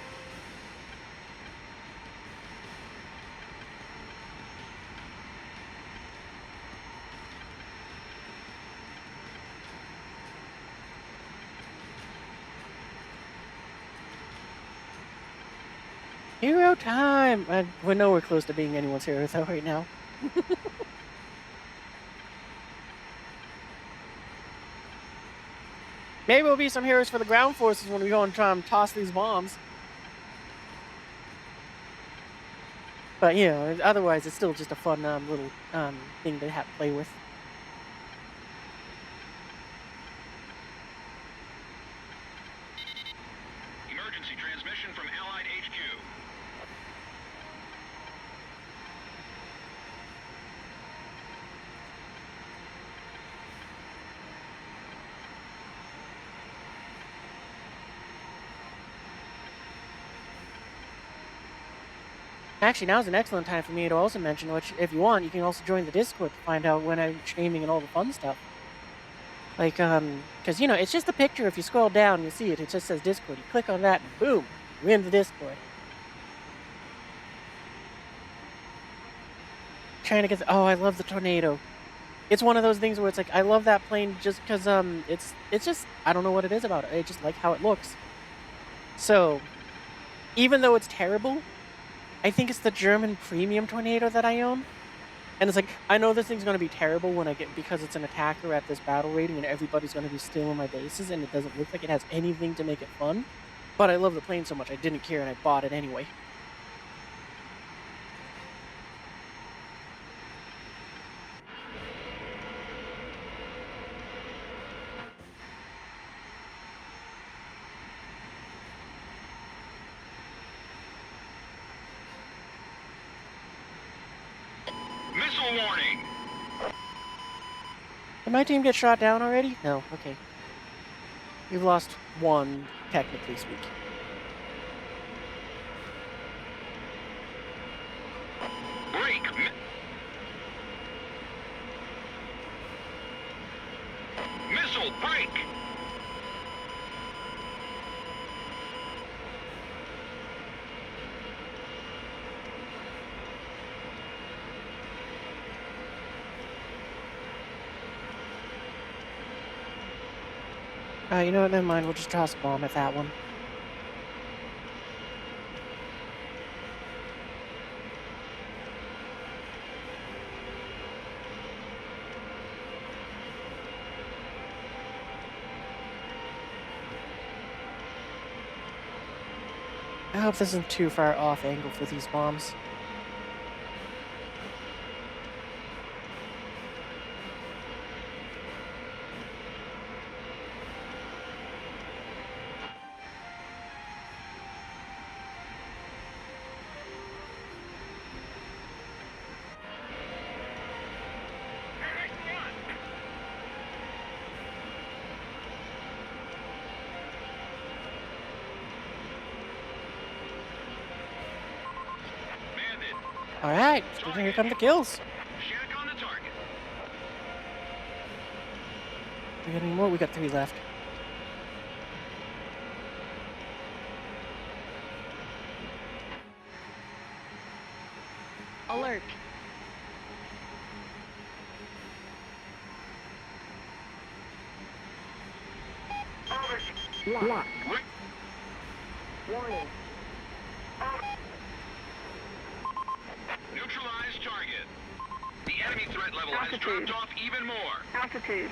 Hero time! We're nowhere close to being anyone's hero though right now. Maybe we'll be some heroes for the ground forces when we go and try and toss these bombs. But, you know, otherwise it's still just a fun little thing to have to play with. Emergency transmission from Allied HQ. Actually, now's an excellent time for me to also mention, which, if you want, you can also join the Discord to find out when I'm streaming and all the fun stuff. Like, because, you know, it's just a picture. If you scroll down, you'll see it. It just says Discord. You click on that, and boom, you're in the Discord. Trying to get oh, I love the tornado. It's one of those things where it's like, I love that plane just because, it's just, I don't know what it is about it. I just like how it looks. So, even though it's terrible, I think it's the German premium tornado that I own. And it's like, I know this thing's going to be terrible when I get, because it's an attacker at this battle rating and everybody's going to be stealing my bases and it doesn't look like it has anything to make it fun. But I love the plane so much, I didn't care and I bought it anyway. Missile warning! Did my team get shot down already? No, okay. We've lost one, technically speaking. Break! Missile break! You know what, never mind, we'll just toss a bomb at that one. I hope this isn't too far off angle for these bombs. Alright, here come the kills. Check on the target. We got any more? We got 3 left. Alert. Lock. Warning. Neutralize target. The enemy threat level has Altitude. dropped off even more. Altitude.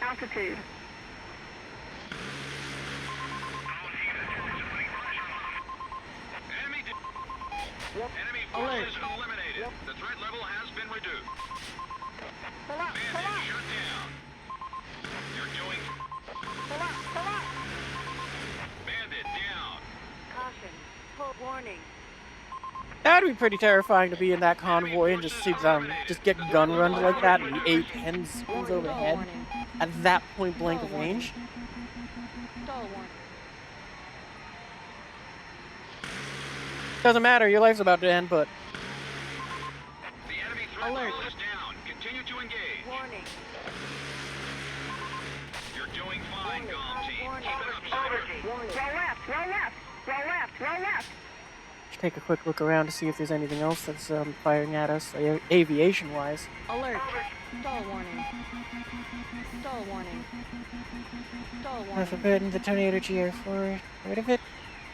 Altitude. Enemy forces eliminated. The threat level has been reduced. Pull up. Pull Bandit up. shut down. You're doing Pull up. Pull up. Bandit down. Caution. Pull warning. That'd be pretty terrifying to be in that convoy and just see them just get gun runned like that and the A-10 spins overhead Warning. at that point blank of range. Stall warning. Doesn't matter, your life's about to end, but The enemy threat Alert. level is down. Continue to engage. Warning. You're doing fine, Gom team. Warning. Keep it up, Cyber. Roll left. Roll left. Roll left. Roll left. just take a quick look around to see if there's anything else that's firing at us, aviation-wise. Alert. Stall warning. Stall warning. Stall I warning. forbidden the Tornado GR4. Rid of it?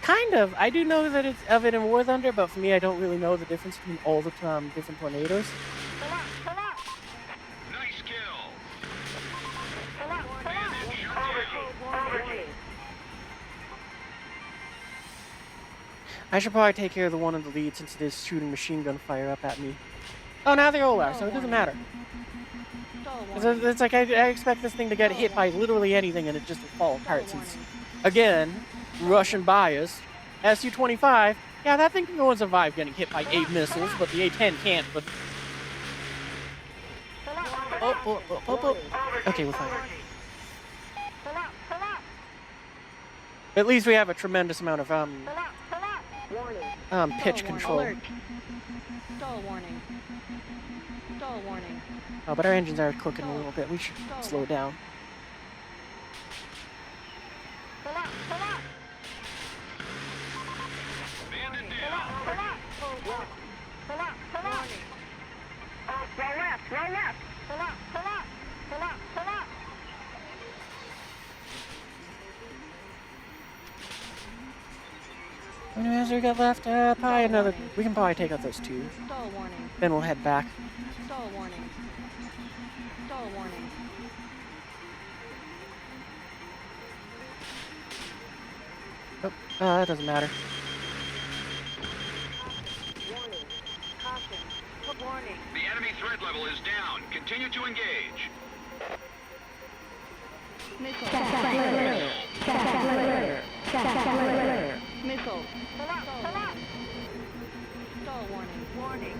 Kind of. I do know that it's of it in War Thunder, but for me, I don't really know the difference between all the different tornadoes. Pull up. Pull up. Nice kill. Pull up. Pull Bandit shut up. down. Warning. I should probably take care of the one in the lead since it is shooting machine gun fire up at me. Oh, now they all are, so it doesn't matter. Stall It's, warning. it's like I expect this thing to get hit by literally anything and it just will fall apart since, again, Russian bias. Su-25, yeah, that thing can go and survive getting hit by 8 missiles, but the A-10 can't, but... Pull up. Oh. Okay, we're fine. Pull up. Pull up. At least we have a tremendous amount of, Pull up. Pull up. pitch Stall control. warning. Alert. Stall warning. Stall warning. Oh, but our engines are clicking a little bit. We should slow it down. Pull up. Pull up. Bandit down. Pull up. Pull up. Pull up. Pull up. Roll left. Roll left. Pull up. Pull up. Pull up. Pull up. How many miles do we got left? Probably another... We can probably take out those 2. Stall warning. Then we'll head back. Stall warning. Stall warning. Oh, that doesn't matter. Warning. Caution. Put warning. The enemy threat level is down. Continue to engage. Missile. Flare. Flare. Flare. Missile. Pull up. Pull up. Stall warning. Warning.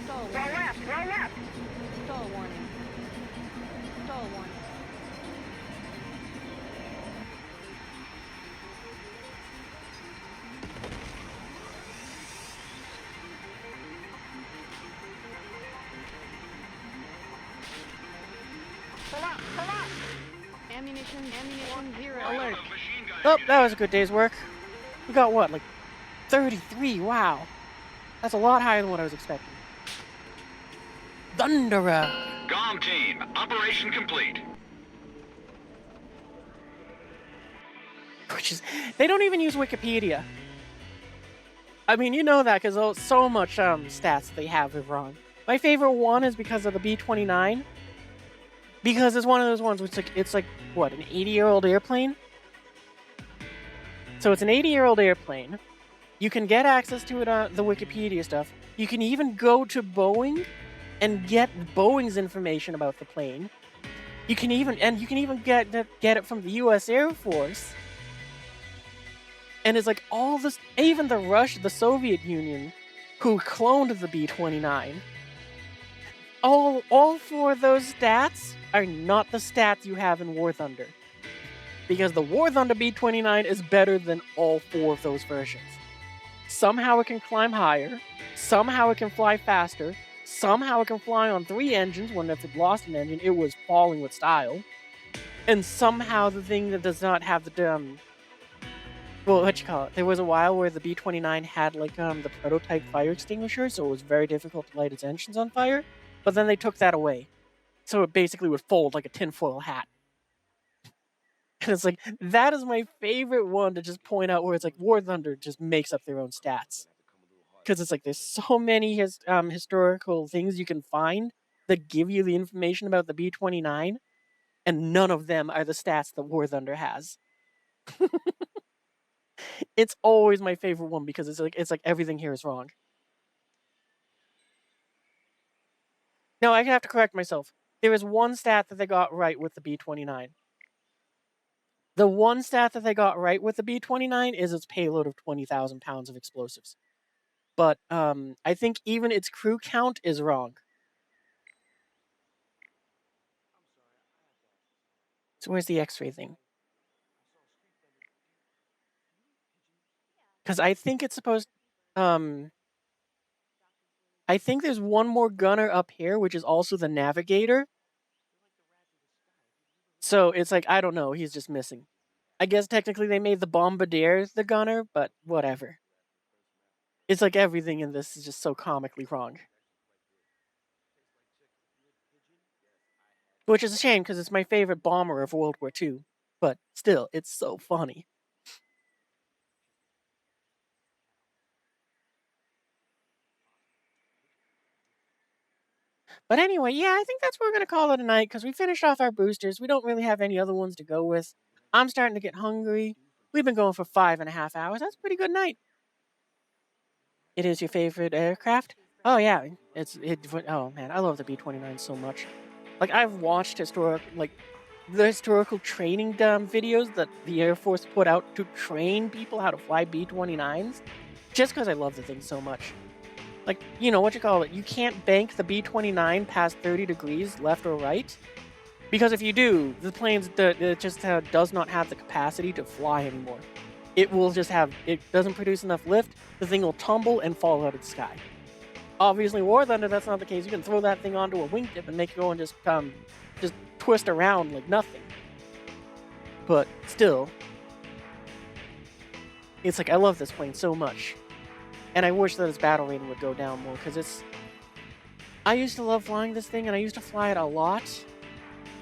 Stall warning. Roll left. Roll left. Stall warning. Stall warning. Pull up. Pull up. Ammunition. Ammunition. Zero. Alert. Of machine gun Oh, that was a good day's work. We got what, like 33? Wow. That's a lot higher than what I was expecting. Thunderer! Gom team, operation complete. Which is, they don't even use Wikipedia. I mean, you know that because so much stats they have are wrong. My favorite one is because of the B-29. Because it's one of those ones which it's like what, an 80-year-old airplane? So it's an 80-year-old airplane. You can get access to it on the Wikipedia stuff. You can even go to Boeing and get Boeing's information about the plane. You can even get it from the U.S. Air Force. And it's like all this, even the Soviet Union, who cloned the B-29. All four of those stats are not the stats you have in War Thunder. Because the War Thunder B-29 is better than all four of those versions. Somehow it can climb higher, somehow it can fly faster, somehow it can fly on 3 engines when if it lost an engine, it was falling with style. And somehow the thing that does not have the well, what you call it? There was a while where the B-29 had like the prototype fire extinguisher, so it was very difficult to light its engines on fire. But then they took that away, so it basically would fold like a tinfoil hat. And it's like that is my favorite one to just point out where it's like War Thunder just makes up their own stats, because it's like there's so many historical things you can find that give you the information about the B-29, and none of them are the stats that War Thunder has. It's always my favorite one because it's like everything here is wrong. No, I have to correct myself. There is one stat that they got right with the B-29. The one stat that they got right with the B-29 is its payload of 20,000 pounds of explosives. But I think even its crew count is wrong. So where's the X-ray thing? Because I think it's supposed... I think there's one more gunner up here, which is also the navigator. So it's like, I don't know, he's just missing. I guess technically they made the bombardier the gunner, but whatever. It's like everything in this is just so comically wrong. Which is a shame, because it's my favorite bomber of World War II. But still, it's so funny. But anyway, yeah, I think that's what we're going to call it a night, because we finished off our boosters. We don't really have any other ones to go with. I'm starting to get hungry. We've been going for 5.5 hours. That's a pretty good night. It is your favorite aircraft? Oh, yeah. Oh, man, I love the B-29 so much. Like, I've watched the historical training videos that the Air Force put out to train people how to fly B-29s, just because I love the thing so much. Like, you know, you can't bank the B-29 past 30 degrees left or right, because if you do, the plane just does not have the capacity to fly anymore. It doesn't produce enough lift, the thing will tumble and fall out of the sky. Obviously, War Thunder, that's not the case. You can throw that thing onto a wingtip and make it go and just twist around like nothing. But still, it's like I love this plane so much. And I wish that its battle rating would go down more, because I used to love flying this thing, and I used to fly it a lot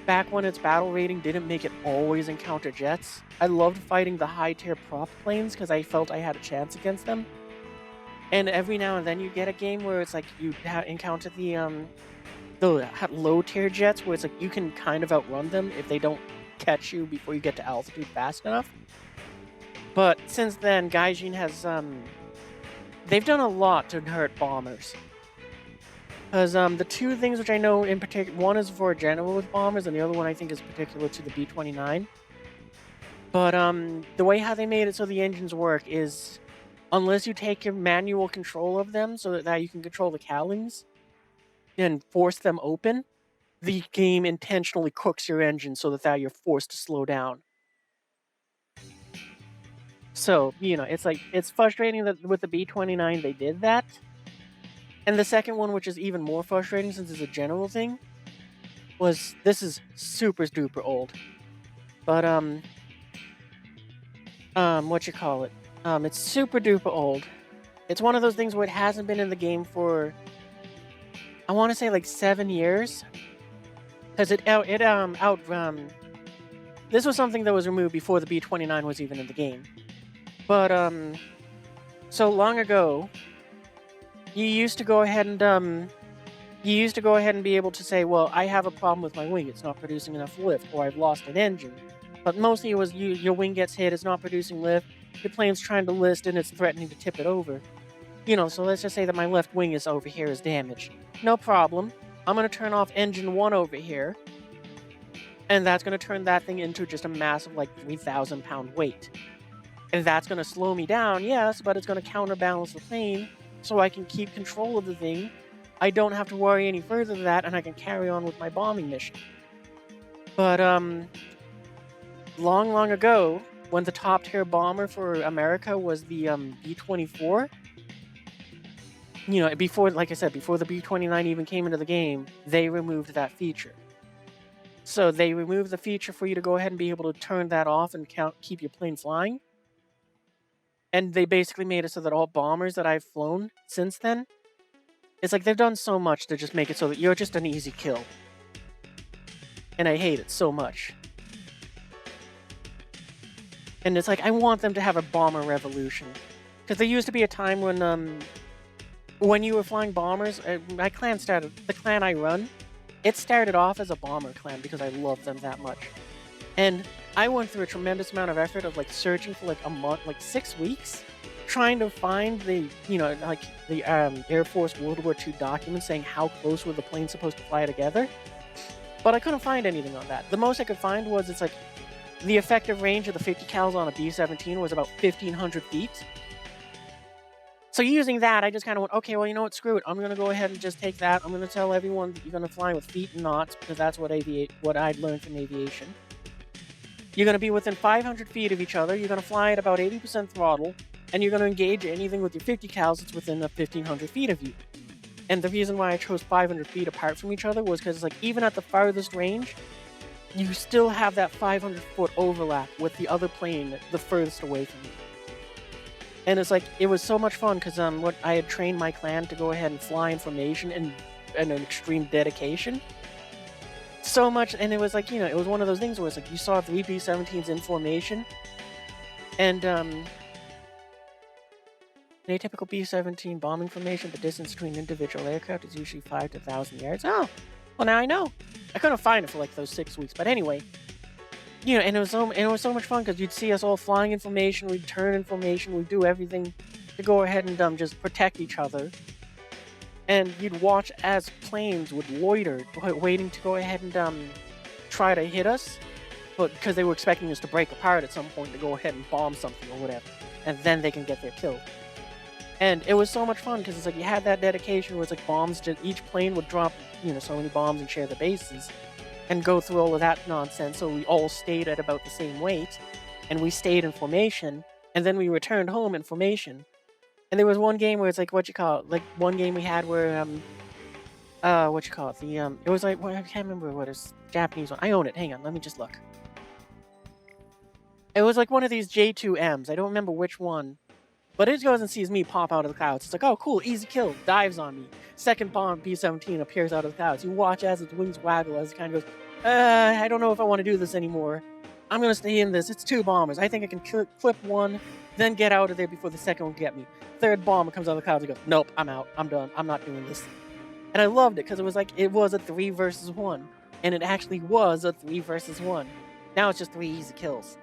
back when its battle rating didn't make it always encounter jets. I loved fighting the high-tier prop planes because I felt I had a chance against them. And every now and then you get a game where it's like you encounter the low-tier jets, where it's like you can kind of outrun them if they don't catch you before you get to altitude fast enough. But since then, Gaijin has they've done a lot to hurt bombers. Because the two things which I know in particular, one is for general with bombers, and the other one I think is particular to the B-29. But the way how they made it so the engines work is, unless you take your manual control of them so that you can control the cowlings and force them open, the game intentionally cooks your engine so that you're forced to slow down. So, you know, it's frustrating that with the B-29 they did that. And the second one, which is even more frustrating since it's a general thing, was this is super duper old. But it's super duper old. It's one of those things where it hasn't been in the game for, I want to say like 7 years. Because this was something that was removed before the B-29 was even in the game. But so long ago, you used to go ahead and be able to say, well, I have a problem with my wing, it's not producing enough lift, or I've lost an engine. But mostly it was your wing gets hit, it's not producing lift, the plane's trying to list and it's threatening to tip it over. So let's just say that my left wing is over here is damaged. No problem. I'm going to turn off engine 1 over here. And that's going to turn that thing into just a massive, 3,000 pound weight. And that's going to slow me down, yes, but it's going to counterbalance the plane so I can keep control of the thing. I don't have to worry any further than that, and I can carry on with my bombing mission. But, long ago, when the top tier bomber for America was the, B-24, before, like I said, before the B-29 even came into the game, they removed that feature. So they removed the feature for you to go ahead and be able to turn that off and keep your plane flying. And they basically made it so that all bombers that I've flown since then, it's like they've done so much to just make it so that you're just an easy kill. And I hate it so much. And it's like, I want them to have a bomber revolution. Because there used to be a time when you were flying bombers, the clan I run, it started off as a bomber clan because I love them that much. And I went through a tremendous amount of effort of searching for a month, 6 weeks, trying to find the Air Force World War II document saying how close were the planes supposed to fly together. But I couldn't find anything on that. The most I could find was the effective range of the 50 cals on a B-17 was about 1,500 feet. So using that, I just kind of went, okay, well, you know what, screw it. I'm going to go ahead and just take that. I'm going to tell everyone that you're going to fly with feet and knots, because that's what I'd learned from aviation. You're going to be within 500 feet of each other. You're going to fly at about 80% throttle, and you're going to engage anything with your 50 cals that's within 1,500 feet of you. And the reason why I chose 500 feet apart from each other was because, even at the farthest range, you still have that 500-foot overlap with the other plane the furthest away from you. And it's it was so much fun because what I had trained my clan to go ahead and fly in formation and an extreme dedication. So much, and it was it was one of those things where it's you saw 3 B-17s in formation, and in a typical B-17 bombing formation, the distance between individual aircraft is usually 5 to 1,000 yards. Oh, well now I know. I couldn't find it for those 6 weeks, but anyway. And it was so much fun because you'd see us all flying in formation, we'd turn in formation, we'd do everything to go ahead and just protect each other. And you'd watch as planes would loiter, waiting to go ahead and try to hit us, but because they were expecting us to break apart at some point to go ahead and bomb something or whatever, and then they can get their kill. And it was so much fun because it's you had that dedication where it's bombs, each plane would drop, so many bombs and share the bases. And go through all of that nonsense, so we all stayed at about the same weight, and we stayed in formation, and then we returned home in formation. And there was one game where it's one game we had where, it was I can't remember what it's, Japanese one. I own it, hang on, let me just look. It was one of these J2Ms, I don't remember which one, but it goes and sees me pop out of the clouds. It's oh cool, easy kill, dives on me. Second bomb, B-17, appears out of the clouds. You watch as its wings waggle as it kind of goes, I don't know if I want to do this anymore. I'm going to stay in this. It's 2 bombers. I think I can clip one, then get out of there before the second one can get me. Third bomber comes out of the clouds and goes, nope, I'm out. I'm done. I'm not doing this. And I loved it because it was it was a 3 versus 1. And it actually was a 3 versus 1. Now it's just 3 easy kills.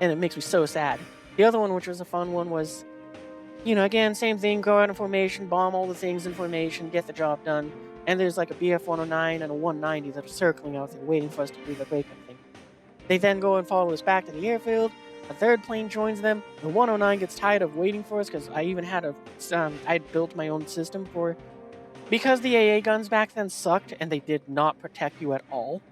And it makes me so sad. The other one, which was a fun one, was, again, same thing, go out in formation, bomb all the things in formation, get the job done. And there's a BF-109 and a 190 that are circling out there waiting for us to do the breakup thing. They then go and follow us back to the airfield. A third plane joins them. The 109 gets tired of waiting for us because I even had I'd built my own system for, because the AA guns back then sucked and they did not protect you at all.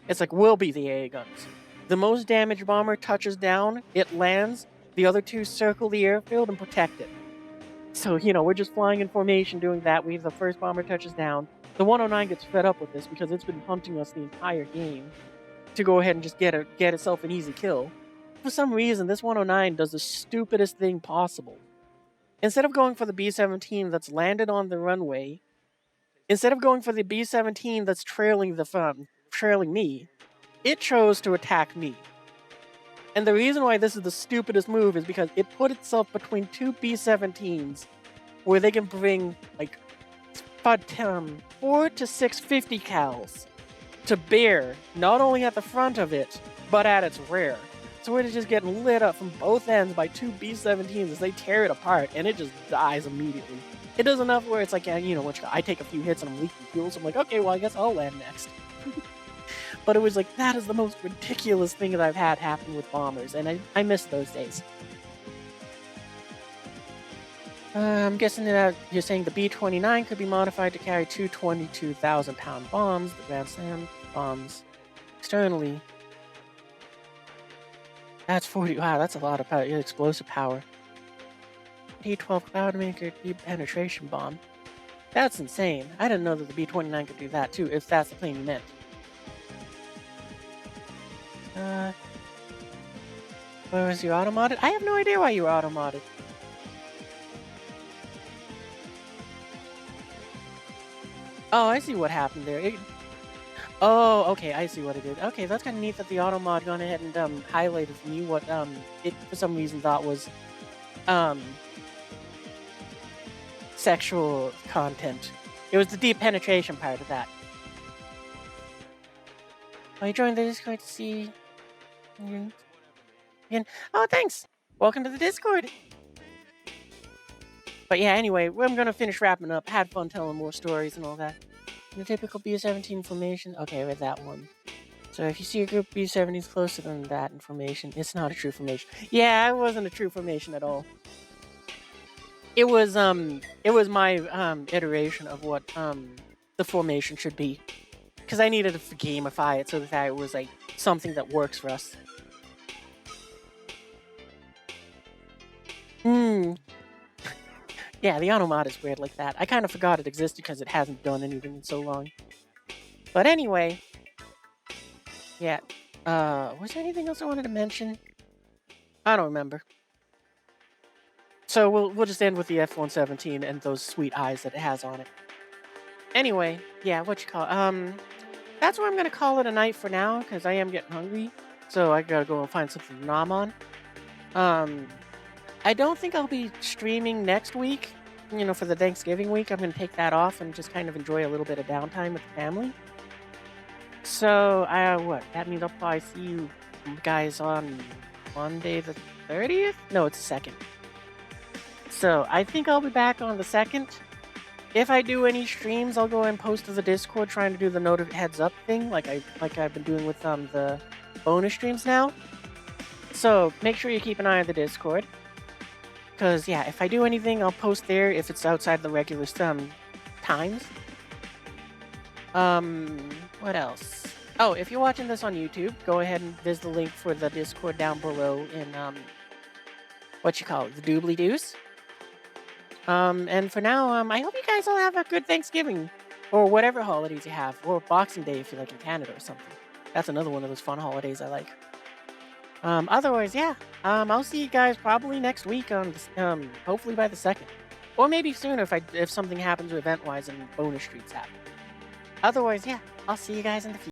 It's we'll be the AA guns. The most damaged bomber touches down, it lands, the other 2 circle the airfield and protect it. So, we're just flying in formation doing that. The first bomber touches down. The 109 gets fed up with this because it's been hunting us the entire game to go ahead and just get itself an easy kill. For some reason, this 109 does the stupidest thing possible. Instead of going for the B-17 that's landed on the runway, instead of going for the B-17 that's trailing me, it chose to attack me. And the reason why this is the stupidest move is because it put itself between 2 B-17s where they can bring 4 to 6 50 cals to bear, not only at the front of it, but at its rear. Sword is just getting lit up from both ends by two B-17s as they tear it apart, and it just dies immediately. It does enough where it's like, you know, I take a few hits and I'm leaking fuel, so I'm like, okay, well, I guess I'll land next. But it was like, that is the most ridiculous thing that I've had happen with bombers, and I miss those days. I'm guessing that you're saying the B-29 could be modified to carry two 22,000-pound bombs, the Grand Slam bombs, externally. That's 40. Wow, that's a lot of power, explosive power. D-12 Cloudmaker deep penetration bomb. That's insane. I didn't know that the B-29 could do that too, if that's the plane you meant. Where was you auto-modded? I have no idea why you were auto-modded. Oh, I see what happened there. Oh, okay, I see what it did. Okay, that's kind of neat that the auto mod gone ahead and highlighted for me what it for some reason thought was sexual content. It was the deep penetration part of that. Oh, you joined the Discord to see. Oh, thanks. Welcome to the Discord. But yeah, anyway, I'm gonna finish wrapping up. Had fun telling more stories and all that. The typical B-17 formation. Okay, with that one. So if you see a group of B-17s closer than that information, it's not a true formation. Yeah, it wasn't a true formation at all. It was my iteration of what the formation should be, because I needed to gamify it so that it was like something that works for us. Yeah, the auto mod is weird like that. I kind of forgot it existed because it hasn't done anything in so long. But anyway, yeah. Was there anything else I wanted to mention? I don't remember. So we'll just end with the F-117 and those sweet eyes that it has on it. Anyway, yeah, what you call that's where I'm gonna call it a night for now, because I am getting hungry. So I gotta go and find something to nom on. I don't think I'll be streaming next week, you know, for the Thanksgiving week. I'm going to take that off and just kind of enjoy a little bit of downtime with the family. So, what? That means I'll probably see you guys on Monday the 30th? No, it's the 2nd. So, I think I'll be back on the 2nd. If I do any streams, I'll go and post to the Discord trying to do the heads up thing, like I've been doing with the bonus streams now. So, make sure you keep an eye on the Discord. Because, yeah, if I do anything, I'll post there if it's outside the regular times. What else? Oh, if you're watching this on YouTube, go ahead and visit the link for the Discord down below in, the doobly-doos. And for now, I hope you guys all have a good Thanksgiving, or whatever holidays you have, or Boxing Day if you're, like, in Canada or something. That's another one of those fun holidays I like. Otherwise, yeah. I'll see you guys probably next week on, hopefully by the 2nd. Or maybe sooner if something happens event-wise and bonus streaks happen. Otherwise, yeah, I'll see you guys in the future.